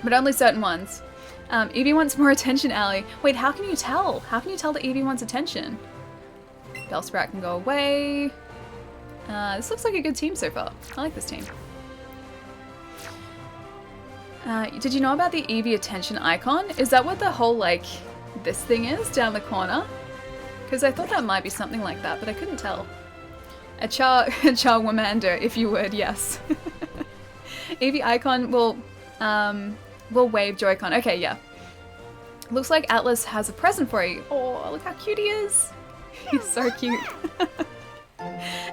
But only certain ones. Eevee wants more attention, Allie. Wait, how can you tell? How can you tell that Eevee wants attention? Bellsprout can go away. This looks like a good team so far. I like this team. Did you know about the Eevee attention icon? Is that what the whole, like, this thing is down the corner? Because I thought that might be something like that, but I couldn't tell. A Charmander, if you would, yes. Eevee icon will wave Joy-Con. Okay, yeah. Looks like Atlas has a present for you. Oh, look how cute he is. He's so cute.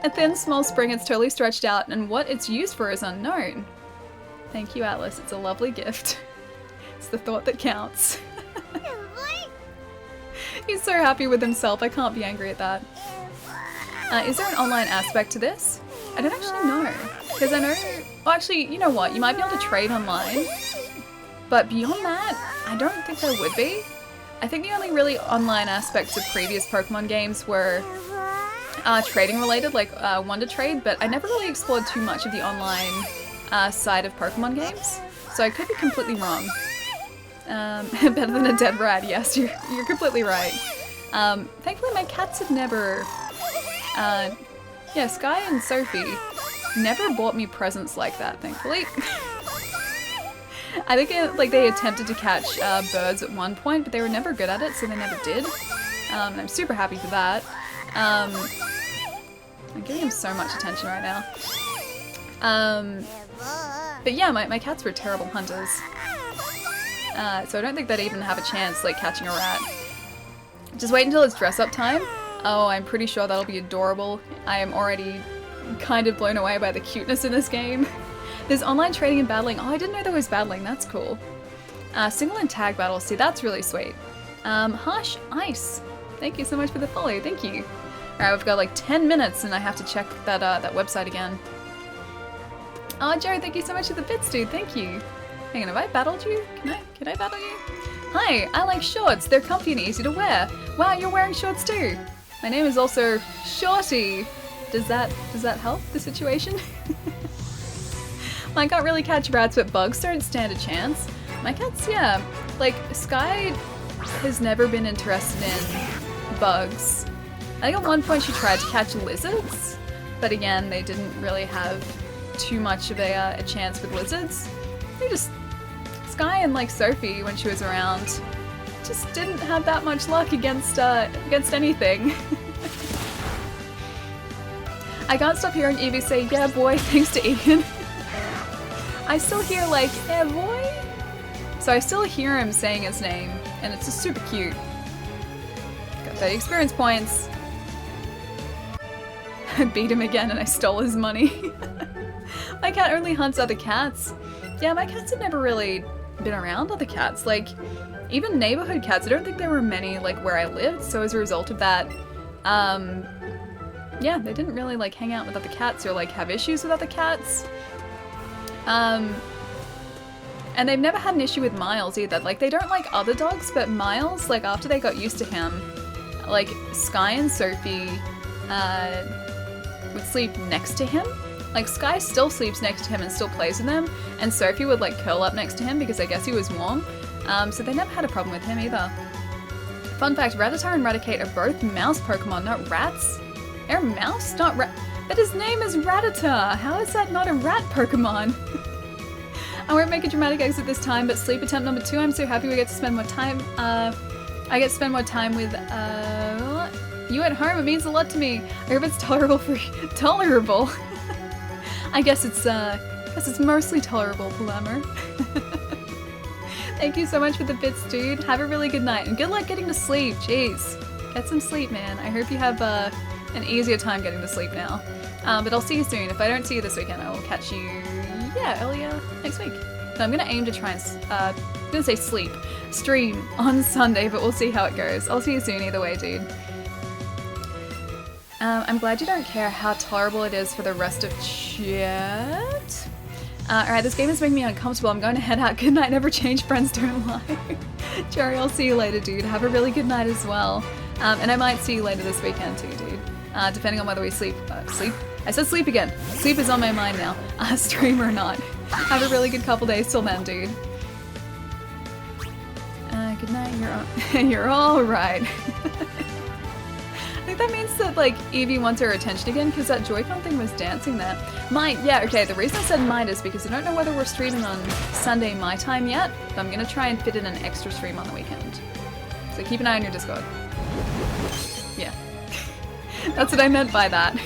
A thin, small spring, it's totally stretched out, and what it's used for is unknown. Thank you, Atlas. It's a lovely gift. It's the thought that counts. He's so happy with himself. I can't be angry at that. Is there an online aspect to this? I don't actually know. Because I know... Well, actually, you know what? You might be able to trade online. But beyond that, I don't think there would be. I think the only really online aspects of previous Pokemon games were trading related, like Wonder Trade, but I never really explored too much of the online side of Pokemon games. So I could be completely wrong. Better than a dead rat, yes, you're completely right. Thankfully my cats have never... yeah, Sky and Sophie never bought me presents like that, thankfully. I think like they attempted to catch birds at one point, but they were never good at it, so they never did. And I'm super happy for that. I'm giving him so much attention right now. But yeah, my cats were terrible hunters. So I don't think they'd even have a chance, like, catching a rat. Just wait until it's dress-up time. Oh, I'm pretty sure that'll be adorable. I am already kind of blown away by the cuteness in this game. There's online trading and battling. Oh, I didn't know there was battling. That's cool. Single and tag battles. See, that's really sweet. Harsh Ice. Thank you so much for the follow. Thank you. Alright, we've got like 10 minutes and I have to check that that website again. Oh, Joe, thank you so much for the bits, dude. Thank you. Hang on, have I battled you? Can I battle you? Hi, I like shorts. They're comfy and easy to wear. Wow, you're wearing shorts too. My name is also Shorty. Does that help the situation? I can't really catch rats, but bugs don't stand a chance. My cat's, yeah. Like, Sky has never been interested in bugs. I think at one point she tried to catch lizards, but again, they didn't really have too much of a chance with lizards. They just... Sky and, like, Sophie, when she was around, just didn't have that much luck against anything. I can't stop hearing Eevee say, yeah boy, thanks to Ian. I still hear like, yeah boy? So I still hear him saying his name, and it's just super cute. Got 30 experience points. I beat him again and I stole his money. My cat only hunts other cats. Yeah, my cats have never really been around other cats. Like, even neighborhood cats, I don't think there were many like where I lived, so as a result of that, yeah, they didn't really like hang out with other cats or like have issues with other cats. And they've never had an issue with Miles either. Like, they don't like other dogs, but Miles, like, after they got used to him, like, Sky and Sophie, would sleep next to him. Like, Sky still sleeps next to him and still plays with him, and Sophie would, like, curl up next to him because I guess he was warm. So they never had a problem with him either. Fun fact, Rattata and Raticate are both mouse Pokemon, not rats. They're mouse, not rat. But his name is Rattata! How is that not a rat Pokemon? I won't make a dramatic exit this time, but sleep attempt number 2, I'm so happy we get to spend more time, I get to spend more time with, you at home. It means a lot to me. I hope it's tolerable for you. Tolerable? I guess it's mostly tolerable, Palamar. Thank you so much for the bits, dude. Have a really good night, and good luck getting to sleep. Jeez. Get some sleep, man. I hope you have, an easier time getting to sleep now. But I'll see you soon. If I don't see you this weekend, I will catch you, yeah, earlier next week. So I'm gonna aim to try and, I'm gonna say stream on Sunday, but we'll see how it goes. I'll see you soon either way, dude. I'm glad you don't care how tolerable it is for the rest of chat. Alright, this game is making me uncomfortable. I'm going to head out. Good night, never change, friends don't lie. Jerry, I'll see you later, dude. Have a really good night as well. And I might see you later this weekend too, dude. Depending on whether we sleep. Sleep? I said sleep again. Sleep is on my mind now. Stream or not. Have a really good couple days till then, dude. Good night, you're all right. I think that means that, like, Eevee wants her attention again, because that Joy-Con thing was dancing there. Yeah, okay, the reason I said might is because I don't know whether we're streaming on Sunday my time yet, but I'm gonna try and fit in an extra stream on the weekend. So keep an eye on your Discord. Yeah. That's what I meant by that.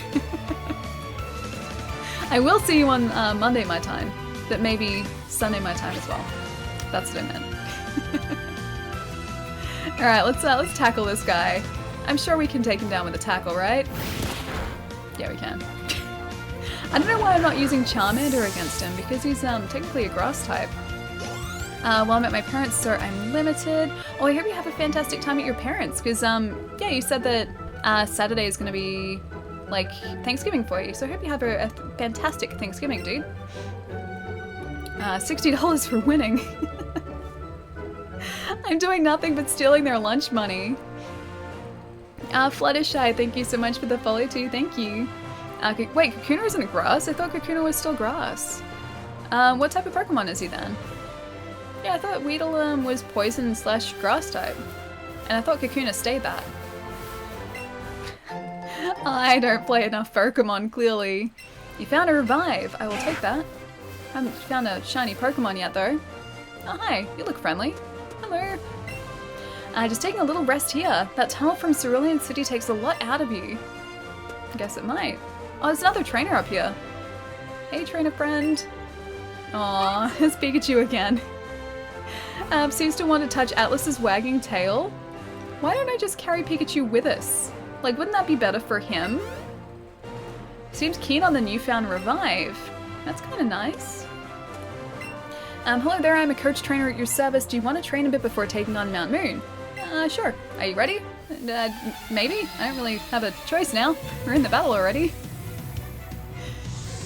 I will see you on Monday my time, but maybe Sunday my time as well. That's what I meant. Alright, let's tackle this guy. I'm sure we can take him down with a tackle, right? Yeah, we can. I don't know why I'm not using Charmander against him, because he's technically a grass type. While I'm at my parents', so I'm limited. Oh, I hope you have a fantastic time at your parents', because, yeah, you said that Saturday is going to be, like, Thanksgiving for you, so I hope you have a fantastic Thanksgiving, dude. $60 for winning. I'm doing nothing but stealing their lunch money. Fluttershy, thank you so much for the follow too, thank you. Wait, Kakuna isn't grass? I thought Kakuna was still grass. What type of Pokemon is he then? Yeah, I thought Weedle was poison / grass type. And I thought Kakuna stayed that. I don't play enough Pokemon, clearly. You found a revive. I will take that. Haven't found a shiny Pokemon yet though. Oh hi, you look friendly. Hello. Just taking a little rest here. That tunnel from Cerulean City takes a lot out of you. I guess it might. Oh, there's another trainer up here. Hey, trainer friend. Aw, it's Pikachu again. Seems to want to touch Atlas's wagging tail. Why don't I just carry Pikachu with us? Like, wouldn't that be better for him? Seems keen on the newfound revive. That's kind of nice. Hello there, I'm a coach trainer at your service. Do you want to train a bit before taking on Mount Moon? Sure. Are you ready? Maybe? I don't really have a choice now. We're in the battle already.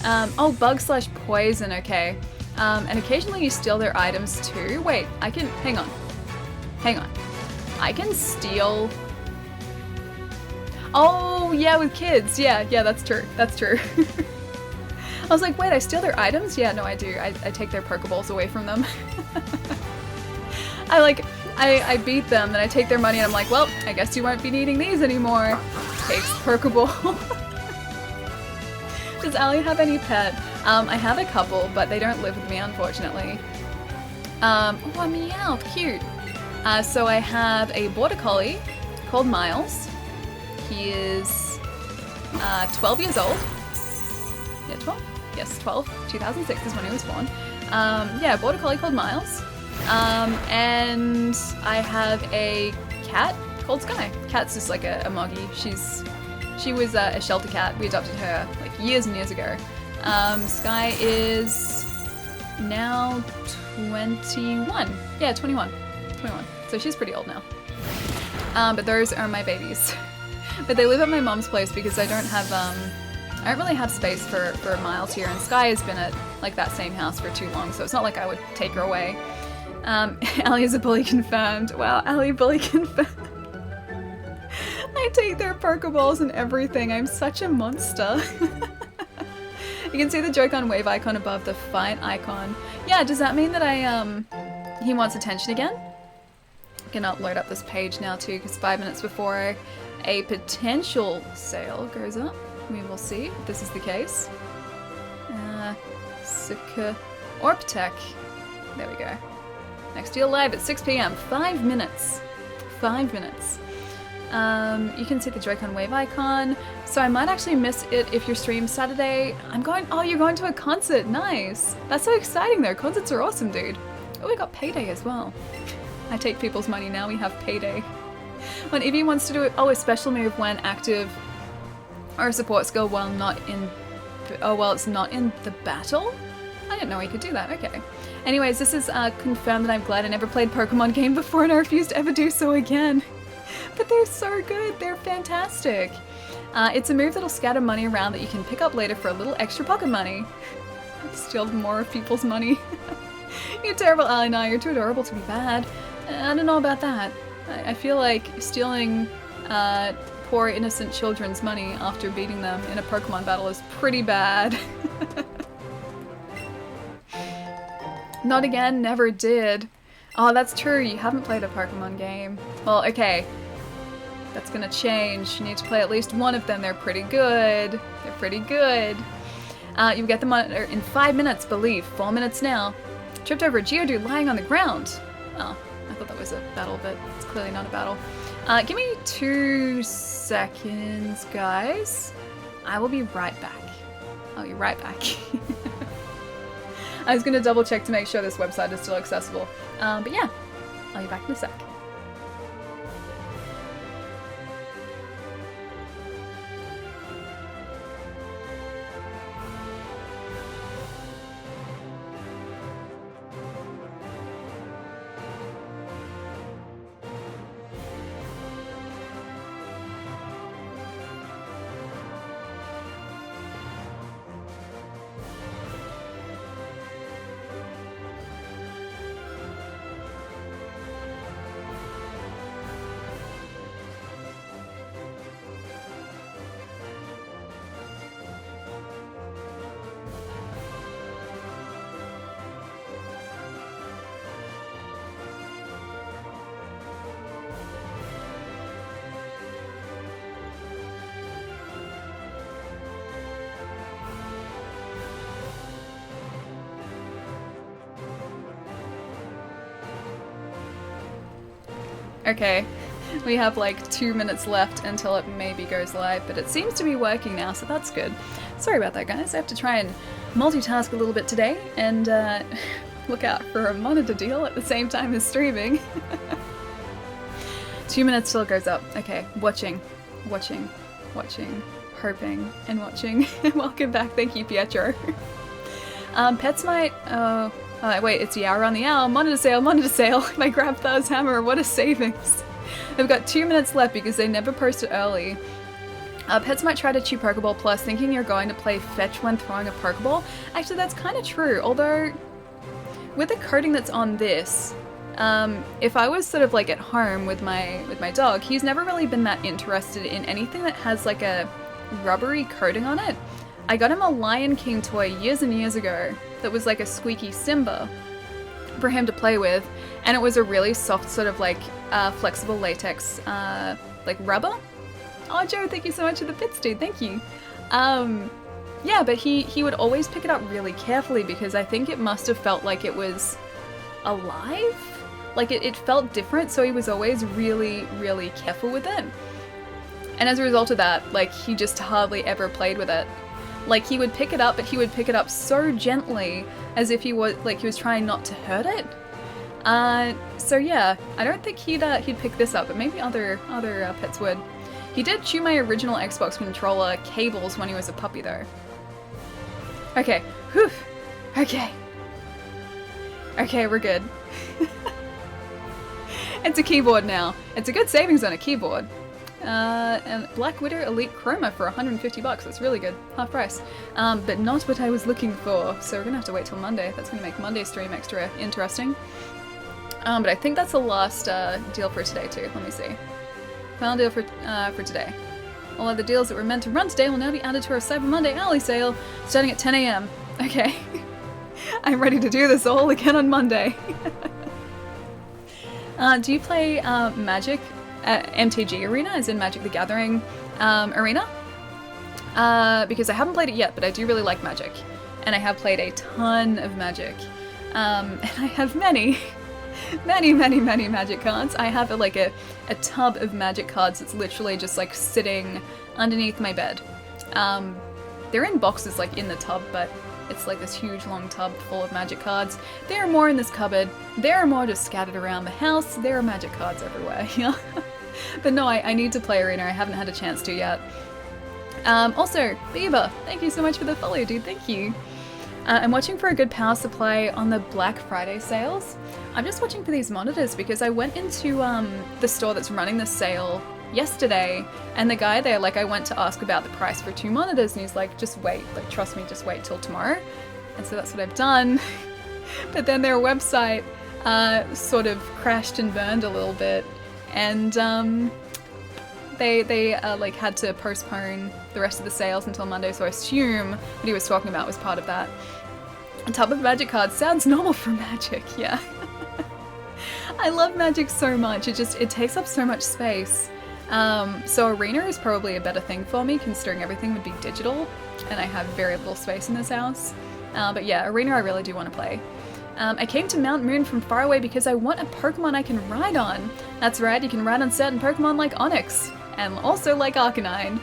Oh, bug slash poison, okay. And occasionally you steal their items too. Wait, I can, hang on. I can steal. Oh, yeah, with kids. Yeah, that's true. I was like, wait, I steal their items? Yeah, no, I do. I take their Pokeballs away from them. I beat them, then I take their money and I'm like, well, I guess you won't be needing these anymore. Takes Pokeball. Does Allie have any pet? I have a couple, but they don't live with me, unfortunately. Oh, a meow, cute. So I have a Border Collie called Miles. He is 12 years old. Yeah, 12? Yes, 12. 2006 is when he was born. Yeah, Border Collie called Miles. And I have a cat called Sky. Cat's just like a moggy. She was a shelter cat. We adopted her like years and years ago. Sky is now 21. Yeah, 21. So she's pretty old now. But those are my babies. But they live at my mom's place because I don't really have space for Miles here, and Sky has been at like that same house for too long, so it's not like I would take her away. Allie is a bully confirmed. Wow, Allie bully confirmed. I take their Pokeballs and everything. I'm such a monster. You can see the Joy-Con wave icon above the fight icon. Yeah, does that mean that he wants attention again? I'm gonna load up this page now too, because 5 minutes before a potential sale goes up, we will see if this is the case. Suka Orptech. There we go. Next deal live at 6 PM. 5 minutes. 5 minutes. You can see the Joy-Con wave icon. So I might actually miss it if you're streaming Saturday. Oh, you're going to a concert. Nice. That's so exciting though. Concerts are awesome, dude. Oh, we got payday as well. I take people's money now. We have payday. When Eevee wants to do it, a special move when active or a support skill while not in. Oh, well, it's not in the battle? I didn't know he could do that. Okay. Anyways, this is confirmed that I'm glad I never played Pokemon game before and I refuse to ever do so again. But they're so good. They're fantastic. It's a move that'll scatter money around that you can pick up later for a little extra pocket money. Steal more of people's money. You're terrible, Ally. No, you're too adorable to be bad. I don't know about that. I feel like stealing poor innocent children's money after beating them in a Pokemon battle is pretty bad. Not again, never did. Oh, that's true, you haven't played a Pokemon game. Well, okay. That's gonna change. You need to play at least one of them. They're pretty good. They're pretty good. You get them in 5 minutes, believe. 4 minutes now. Tripped over a Geodude lying on the ground. Oh, I thought that was a battle, but it's clearly not a battle. Give me 2 seconds, guys. I will be right back. I'll be right back. I was gonna double check to make sure this website is still accessible. But yeah, I'll be back in a sec. Okay, we have like 2 minutes left until it maybe goes live, but it seems to be working now, so that's good. Sorry about that, guys. I have to try and multitask a little bit today and look out for a monitor deal at the same time as streaming. 2 minutes till it goes up. Okay, watching, hoping, and watching. Welcome back, thank you, Pietro. Pets might, wait, it's the hour on the hour. Monitor sale, My grab Thur's hammer, what a savings. They've got 2 minutes left because they never posted early. Pets might try to chew Pokeball Plus thinking you're going to play fetch when throwing a Pokeball. Actually, that's kind of true, although with the coating that's on this, if I was sort of like at home with my dog, he's never really been that interested in anything that has like a rubbery coating on it. I got him a Lion King toy years and years ago that was like a squeaky Simba for him to play with, and it was a really soft sort of like flexible latex like rubber. Oh Joe, thank you so much for the bits, dude, thank you. Yeah, but he would always pick it up really carefully because I think it must have felt like it was alive. Like it felt different, so he was always really, really careful with it. And as a result of that, like he just hardly ever played with it. Like he would pick it up, but he would pick it up so gently as if he was trying not to hurt it. So yeah, I don't think he'd pick this up, but maybe other pets would. He did chew my original Xbox controller cables when he was a puppy though. Okay, whew, okay. Okay, we're good. It's a keyboard now. It's a good savings on a keyboard. And Black Widow Elite Chroma for 150 bucks. That's really good. Half price. But not what I was looking for. So we're gonna have to wait till Monday. That's gonna make Monday's stream extra interesting. But I think that's the last deal for today too. Let me see. Final deal for today. All other deals that were meant to run today will now be added to our Cyber Monday alley sale starting at 10 AM. Okay. I'm ready to do this all again on Monday. Do you play Magic MTG Arena, as in Magic the Gathering Arena? Because I haven't played it yet, but I do really like Magic. And I have played a ton of Magic. And I have many Magic cards. I have like a tub of Magic cards that's literally just like sitting underneath my bed. They're in boxes like in the tub, but it's like this huge long tub full of Magic cards. There are more in this cupboard. There are more just scattered around the house. There are Magic cards everywhere. Yeah. But no, I need to play Arena. I haven't had a chance to yet. Also, Bieber, thank you so much for the follow, dude. Thank you. I'm watching for a good power supply on the Black Friday sales. I'm just watching for these monitors because I went into the store that's running the sale yesterday, and the guy there, like, I went to ask about the price for 2 monitors, and he's like, just wait, like, trust me, just wait till tomorrow. And so that's what I've done. But then their website sort of crashed and burned a little bit, and they like had to postpone the rest of the sales until Monday, so I assume what he was talking about was part of that. A tub of Magic cards sounds normal for Magic, yeah. I love Magic so much, it takes up so much space. So Arena is probably a better thing for me, considering everything would be digital, and I have very little space in this house. But yeah, Arena I really do want to play. I came to Mount Moon from far away because I want a Pokemon I can ride on. That's right, you can ride on certain Pokemon like Onix, and also like Arcanine.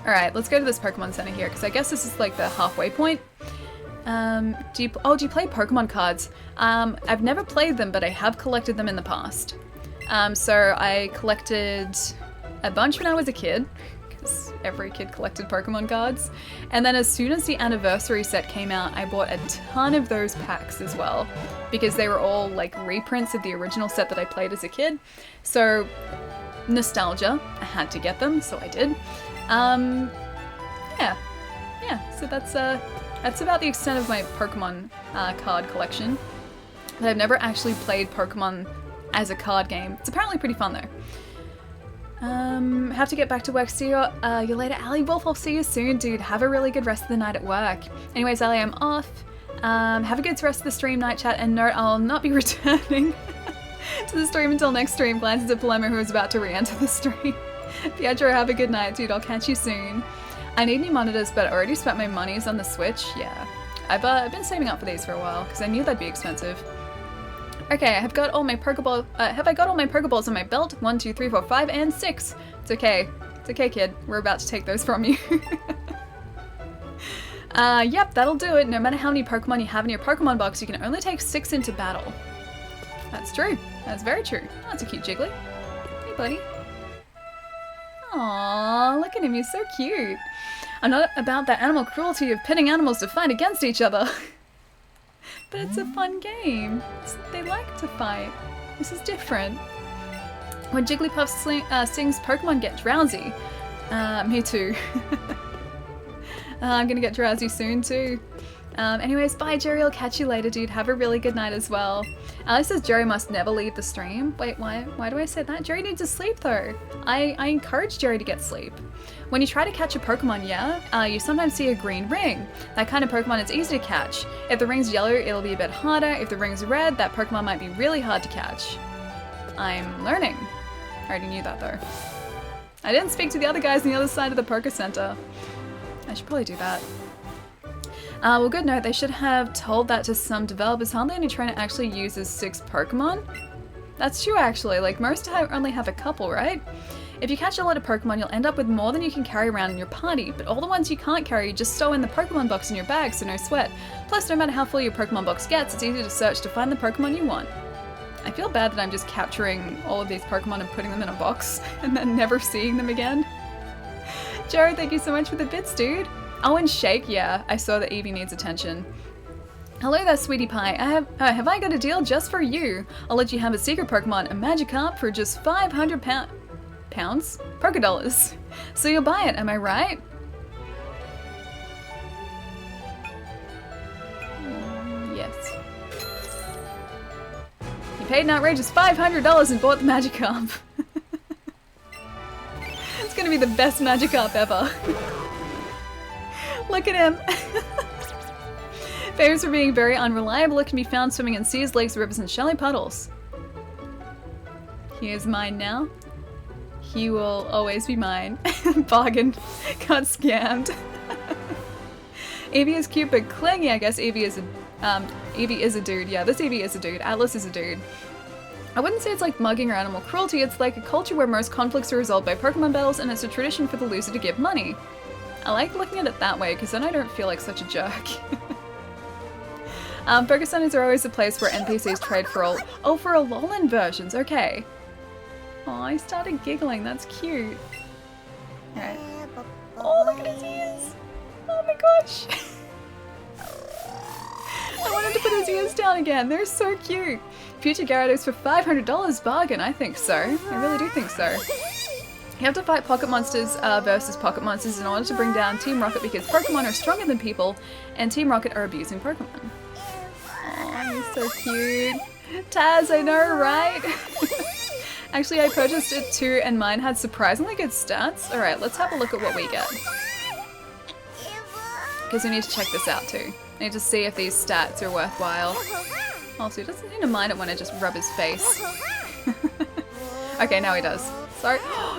Alright, let's go to this Pokemon Center here, because I guess this is like the halfway point. Do you play Pokemon cards? I've never played them, but I have collected them in the past. So I collected a bunch when I was a kid, because every kid collected Pokemon cards. And then as soon as the anniversary set came out, I bought a ton of those packs as well, because they were all like reprints of the original set that I played as a kid. So nostalgia, I had to get them, so I did. Yeah, so that's about the extent of my Pokemon card collection. But I've never actually played Pokemon as a card game. It's apparently pretty fun though. Have to get back to work. See you later, Ali Wolf. I'll see you soon, dude. Have a really good rest of the night at work. Anyways, Ali, I'm off. Have a good rest of the stream, night chat, and note I'll not be returning to the stream until next stream. Glances at Palermo, who is about to re-enter the stream. Pietro, have a good night, dude. I'll catch you soon. I need new monitors, but I already spent my monies on the Switch. Yeah, I've been saving up for these for a while because I knew they'd be expensive. Okay, I have got all my Pokeball. Have I got all my Pokeballs on my belt? 1, 2, 3, 4, 5, and 6. It's okay. It's okay, kid. We're about to take those from you. Yep, that'll do it. No matter how many Pokemon you have in your Pokemon box, you can only take 6 into battle. That's true. That's very true. Oh, that's a cute Jiggly. buddy. Aww, look at him, he's so cute. I'm not about that animal cruelty of pitting animals to fight against each other. But it's a fun game. They like to fight. This is different. When Jigglypuff sings, Pokemon get drowsy. Me too. I'm gonna get drowsy soon too. Anyways, bye Jerry, I'll catch you later, dude. Have a really good night as well. Alice says Jerry must never leave the stream. Wait, why do I say that? Jerry needs to sleep though. I encourage Jerry to get sleep. When you try to catch a Pokemon, you sometimes see a green ring. That kind of Pokemon is easy to catch. If the ring's yellow, it'll be a bit harder. If the ring's red, that Pokemon might be really hard to catch. I'm learning. I already knew that though. I didn't speak to the other guys on the other side of the Poké Center. I should probably do that. Well, good note, they should have told that to some developers. Hardly any trainer actually uses 6 Pokemon. That's true actually, like most only have a couple, right? If you catch a lot of Pokemon, you'll end up with more than you can carry around in your party, but all the ones you can't carry, you just stow in the Pokemon box in your bag, so no sweat. Plus, no matter how full your Pokemon box gets, it's easy to search to find the Pokemon you want. I feel bad that I'm just capturing all of these Pokemon and putting them in a box, and then never seeing them again. Jared, thank you so much for the bits, dude. Oh, and Shake, yeah, I saw that Eevee needs attention. Hello there, sweetie pie. Have I got a deal just for you? I'll let you have a secret Pokemon, a Magikarp, for just 500 pounds? Pokédollars. So you'll buy it, am I right? Yes. You paid an outrageous $500 and bought the Magikarp. It's gonna be the best Magikarp ever. Look at him. Famous for being very unreliable, it can be found swimming in seas, lakes, rivers, and shallow puddles. He is mine now. He will always be mine. Bargain. Got scammed. Eevee is cute but clingy. I guess Eevee is a dude. Yeah, this Eevee is a dude. Atlas is a dude. I wouldn't say it's like mugging or animal cruelty. It's like a culture where most conflicts are resolved by Pokemon battles, and it's a tradition for the loser to give money. I like looking at it that way, because then I don't feel like such a jerk. Pokecentres are always a place where NPCs trade for for Alolan versions, okay. Oh, I started giggling, that's cute. Alright. Oh, look at his ears! Oh my gosh! I wanted to put his ears down again, they're so cute! Future Gyarados for $500, bargain, I think so. I really do think so. You have to fight Pocket Monsters versus Pocket Monsters in order to bring down Team Rocket because Pokemon are stronger than people and Team Rocket are abusing Pokemon. Oh, he's so cute. Taz, I know, right? Actually, I purchased it too and mine had surprisingly good stats. Alright, let's have a look at what we get. Because we need to check this out too. I need to see if these stats are worthwhile. Also, he doesn't need to mind it when I just rub his face. Okay, now he does. Sorry.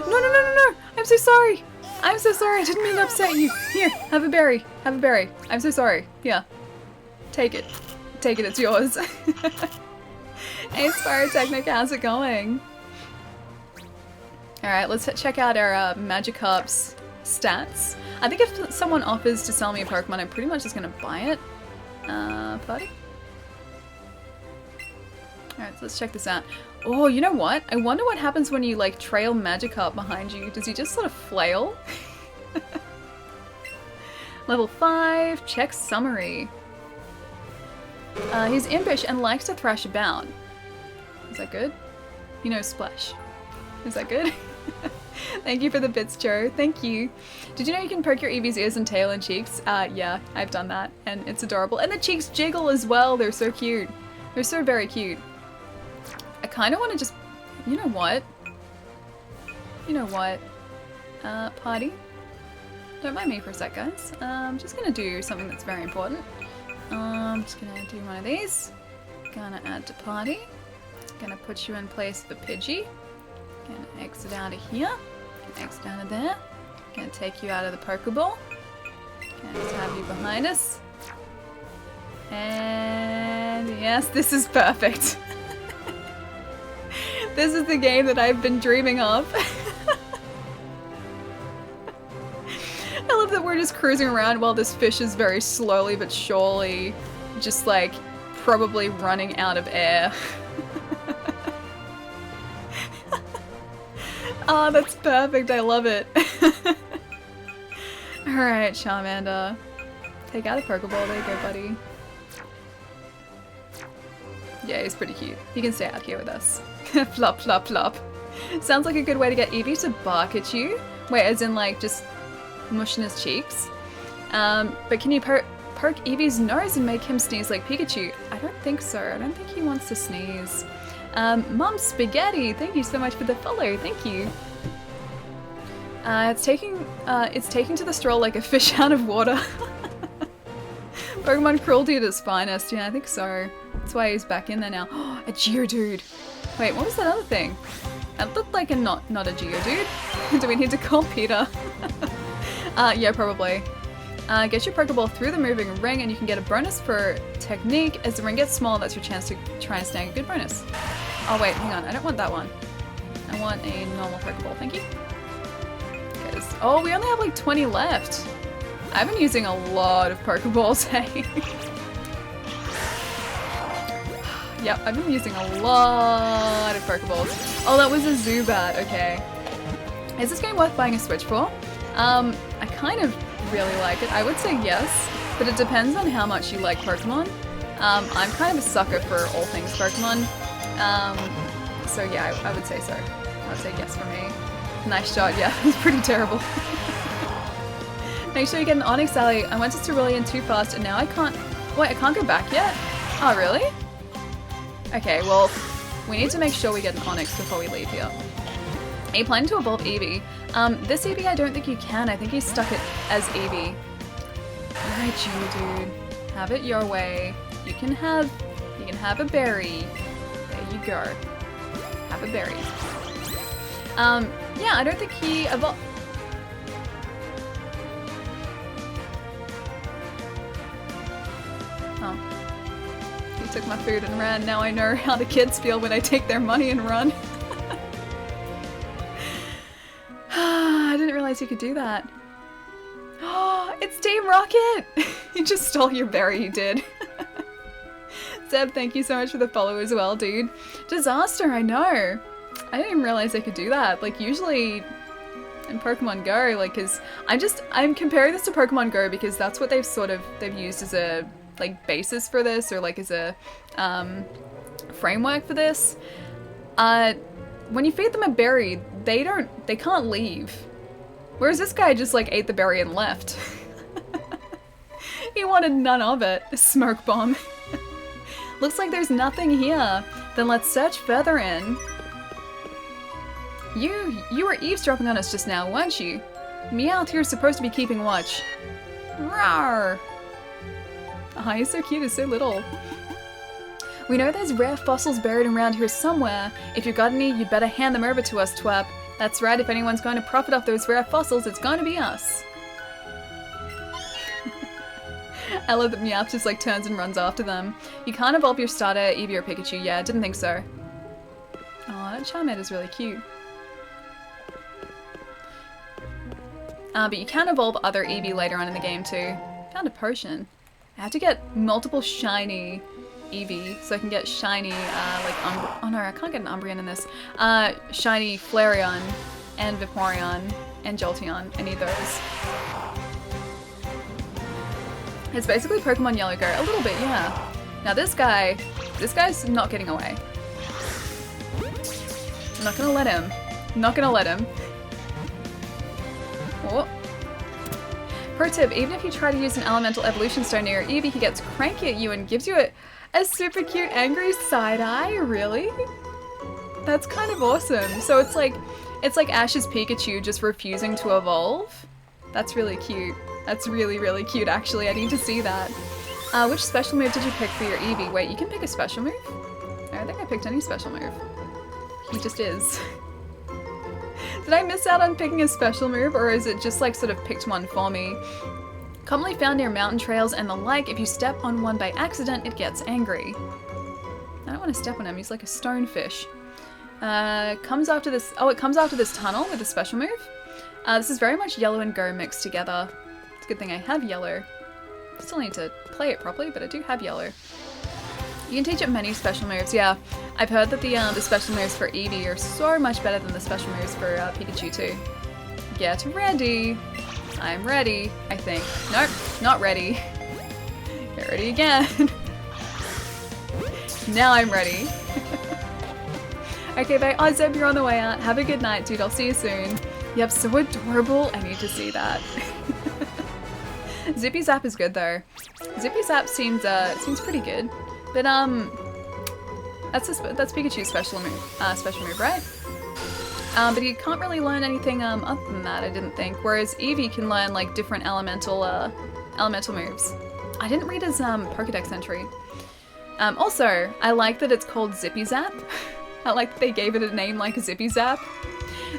No! I'm so sorry! I'm so sorry, I didn't mean to upset you. Here, have a berry. Have a berry. I'm so sorry. Yeah. Take it. Take it, it's yours. Hey, Spyrotechnic, how's it going? Alright, let's check out our Magikarp's stats. I think if someone offers to sell me a Pokemon, I'm pretty much just gonna buy it. Party? Alright, so let's check this out. Oh, you know what? I wonder what happens when you, like, trail Magikarp behind you. Does he just sort of flail? Level 5, check summary. He's impish and likes to thrash about. Is that good? He knows Splash. Is that good? Thank you for the bits, Joe. Thank you. Did you know you can poke your Eevee's ears and tail and cheeks? Yeah, I've done that, and it's adorable. And the cheeks jiggle as well. They're so cute. They're so very cute. I kind of want to just... You know what? You know what? Party? Don't mind me for a sec, guys. I'm just going to do something that's very important. I'm just going to do one of these. Gonna add to party. Gonna put you in place for Pidgey. Gonna exit out of here. Exit out of there. Gonna take you out of the Pokeball. Gonna just have you behind us. And yes, this is perfect. This is the game that I've been dreaming of. I love that we're just cruising around while this fish is very slowly but surely just like probably running out of air. Oh, that's perfect. I love it. Alright, Charmander. Take out a Pokeball. There you go, buddy. Yeah, he's pretty cute. He can stay out here with us. Flop, flop, flop. Sounds like a good way to get Eevee to bark at you. Wait, as in like just mushing his cheeks. But can you poke Eevee's nose and make him sneeze like Pikachu? I don't think so. I don't think he wants to sneeze. Mom Spaghetti, thank you so much for the follow. Thank you. It's taking to the stroll like a fish out of water. Pokemon cruelty at its finest. Yeah, I think so. That's why he's back in there now. A Geodude. Wait, what was that other thing? It looked like a not a Geodude. Do we need to call Peter? Yeah, probably. Get your Pokeball through the moving ring and you can get a bonus for technique. As the ring gets smaller, that's your chance to try and snag a good bonus. Oh wait, hang on. I don't want that one. I want a normal Pokeball, thank you. Oh, we only have like 20 left. I've been using a lot of Pokeballs, hey? Yep, I've been using a lot of Pokeballs. Oh, that was a Zubat, okay. Is this game worth buying a Switch for? I kind of really like it. I would say yes, but it depends on how much you like Pokemon. I'm kind of a sucker for all things Pokemon. So yeah, I would say so. I would say yes for me. Nice shot, yeah, it's pretty terrible. Make sure you get an Onyx Alley. I went to Cerulean too fast and now I can't... Wait, I can't go back yet? Oh, really? Okay, well, we need to make sure we get an Onyx before we leave here. Are you planning to evolve Eevee? This Eevee I don't think you can. I think he's stuck it as Eevee. Alright, Geodude. Have it your way. You can have a berry. There you go. Have a berry. Yeah, I don't think he evolved. Oh. He took my food and ran. Now I know how the kids feel when I take their money and run. I didn't realize you could do that. Oh, it's Team Rocket! He just stole your berry, he did. Zeb, thank you so much for the follow as well, dude. Disaster, I know. I didn't even realize I could do that. Like, usually in Pokemon Go, like, cause I'm comparing this to Pokemon Go because that's what they've used as a, like, basis for this, or like as a, framework for this. When you feed them a berry, they can't leave. Whereas this guy just, like, ate the berry and left. He wanted none of it. A smoke bomb. Looks like there's nothing here. Then let's search further in. You were eavesdropping on us just now, weren't you? Meowth here's supposed to be keeping watch. Rawr! Ah, he's so cute, he's so little. We know there's rare fossils buried around here somewhere. If you've got any, you'd better hand them over to us, Twap. That's right, if anyone's going to profit off those rare fossils, it's going to be us. I love that Meowth just like turns and runs after them. You can't evolve your starter, Eevee or Pikachu. Yeah, didn't think so. Aw, that Charmander's really cute. But you can evolve other Eevee later on in the game too. Found a potion. I have to get multiple shiny Eevee so I can get shiny, oh no, I can't get an Umbreon in this. Shiny Flareon and Vaporeon and Jolteon. I need those. It's basically Pokemon Yellow Go. A little bit, yeah. Now this guy's not getting away. I'm not gonna let him. I'm not gonna let him. Oh. Pro tip, even if you try to use an elemental evolution stone near Eevee, he gets cranky at you and gives you a super cute angry side eye. Really? That's kind of awesome. So it's like Ash's Pikachu just refusing to evolve. That's really cute. That's really, really cute, actually. I need to see that. Which special move did you pick for your Eevee? Wait, you can pick a special move? I don't think I picked any special move. He just is. Did I miss out on picking a special move, or is it just like sort of picked one for me? Commonly found near mountain trails and the like, if you step on one by accident, it gets angry. I don't want to step on him, he's like a stonefish. Comes after this, oh, it comes after this tunnel with a special move. This is very much Yellow and Go mixed together. It's a good thing I have Yellow. Still need to play it properly, but I do have Yellow. You can teach it many special moves, yeah. I've heard that the special moves for Eevee are so much better than the special moves for Pikachu too. Get ready. I'm ready, I think. Nope, not ready. Get ready again. Now I'm ready. Okay, babe. Oh, Zeb, you're on the way out. Have a good night, dude. I'll see you soon. Yep, so adorable. I need to see that. Zippy Zap is good though. Zippy Zap seems pretty good, but that's Pikachu's special move, right? But you can't really learn anything other than that, I didn't think. Whereas Eevee can learn like different elemental moves. I didn't read his Pokédex entry. Also, I like that it's called Zippy Zap. I like that they gave it a name like Zippy Zap.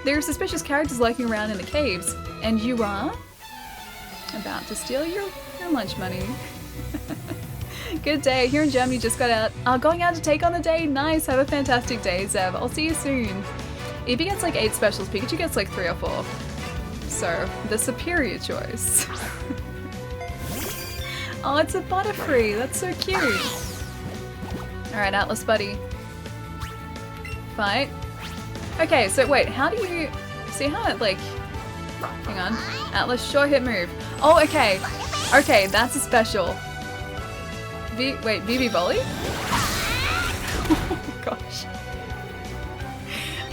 There are suspicious characters lurking around in the caves, and you are about to steal your lunch money. Good day. Here in Germany, just got out. Going out to take on the day. Nice. Have a fantastic day, Zeb. I'll see you soon. Eevee gets like 8 specials. Pikachu gets like 3 or 4. So, the superior choice. Oh, it's a Butterfree. That's so cute. Alright, Atlas buddy. Fight. Okay, so wait, how do you... See how it like... Hang on. Atlas, short hit move. Oh, okay. Okay, that's a special. Wait, BB Volley? Oh my gosh.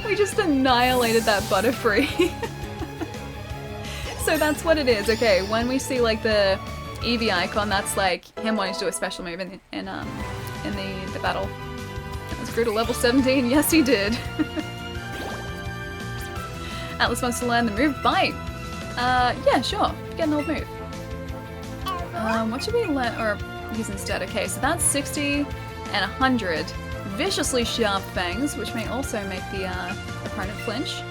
We just annihilated that Butterfree. So that's what it is. Okay, when we see like the Eevee icon, that's like him wanting to do a special move in the battle. Atlas grew to level 17. Yes, he did. Atlas wants to learn the move Bite. Yeah, sure. Get an old move. What should we learn or use instead? Okay, so that's 60 and 100. Viciously sharp fangs, which may also make the opponent flinch.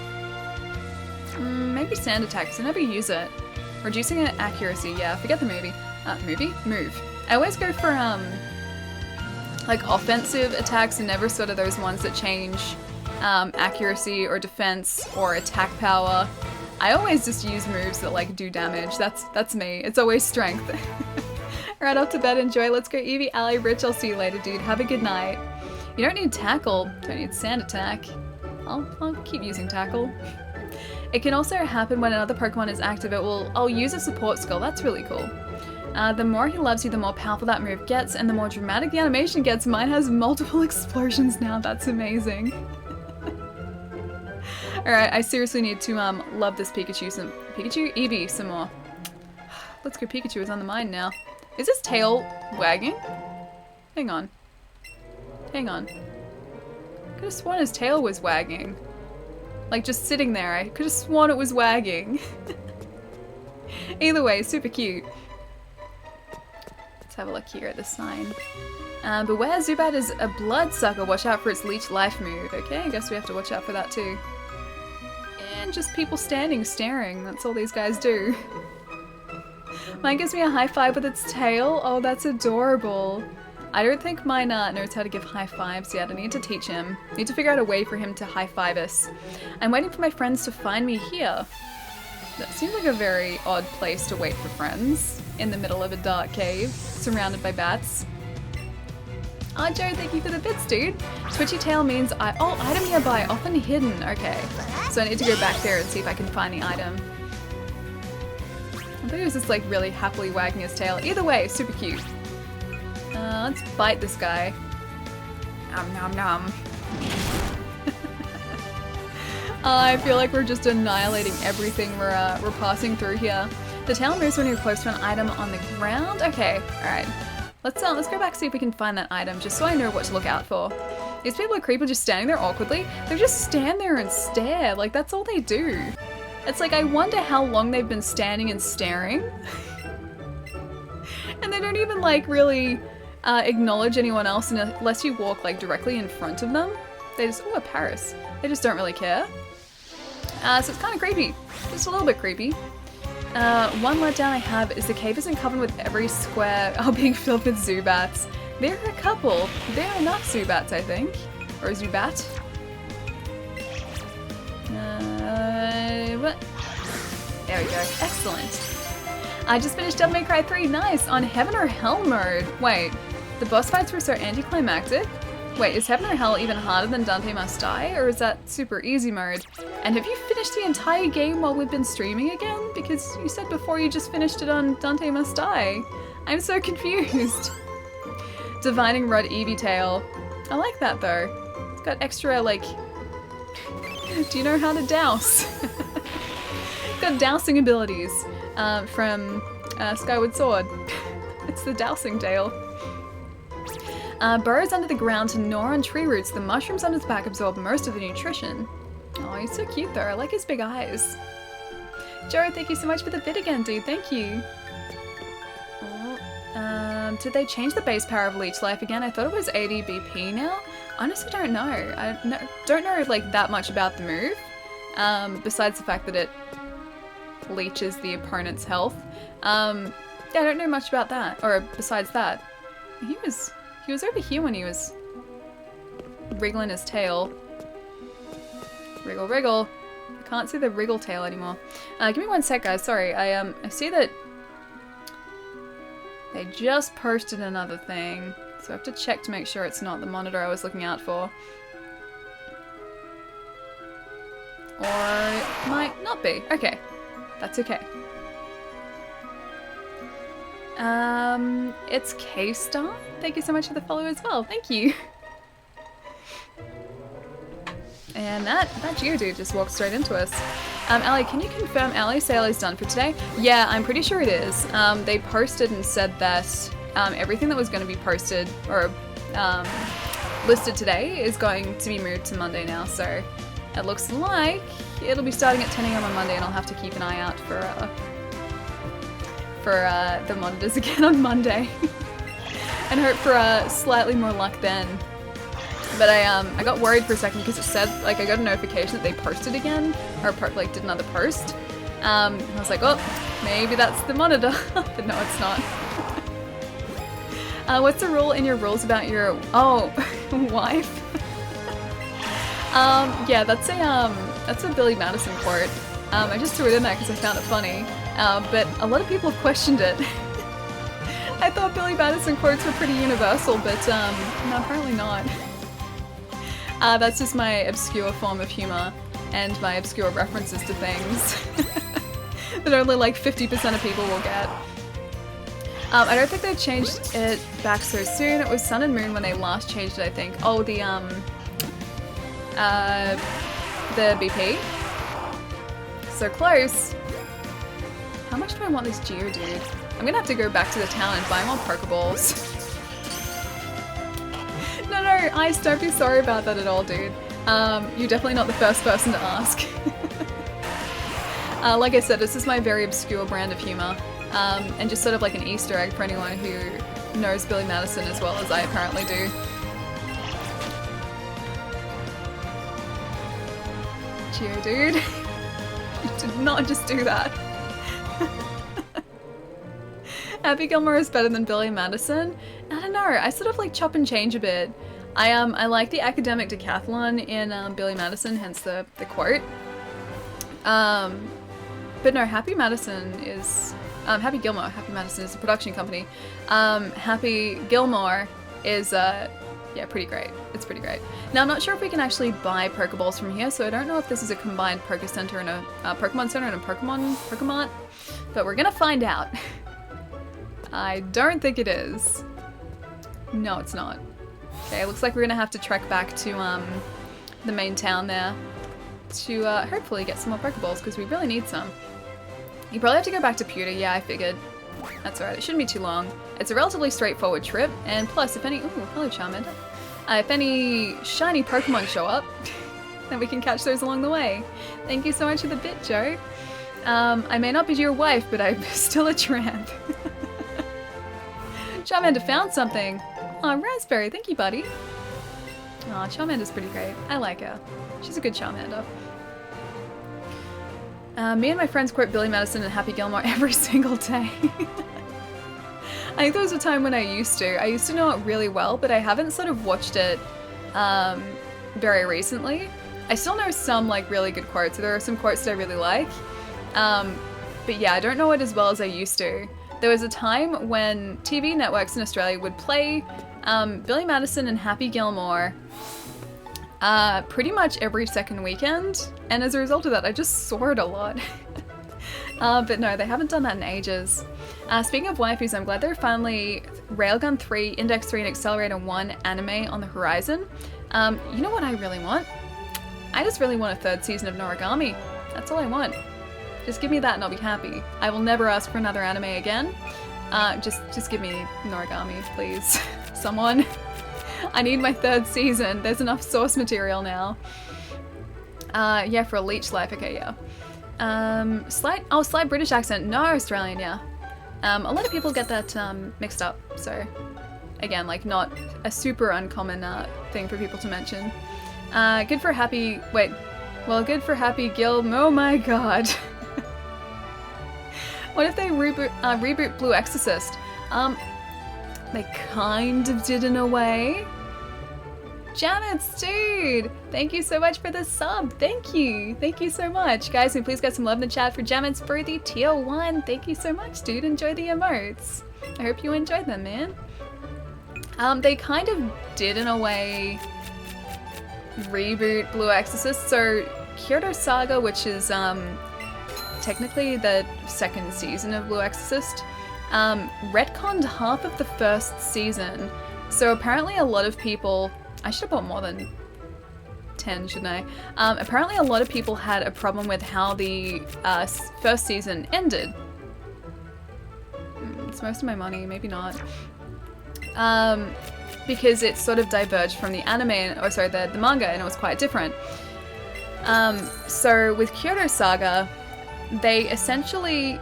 Maybe sand attack, so never use it. Reducing accuracy, yeah, forget the movie. Move. I always go for like offensive attacks and never sort of those ones that change accuracy or defense or attack power. I always just use moves that like do damage. That's me. It's always strength. Right off to bed, enjoy. Let's go Eevee, Ally, Rich. I'll see you later, dude. Have a good night. You don't need tackle. Don't need sand attack. I'll keep using tackle. It can also happen when another Pokemon is active. I'll use a support skill. That's really cool. The more he loves you, the more powerful that move gets, and the more dramatic the animation gets. Mine has multiple explosions now. That's amazing. Alright, I seriously need to love this Eevee some more. Let's go Pikachu is on the mind now. Is his tail wagging? Hang on. Hang on. Could have sworn his tail was wagging. Like just sitting there, I could have sworn it was wagging. Either way, super cute. Let's have a look here at the sign. Beware, Zubat is a bloodsucker. Watch out for its leech life move. Okay, I guess we have to watch out for that too. And just people standing, staring. That's all these guys do. Mine gives me a high five with its tail. Oh, that's adorable. I don't think mine knows how to give high fives yet. I need to teach him. I need to figure out a way for him to high five us. I'm waiting for my friends to find me here. That seems like a very odd place to wait for friends. In the middle of a dark cave, surrounded by bats. Oh, Joe, thank you for the bits, dude. Twitchy tail means item nearby, often hidden. Okay, so I need to go back there and see if I can find the item. I thought he was just like really happily wagging his tail. Either way, super cute. Let's bite this guy. Nom nom nom. I feel like we're just annihilating everything we're passing through here. The tail moves when you're close to an item on the ground. Okay, alright. Let's go back and see if we can find that item, just so I know what to look out for. These people are creepy just standing there awkwardly. They just stand there and stare, like that's all they do. It's like I wonder how long they've been standing and staring. And they don't even like really acknowledge anyone else unless you walk like directly in front of them. They just, oh, a Paris. They just don't really care. So it's kind of creepy, just a little bit creepy. One letdown I have is the cave isn't covered with every square being filled with Zubats. There are a couple. There are enough Zubats, I think. Or Zubat. What? There we go. Excellent. I just finished Devil May Cry 3. Nice! On Heaven or Hell mode. Wait. The boss fights were so anticlimactic. Wait, is Heaven or Hell even harder than Dante Must Die, or is that super easy mode? And have you finished the entire game while we've been streaming again? Because you said before you just finished it on Dante Must Die. I'm so confused. Divining Rod Eevee tail. I like that though. It's got extra, like... Do you know how to douse? It's got dousing abilities from Skyward Sword. It's the dousing tail. Burrows under the ground to gnaw on tree roots. The mushrooms on his back absorb most of the nutrition. Oh, he's so cute though. I like his big eyes. Joe, thank you so much for the bit again, dude. Thank you. Oh, did they change the base power of Leech Life again? I thought it was 80 BP now. Honestly, don't know. I don't know like that much about the move. Besides the fact that it leeches the opponent's health. Yeah, I don't know much about that. Or besides that, he was over here when he was wriggling his tail. Wriggle, wriggle. I can't see the wriggle tail anymore. Give me one sec, guys. Sorry. I see that they just posted another thing, so I have to check to make sure it's not the monitor I was looking out for. Or it might not be. Okay. That's okay. It's K-Star. Thank you so much for the follow as well. Thank you. And that Geodude just walked straight into us. Ali, can you confirm Ali sale is done for today? Yeah, I'm pretty sure it is. They posted and said that everything that was going to be posted or listed today is going to be moved to Monday now. So it looks like it'll be starting at 10 AM on Monday, and I'll have to keep an eye out for the monitors again on Monday. And hope for slightly more luck then. But I got worried for a second because it said, like, I got a notification that they posted again, or like did another post. I was like, oh, maybe that's the monitor. But no, it's not. What's the rule in your rules about your wife? Yeah, that's a Billy Madison quote. I just threw it in there because I found it funny. But a lot of people have questioned it. I thought Billy Madison quotes were pretty universal, but no, apparently not. That's just my obscure form of humor and my obscure references to things that only like 50% of people will get. I don't think they've changed it back so soon. It was Sun and Moon when they last changed it, I think. Oh, the BP. So close. How much do I want this Geodude? I'm gonna have to go back to the town and buy more Pokeballs. No, Ice, don't be sorry about that at all, dude. You're definitely not the first person to ask. Like I said, this is my very obscure brand of humor. And just sort of like an Easter egg for anyone who knows Billy Madison as well as I apparently do. Geodude. You did not just do that. Happy Gilmore is better than Billy Madison? I don't know, I sort of like chop and change a bit. I like the academic decathlon in Billy Madison, hence the quote. But no, Happy Madison is... Happy Gilmore, Happy Madison is a production company. Happy Gilmore is, yeah, pretty great. It's pretty great. Now, I'm not sure if we can actually buy Pokeballs from here, so I don't know if this is a combined Poke Center and a Pokemon Center and a Pokemon, but we're gonna find out. I don't think it is. No, it's not. Okay, it looks like we're gonna have to trek back to the main town there to hopefully get some more Pokeballs, because we really need some. You probably have to go back to Pewter, yeah, I figured. That's alright, it shouldn't be too long. It's a relatively straightforward trip, and plus, if any... Ooh, hello Charmander. If any shiny Pokemon show up, then we can catch those along the way. Thank you so much for the bit, Joe. I may not be your wife, but I'm still a tramp. Charmander found something. Aw, Raspberry, thank you, buddy. Aw, Charmander's pretty great. I like her. She's a good Charmander. Me and my friends quote Billy Madison and Happy Gilmore every single day. I think there was a time when I used to know it really well, but I haven't sort of watched it very recently. I still know some like really good quotes. There are some quotes that I really like. But yeah, I don't know it as well as I used to. there was a time when TV networks in Australia would play Billy Madison and Happy Gilmore pretty much every second weekend, and as a result of that, I just saw it a lot. But no, they haven't done that in ages. Speaking of waifus, I'm glad there are finally Railgun 3, Index 3, and Accelerator 1 anime on the horizon. You know what I really want? I just really want a third season of Noragami. That's all I want. Just give me that and I'll be happy. I will never ask for another anime again. Just give me Noragami, please. Someone. I need my third season. There's enough source material now. Yeah, for a leech life. Okay, yeah. Slight British accent. No, Australian, yeah. A lot of people get that mixed up, so again, like not a super uncommon thing for people to mention. Good for Happy Gil. Oh my god. What if they reboot Blue Exorcist? They kind of did in a way. Jamits, dude! Thank you so much for the sub. Thank you. Thank you so much. Guys, can we please get some love in the chat for Jamits for the tier 1. Thank you so much, dude. Enjoy the emotes. I hope you enjoyed them, man. They kind of did in a way reboot Blue Exorcist. So Kyoto Saga, which is technically the second season of Blue Exorcist, retconned half of the first season. So apparently a lot of people, I should have bought more than 10, shouldn't I? Apparently a lot of people had a problem with how the first season ended. It's most of my money, maybe not. Because it sort of diverged from the anime, or sorry, the manga, and it was quite different. So with Kyoto Saga, they essentially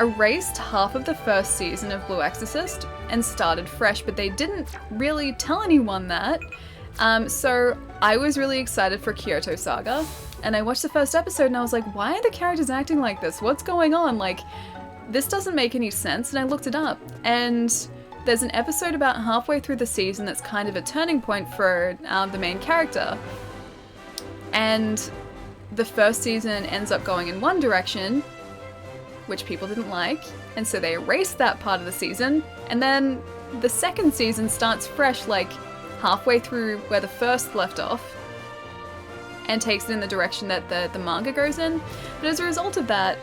erased half of the first season of Blue Exorcist and started fresh, but they didn't really tell anyone that. So I was really excited for Kyoto Saga, and I watched the first episode and I was like, why are the characters acting like this? What's going on? Like, this doesn't make any sense, and I looked it up. And there's an episode about halfway through the season that's kind of a turning point for the main character. And the first season ends up going in one direction, which people didn't like, and so they erased that part of the season, and then the second season starts fresh, like halfway through where the first left off, and takes it in the direction that the manga goes in. But as a result of that,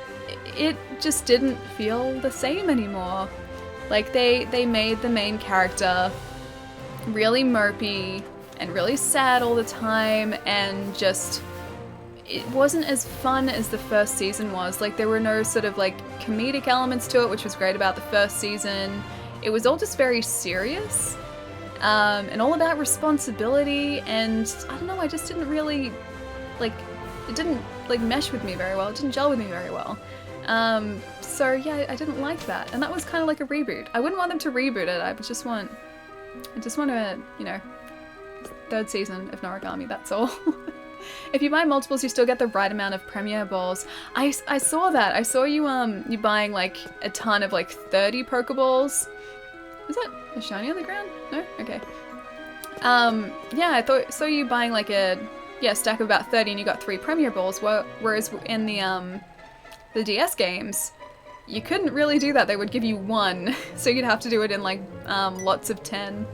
it just didn't feel the same anymore. Like, they made the main character really mopey and really sad all the time, and just, it wasn't as fun as the first season was. Like, there were no sort of like comedic elements to it, which was great about the first season. It was all just very serious, and all about responsibility, and I don't know, I just didn't really, like, it didn't like mesh with me very well. It didn't gel with me very well. So yeah, I didn't like that, and that was kind of like a reboot. I wouldn't want them to reboot it. I just want a, you know, third season of Noragami, that's all. If you buy multiples, you still get the right amount of premiere balls. I saw that. I saw you you buying like a ton of like 30 Pokeballs. Is that a shiny on the ground? No? Okay. Yeah, I saw you buying like a stack of about 30, and you got 3 premiere balls, whereas in the DS games, you couldn't really do that. They would give you 1, so you'd have to do it in like lots of 10.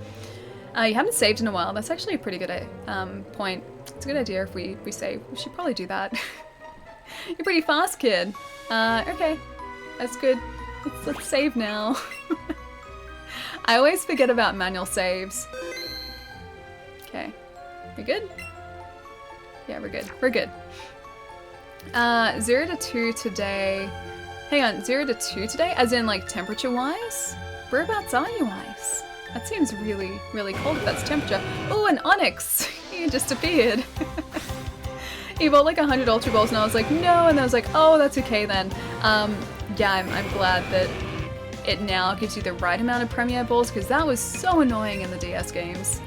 You haven't saved in a while. That's actually a pretty good point. It's a good idea if we save. We should probably do that. You're pretty fast, kid. Okay, that's good. Let's save now. I always forget about manual saves. Okay, we good? Yeah, we're good. We're good. 0 to 2 today. Hang on, 0 to 2 today? As in like temperature-wise? Whereabouts are you, Ice? That seems really, really cold if that's temperature. Oh, an Onyx! He just appeared. He bought like 100 Ultra Balls, and I was like, no, and I was like, oh, that's okay then. Yeah, I'm glad that it now gives you the right amount of Premier Balls, because that was so annoying in the DS games.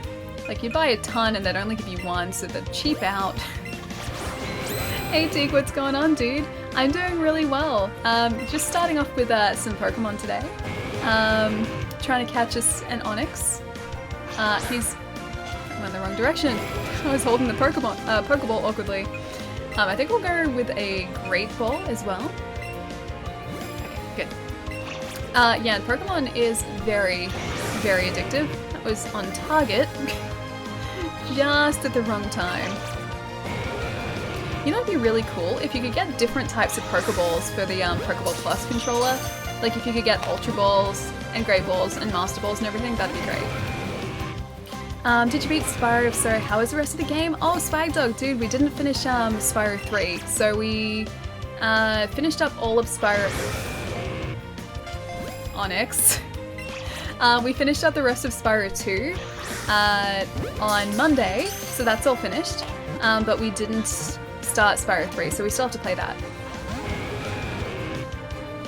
Like, you'd buy a ton and they'd only give you 1, so they'd cheap out. Hey Teak, what's going on, dude? I'm doing really well. Just starting off with some Pokemon today. Trying to catch us an Onyx. I went the wrong direction. I was holding the Pokeball awkwardly. I think we'll go with a Great Ball as well. Okay, good. Yeah, Pokemon is very, very addictive. That was on target. Just at the wrong time. You know, it'd be really cool if you could get different types of Pokeballs for the Pokeball Plus controller. Like if you could get Ultra Balls and Great Balls and Master Balls and everything, that'd be great. Did you beat Spyro? If so, how was the rest of the game? Oh, Spag Dog, dude, we didn't finish Spyro 3. So we finished up all of Spyro... Onyx. We finished up the rest of Spyro 2 on Monday, so that's all finished. But we didn't start Spyro 3, so we still have to play that.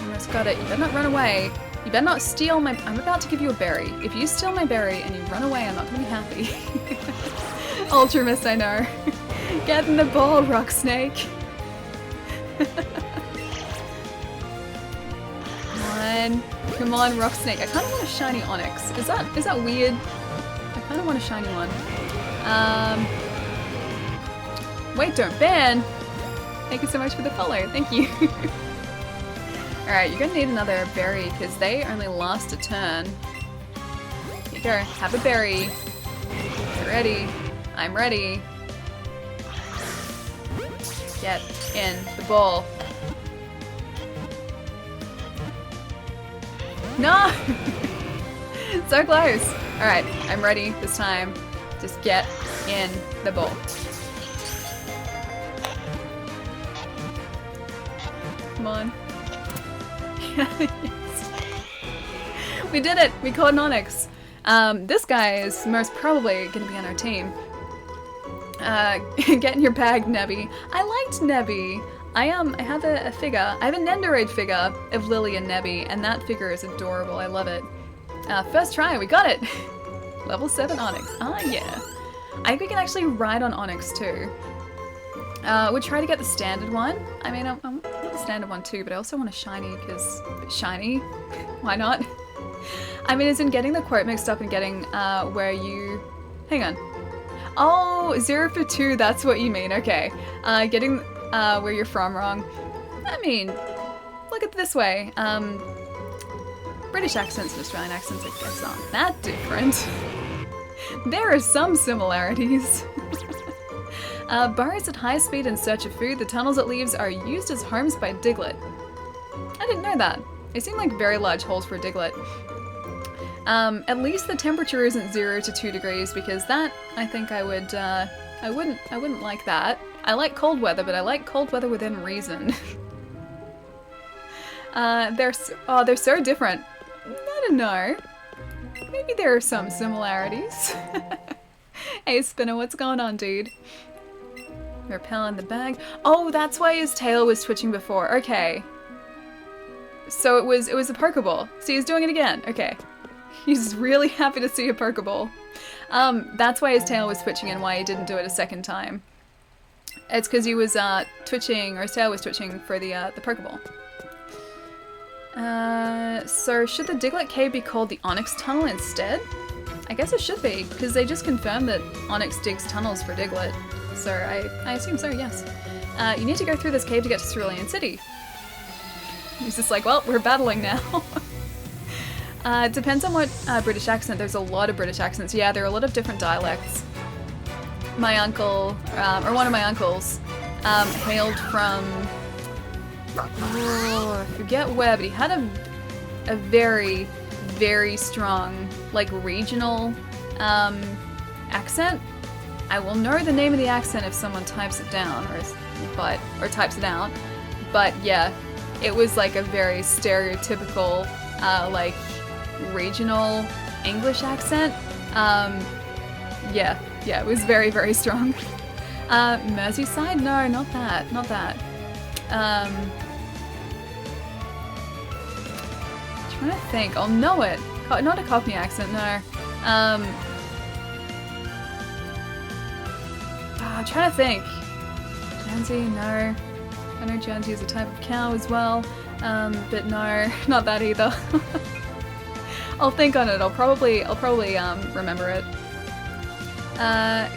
Almost got it. You better not run away. You better not steal my... I'm about to give you a berry. If you steal my berry and you run away, I'm not going to be happy. Ultra Miss, I know. Get in the ball, Rock Snake. Come on, Rock Snake. I kind of want a shiny Onyx. Is that weird? I kind of want a shiny one. Wait, don't ban! Thank you so much for the follow. Thank you. Alright, you're gonna need another berry because they only last a turn. Here you go. Have a berry. Get ready. I'm ready. Get in the ball. No! So close! Alright, I'm ready this time. Just get in the ball. Come on. Yes. We did it! We caught an Onyx. This guy is most probably going to be on our team. Get in your bag, Nebby. I liked Nebby. I have a figure. I have a Nendoroid figure of Lily and Nebby, and that figure is adorable. I love it. First try, we got it! Level 7 Onyx. Ah, yeah. I think we can actually ride on Onyx too. We'll try to get the standard one. I mean, I want the standard one too, but I also want a shiny, because shiny? Why not? I mean, as in getting the quote mixed up and getting where you... Hang on. Oh, 0 for 2, that's what you mean. Okay. Getting where you're from wrong. I mean, look at it this way. British accents and Australian accents, I guess, aren't that different. There are some similarities. Burrows at high speed in search of food, the tunnels it leaves are used as homes by Diglett. I didn't know that. They seem like very large holes for a Diglett. At least the temperature isn't 0 to 2 degrees, because that, I think I would, I wouldn't like that. I like cold weather, but I like cold weather within reason. They're so different. I don't know. Maybe there are some similarities. Hey, Spinner, what's going on, dude? Repel in the bag. Oh, that's why his tail was twitching before. Okay. So it was a Pokeball. See, he's doing it again. Okay. He's really happy to see a Pokeball. That's why his tail was twitching and why he didn't do it a second time. It's because he was twitching, or his tail was twitching for the Pokeball. So should the Diglett Cave be called the Onyx Tunnel instead? I guess it should be, because they just confirmed that Onyx digs tunnels for Diglett. So I assume so, yes. You need to go through this cave to get to Cerulean City. He's just like, well, we're battling now. Depends on what British accent. There's a lot of British accents. Yeah, there are a lot of different dialects. My uncle, or one of my uncles, hailed from... Oh, I forget where, but he had a very, very strong, like, regional accent. I will know the name of the accent if someone types it down, or types it out. But yeah, it was like a very stereotypical, like, regional English accent. Yeah, it was very, very strong. Merseyside? No, not that. Trying to think. I'll know it. Not a Cockney accent, no. I'm trying to think. Guernsey, no. I know Guernsey is a type of cow as well, but no, not that either. I'll think on it. I'll probably remember it.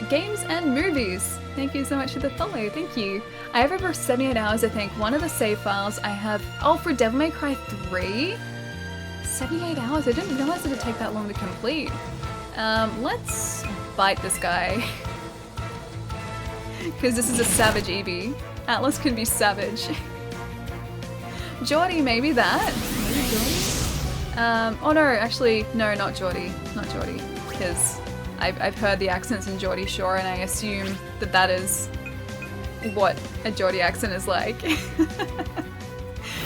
Games and movies. Thank you so much for the follow. Thank you. I have over 78 hours, I think. One of the save files I have... Oh, for Devil May Cry 3? 78 hours? I didn't realize it would take that long to complete. Let's bite this guy. Because this is a savage Eevee. Atlas can be savage. Geordie, maybe that? Maybe Geordie? Oh no, actually, no, not Geordie. Not Geordie. Because I've heard the accents in Geordie Shore and I assume that that is what a Geordie accent is like.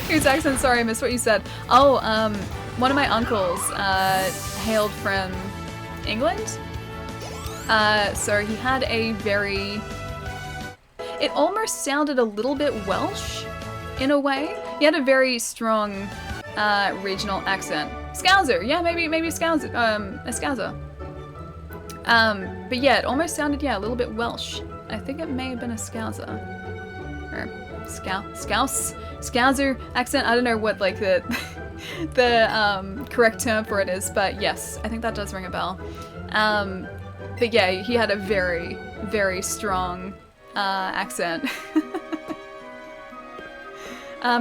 Whose accent? Sorry, I missed what you said. Oh, one of my uncles hailed from England. So he had a very... It almost sounded a little bit Welsh, in a way. He had a very strong regional accent. Scouser, yeah, maybe Scouser, a Scouser. But yeah, it almost sounded, yeah, a little bit Welsh. I think it may have been a Scouser. Or Scouser accent. I don't know what like the correct term for it is, but yes, I think that does ring a bell. But yeah, he had a very, very strong accent.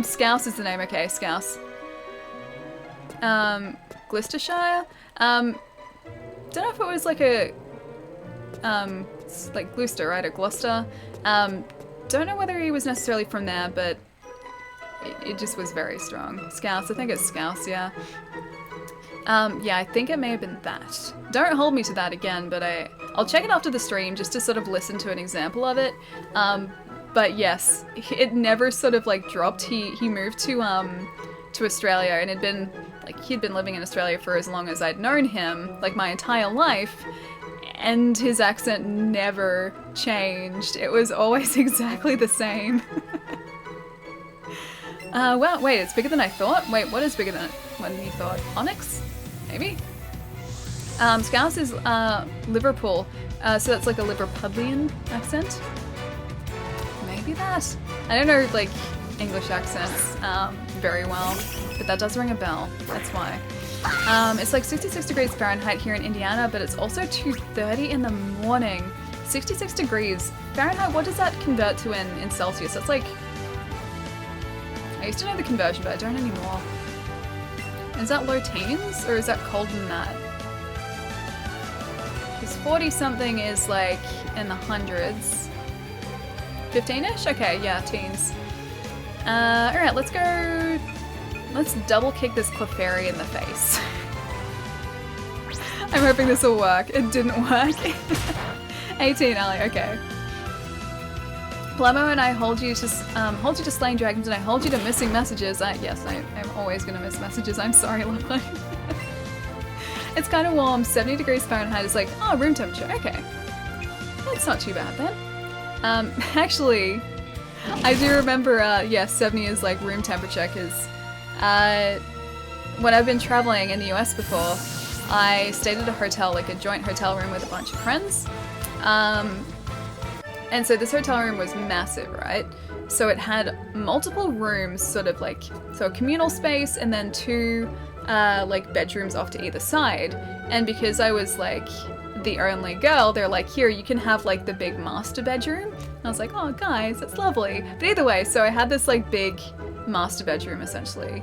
Scouse is the name. Okay, Scouse. Gloucestershire. Don't know if it was like a like Gloucester, right, or Gloucester. Don't know whether he was necessarily from there, but it just was very strong. Scouse, I think it's Scouse, yeah. Yeah, I think it may have been that. Don't hold me to that again, but I'll check it after the stream just to sort of listen to an example of it. But yes, it never sort of like dropped. He moved to Australia and he'd been living in Australia for as long as I'd known him, like my entire life. And his accent never changed. It was always exactly the same. Well, wait, it's bigger than I thought? Wait, what is bigger than you thought? Onyx? Maybe? Scouse is Liverpool, so that's like a Liverpudlian accent. Maybe that? I don't know, like, English accents very well, but that does ring a bell. That's why. It's like 66 degrees Fahrenheit here in Indiana, but it's also 2:30 in the morning. 66 degrees Fahrenheit, what does that convert to in Celsius? That's like... I used to know the conversion, but I don't anymore. Is that low teens, or is that colder than that? Because 40-something is like in the hundreds. 15-ish? Okay, yeah, teens. Alright, let's go... Let's double kick this Clefairy in the face. I'm hoping this will work. It didn't work. 18, Ali, okay. Plamo and I hold you to slaying dragons and I hold you to missing messages. Yes, I'm always gonna miss messages. I'm sorry, lovely. It's kind of warm. 70 degrees Fahrenheit is like, oh, room temperature. Okay. That's not too bad then. Actually, I do remember, yeah, 70 is like room temperature because when I've been traveling in the US before, I stayed at a hotel, like a joint hotel room with a bunch of friends. And so this hotel room was massive, right? So it had multiple rooms, sort of like, so a communal space and then two like bedrooms off to either side. And because I was like the only girl, they're like, here, you can have like the big master bedroom. And I was like, oh guys, that's lovely. But either way, so I had this like big master bedroom essentially,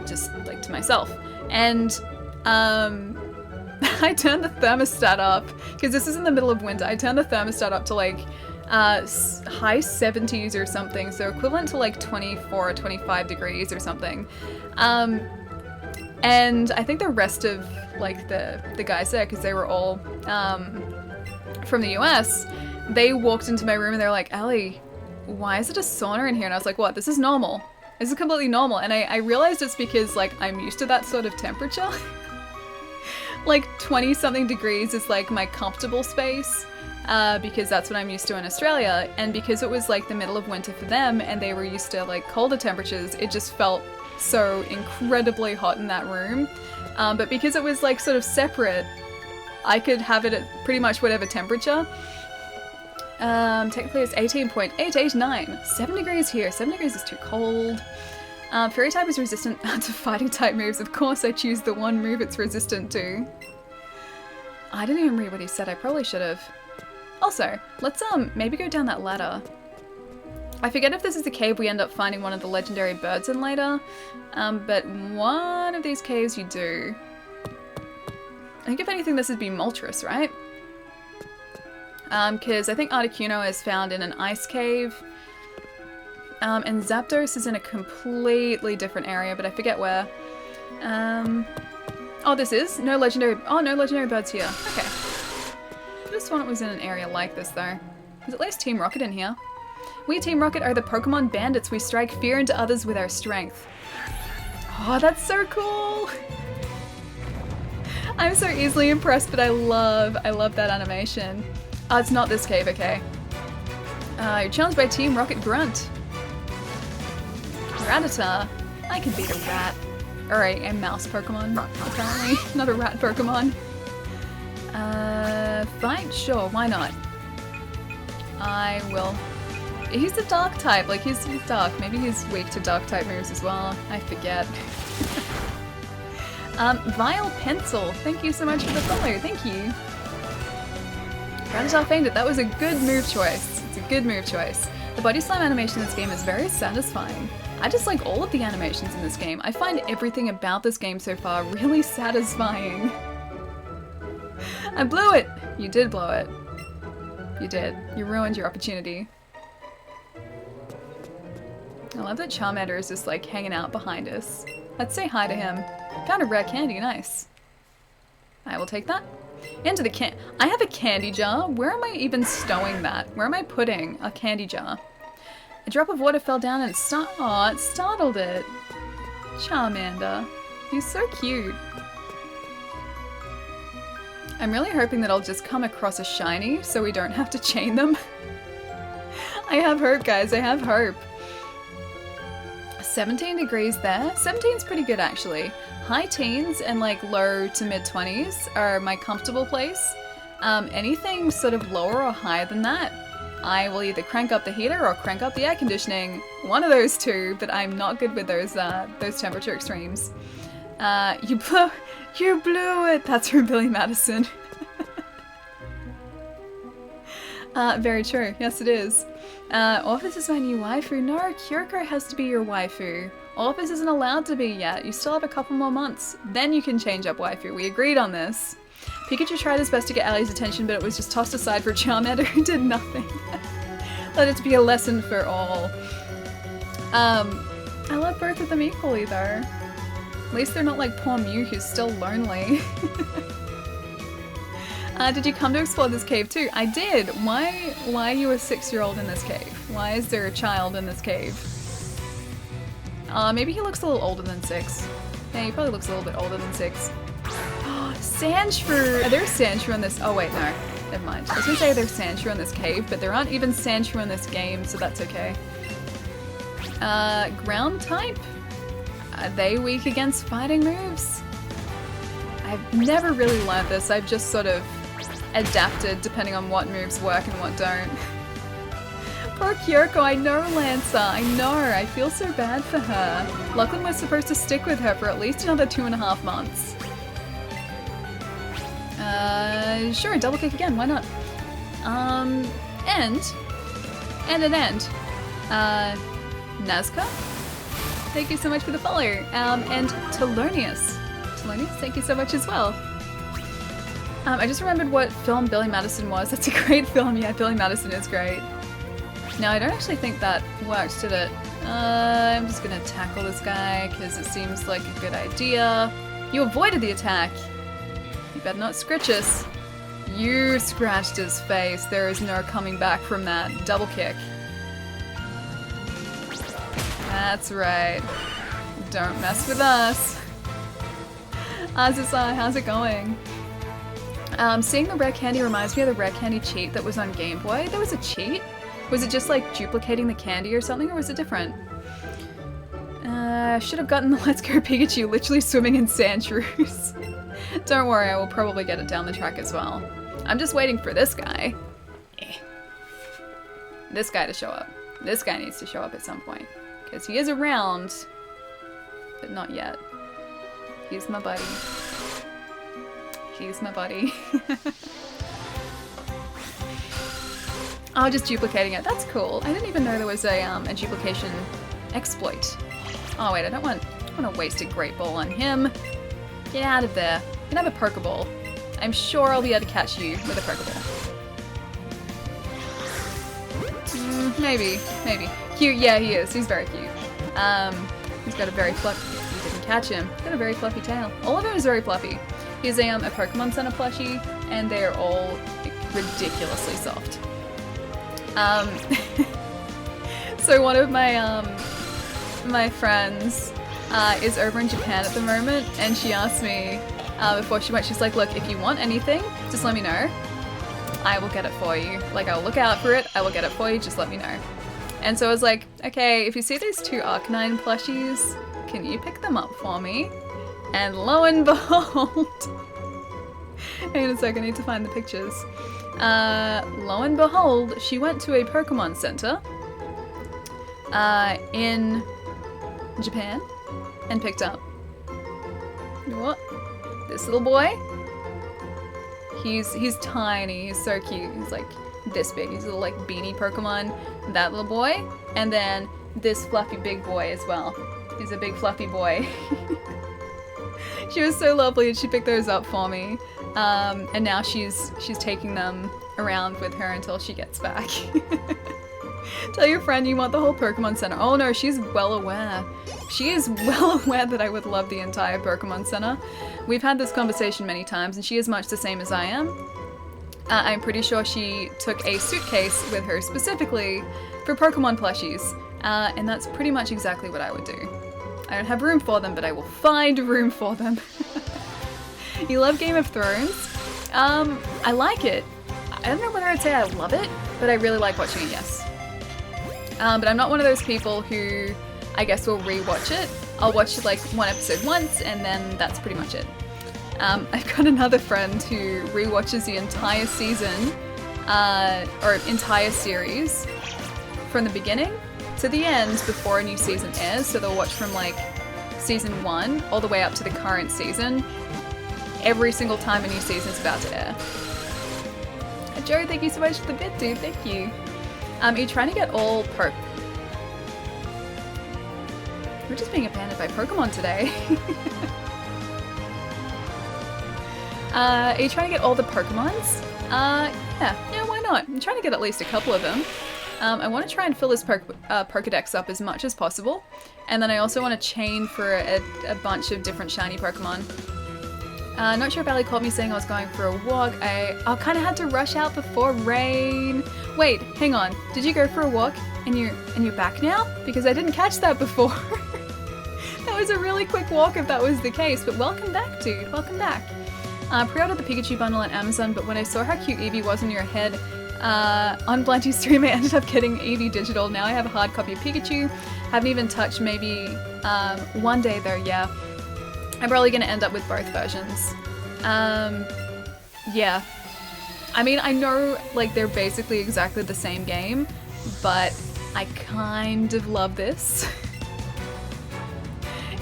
just like to myself. And I turned the thermostat up, because this is in the middle of winter, I turned the thermostat up to like high 70s or something, so equivalent to like 24 or 25 degrees or something. And I think the rest of like the guys there, because they were all from the US, they walked into my room and they're like, Ellie, why is it a sauna in here? And I was like, what? This is normal. This is completely normal. And I realized it's because like I'm used to that sort of temperature. Like 20 something degrees is like my comfortable space, because that's what I'm used to in Australia. And because it was like the middle of winter for them and they were used to like colder temperatures, it just felt so incredibly hot in that room. But because it was like sort of separate, I could have it at pretty much whatever temperature. Technically it's 18.889. 7 degrees here. 7 degrees is too cold. Fairy type is resistant to fighting type moves. Of course I choose the one move it's resistant to. I didn't even read what he said. I probably should have. Also, let's maybe go down that ladder. I forget if this is the cave we end up finding one of the legendary birds in later, but one of these caves you do. I think if anything this would be Moltres, right? Because I think Articuno is found in an ice cave, and Zapdos is in a completely different area, but I forget where. Oh, this is? No legendary birds here. Okay. This one was in an area like this, though. There's at least Team Rocket in here. We Team Rocket are the Pokemon bandits. We strike fear into others with our strength. Oh, that's so cool! I'm so easily impressed, but I love that animation. Oh, it's not this cave, okay. You're challenged by Team Rocket Grunt. Rattata. I can beat a rat. Or a mouse Pokemon, apparently. Not a rat Pokemon. Fight? Sure, why not? I will. He's a dark type, like he's dark. Maybe he's weak to dark type moves as well. I forget. Vile Pencil. Thank you so much for the follow. Thank you. Rattata fainted. That was a good move choice. It's a good move choice. The body slam animation in this game is very satisfying. I just like all of the animations in this game. I find everything about this game so far really satisfying. I blew it! You did blow it. You did. You ruined your opportunity. I love that Charmander is just like hanging out behind us. Let's say hi to him. Found a rare candy, nice. I will take that. Into the I have a candy jar. Where am I even stowing that? Where am I putting a candy jar? A drop of water fell down and it startled it. Charmander. He's so cute. I'm really hoping that I'll just come across a shiny so we don't have to chain them. I have hope, guys. I have hope. 17 degrees there. 17's pretty good, actually. High teens and like low to mid 20s are my comfortable place. Anything sort of lower or higher than that, I will either crank up the heater or crank up the air conditioning. One of those two, but I'm not good with those temperature extremes. You blew it! That's from Billy Madison. Very true. Yes, it is. Orphis is my new waifu. No, Kyoko has to be your waifu. Orphis isn't allowed to be yet. You still have a couple more months. Then you can change up waifu. We agreed on this. Pikachu tried his best to get Allie's attention, but it was just tossed aside for Charmander who did nothing. Let it be a lesson for all. I love both of them equally, though. At least they're not like poor Mew, who's still lonely. Did you come to explore this cave too? I did! Why are you a 6-year-old in this cave? Why is there a child in this cave? Maybe he looks a little older than 6. Yeah, he probably looks a little bit older than 6. Sandshrew! Are there Sandshrew in this? Oh wait, no. Never mind. I was gonna say there's Sandshrew in this cave, but there aren't even Sandshrew in this game, so that's okay. Ground type? Are they weak against fighting moves? I've never really learned this. I've just sort of adapted depending on what moves work and what don't. Poor Kyoko, I know Lancer, I know. I feel so bad for her. Lachlan was supposed to stick with her for at least another 2.5 months. Sure, double kick again, why not? End. Nazca? Thank you so much for the follow. And Telonius. Telonius, thank you so much as well. I just remembered what film Billy Madison was. That's a great film, yeah, Billy Madison is great. Now, I don't actually think that worked, did it? I'm just gonna tackle this guy, because it seems like a good idea. You avoided the attack! You better not scratch us. You scratched his face. There is no coming back from that. Double kick. That's right. Don't mess with us. Azusai, how's it going? Seeing the rare candy reminds me of the rare candy cheat that was on Game Boy. There was a cheat? Was it just like duplicating the candy or something, or was it different? Should have gotten the Let's Go Pikachu literally swimming in Sandshrews. Don't worry, I will probably get it down the track as well. I'm just waiting for this guy. This guy to show up. This guy needs to show up at some point. Because he is around, but not yet. He's my buddy. He's my buddy. Oh, just duplicating it. That's cool. I didn't even know there was a duplication exploit. Oh wait, I don't want to waste a Great Ball on him. Get out of there. You can have a Pokeball. I'm sure I'll be able to catch you with a Pokeball. Maybe. Cute, yeah, he is. He's very cute. He's got a very fluffy. You didn't catch him. He's got a very fluffy tail. All of him is very fluffy. He's a Pokemon Center plushie, and they are all ridiculously soft. So one of my friends is over in Japan at the moment, and she asked me before she went, she's like, look, if you want anything, just let me know. I will get it for you. Like, I'll look out for it, I will get it for you, just let me know. And so I was like, okay, if you see these 2 Arcanine plushies, can you pick them up for me? And lo and behold, hang on a sec, I need to find the pictures. Lo and behold, she went to a Pokemon Center in Japan and picked up, you know what? This little boy. He's tiny, he's so cute. He's like this big. He's a little like beanie Pokemon. That little boy, and then this fluffy big boy as well. He's a big fluffy boy. She was so lovely and she picked those up for me. And now she's taking them around with her until she gets back. Tell your friend you want the whole Pokemon Center. Oh no, she's well aware. She is well aware that I would love the entire Pokemon Center. We've had this conversation many times and she is much the same as I am. I'm pretty sure she took a suitcase with her specifically for Pokemon plushies. And that's pretty much exactly what I would do. I don't have room for them, but I will find room for them. You love Game of Thrones? I like it. I don't know whether I'd say I love it, but I really like watching it, yes. But I'm not one of those people who, I guess, will re-watch it. I'll watch like one episode once and then that's pretty much it. I've got another friend who re-watches the entire season, or entire series, from the beginning to the end before a new season airs. So they'll watch from like season 1 all the way up to the current season, every single time a new season's about to air. Joe, thank you so much for the bit, dude. Thank you. Are you trying to get all We're just being abandoned by Pokemon today. Are you trying to get all the Pokemons? Yeah, why not? I'm trying to get at least a couple of them. I want to try and fill this Pokedex up as much as possible. And then I also want to chain for a bunch of different shiny Pokemon. Not sure if Ellie caught me saying I was going for a walk. I kind of had to rush out before rain. Wait, hang on. Did you go for a walk and you're back now? Because I didn't catch that before. That was a really quick walk if that was the case. But welcome back, dude. Welcome back. Pre-ordered the Pikachu bundle on Amazon, but when I saw how cute Eevee was in your head on Blindy's stream, I ended up getting Eevee digital. Now I have a hard copy of Pikachu. Haven't even touched, maybe one day though, yeah. I'm probably going to end up with both versions. Yeah. I mean, I know like they're basically exactly the same game, but I kind of love this.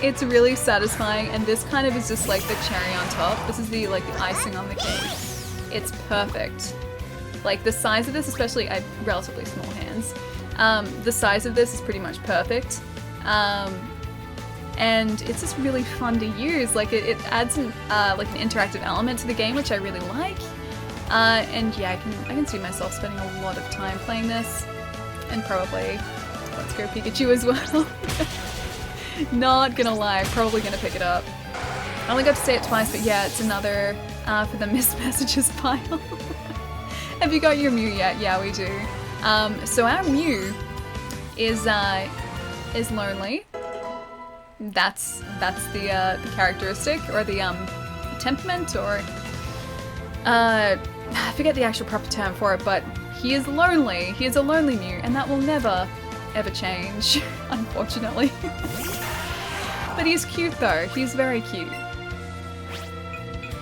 It's really satisfying, and this kind of is just like the cherry on top. This is the like the icing on the cake. It's perfect. Like the size of this, especially I have relatively small hands. The size of this is pretty much perfect. And it's just really fun to use. Like it adds an like an interactive element to the game, which I really like. And yeah, I can see myself spending a lot of time playing this, and probably Let's Go Pikachu as well. Not gonna lie, probably gonna pick it up. I only got to say it twice, but yeah, it's another for the missed messages pile. Have you got your Mew yet? Yeah, we do. So our Mew is lonely. That's the characteristic, or the temperament, or I forget the actual proper term for it, but he is lonely. He is a lonely Mew, and that will never ever change, unfortunately. But he's cute though. He's very cute.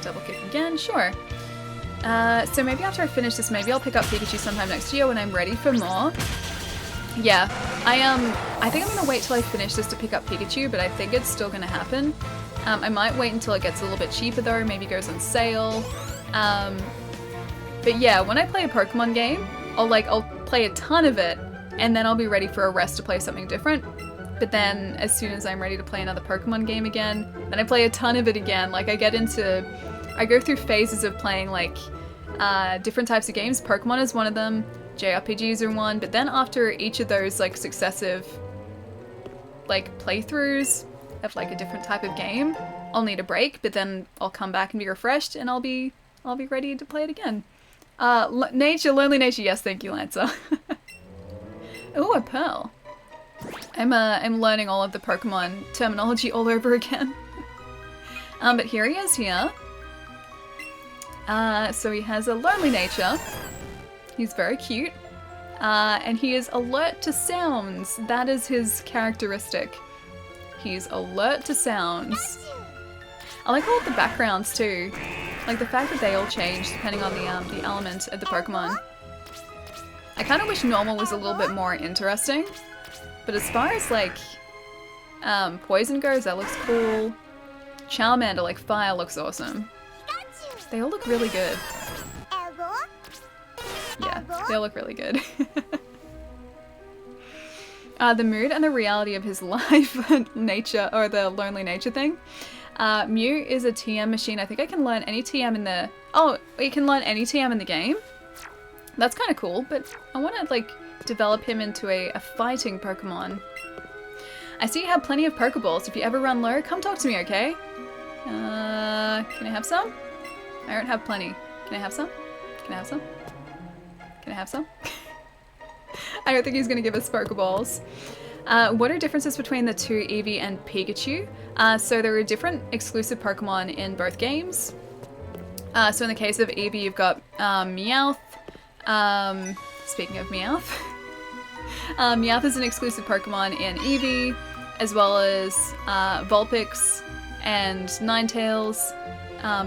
Double kick again, sure. So maybe after I finish this, maybe I'll pick up Pikachu sometime next year when I'm ready for more. Yeah, I think I'm gonna wait till I finish this to pick up Pikachu, but I think it's still gonna happen. I might wait until it gets a little bit cheaper though, maybe goes on sale. But yeah, when I play a Pokemon game, I'll play a ton of it, and then I'll be ready for a rest to play something different. But then as soon as I'm ready to play another Pokemon game again, then I play a ton of it again. Like I go through phases of playing like different types of games. Pokemon is one of them, JRPGs are one, but then after each of those like successive like playthroughs of like a different type of game, I'll need a break, but then I'll come back and be refreshed and I'll be ready to play it again. Lonely Nature, yes, thank you, Lancer. Oh, a pearl. I'm learning all of the Pokemon terminology all over again. But here he is here. So he has a lonely nature. He's very cute. And he is alert to sounds. That is his characteristic. He's alert to sounds. I like all of the backgrounds too. Like the fact that they all change depending on the element of the Pokemon. I kind of wish normal was a little bit more interesting. But as far as like poison goes, that looks cool. Charmander, like fire, looks awesome. They all look really good. Yeah, they all look really good. The mood and the reality of his life, nature, or the lonely nature thing. Mew is a TM machine. I think I can learn any TM in the... Oh, you can learn any TM in the game? That's kind of cool, but I want to, like, develop him into a fighting Pokemon. I see you have plenty of Pokeballs. If you ever run low, come talk to me, okay? Can I have some? I don't have plenty. Can I have some? Can I have some? Can I have some? I don't think he's going to give us Pokeballs. What are differences between the two Eevee and Pikachu? So there are different exclusive Pokemon in both games. So in the case of Eevee, you've got Meowth. Speaking of Meowth. Meowth is an exclusive Pokemon in Eevee, as well as Vulpix and Ninetales,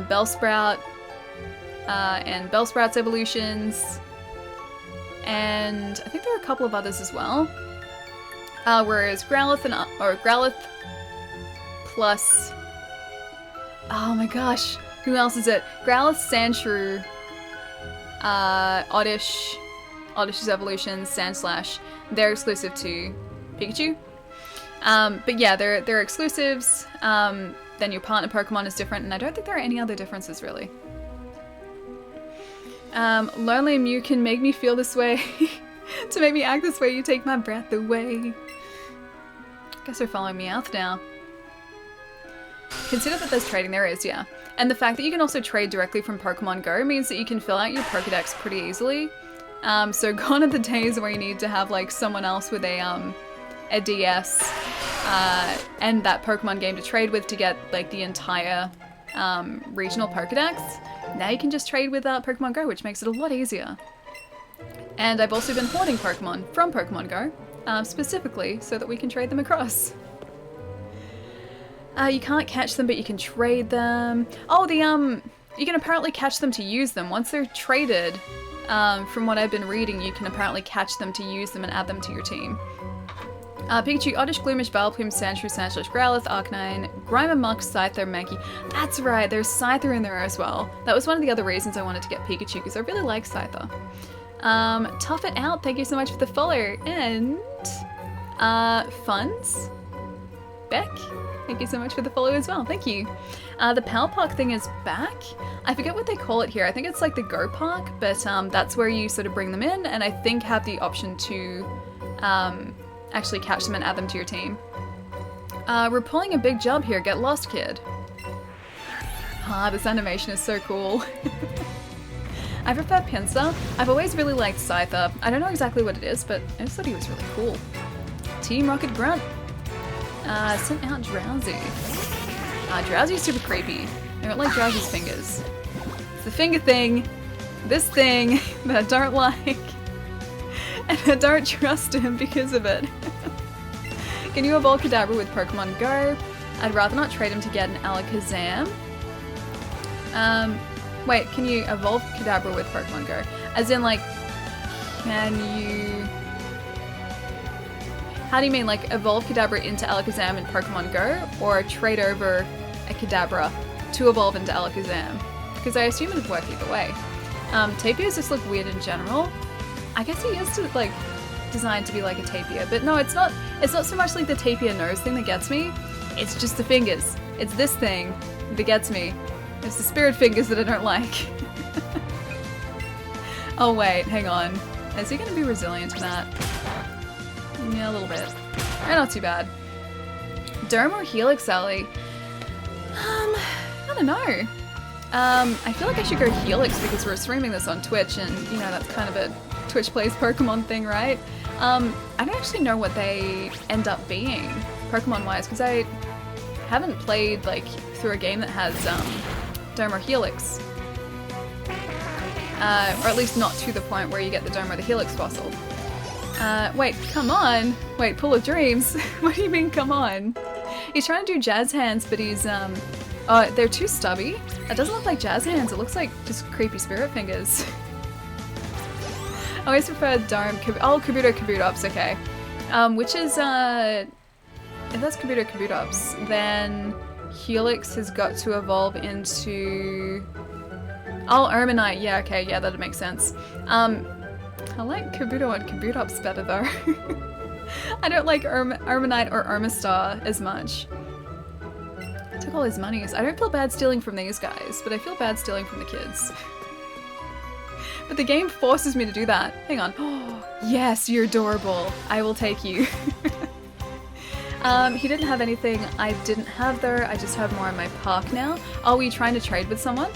Bellsprout, and Bellsprout's evolutions. And I think there are a couple of others as well. Whereas Growlithe Growlithe plus... Oh my gosh, who else is it? Growlithe, Sandshrew, Oddish's evolutions, Sandslash, they're exclusive to Pikachu. But yeah, they're exclusives. Then your partner Pokemon is different, and I don't think there are any other differences really. Lonely Mew can make me feel this way. To make me act this way, you take my breath away. Guess we're following Meowth now. Consider that there's trading, there is, yeah. And the fact that you can also trade directly from Pokemon Go means that you can fill out your Pokedex pretty easily. So gone are the days where you need to have like someone else with a DS and that Pokemon game to trade with to get like the entire regional Pokedex. Now you can just trade with Pokemon Go, which makes it a lot easier. And I've also been hoarding Pokemon from Pokemon Go, specifically so that we can trade them across. You can't catch them, but you can trade them. Oh, you can apparently catch them to use them. Once they're traded, from what I've been reading, you can apparently catch them to use them and add them to your team. Pikachu, Oddish, Gloomish, Vileplume, Sandshrew, Sandslash, Growlithe, Arcanine, Grimer, Muk, Scyther, Mankey. That's right, there's Scyther in there as well. That was one of the other reasons I wanted to get Pikachu, because I really like Scyther. Tough It Out, thank you so much for the follow. And, Funds, Beck, thank you so much for the follow as well, thank you. The Power Park thing is back. I forget what they call it here. I think it's like the Go Park, but that's where you sort of bring them in, and I think have the option to actually catch them and add them to your team. We're pulling a big job here. Get lost, kid. This animation is so cool. I prefer Pinsir. I've always really liked Scyther. I don't know exactly what it is, but I just thought he was really cool. Team Rocket Grunt. Sent out Drowsy. Drowsy's super creepy. I don't like Drowsy's fingers. It's the finger thing, this thing, that I don't like. And I don't trust him because of it. Can you evolve Kadabra with Pokemon Go? I'd rather not trade him to get an Alakazam. Wait, can you evolve Kadabra with Pokemon Go? As in, like, can you... How do you mean, like, evolve Kadabra into Alakazam in Pokemon Go? Or trade over a Kadabra to evolve into Alakazam? Because I assume it'd work either way. Tapirs just look weird in general. I guess he is like designed to be like a tapir, but no, it's not. It's not so much like the tapir nose thing that gets me. It's just the fingers. It's this thing that gets me. It's the spirit fingers that I don't like. Oh wait, hang on. Is he gonna be resilient to that? Yeah, a little bit. Not too bad. Derm or Helix Alley? I don't know. I feel like I should go Helix because we're streaming this on Twitch and, you know, that's kind of a Twitch plays Pokemon thing, right? I don't actually know what they end up being, Pokemon-wise, because I haven't played, like, through a game that has, Derm or Helix. Or at least not to the point where you get the Derm or the Helix fossil. Wait, come on! Wait, Pool of Dreams? What do you mean, come on? He's trying to do jazz hands, but he's, oh, they're too stubby. It doesn't look like jazz hands, it looks like just creepy spirit fingers. I always prefer Dome. Oh, Kabutops, okay. Which is, if that's Kabutops, then Helix has got to evolve into... Oh, Ermanite, yeah, okay, yeah, that'd make sense. I like Kabuto and Kabutops better, though. I don't like Ermanite or Ermastar as much. I took all his monies. I don't feel bad stealing from these guys, but I feel bad stealing from the kids. But the game forces me to do that. Hang on. Oh, yes, you're adorable. I will take you. He didn't have anything I didn't have, though. I just have more in my park now. Are we trying to trade with someone?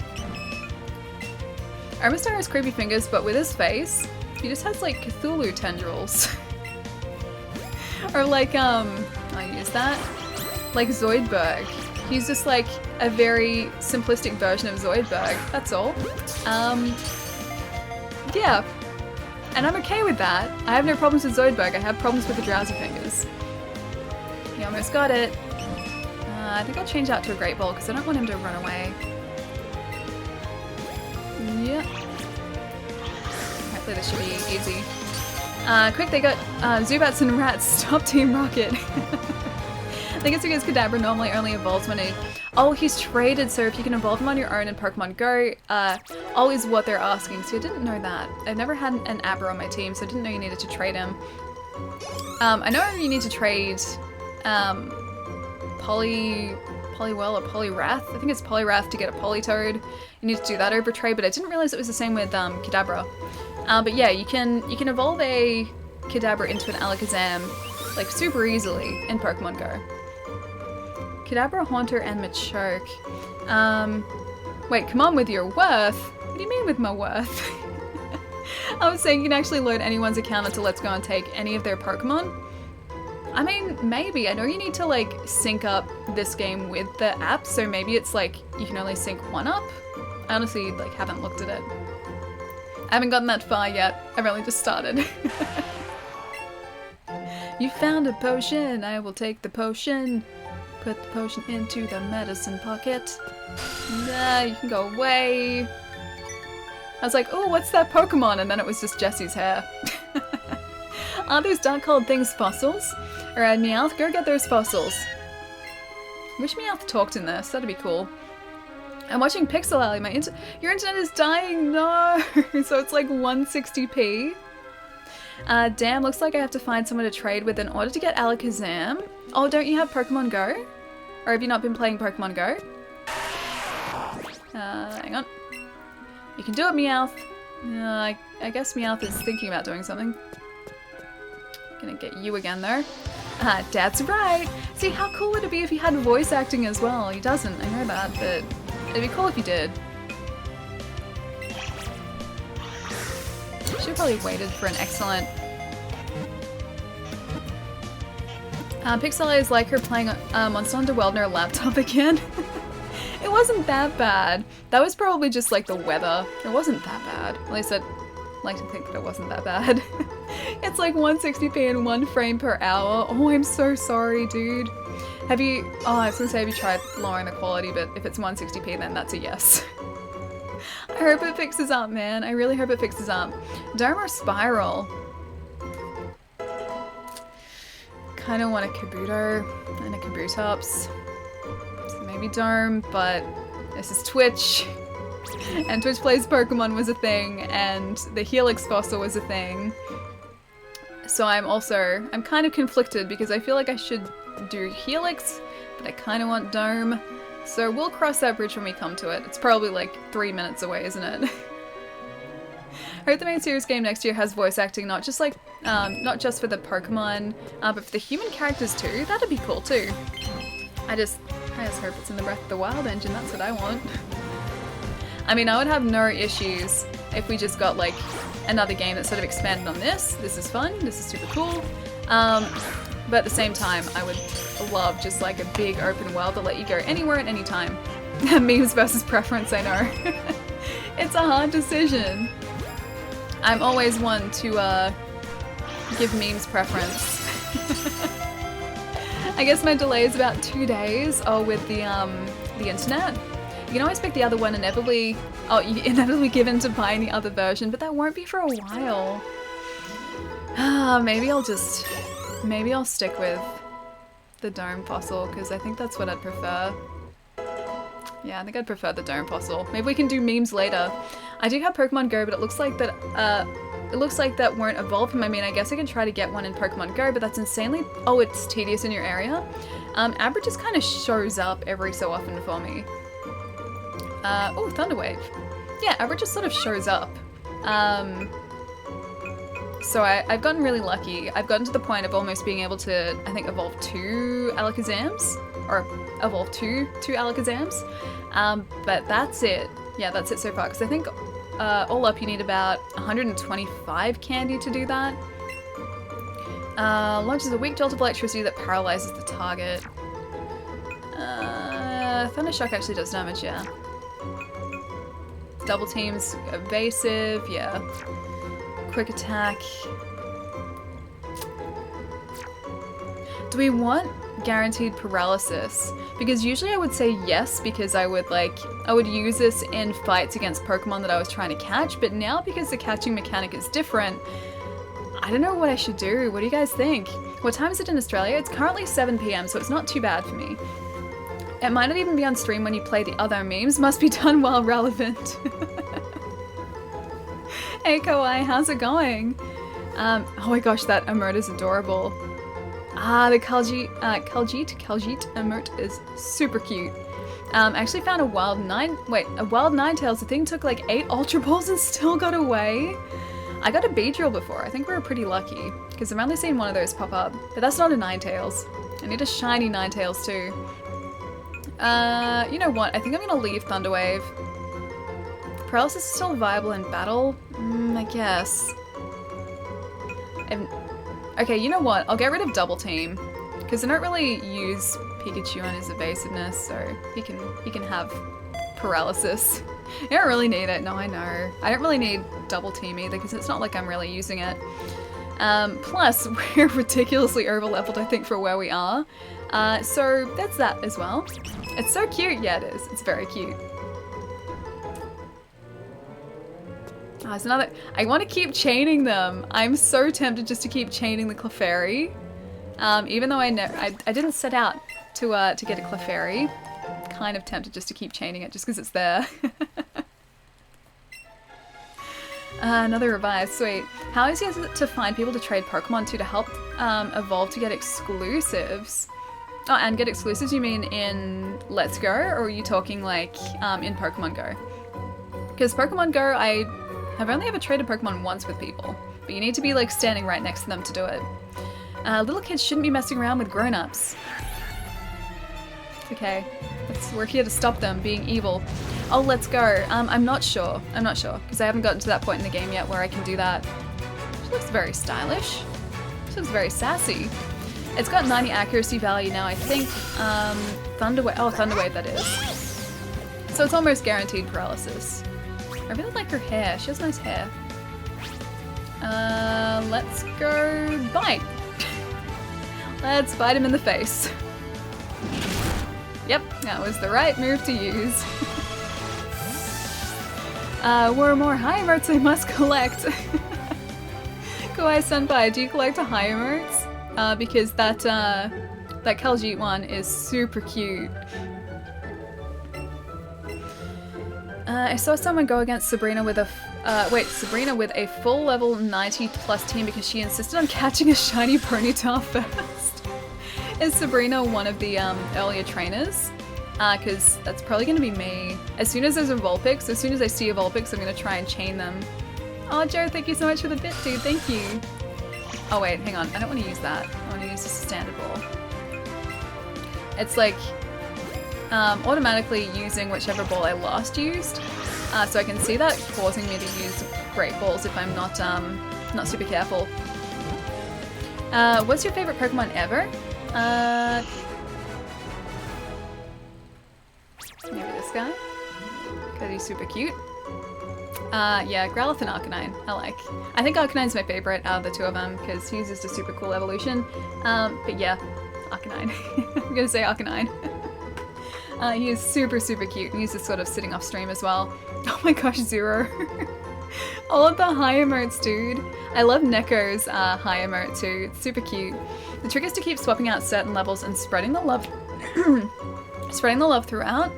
Ermastar has creepy fingers, but with his face, he just has, like, Cthulhu tendrils. Or like, I'll use that. Like Zoidberg. He's just like a very simplistic version of Zoidberg, that's all. Yeah. And I'm okay with that. I have no problems with Zoidberg, I have problems with the drowsy fingers. He almost got it. I think I'll change out to a Great Ball because I don't want him to run away. Yeah. Hopefully this should be easy. Quick, they got Zubats and Rats. Stop Team Rocket. I think it's because Kadabra normally only evolves when Oh, he's traded, so if you can evolve him on your own in Pokemon Go, always what they're asking, so I didn't know that. I've never had an Abra on my team, so I didn't know you needed to trade him. I know you need to trade Poliwell or Poliwrath. I think it's Poliwrath to get a Politoed. You need to do that over trade, but I didn't realize it was the same with Kadabra. But yeah, you can evolve a Kadabra into an Alakazam like super easily in Pokemon Go. Kadabra, Haunter, and Machoke. Wait, come on with your worth? What do you mean with my worth? I was saying you can actually load anyone's account into Let's Go and take any of their Pokemon. I mean, maybe. I know you need to like sync up this game with the app, so maybe it's like you can only sync one up. I honestly like haven't looked at it. I haven't gotten that far yet. I've only just started. You found a potion. I will take the potion. Put the potion into the medicine pocket. Nah, you can go away. I was like, oh, what's that Pokemon? And then it was just Jesse's hair. Are those dark-colored things fossils? Alright, Meowth, go get those fossils. Wish Meowth talked in this. That'd be cool. I'm watching Pixel Alley. Your internet is dying. No. So it's like 160p. Damn, looks like I have to find someone to trade with in order to get Alakazam. Oh, don't you have Pokemon Go? Or have you not been playing Pokemon Go? Hang on. You can do it, Meowth. I guess Meowth is thinking about doing something. Gonna get you again, though. Dad's right! See, how cool would it be if he had voice acting as well? He doesn't, I know that, but it'd be cool if he did. Should've probably waited for an excellent... Pixel is like her playing Monster Hunter World on her laptop again. It wasn't that bad. That was probably just like the weather. It wasn't that bad. At least I'd like to think that it wasn't that bad. It's like 160p and 1 frame per hour. Oh, I'm so sorry, dude. Have you... Oh, I was gonna say have you tried lowering the quality, but if it's 160p then that's a yes. I hope it fixes up, man. I really hope it fixes up. Dome or Spiral? Kind of want a Kabuto and a Kabutops. So maybe Dome, but this is Twitch. and Twitch Plays Pokemon was a thing, and the Helix fossil was a thing. So I'm kind of conflicted because I feel like I should do Helix, but I kind of want Dome. So we'll cross that bridge when we come to it. It's probably like 3 minutes away, isn't it? I hope the main series game next year has voice acting, not just like, not just for the Pokemon, but for the human characters too. That'd be cool too. I just hope it's in the Breath of the Wild engine. That's what I want. I mean, I would have no issues if we just got like another game that sort of expanded on this. This is fun. This is super cool. But at the same time, I would love just like a big open world that let you go anywhere at any time. Memes versus preference, I know. It's a hard decision. I'm always one to give memes preference. I guess my delay is about 2 days. Oh, with the internet. You can always pick the other one and you inevitably give in to buying the other version, but that won't be for a while. Maybe I'll stick with the Dome fossil, because I think that's what I'd prefer. Yeah, I think I'd prefer the Dome fossil. Maybe we can do memes later. I do have Pokemon Go, but it looks like that won't evolve from. I mean, I guess I could try to get one in Pokemon Go, but that's insanely... Oh, it's tedious in your area. Abra just kind of shows up every so often for me. Oh, Thunderwave. Yeah, Abra just sort of shows up. So I've gotten really lucky. I've gotten to the point of almost being able to, I think, evolve 2 Alakazams. Or evolve 2 Alakazams. But that's it. Yeah, that's it so far. Because I think all up you need about 125 candy to do that. Launches a weak jolt of electricity that paralyzes the target. Thunder Shock actually does damage, yeah. Double teams, evasive, yeah. Quick attack. Do we want guaranteed paralysis? Because usually I would say yes, because I would use this in fights against Pokemon that I was trying to catch, but now because the catching mechanic is different, I don't know what I should do. What do you guys think? What time is it in Australia? It's currently 7 PM, so it's not too bad for me. It might not even be on stream when you play the other memes. Must be done while relevant. Hey Kawaii, how's it going? Oh my gosh, that emote is adorable. The Khaljit emote is super cute. I actually found a wild Ninetales. The thing took like 8 Ultra Balls and still got away. I got a Beedrill before. I think we were pretty lucky, because I've only seen one of those pop up. But that's not a Ninetales. I need a shiny Ninetales too. You know what? I think I'm gonna leave Thunderwave. Paralysis is still viable in battle? I guess. Okay, you know what? I'll get rid of Double Team, because I don't really use Pikachu on his evasiveness, so he can have paralysis. You don't really need it. No, I know. I don't really need Double Team either, because it's not like I'm really using it. Plus, we're ridiculously over-leveled, I think, for where we are. So that's that as well. It's so cute. Yeah, it is. It's very cute. Oh, there's another. I want to keep chaining them. I'm so tempted just to keep chaining the Clefairy. Even though I didn't set out to get a Clefairy. Kind of tempted just to keep chaining it just because it's there. Another revive, sweet. How easy is it to find people to trade Pokemon to help evolve to get exclusives? Oh, and get exclusives you mean in Let's Go, or are you talking like in Pokemon Go? Because Pokemon Go, I've only ever traded Pokemon once with people, but you need to be like standing right next to them to do it. Little kids shouldn't be messing around with grown-ups. Okay, we're here to stop them being evil. Oh, Let's Go. I'm not sure, because I haven't gotten to that point in the game yet where I can do that. She looks very stylish. She looks very sassy. It's got 90 accuracy value now, I think. Thunderwave that is. So it's almost guaranteed paralysis. I really like her hair. She has nice hair. Let's go bite. Let's bite him in the face. Yep, that was the right move to use. More high emotes I must collect. Kawaii Senpai, do you collect the high emotes? Because that Khaljit one is super cute. I saw someone go against Sabrina with a Sabrina with a full level 90 plus team because she insisted on catching a shiny Ponyta first. Is Sabrina one of the earlier trainers? Because that's probably going to be me. As soon as there's a Vulpix, as soon as I see a Vulpix, I'm going to try and chain them. Oh, Joe, thank you so much for the bit, dude. Thank you. Oh, wait, hang on. I don't want to use that. I want to use just a standard ball. It's like automatically using whichever ball I last used. So I can see that causing me to use great balls if I'm not super careful. What's your favorite Pokemon ever? Maybe this guy, because he's super cute. Yeah, Growlithe and Arcanine, I think Arcanine's my favorite out of the two of them, because he's just a super cool evolution. But yeah, Arcanine. I'm gonna say Arcanine. He is super, super cute, and he's just sort of sitting off stream as well. Oh my gosh, Zero. All of the high emotes, dude. I love Neko's high emote too. It's super cute. The trick is to keep swapping out certain levels and spreading the love spreading the love throughout.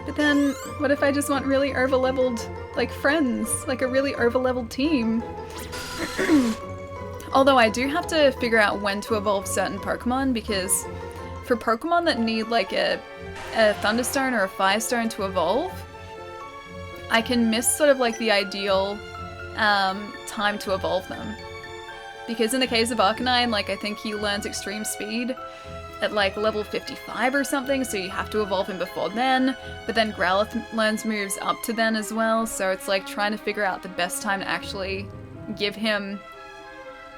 But then, what if I just want really over-leveled, like, friends? Like a really over-leveled team? Although I do have to figure out when to evolve certain Pokemon, because for Pokemon that need, like, a Thunderstone or a Firestone to evolve, I can miss sort of, like, the ideal time to evolve them. Because in the case of Arcanine, like, I think he learns Extreme Speed at like level 55 or something, so you have to evolve him before then, but then Growlithe learns moves up to then as well, so it's like trying to figure out the best time to actually give him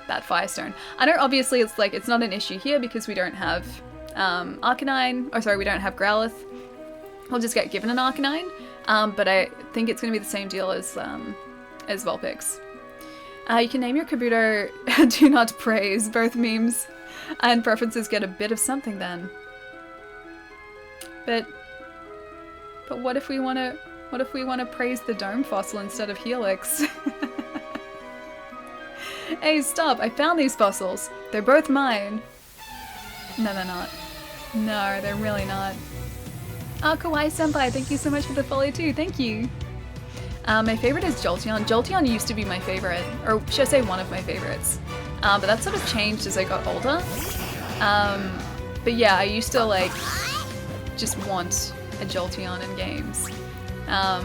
that Firestone. I know obviously it's like, it's not an issue here because we don't have we don't have Growlithe. We'll just get given an Arcanine, but I think it's going to be the same deal as Vulpix. You can name your Kabuto Do Not Praise, both memes and preferences get a bit of something then. But what if we want to praise the Dome Fossil instead of Helix? Hey, stop! I found these fossils. They're both mine. No, they're not. No, they're really not. Oh, Kawaii Senpai, thank you so much for the follow too. Thank you. My favorite is Jolteon. Jolteon used to be my favorite, or should I say one of my favorites. But that sort of changed as I got older. But yeah, I used to like just want a Jolteon in games. I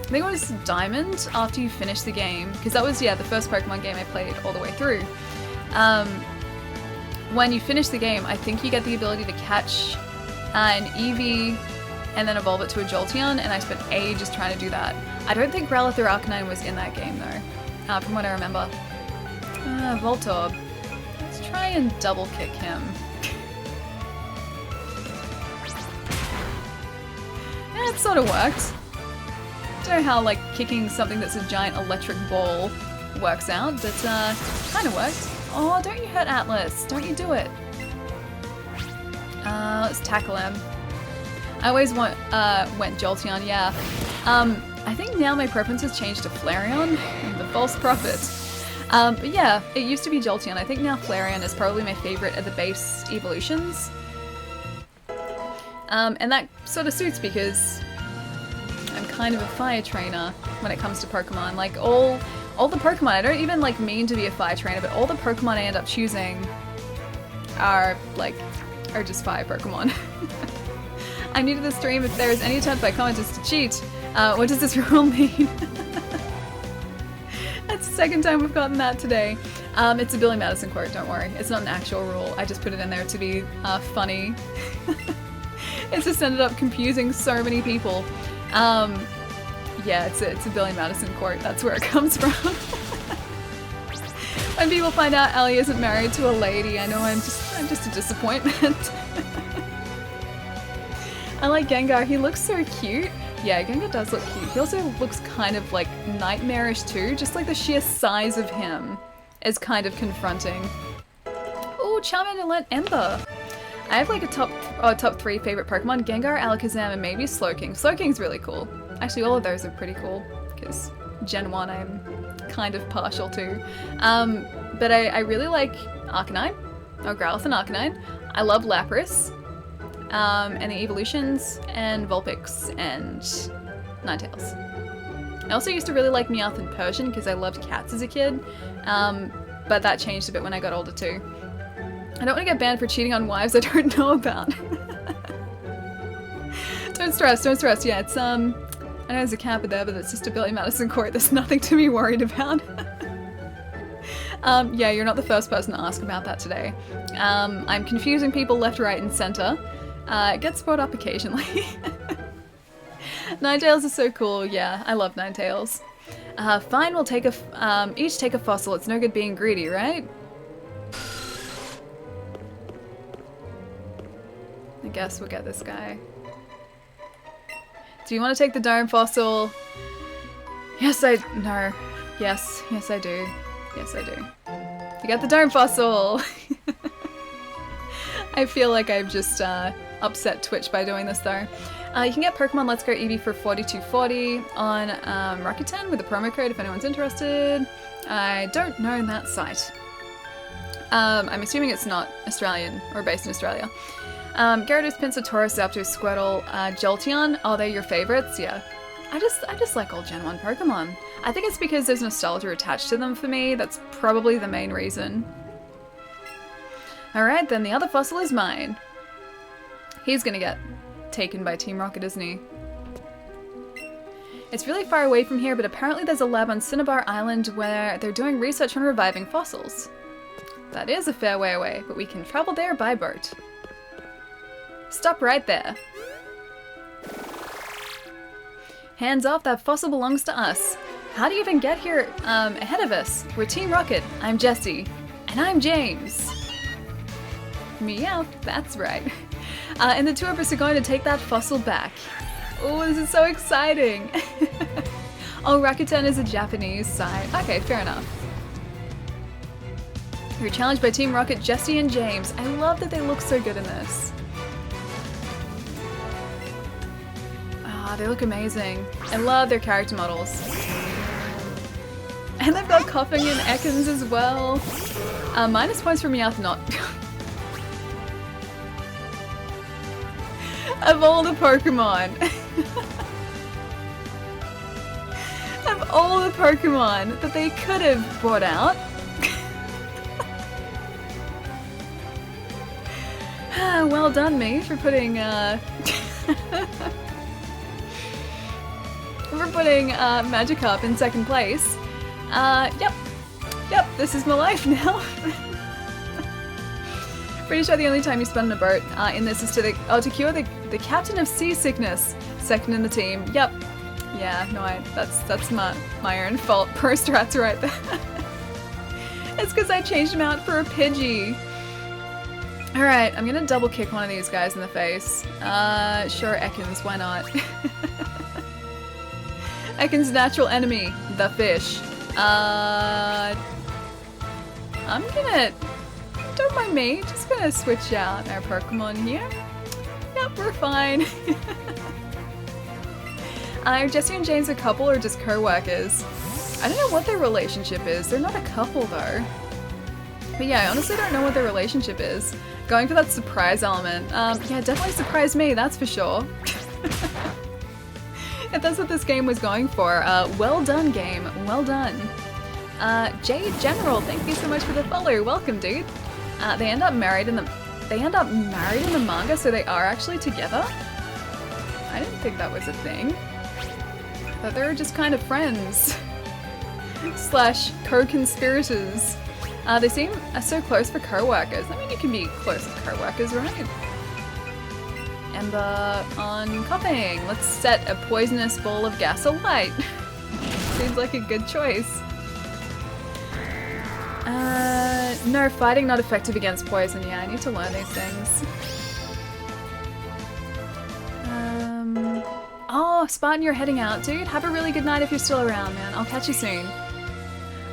think it was Diamond after you finish the game, because that was, yeah, the first Pokemon game I played all the way through. When you finish the game, I think you get the ability to catch an Eevee and then evolve it to a Jolteon, and I spent ages trying to do that. I don't think Growlithe or Arcanine was in that game though, from what I remember. Voltorb. Let's try and double kick him. Yeah, it sort of worked. Don't know how like kicking something that's a giant electric ball works out, but kind of worked. Oh, don't you hurt Atlas. Don't you do it. Let's tackle him. I always went Jolteon, yeah. I think now my preference has changed to Flareon, the false prophet. But yeah, it used to be Jolteon. I think now Flareon is probably my favorite of the base evolutions. And that sort of suits because I'm kind of a fire trainer when it comes to Pokemon. Like all the Pokemon, I don't even like mean to be a fire trainer, but all the Pokemon I end up choosing are just fire Pokemon. I'm new to the stream. If there is any attempt by commenters to cheat, what does this rule mean? That's the second time we've gotten that today. It's a Billy Madison quote, don't worry. It's not an actual rule. I just put it in there to be funny. It's just ended up confusing so many people. Yeah, it's a Billy Madison quote. That's where it comes from. When people find out Ellie isn't married to a lady, I know I'm just a disappointment. I like Gengar. He looks so cute. Yeah, Gengar does look cute. He also looks kind of like nightmarish too. Just like the sheer size of him is kind of confronting. Oh, Charmander learnt Ember. I have like a top 3 favorite Pokemon: Gengar, Alakazam, and maybe Slowking. Slowking's really cool. Actually, all of those are pretty cool because Gen 1 I'm kind of partial to. But I really like Arcanine, or Growlithe and Arcanine. I love Lapras, and the evolutions, and Vulpix, and Ninetales. I also used to really like Meowth and Persian because I loved cats as a kid, but that changed a bit when I got older too. I don't want to get banned for cheating on wives I don't know about. Don't stress, don't stress. Yeah, it's, I know there's a Kappa there, but it's just a Billy Madison court. There's nothing to be worried about. Yeah, you're not the first person to ask about that today. I'm confusing people left, right, and center. It gets brought up occasionally. Ninetales is so cool. Yeah, I love Ninetales. Fine, we'll take each take a fossil. It's no good being greedy, right? I guess we'll get this guy. Do you want to take the dome fossil? Yes, no. Yes, I do. Yes, I do. You got the dome fossil! I feel like I've just upset Twitch by doing this though. You can get Pokemon Let's Go Eevee for $42.40 on Rakuten with a promo code if anyone's interested. I don't know that site. I'm assuming it's not Australian or based in Australia. Gyarados, Pinsir, Tauros, Zapdos, Squirtle, Jolteon. Oh, they're your favorites? Yeah. I just like all Gen 1 Pokemon. I think it's because there's nostalgia attached to them for me. That's probably the main reason. Alright, then the other fossil is mine. He's gonna get taken by Team Rocket, isn't he? It's really far away from here, but apparently there's a lab on Cinnabar Island where they're doing research on reviving fossils. That is a fair way away, but we can travel there by boat. Stop right there. Hands off, that fossil belongs to us. How do you even get here ahead of us? We're Team Rocket. I'm Jesse. And I'm James. Meow, that's right. And the two of us are going to take that fossil back. Oh, this is so exciting. Oh, Rakuten is a Japanese site. Okay, fair enough. You're challenged by Team Rocket, Jesse and James. I love that they look so good in this. Ah, they look amazing. I love their character models. And they've got Koffing and Ekans as well. Minus points for Meowth not. Of all the Pokemon. Of all the Pokemon that they could have brought out. Well done, me, for putting Magikarp in second place. Yep, this is my life now. Pretty sure the only time you spend in a boat in this is to cure the captain of seasickness. Second in the team. Yep. Yeah, no, that's my own fault. Pro strats right there. It's because I changed him out for a Pidgey. Alright, I'm gonna double kick one of these guys in the face. Sure, Ekans, why not? Ekans' natural enemy, the fish. I'm gonna... Don't mind me, just gonna switch out our Pokemon here. Yep, we're fine. Are Jesse and James a couple or just co-workers? I don't know what their relationship is. They're not a couple though. But yeah, I honestly don't know what their relationship is. Going for that surprise element. Yeah, definitely surprised me, that's for sure. If that's what this game was going for, well done game, well done. Jade General, thank you so much for the follow. Welcome, dude. They end up married in the manga, so they are actually together? I didn't think that was a thing. I thought they were just kind of friends. Slash co-conspirators. They seem so close for co-workers. I mean, you can be close with co-workers, right? Ember on Koffing. Let's set a poisonous ball of gas alight. Seems like a good choice. No, fighting not effective against poison. Yeah, I need to learn these things. Oh, Spartan, you're heading out, dude. Have a really good night if you're still around, man. I'll catch you soon.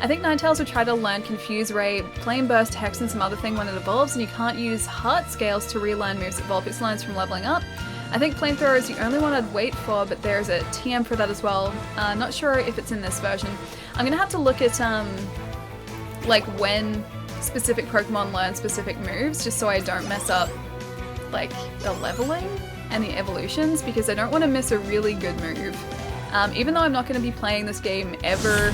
I think Ninetales will try to learn Confuse Ray, Flame Burst, Hex, and some other thing when it evolves, and you can't use Heart Scales to relearn moves that Vulpix learns from leveling up. I think Flamethrower is the only one I'd wait for, but there's a TM for that as well. Not sure if it's in this version. I'm gonna have to look at, like, when specific Pokemon learn specific moves, just so I don't mess up, like, the leveling and the evolutions, because I don't want to miss a really good move Even though I'm not going to be playing this game ever,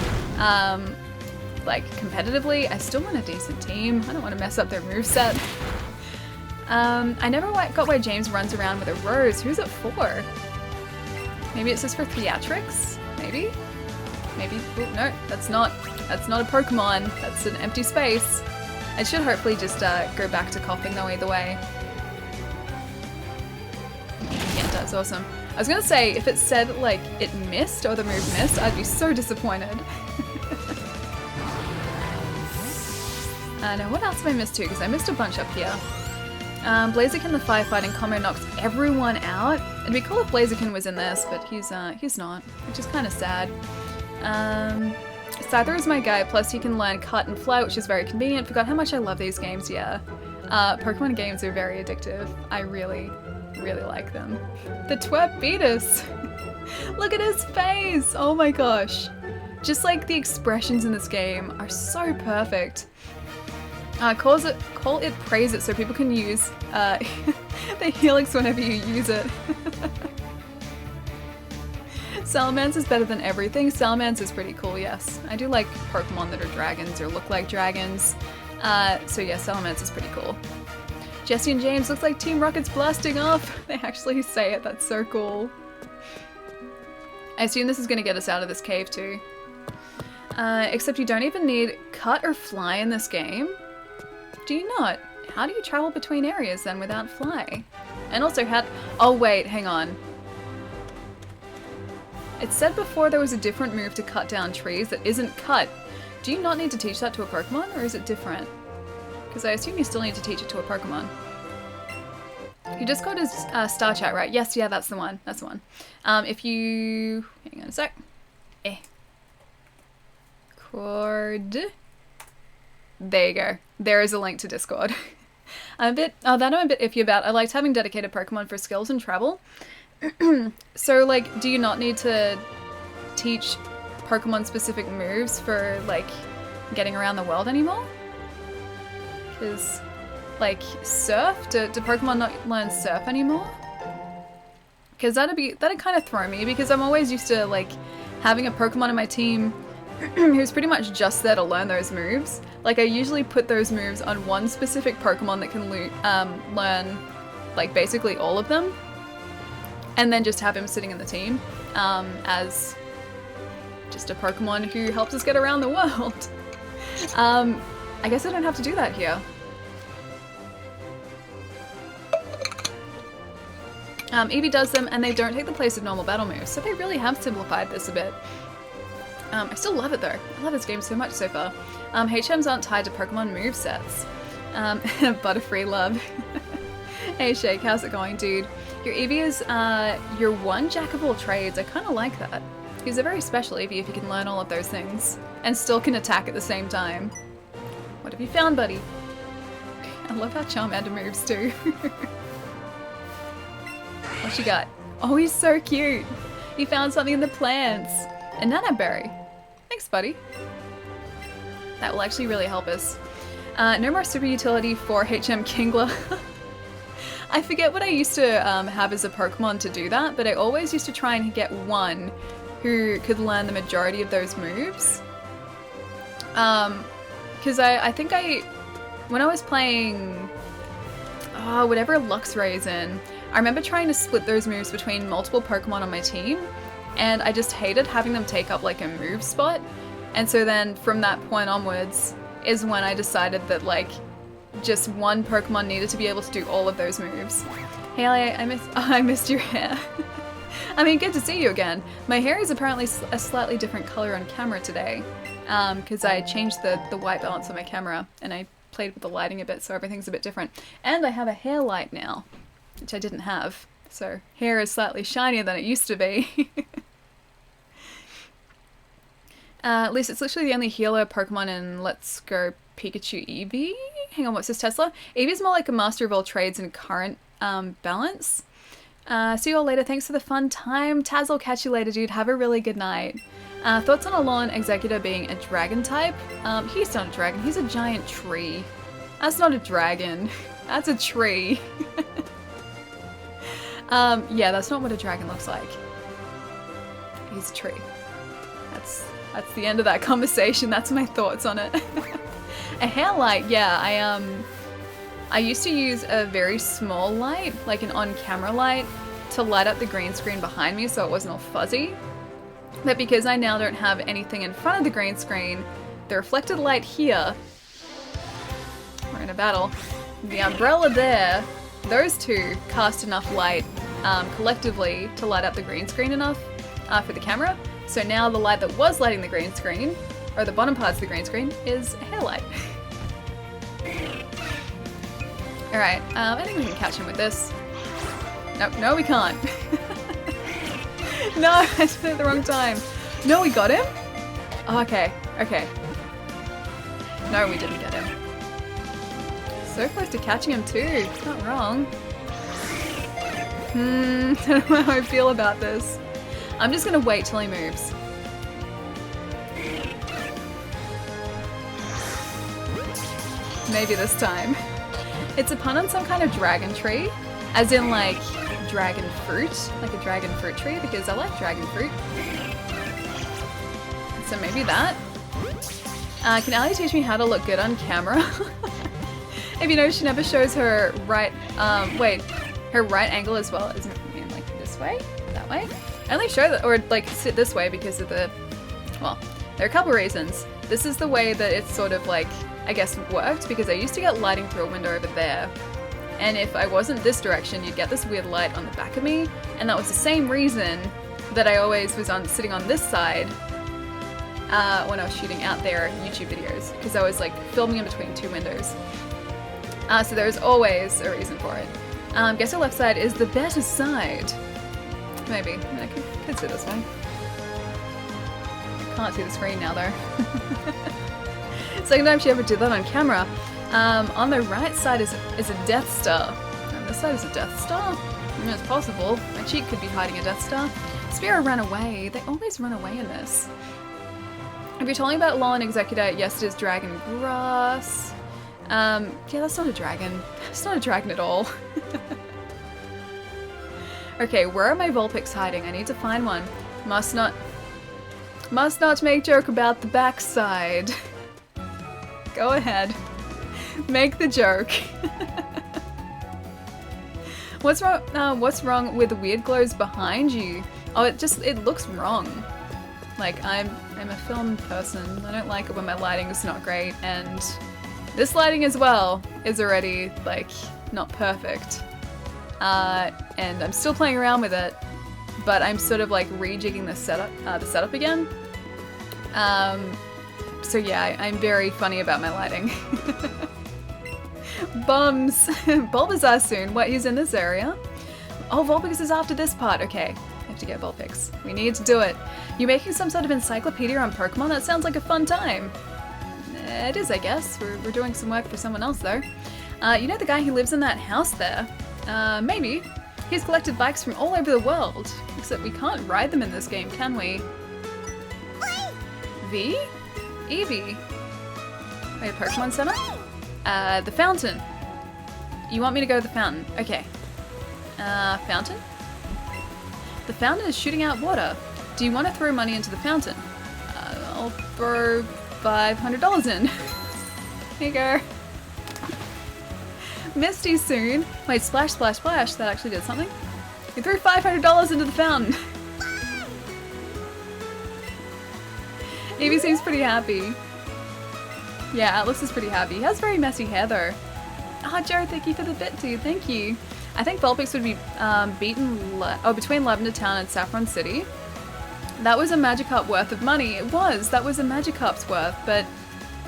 like, competitively, I still want a decent team. I don't want to mess up their moveset. I never got why James runs around with a rose. Who's it for? Maybe it's just for theatrics? Maybe? Maybe. Oh, no, that's not a Pokemon. That's an empty space. I should hopefully just go back to coughing though either way. Yeah, that's awesome. I was gonna say, if it said like it missed or the move missed, I'd be so disappointed. Now what else have I missed too? Because I missed a bunch up here. Blaziken the firefighting combo knocks everyone out. It'd be cool if Blaziken was in this, but he's not, which is kind of sad. Scyther is my guy, plus he can learn cut and fly, which is very convenient. Forgot how much I love these games, yeah. Pokemon games are very addictive. I really, really like them. The twerp beat us! Look at his face! Oh my gosh. Just like the expressions in this game are so perfect. Call it, praise it so people can use the Helix whenever you use it. Salamence is better than everything. Salamence is pretty cool, yes. I do like Pokemon that are dragons or look like dragons. So yeah, Salamence is pretty cool. Jesse and James looks like Team Rocket's blasting off. They actually say it, that's so cool. I assume this is gonna get us out of this cave too. Except you don't even need cut or fly in this game. Do you not? How do you travel between areas then without fly? And also oh wait, hang on. It said before there was a different move to cut down trees that isn't cut. Do you not need to teach that to a Pokemon, or is it different? Because I assume you still need to teach it to a Pokemon. You just got his Star Chat, right? Yes, yeah, that's the one. That's the one. If you... Hang on a sec. Cord... There you go. There is a link to Discord. I'm a bit iffy about. I liked having dedicated Pokemon for skills and travel. So, like, do you not need to teach Pokemon-specific moves for, like, getting around the world anymore? Because, like, surf? Do Pokemon not learn surf anymore? Because that'd kind of throw me, because I'm always used to, like, having a Pokemon in my team who's pretty much just there to learn those moves. Like, I usually put those moves on one specific Pokemon that can learn, like, basically all of them. And then just have him sitting in the team as just a Pokemon who helps us get around the world. I guess I don't have to do that here. Eevee does them, and they don't take the place of normal battle moves, so they really have simplified this a bit. I still love it though. I love this game so much so far. HMs aren't tied to Pokemon movesets. Butterfree love. Hey Shake, how's it going, dude? Your Eevee is your one jack of all trades. I kind of like that. He's a very special Eevee if you can learn all of those things and still can attack at the same time. What have you found, buddy? I love how Charmander moves too. What you got? Oh, he's so cute. He found something in the plants. A Nanaberry. Thanks, buddy. That will actually really help us. No more super utility for HM Kingler. I forget what I used to have as a Pokemon to do that, but I always used to try and get one who could learn the majority of those moves. Because I think when I was playing whatever Luxray's in, I remember trying to split those moves between multiple Pokemon on my team, and I just hated having them take up like a move spot. And so then from that point onwards is when I decided that like just one Pokemon needed to be able to do all of those moves. Haley, I missed your hair. I mean, good to see you again. My hair is apparently a slightly different color on camera today, because I changed the white balance on my camera and I played with the lighting a bit, so everything's a bit different. And I have a hair light now, which I didn't have. So hair is slightly shinier than it used to be. At least it's literally the only healer Pokemon in Let's Go Pikachu Eevee. Hang on, what's this Tesla? Eevee's more like a master of all trades in current balance. See you all later. Thanks for the fun time. Taz, I'll catch you later, dude. Have a really good night. Thoughts on a lawn executor being a dragon type? He's not a dragon. He's a giant tree. That's not a dragon. That's a tree. Yeah, that's not what a dragon looks like. He's a tree. That's the end of that conversation. That's my thoughts on it. A hair light, yeah, I used to use a very small light, like an on-camera light, to light up the green screen behind me so it wasn't all fuzzy. But because I now don't have anything in front of the green screen, the reflected light here, we're in a battle, the umbrella there, those two cast enough light collectively to light up the green screen enough for the camera. So now the light that was lighting the green screen, or the bottom parts of the green screen, is a hair light. Alright, I think we can catch him with this. Nope, no we can't. No, I did it at the wrong time. No, we got him? Oh, okay, okay. No, we didn't get him. So close to catching him too, it's not wrong. I don't know how I feel about this. I'm just gonna wait till he moves. Maybe this time. It's a pun on some kind of dragon tree, as in like dragon fruit, like a dragon fruit tree, because I like dragon fruit. So maybe that. Can Allie teach me how to look good on camera? If you know, she never shows her right, her right angle as well as like this way, that way. I only show that, or like sit this way because of the, well, there are a couple reasons. This is the way that it's sort of like, I guess, worked, because I used to get lighting through a window over there. And if I wasn't this direction, you'd get this weird light on the back of me. And that was the same reason that I always was sitting on this side when I was shooting out there YouTube videos, because I was like filming in between two windows. So there's always a reason for it. Guess your left side is the better side. Maybe. I mean, I could sit this way. Can't see the screen now though. Second time she ever did that on camera. On the right side is a Death Star. And this side is a Death Star? I mean, it's possible. My cheek could be hiding a Death Star. Spiro ran away. They always run away in this. If you're telling about Law and Executor, yes it is Dragon Grass. Yeah, that's not a dragon. It's not a dragon at all. Okay, where are my Vulpix hiding? I need to find one. Must not make joke about the backside. Go ahead. Make the joke. What's wrong with the weird glows behind you? Oh, it looks wrong. Like, I'm a film person. I don't like it when my lighting is not great, and this lighting as well is already, like, not perfect. And I'm still playing around with it, but I'm sort of like rejigging the setup again. So yeah, I'm very funny about my lighting. Bums! Bulbasaur soon. What, he's in this area? Oh, Vulpix is after this part. Okay, I have to get Vulpix. We need to do it. You're making some sort of encyclopedia on Pokemon? That sounds like a fun time. It is, I guess. We're doing some work for someone else, though. You know the guy who lives in that house there? Maybe. He's collected bikes from all over the world. Except we can't ride them in this game, can we? V? Eevee? Wait, a Pokemon Center? The fountain. You want me to go to the fountain? Okay. Fountain? The fountain is shooting out water. Do you want to throw money into the fountain? I'll throw $500 in. Here you go. Misty soon. Wait, splash, splash, splash. That actually did something. You threw $500 into the fountain. Eevee seems pretty happy. Yeah, Atlas is pretty happy. He has very messy hair though. Ah, Joe, thank you for the bit too. Thank you. I think Vulpix would be beaten between Lavender Town and Saffron City. That was a Magikarp worth of money. It was. That was a Magikarp's worth, but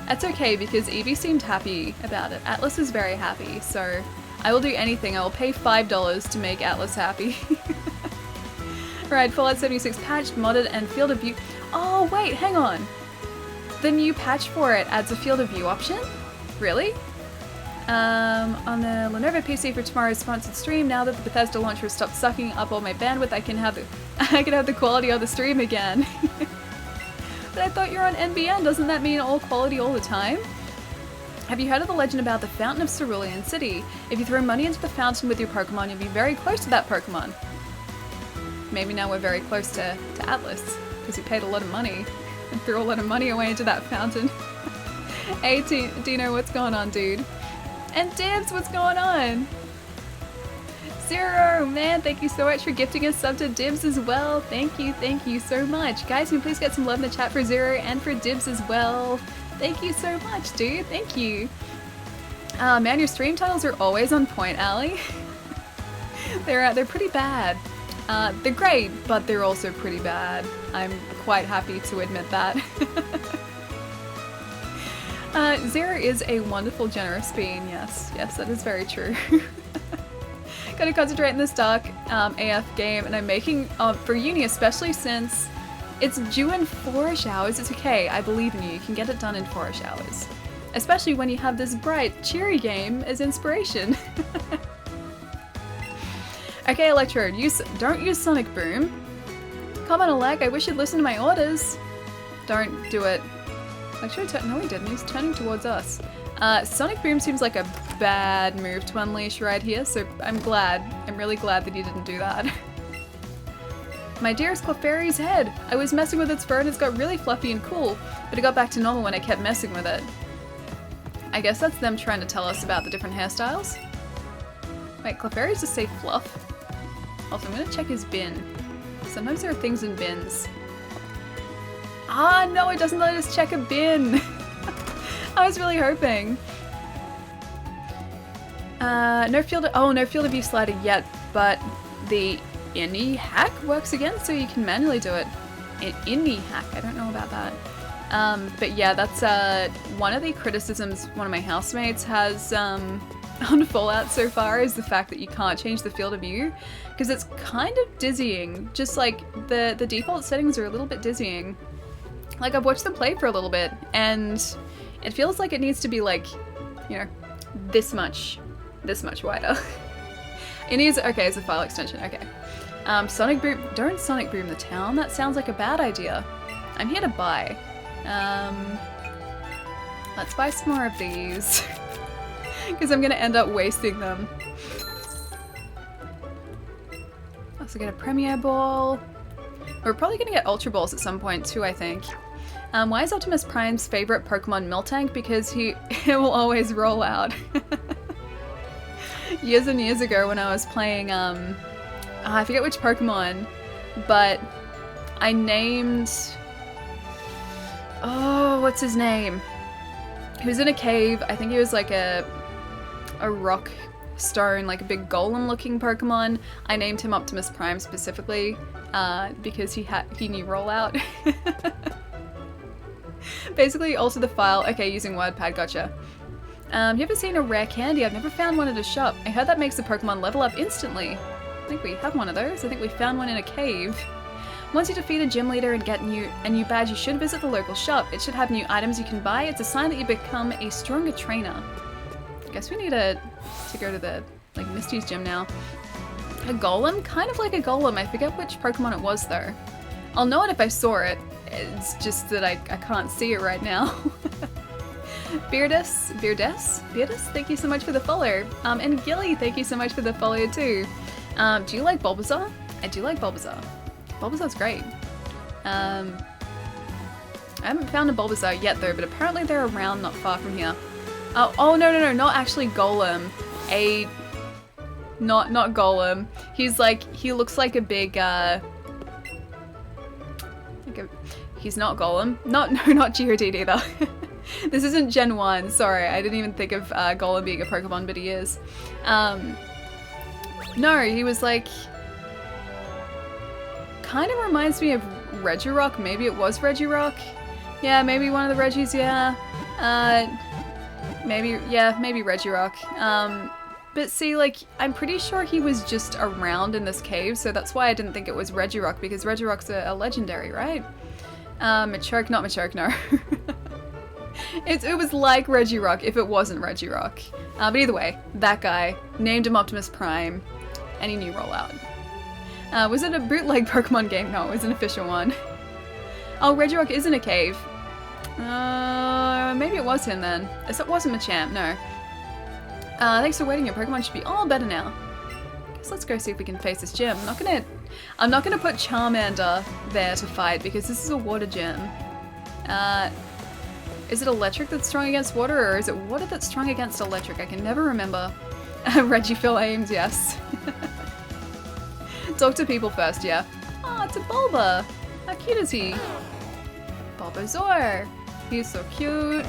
that's okay because Eevee seemed happy about it. Atlas is very happy, so I will do anything. I will pay $5 to make Atlas happy. Right, Fallout 76 patched, modded, and field of view. Oh wait, hang on. The new patch for it adds a field of view option? Really? On the Lenovo PC for tomorrow's sponsored stream, now that the Bethesda launcher has stopped sucking up all my bandwidth, I can have the quality of the stream again. But I thought you're on NBN, doesn't that mean all quality all the time? Have you heard of the legend about the Fountain of Cerulean City? If you throw money into the fountain with your Pokemon, you'll be very close to that Pokemon. maybe now we're very close to Atlas, because we paid a lot of money and threw a lot of money away into that fountain. Hey Dino, what's going on, dude? And Dibs, what's going on? Zero, man, thank you so much for gifting us sub to Dibs as well. Thank you so much. Guys, can you please get some love in the chat for Zero and for Dibs as well? Thank you so much, dude. Thank you. Man, your stream titles are always on point, Ali. They're pretty bad. They're great, but they're also pretty bad. I'm quite happy to admit that. Zero is a wonderful, generous being, yes. Yes, that is very true. Gotta concentrate in this dark AF game, and I'm making, for uni especially, since it's due in 4-ish hours, it's okay, I believe in you, you can get it done in 4-ish hours. Especially when you have this bright, cheery game as inspiration. Okay, Electro, don't use Sonic Boom. Comment a like, I wish you'd listen to my orders. Don't do it. Actually, no he didn't, he's turning towards us. Sonic Boom seems like a bad move to unleash right here, so I'm really glad that you didn't do that. My dearest Clefairy's head! I was messing with its fur and it's got really fluffy and cool, but it got back to normal when I kept messing with it. I guess that's them trying to tell us about the different hairstyles. Wait, Clefairy's just say fluff? Also, I'm gonna check his bin. Sometimes there are things in bins. Ah, no, it doesn't let us check a bin! I was really hoping. No field of view slider yet, but the ini hack works again, so you can manually do it. Ini hack, I don't know about that. But yeah, that's one of the criticisms one of my housemates has on Fallout so far is the fact that you can't change the field of view, because it's kind of dizzying. Just like the default settings are a little bit dizzying. Like, I've watched them play for a little bit, and it feels like it needs to be like, you know, this much wider. It needs, okay, it's a file extension, okay. Sonic Boom, don't Sonic Boom the town, that sounds like a bad idea. I'm here to buy. Let's buy some more of these. Because I'm gonna end up wasting them. Also get a Premier Ball. We're probably gonna get Ultra Balls at some point too, I think. Why is Optimus Prime's favorite Pokemon Miltank? Because it will always roll out. Years and years ago when I was playing, I forget which Pokemon, but I named, oh, what's his name? He was in a cave. I think he was like a rock stone, like a big golem looking Pokemon. I named him Optimus Prime specifically because he knew rollout. Basically alter the file. Okay, using WordPad, gotcha. You ever seen a rare candy? I've never found one at a shop. I heard that makes the Pokemon level up instantly. I think we have one of those. I think we found one in a cave. Once you defeat a gym leader and get a new badge, you should visit the local shop. It should have new items you can buy. It's a sign that you become a stronger trainer. I guess we need to go to the, like, Misty's gym now. A golem? Kind of like a golem. I forget which Pokemon it was though. I'll know it if I saw it. It's just that I can't see it right now. Beardus, thank you so much for the follow. And Gilly, thank you so much for the follow too. Do you like Bulbasaur? I do like Bulbasaur. Bulbasaur's great. I haven't found a Bulbasaur yet though, but apparently they're around not far from here. Oh no, not actually Golem. Not Golem. He looks like a big, he's not Golem. No, not Geodude either. This isn't Gen 1, sorry, I didn't even think of Golem being a Pokemon, but he is. No, he was like, kind of reminds me of Regirock, maybe it was Regirock? Yeah, maybe one of the Regis, yeah. Maybe Regirock. But see, like, I'm pretty sure he was just around in this cave, so that's why I didn't think it was Regirock, because Regirock's a legendary, right? Machoke, not Machoke, no. It was like Regirock if it wasn't Regirock. But either way, that guy, named him Optimus Prime, and he knew rollout. Was it a bootleg Pokemon game? No, it was an official one. Oh, Regirock is in a cave. Maybe it was him then. It wasn't Machamp, no. Thanks for waiting, your Pokemon should be all better now. Guess let's go see if we can face this gym. I'm not gonna I'm not going to put Charmander there to fight because this is a water gym. Is it electric that's strong against water, or is it water that's strong against electric? I can never remember. Reggie Phil Ames, yes. Talk to people first, yeah. Oh, it's a Bulba. How cute is he? Bulbasaur. He's so cute.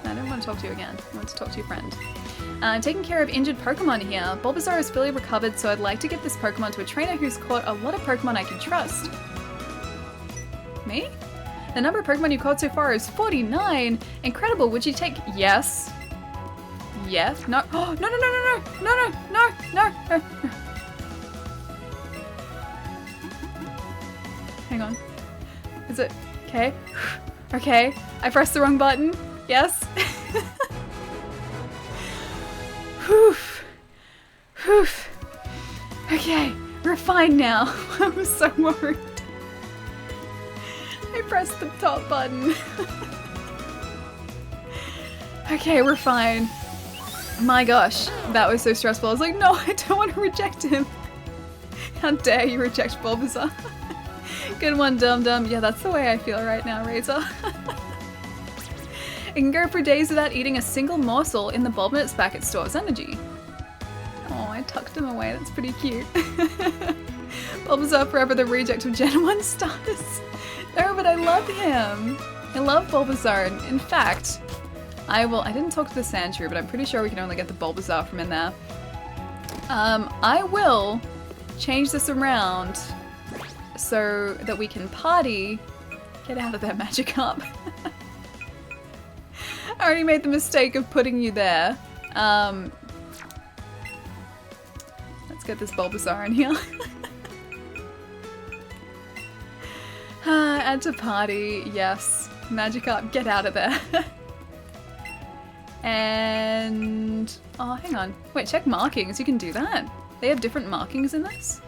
I don't want to talk to you again. I want to talk to your friend. Taking care of injured Pokemon here. Bulbasaur is fully recovered, so I'd like to get this Pokemon to a trainer who's caught a lot of Pokemon I can trust. Me? The number of Pokemon you caught so far is 49. Incredible. Would you take... Yes. Yes. No. Oh, no, no, no, no, no, no, no, no, no, no. Hang on. Is it... Okay. Okay. I pressed the wrong button. Yes. Whew. Whew. Okay. We're fine now. I was so worried. I pressed the top button. Okay, we're fine. My gosh, that was so stressful. I was like, no, I don't want to reject him. How dare you reject Bulbasaur? Good one, Dum Dum. Yeah, that's the way I feel right now, Razor. I can go for days without eating a single morsel in the Bulbinets back at Store's Energy. Oh, I tucked him away. That's pretty cute. Bulbasaur forever the reject of Gen 1 status. No, but I love him. I love Bulbasaur. In fact, I didn't talk to the Sandshrew, but I'm pretty sure we can only get the Bulbasaur from in there. I will change this around so that we can party. Get out of there, Magikarp. I already made the mistake of putting you there. Let's get this Bulbasaur in here. Add to party, yes. Magikarp, get out of there. And... oh, hang on. Wait, check markings. You can do that. They have different markings in this?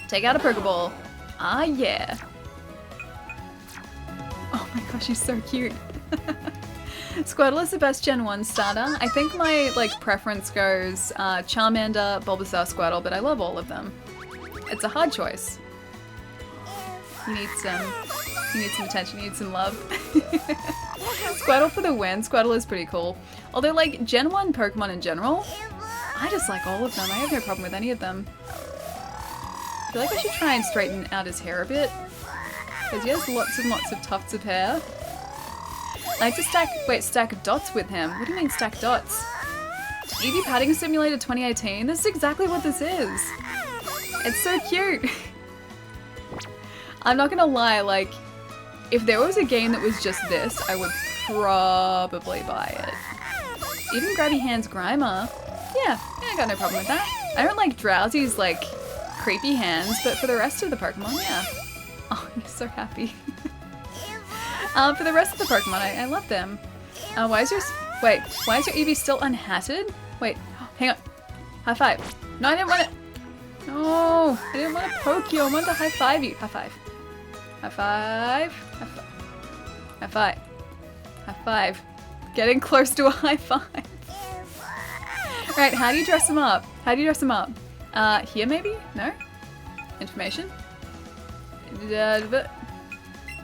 Take out a Pokeball. Ah, yeah. Oh my gosh, he's so cute. Squirtle is the best Gen 1 starter. I think my, preference goes Charmander, Bulbasaur, Squirtle, but I love all of them. It's a hard choice. You need some attention, you need some love. Squirtle for the win. Squirtle is pretty cool. Although, Gen 1 Pokemon in general, I just like all of them. I have no problem with any of them. I feel like I should try and straighten out his hair a bit, because he has lots and lots of tufts of hair. I like to stack dots with him. What do you mean stack dots? Eevee Padding Simulator 2018? This is exactly what this is. It's so cute. I'm not gonna lie, if there was a game that was just this, I would probably buy it. Even Grabby Hands Grimer. Yeah, I got no problem with that. I don't like Drowsy's, creepy hands, but for the rest of the Pokemon, yeah. Oh, you're so happy. For the rest of the Pokemon, I love them. Why is your Eevee still unhatted? Wait, hang on. High five. No, I didn't want to... No, I didn't want to poke you. I wanted to high five you. High five. High five. High five. High five. High five. Getting close to a high five. Alright, how do you dress him up? How do you dress him up? Here maybe? No? Information?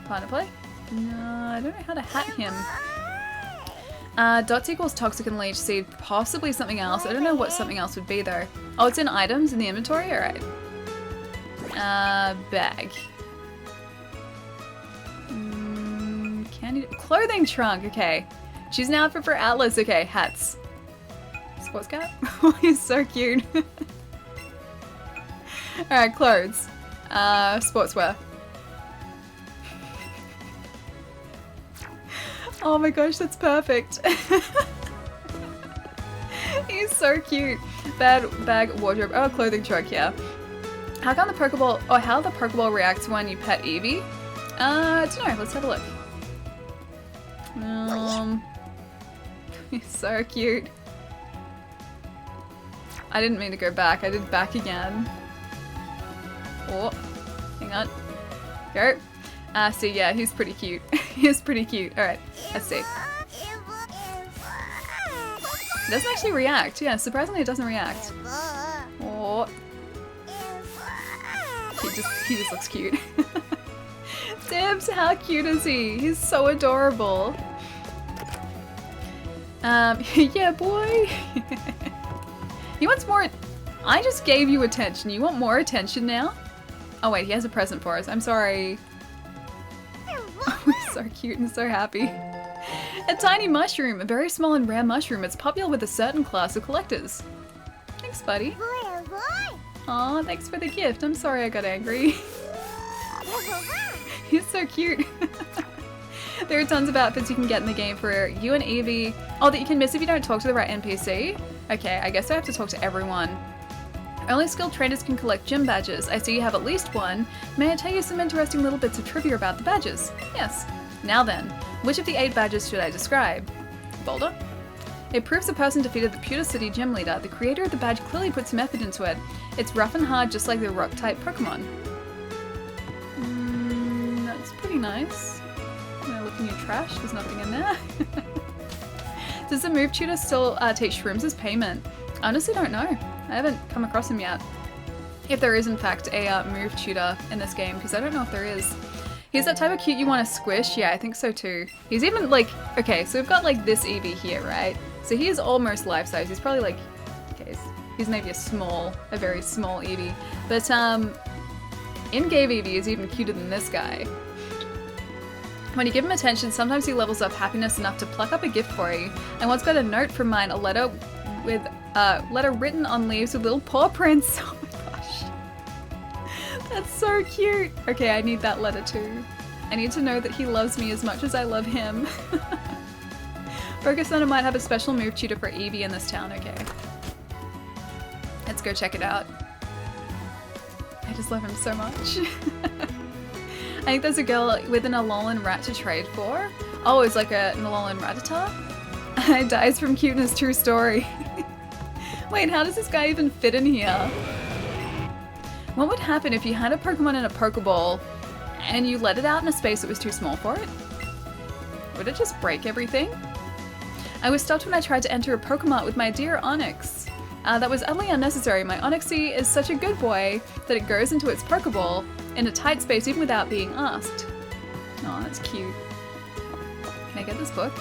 Partner play? No, I don't know how to hat him. Dots equals Toxic and Leech Seed, possibly something else. I don't know what something else would be though. Oh, it's in items in the inventory? Alright. Bag. Candy... Clothing trunk, okay. Choose an outfit for Atlas, okay. Hats. Sports cap? Oh, he's so cute. Alright, clothes. Sportswear. Oh my gosh, that's perfect. He's so cute. Bag, wardrobe. Oh, clothing truck, yeah. How the Pokeball reacts when you pet Eevee? I don't know, let's have a look. He's so cute. I didn't mean to go back, I did back again. Oh, hang on. Go. So yeah, he's pretty cute. He's pretty cute. Alright, let's see. It doesn't actually react. Yeah, surprisingly it doesn't react. Oh. He just looks cute. Dibs, how cute is he? He's so adorable. Yeah, boy. He wants more. I just gave you attention. You want more attention now? Oh wait, he has a present for us. I'm sorry. Oh, he's so cute and so happy. A tiny mushroom, a very small and rare mushroom. It's popular with a certain class of collectors. Thanks, buddy. Aw, thanks for the gift. I'm sorry I got angry. He's so cute. There are tons of outfits you can get in the game for you and Eevee. Oh, that you can miss if you don't talk to the right NPC? Okay, I guess I have to talk to everyone. Only skilled trainers can collect gym badges. I see you have at least one. May I tell you some interesting little bits of trivia about the badges? Yes. Now then, which of the 8 badges should I describe? Boulder? It proves a person defeated the Pewter City gym leader. The creator of the badge clearly put some effort into it. It's rough and hard, just like the rock-type Pokémon. That's pretty nice. Can I look in your trash? There's nothing in there. Does the move tutor still teach shrooms as payment? I honestly don't know. I haven't come across him yet. If there is in fact a move tutor in this game, because I don't know if there is. He's that type of cute you want to squish? Yeah, I think so too. He's even like, okay, so we've got like this Eevee here, right? So he is almost life size. He's probably like, okay, he's maybe a very small Eevee. But in-game Eevee is even cuter than this guy. When you give him attention, sometimes he levels up happiness enough to pluck up a gift for you. I once got a note from mine, a letter with letter written on leaves with little paw prints. Oh my gosh. That's so cute. Okay, I need that letter too. I need to know that he loves me as much as I love him. Focus Center might have a special move tutor for Eevee in this town, okay. Let's go check it out. I just love him so much. I think there's a girl with an Alolan rat to trade for. Oh, it's like an Alolan Rattata? It dies from cuteness, true story. Wait, how does this guy even fit in here? What would happen if you had a Pokemon in a Pokeball and you let it out in a space that was too small for it? Would it just break everything? I was stopped when I tried to enter a Pokemon with my dear Onix. That was utterly unnecessary. My Onixie is such a good boy that it goes into its Pokeball in a tight space even without being asked. Oh, that's cute. Can I get this book?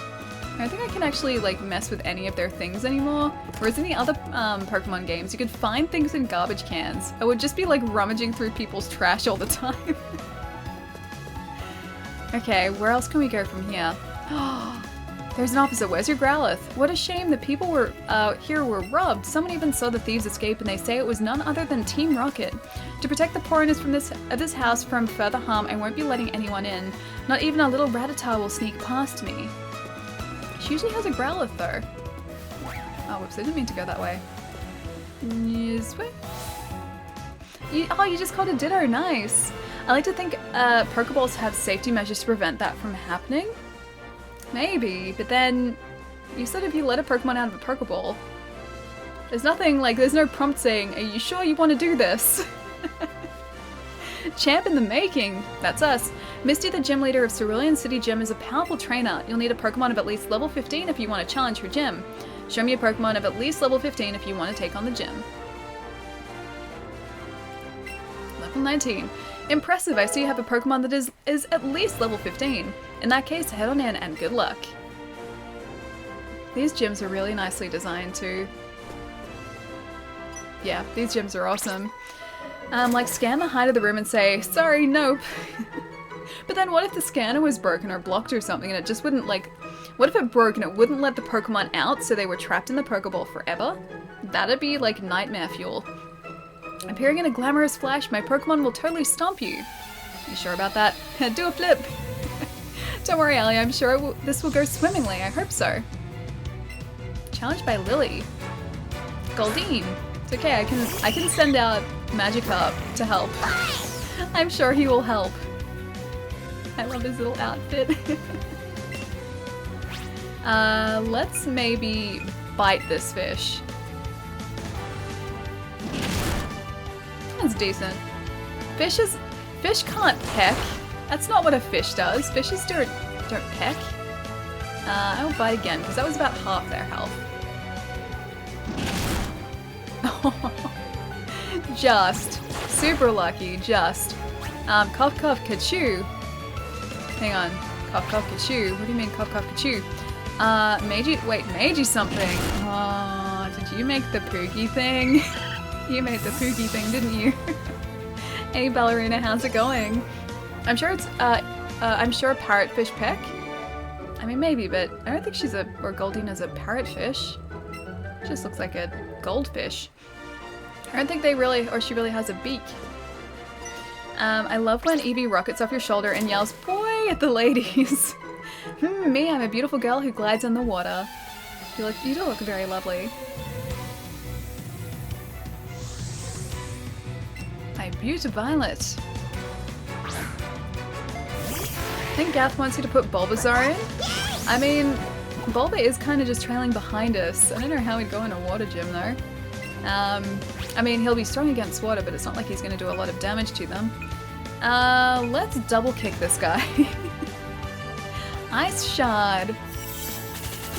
I don't think I can actually like mess with any of their things anymore. Whereas in the other Pokemon games, you could find things in garbage cans. I would just be like rummaging through people's trash all the time. Okay, where else can we go from here? There's an officer. Where's your Growlithe? What a shame the people here were robbed. Someone even saw the thieves escape and they say it was none other than Team Rocket. To protect the poor owners from this house from further harm, I won't be letting anyone in. Not even a little Rattata will sneak past me. She usually has a Growlithe though. Oh, whoops, I didn't mean to go that way. This way? Oh, you just caught a Ditto, nice. I like to think Pokeballs have safety measures to prevent that from happening. Maybe, but then you said if you let a Pokemon out of a Pokeball, there's nothing like, there's no prompt saying, are you sure you want to do this? Champ in the making, that's us. Misty, the gym leader of Cerulean City Gym, is a powerful trainer. You'll need a Pokemon of at least level 15 if you want to challenge her gym. Show me a Pokemon of at least level 15 if you want to take on the gym. Level 19. Impressive, I see you have a Pokemon that is at least level 15. In that case, head on in and good luck. These gyms are really nicely designed too. Yeah, these gyms are awesome. Like scan the height of the room and say, sorry, nope. But then what if the scanner was broken or blocked or something and it just wouldn't like, what if it broke and it wouldn't let the Pokemon out so they were trapped in the Pokeball forever? That'd be like nightmare fuel. Appearing in a glamorous flash, my Pokemon will totally stomp you. You sure about that? Do a flip! Don't worry, Allie, I'm sure this will go swimmingly, I hope so. Challenged by Lily. Goldeen. It's okay, I can send out Magikarp to help. I'm sure he will help. I love his little outfit. Let's maybe bite this fish. That's decent. Fish can't peck. That's not what a fish does. Fishes don't peck. I'll bite again because that was about half their health. Just super lucky, just. Cough Cough Kachoo. Hang on. Cough Cough Kachoo. What do you mean Cough Cough Kachoo? Meiji something. Oh, did you make the Poogie thing? You made the Poogie thing, didn't you? Hey Ballerina, how's it going? I'm sure it's, I'm sure Parrotfish Peck. I mean, maybe, but I don't think she's or Goldina's a parrotfish. She just looks like a goldfish. I don't think she really has a beak. I love when Eevee rockets off your shoulder and yells, "Boy!" at the ladies. Me, I'm a beautiful girl who glides in the water. You do look very lovely. My beauty Violet. I think Gath wants you to put Bulbasaur in. I mean, Bulba is kind of just trailing behind us. I don't know how he'd go in a water gym though. I mean, he'll be strong against water, but it's not like he's going to do a lot of damage to them. Let's double kick this guy. Ice Shard.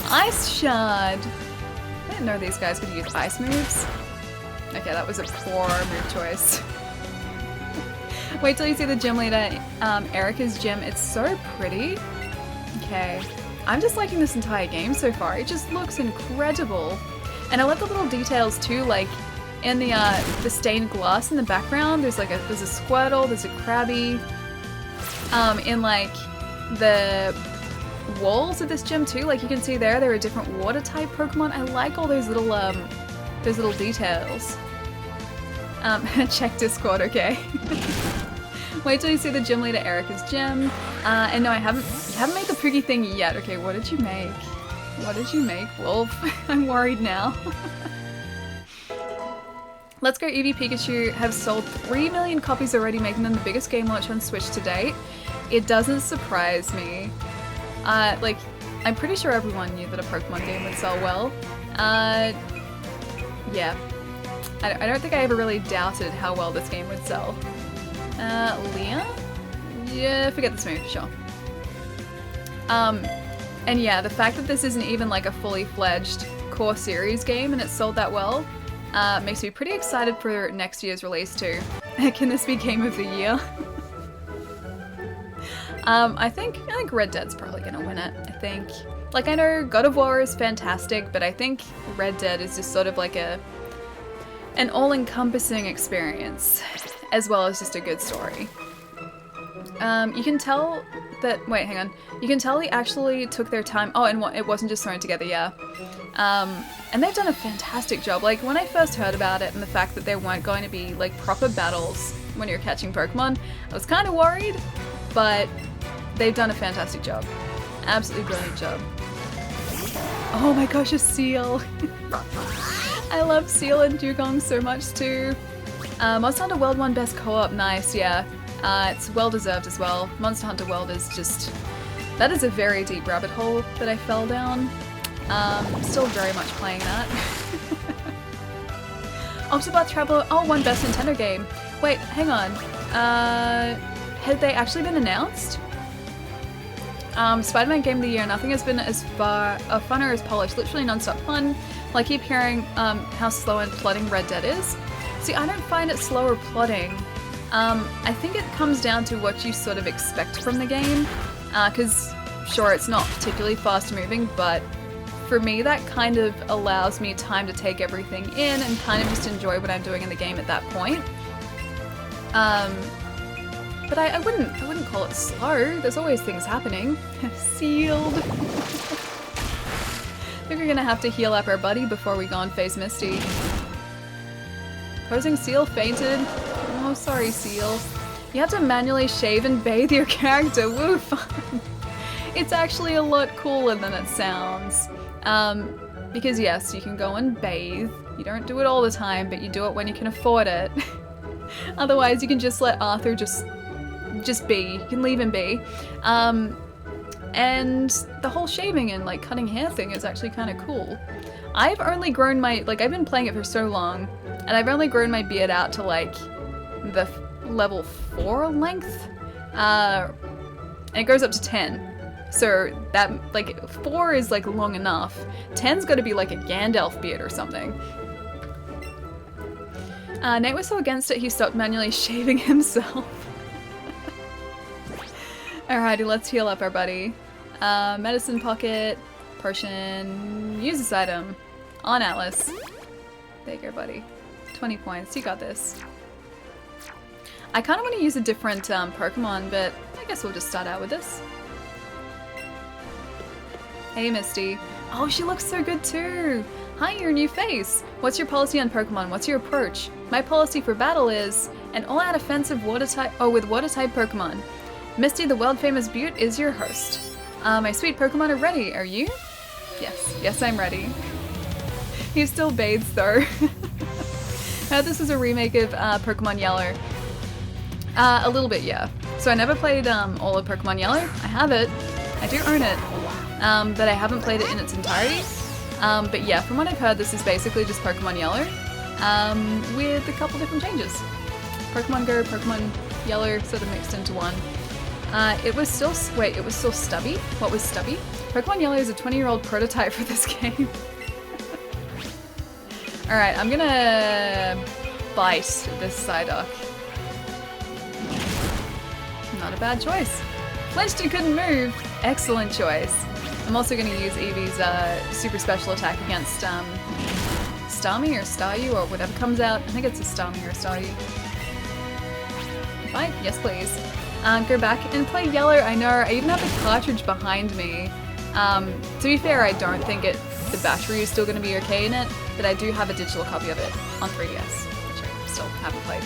Ice Shard. I didn't know these guys could use ice moves. Okay, that was a poor move choice. Wait till you see the gym leader, Erica's gym. It's so pretty. Okay. I'm just liking this entire game so far. It just looks incredible. And I love the little details too, like in the stained glass in the background, there's a Squirtle, there's a Krabby. In like the walls of this gym too, like you can see there are different water type Pokemon. I like all those little details. Check Discord, okay. Wait till you see the gym leader Erica's gym. And no, you haven't made the Poogie thing yet. Okay, what did you make? What did you make, Wolf? I'm worried now. Let's Go Eevee Pikachu have sold 3 million copies already, making them the biggest game launch on Switch to date. It doesn't surprise me. Like, I'm pretty sure everyone knew that a Pokemon game would sell well. Yeah. I don't think I ever really doubted how well this game would sell. Leah? Yeah, forget this move, sure. And yeah, the fact that this isn't even like a fully fledged core series game and it's sold that well, makes me pretty excited for next year's release too. Can this be Game of the Year? I think Red Dead's probably gonna win it, I think. Like, I know God of War is fantastic, but I think Red Dead is just sort of like an all-encompassing experience, as well as just a good story. You can tell that, wait, hang on. You can tell they actually took their time. Oh, and it wasn't just thrown together, yeah. And they've done a fantastic job. Like, when I first heard about it and the fact that there weren't going to be, like, proper battles when you're catching Pokemon, I was kind of worried, but they've done a fantastic job. Absolutely brilliant job. Oh my gosh, a Seal! I love Seal and Dugong so much too. Monster Hunter World 1 Best Co-op, nice, yeah. It's well deserved as well. Monster Hunter World is just... that is a very deep rabbit hole that I fell down. Still very much playing that. Octopath Traveler, oh, 1 Best Nintendo game. Wait, hang on. Had they actually been announced? Spider-Man Game of the Year, nothing has been as fun or as polished. Literally non-stop fun. Like, I keep hearing how slow and plodding Red Dead is. See, I don't find it slow or plodding. I think it comes down to what you sort of expect from the game. Because, sure, it's not particularly fast-moving, but for me, that kind of allows me time to take everything in and kind of just enjoy what I'm doing in the game at that point. But I wouldn't call it slow. There's always things happening. Sealed. I think we're gonna have to heal up our buddy before we go and face Misty. Posing Seal fainted. Oh, sorry, Seal. You have to manually shave and bathe your character. Woo, fun. It's actually a lot cooler than it sounds. Because yes, you can go and bathe. You don't do it all the time, but you do it when you can afford it. Otherwise, you can just let Arthur just be. You can leave him be. And the whole shaving and like cutting hair thing is actually kind of cool. I've only grown my, like, I've been playing it for so long, and I've only grown my beard out to like the level 4 length. And it goes up to 10. So that, like, 4 is like long enough. 10's got to be like a Gandalf beard or something. Nate was so against it he stopped manually shaving himself. Alrighty, let's heal up our buddy. Medicine pocket, potion, use this item on Atlas. There you go, buddy. 20 points, you got this. I kind of want to use a different Pokemon, but I guess we'll just start out with this. Hey, Misty. Oh, she looks so good too. Hi, your new face. What's your policy on Pokemon? What's your approach? My policy for battle is an all-out offensive water type. Oh, with water type Pokemon. Misty, the world famous Butte, is your host. My sweet Pokemon are ready. Are you? Yes. Yes, I'm ready. He still bathes though. This is a remake of Pokemon Yellow. A little bit, yeah. So I never played all of Pokemon Yellow. I have it. I do own it. But I haven't played it in its entirety. But yeah, from what I've heard, this is basically just Pokemon Yellow with a couple different changes. Pokemon Go, Pokemon Yellow sort of mixed into one. It was still Stubby? What was Stubby? Pokemon Yellow is a 20-year-old prototype for this game. Alright, I'm gonna bite this Psyduck. Not a bad choice. Flinched and couldn't move. Excellent choice. I'm also going to use Eevee's super special attack against Starmie or Staryu or whatever comes out. I think it's a Starmie or a Staryu. Bite? Yes, please. Go back and play Yellow. I know, I even have the cartridge behind me. To be fair, I don't think the battery is still going to be okay in it, but I do have a digital copy of it on 3DS, which I still haven't played.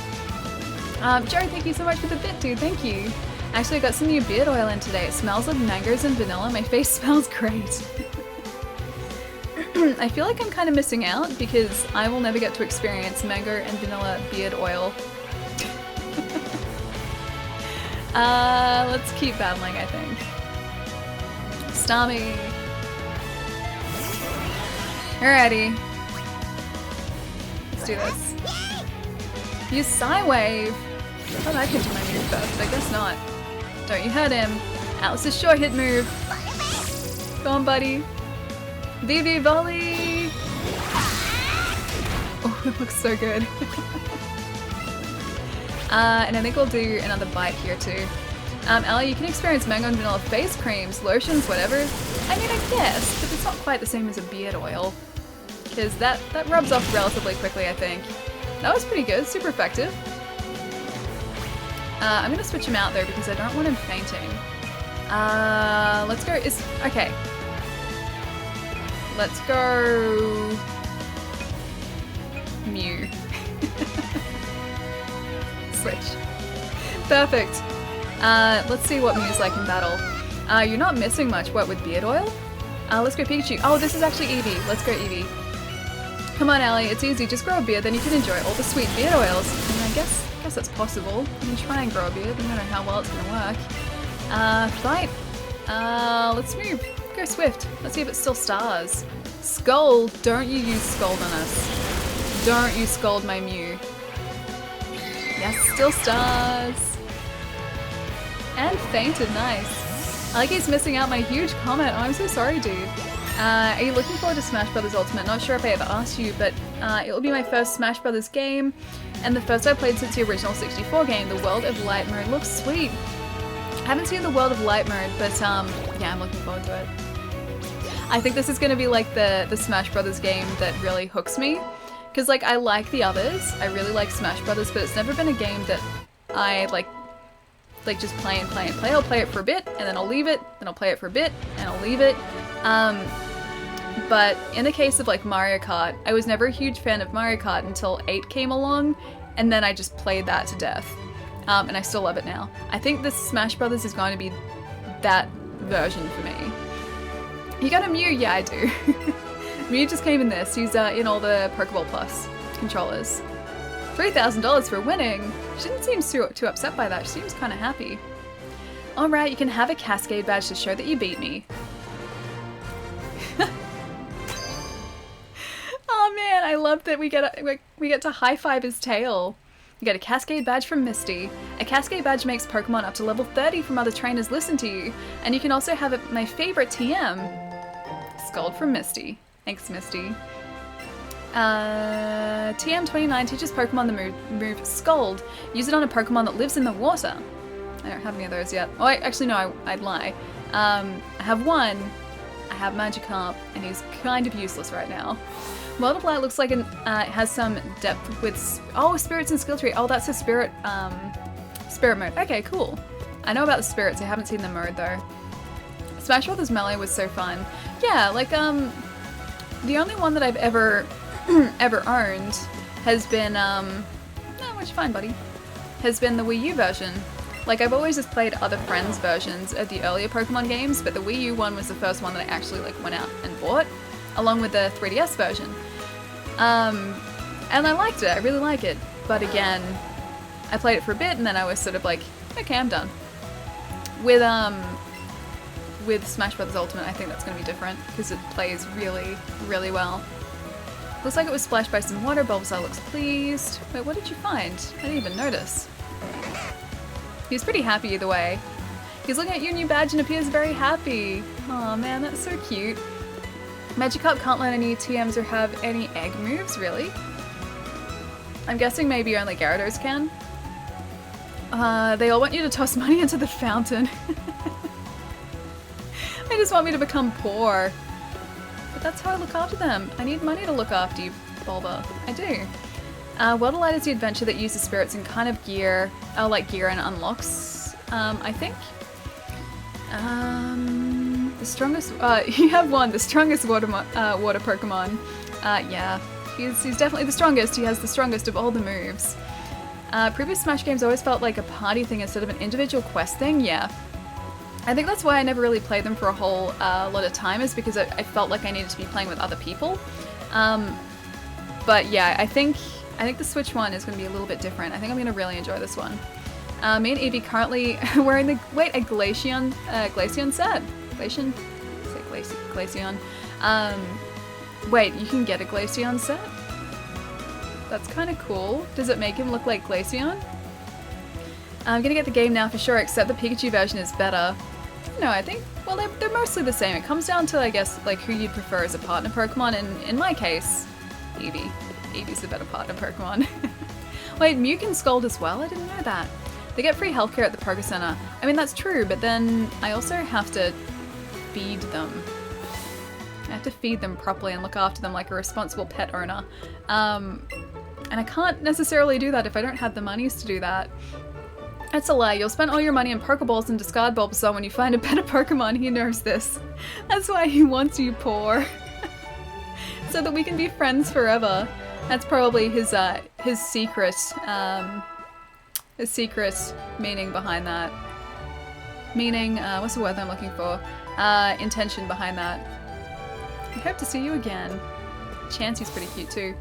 Joe, thank you so much for the bit, dude. Thank you. Actually, I got some new beard oil in today. It smells like mangoes and vanilla. My face smells great. I feel like I'm kind of missing out because I will never get to experience mango and vanilla beard oil. Let's keep battling, I think. Starmie. Alrighty. Let's do this. Use Psywave. I thought I could do my move first, but I guess not. Don't you hurt him. Alice's short hit move. Go on, buddy. VV volley! Oh, it looks so good. And I think we'll do another bite here too. Allie, you can experience mango and vanilla face creams, lotions, whatever. I mean, I guess, but it's not quite the same as a beard oil. Because that rubs off relatively quickly, I think. That was pretty good, super effective. I'm gonna switch him out though because I don't want him fainting. Let's go. Okay. Let's go. Mew. Switch. Perfect. Let's see what Mew's like in battle. You're not missing much. What, with beard oil? Let's go Pikachu. Oh, this is actually Eevee. Let's go Eevee. Come on, Allie. It's easy. Just grow a beard, then you can enjoy all the sweet beard oils. And I guess that's possible. You can try and grow a beard. I don't know how well it's gonna work. Fight. Let's move. Go Swift. Let's see if it still stars. Scold. Don't you use Scold on us. Don't you scold my Mew. Yes, still stars. And fainted. Nice. I like he's missing out my huge comment. Oh, I'm so sorry, dude. Are you looking forward to Smash Brothers Ultimate? Not sure if I ever asked you, but it will be my first Smash Brothers game, and the first I've played since the original 64 game. The World of Light mode looks sweet. I haven't seen the World of Light mode, but yeah, I'm looking forward to it. I think this is going to be like the Smash Brothers game that really hooks me, because like I like the others. I really like Smash Brothers, but it's never been a game that I like just play and play and play. I'll play it for a bit, and then I'll leave it, then I'll play it for a bit, and I'll leave it. But in the case of like Mario Kart, I was never a huge fan of Mario Kart until 8 came along, and then I just played that to death. And I still love it now. I think this Smash Brothers is going to be that version for me. You got a Mew? Yeah, I do. Mew just came in this. He's in all the Pokeball Plus controllers. $3,000 for winning. She didn't seem too upset by that. She seems kind of happy. Alright, you can have a Cascade badge to show that you beat me. Oh man, I love that we get to high-five his tail. You get a Cascade badge from Misty. A Cascade badge makes Pokemon up to level 30 from other trainers listen to you. And you can also have my favorite TM. Scold from Misty. Thanks, Misty. TM29 teaches Pokemon the move Scold. Use it on a Pokemon that lives in the water. I don't have any of those yet. Oh, actually no, I'd lie. I have one. I have Magikarp, and he's kind of useless right now. Multiply looks like it has some depth with... Spirits and Skill Tree. Oh, that's a Spirit mode. Okay, cool. I know about the Spirits. I haven't seen the mode, though. Smash Brothers Melee was so fun. Yeah, like, the only one that I've ever owned has been, what'd you find, buddy? Has been the Wii U version. Like, I've always just played other friends' versions of the earlier Pokemon games, but the Wii U one was the first one that I actually, like, went out and bought, along with the 3DS version. And I liked it. I really like it. But again, I played it for a bit, and then I was sort of like, okay, I'm done. With Smash Bros. Ultimate, I think that's going to be different, because it plays really, really well. Looks like it was splashed by some water. Bulbasaur looks pleased. Wait, what did you find? I didn't even notice. He's pretty happy either way. He's looking at your new badge and appears very happy. Aw, man, that's so cute. Magikarp can't learn any TMs or have any egg moves, really? I'm guessing maybe only Gyarados can. They all want you to toss money into the fountain. They just want me to become poor. But that's how I look after them. I need money to look after you, Bulba. I do. World of Light is the adventure that uses spirits and kind of gear, like gear and unlocks, I think. The strongest, you have one, the strongest water Pokemon. Yeah, he's definitely the strongest. He has the strongest of all the moves. Previous Smash games always felt like a party thing instead of an individual quest thing, yeah. I think that's why I never really played them for a whole lot of time, is because I felt like I needed to be playing with other people. But yeah, I think the Switch one is going to be a little bit different. I think I'm going to really enjoy this one. Me and Eevee currently wearing the... Wait, a Glaceon set. Glaceon? Say Glaceon. Wait, you can get a Glaceon set? That's kind of cool. Does it make him look like Glaceon? I'm going to get the game now for sure, except the Pikachu version is better. No, I think... Well, they're mostly the same. It comes down to, I guess, like who you'd prefer as a partner Pokemon, and in my case, Eevee. Eevee's the better partner Pokemon. Wait, Mew can Scold as well? I didn't know that. They get free healthcare at the Poké Center. I mean, that's true, but then I also have to feed them. I have to feed them properly and look after them like a responsible pet owner. And I can't necessarily do that if I don't have the monies to do that. That's a lie. You'll spend all your money on Pokeballs and discard Bulbasaur when you find a better Pokemon. He knows this. That's why he wants you poor. So that we can be friends forever. That's probably his secret, meaning behind that. Meaning, what's the word I'm looking for? Intention behind that. I hope to see you again. Chansey's pretty cute too.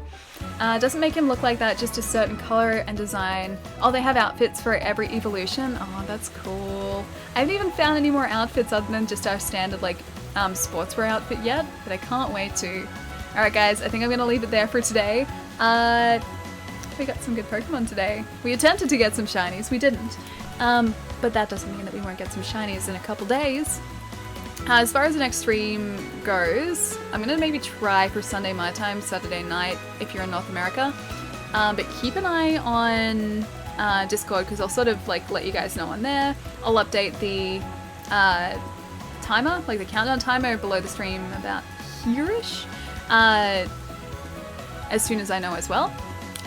Doesn't make him look like that, just a certain color and design. Oh, they have outfits for every evolution? Oh, that's cool. I haven't even found any more outfits other than just our standard, like, sportswear outfit yet, but I can't wait to. Alright guys, I think I'm gonna leave it there for today. We got some good Pokemon today. We attempted to get some shinies, we didn't. But that doesn't mean that we won't get some shinies in a couple days. As far as the next stream goes, I'm gonna maybe try for Sunday my time, Saturday night, if you're in North America. But keep an eye on Discord, because I'll sort of like let you guys know on there. I'll update the timer, like the countdown timer below the stream about here-ish, as soon as I know as well.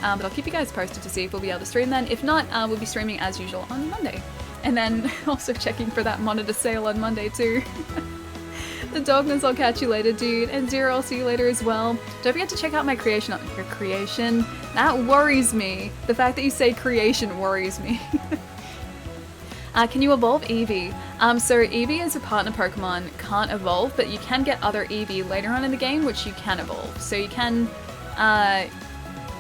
But I'll keep you guys posted to see if we'll be able to stream then. If not, we'll be streaming as usual on Monday. And then also checking for that monitor sale on Monday too. The Dogness, I'll catch you later, dude. And Zero, I'll see you later as well. Don't forget to check out my creation. Your creation? That worries me. The fact that you say creation worries me. Can you evolve Eevee? So Eevee as a partner Pokemon can't evolve, but you can get other Eevee later on in the game, which you can evolve. So you can, yeah,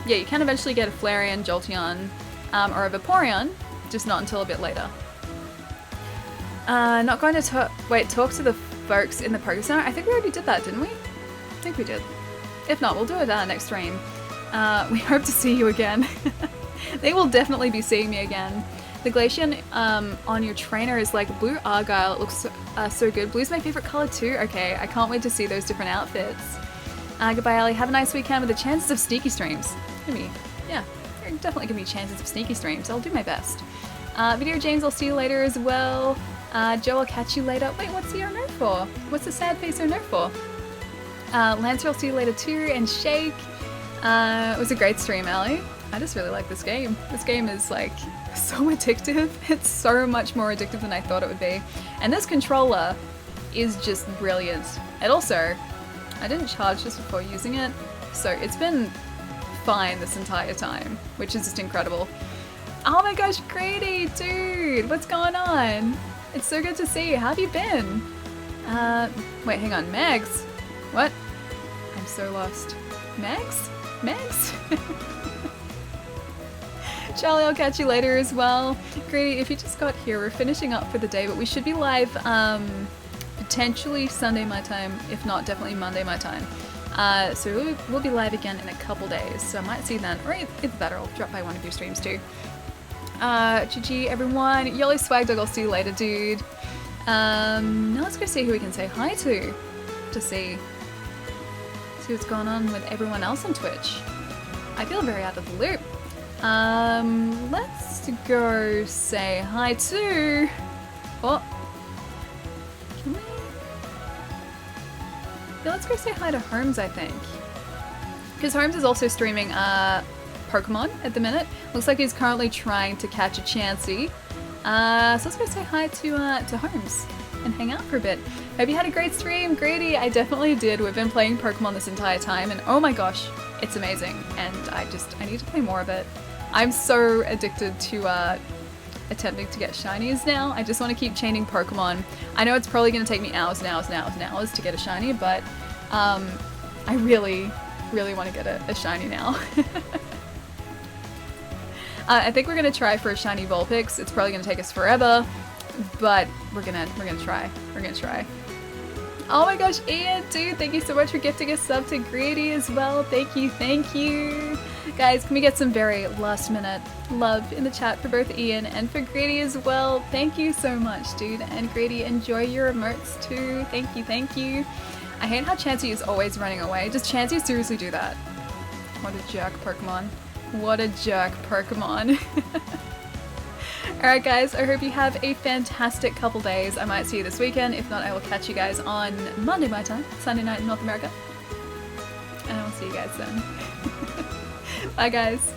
you can eventually get a Flareon, Jolteon, or a Vaporeon, just not until a bit later. Not going to talk to the folks in the Poké Center. I think we already did that, didn't we? I think we did. If not, we'll do it next stream. We hope to see you again. They will definitely be seeing me again. The Glaceon on your trainer is like blue Argyle. It looks so good. Blue's my favorite color too. Okay, I can't wait to see those different outfits. Goodbye, Ali. Have a nice weekend with the chances of sneaky streams. Yeah, there are definitely gonna be chances of sneaky streams. I'll do my best. Video James, I'll see you later as well. Joe, I'll catch you later. Wait, what's the nerf for? What's the sad face nerf for? Lancer, I'll see you later too. And Shake. It was a great stream, Ali. I just really like this game. This game is like so addictive. It's so much more addictive than I thought it would be. And this controller is just brilliant. And also, I didn't charge this before using it, so it's been fine this entire time, which is just incredible. Oh my gosh, Grady, dude, what's going on? It's so good to see you. How have you been? Wait, hang on, Megs? What? I'm so lost. Megs? Megs? Charlie, I'll catch you later as well. Grady, if you just got here, we're finishing up for the day, but we should be live potentially Sunday my time, if not definitely Monday my time. So we'll be live again in a couple days, so I might see you then, or it's better, I'll drop by one of your streams too. GG everyone, Yellow Swag Dog, I'll see you later, dude. Now let's go see who we can say hi to see what's going on with everyone else on Twitch. I feel very out of the loop. Let's go say hi to... Oh. Can we? Yeah, let's go say hi to Holmes, I think. Because Holmes is also streaming Pokémon at the minute. Looks like he's currently trying to catch a Chansey. So let's go say hi to Holmes and hang out for a bit. Hope you had a great stream, Grady. I definitely did. We've been playing Pokémon this entire time, and oh my gosh, it's amazing. And I need to play more of it. I'm so addicted to attempting to get shinies now. I just want to keep chaining Pokemon. I know it's probably going to take me hours and hours and hours and hours to get a shiny, but I really, really want to get a shiny now. I think we're going to try for a shiny Vulpix. It's probably going to take us forever, but we're gonna try. We're gonna try. Oh my gosh, Ian, dude, thank you so much for gifting a sub to Grady as well. Thank you, thank you. Guys, can we get some very last minute love in the chat for both Ian and for Grady as well? Thank you so much, dude. And Grady, enjoy your emotes too. Thank you, thank you. I hate how Chansey is always running away. Does Chansey seriously do that? What a jerk Pokemon. What a jerk Pokemon. Alright guys, I hope you have a fantastic couple days. I might see you this weekend. If not, I will catch you guys on Monday my time, Sunday night in North America. And I will see you guys then. Bye guys.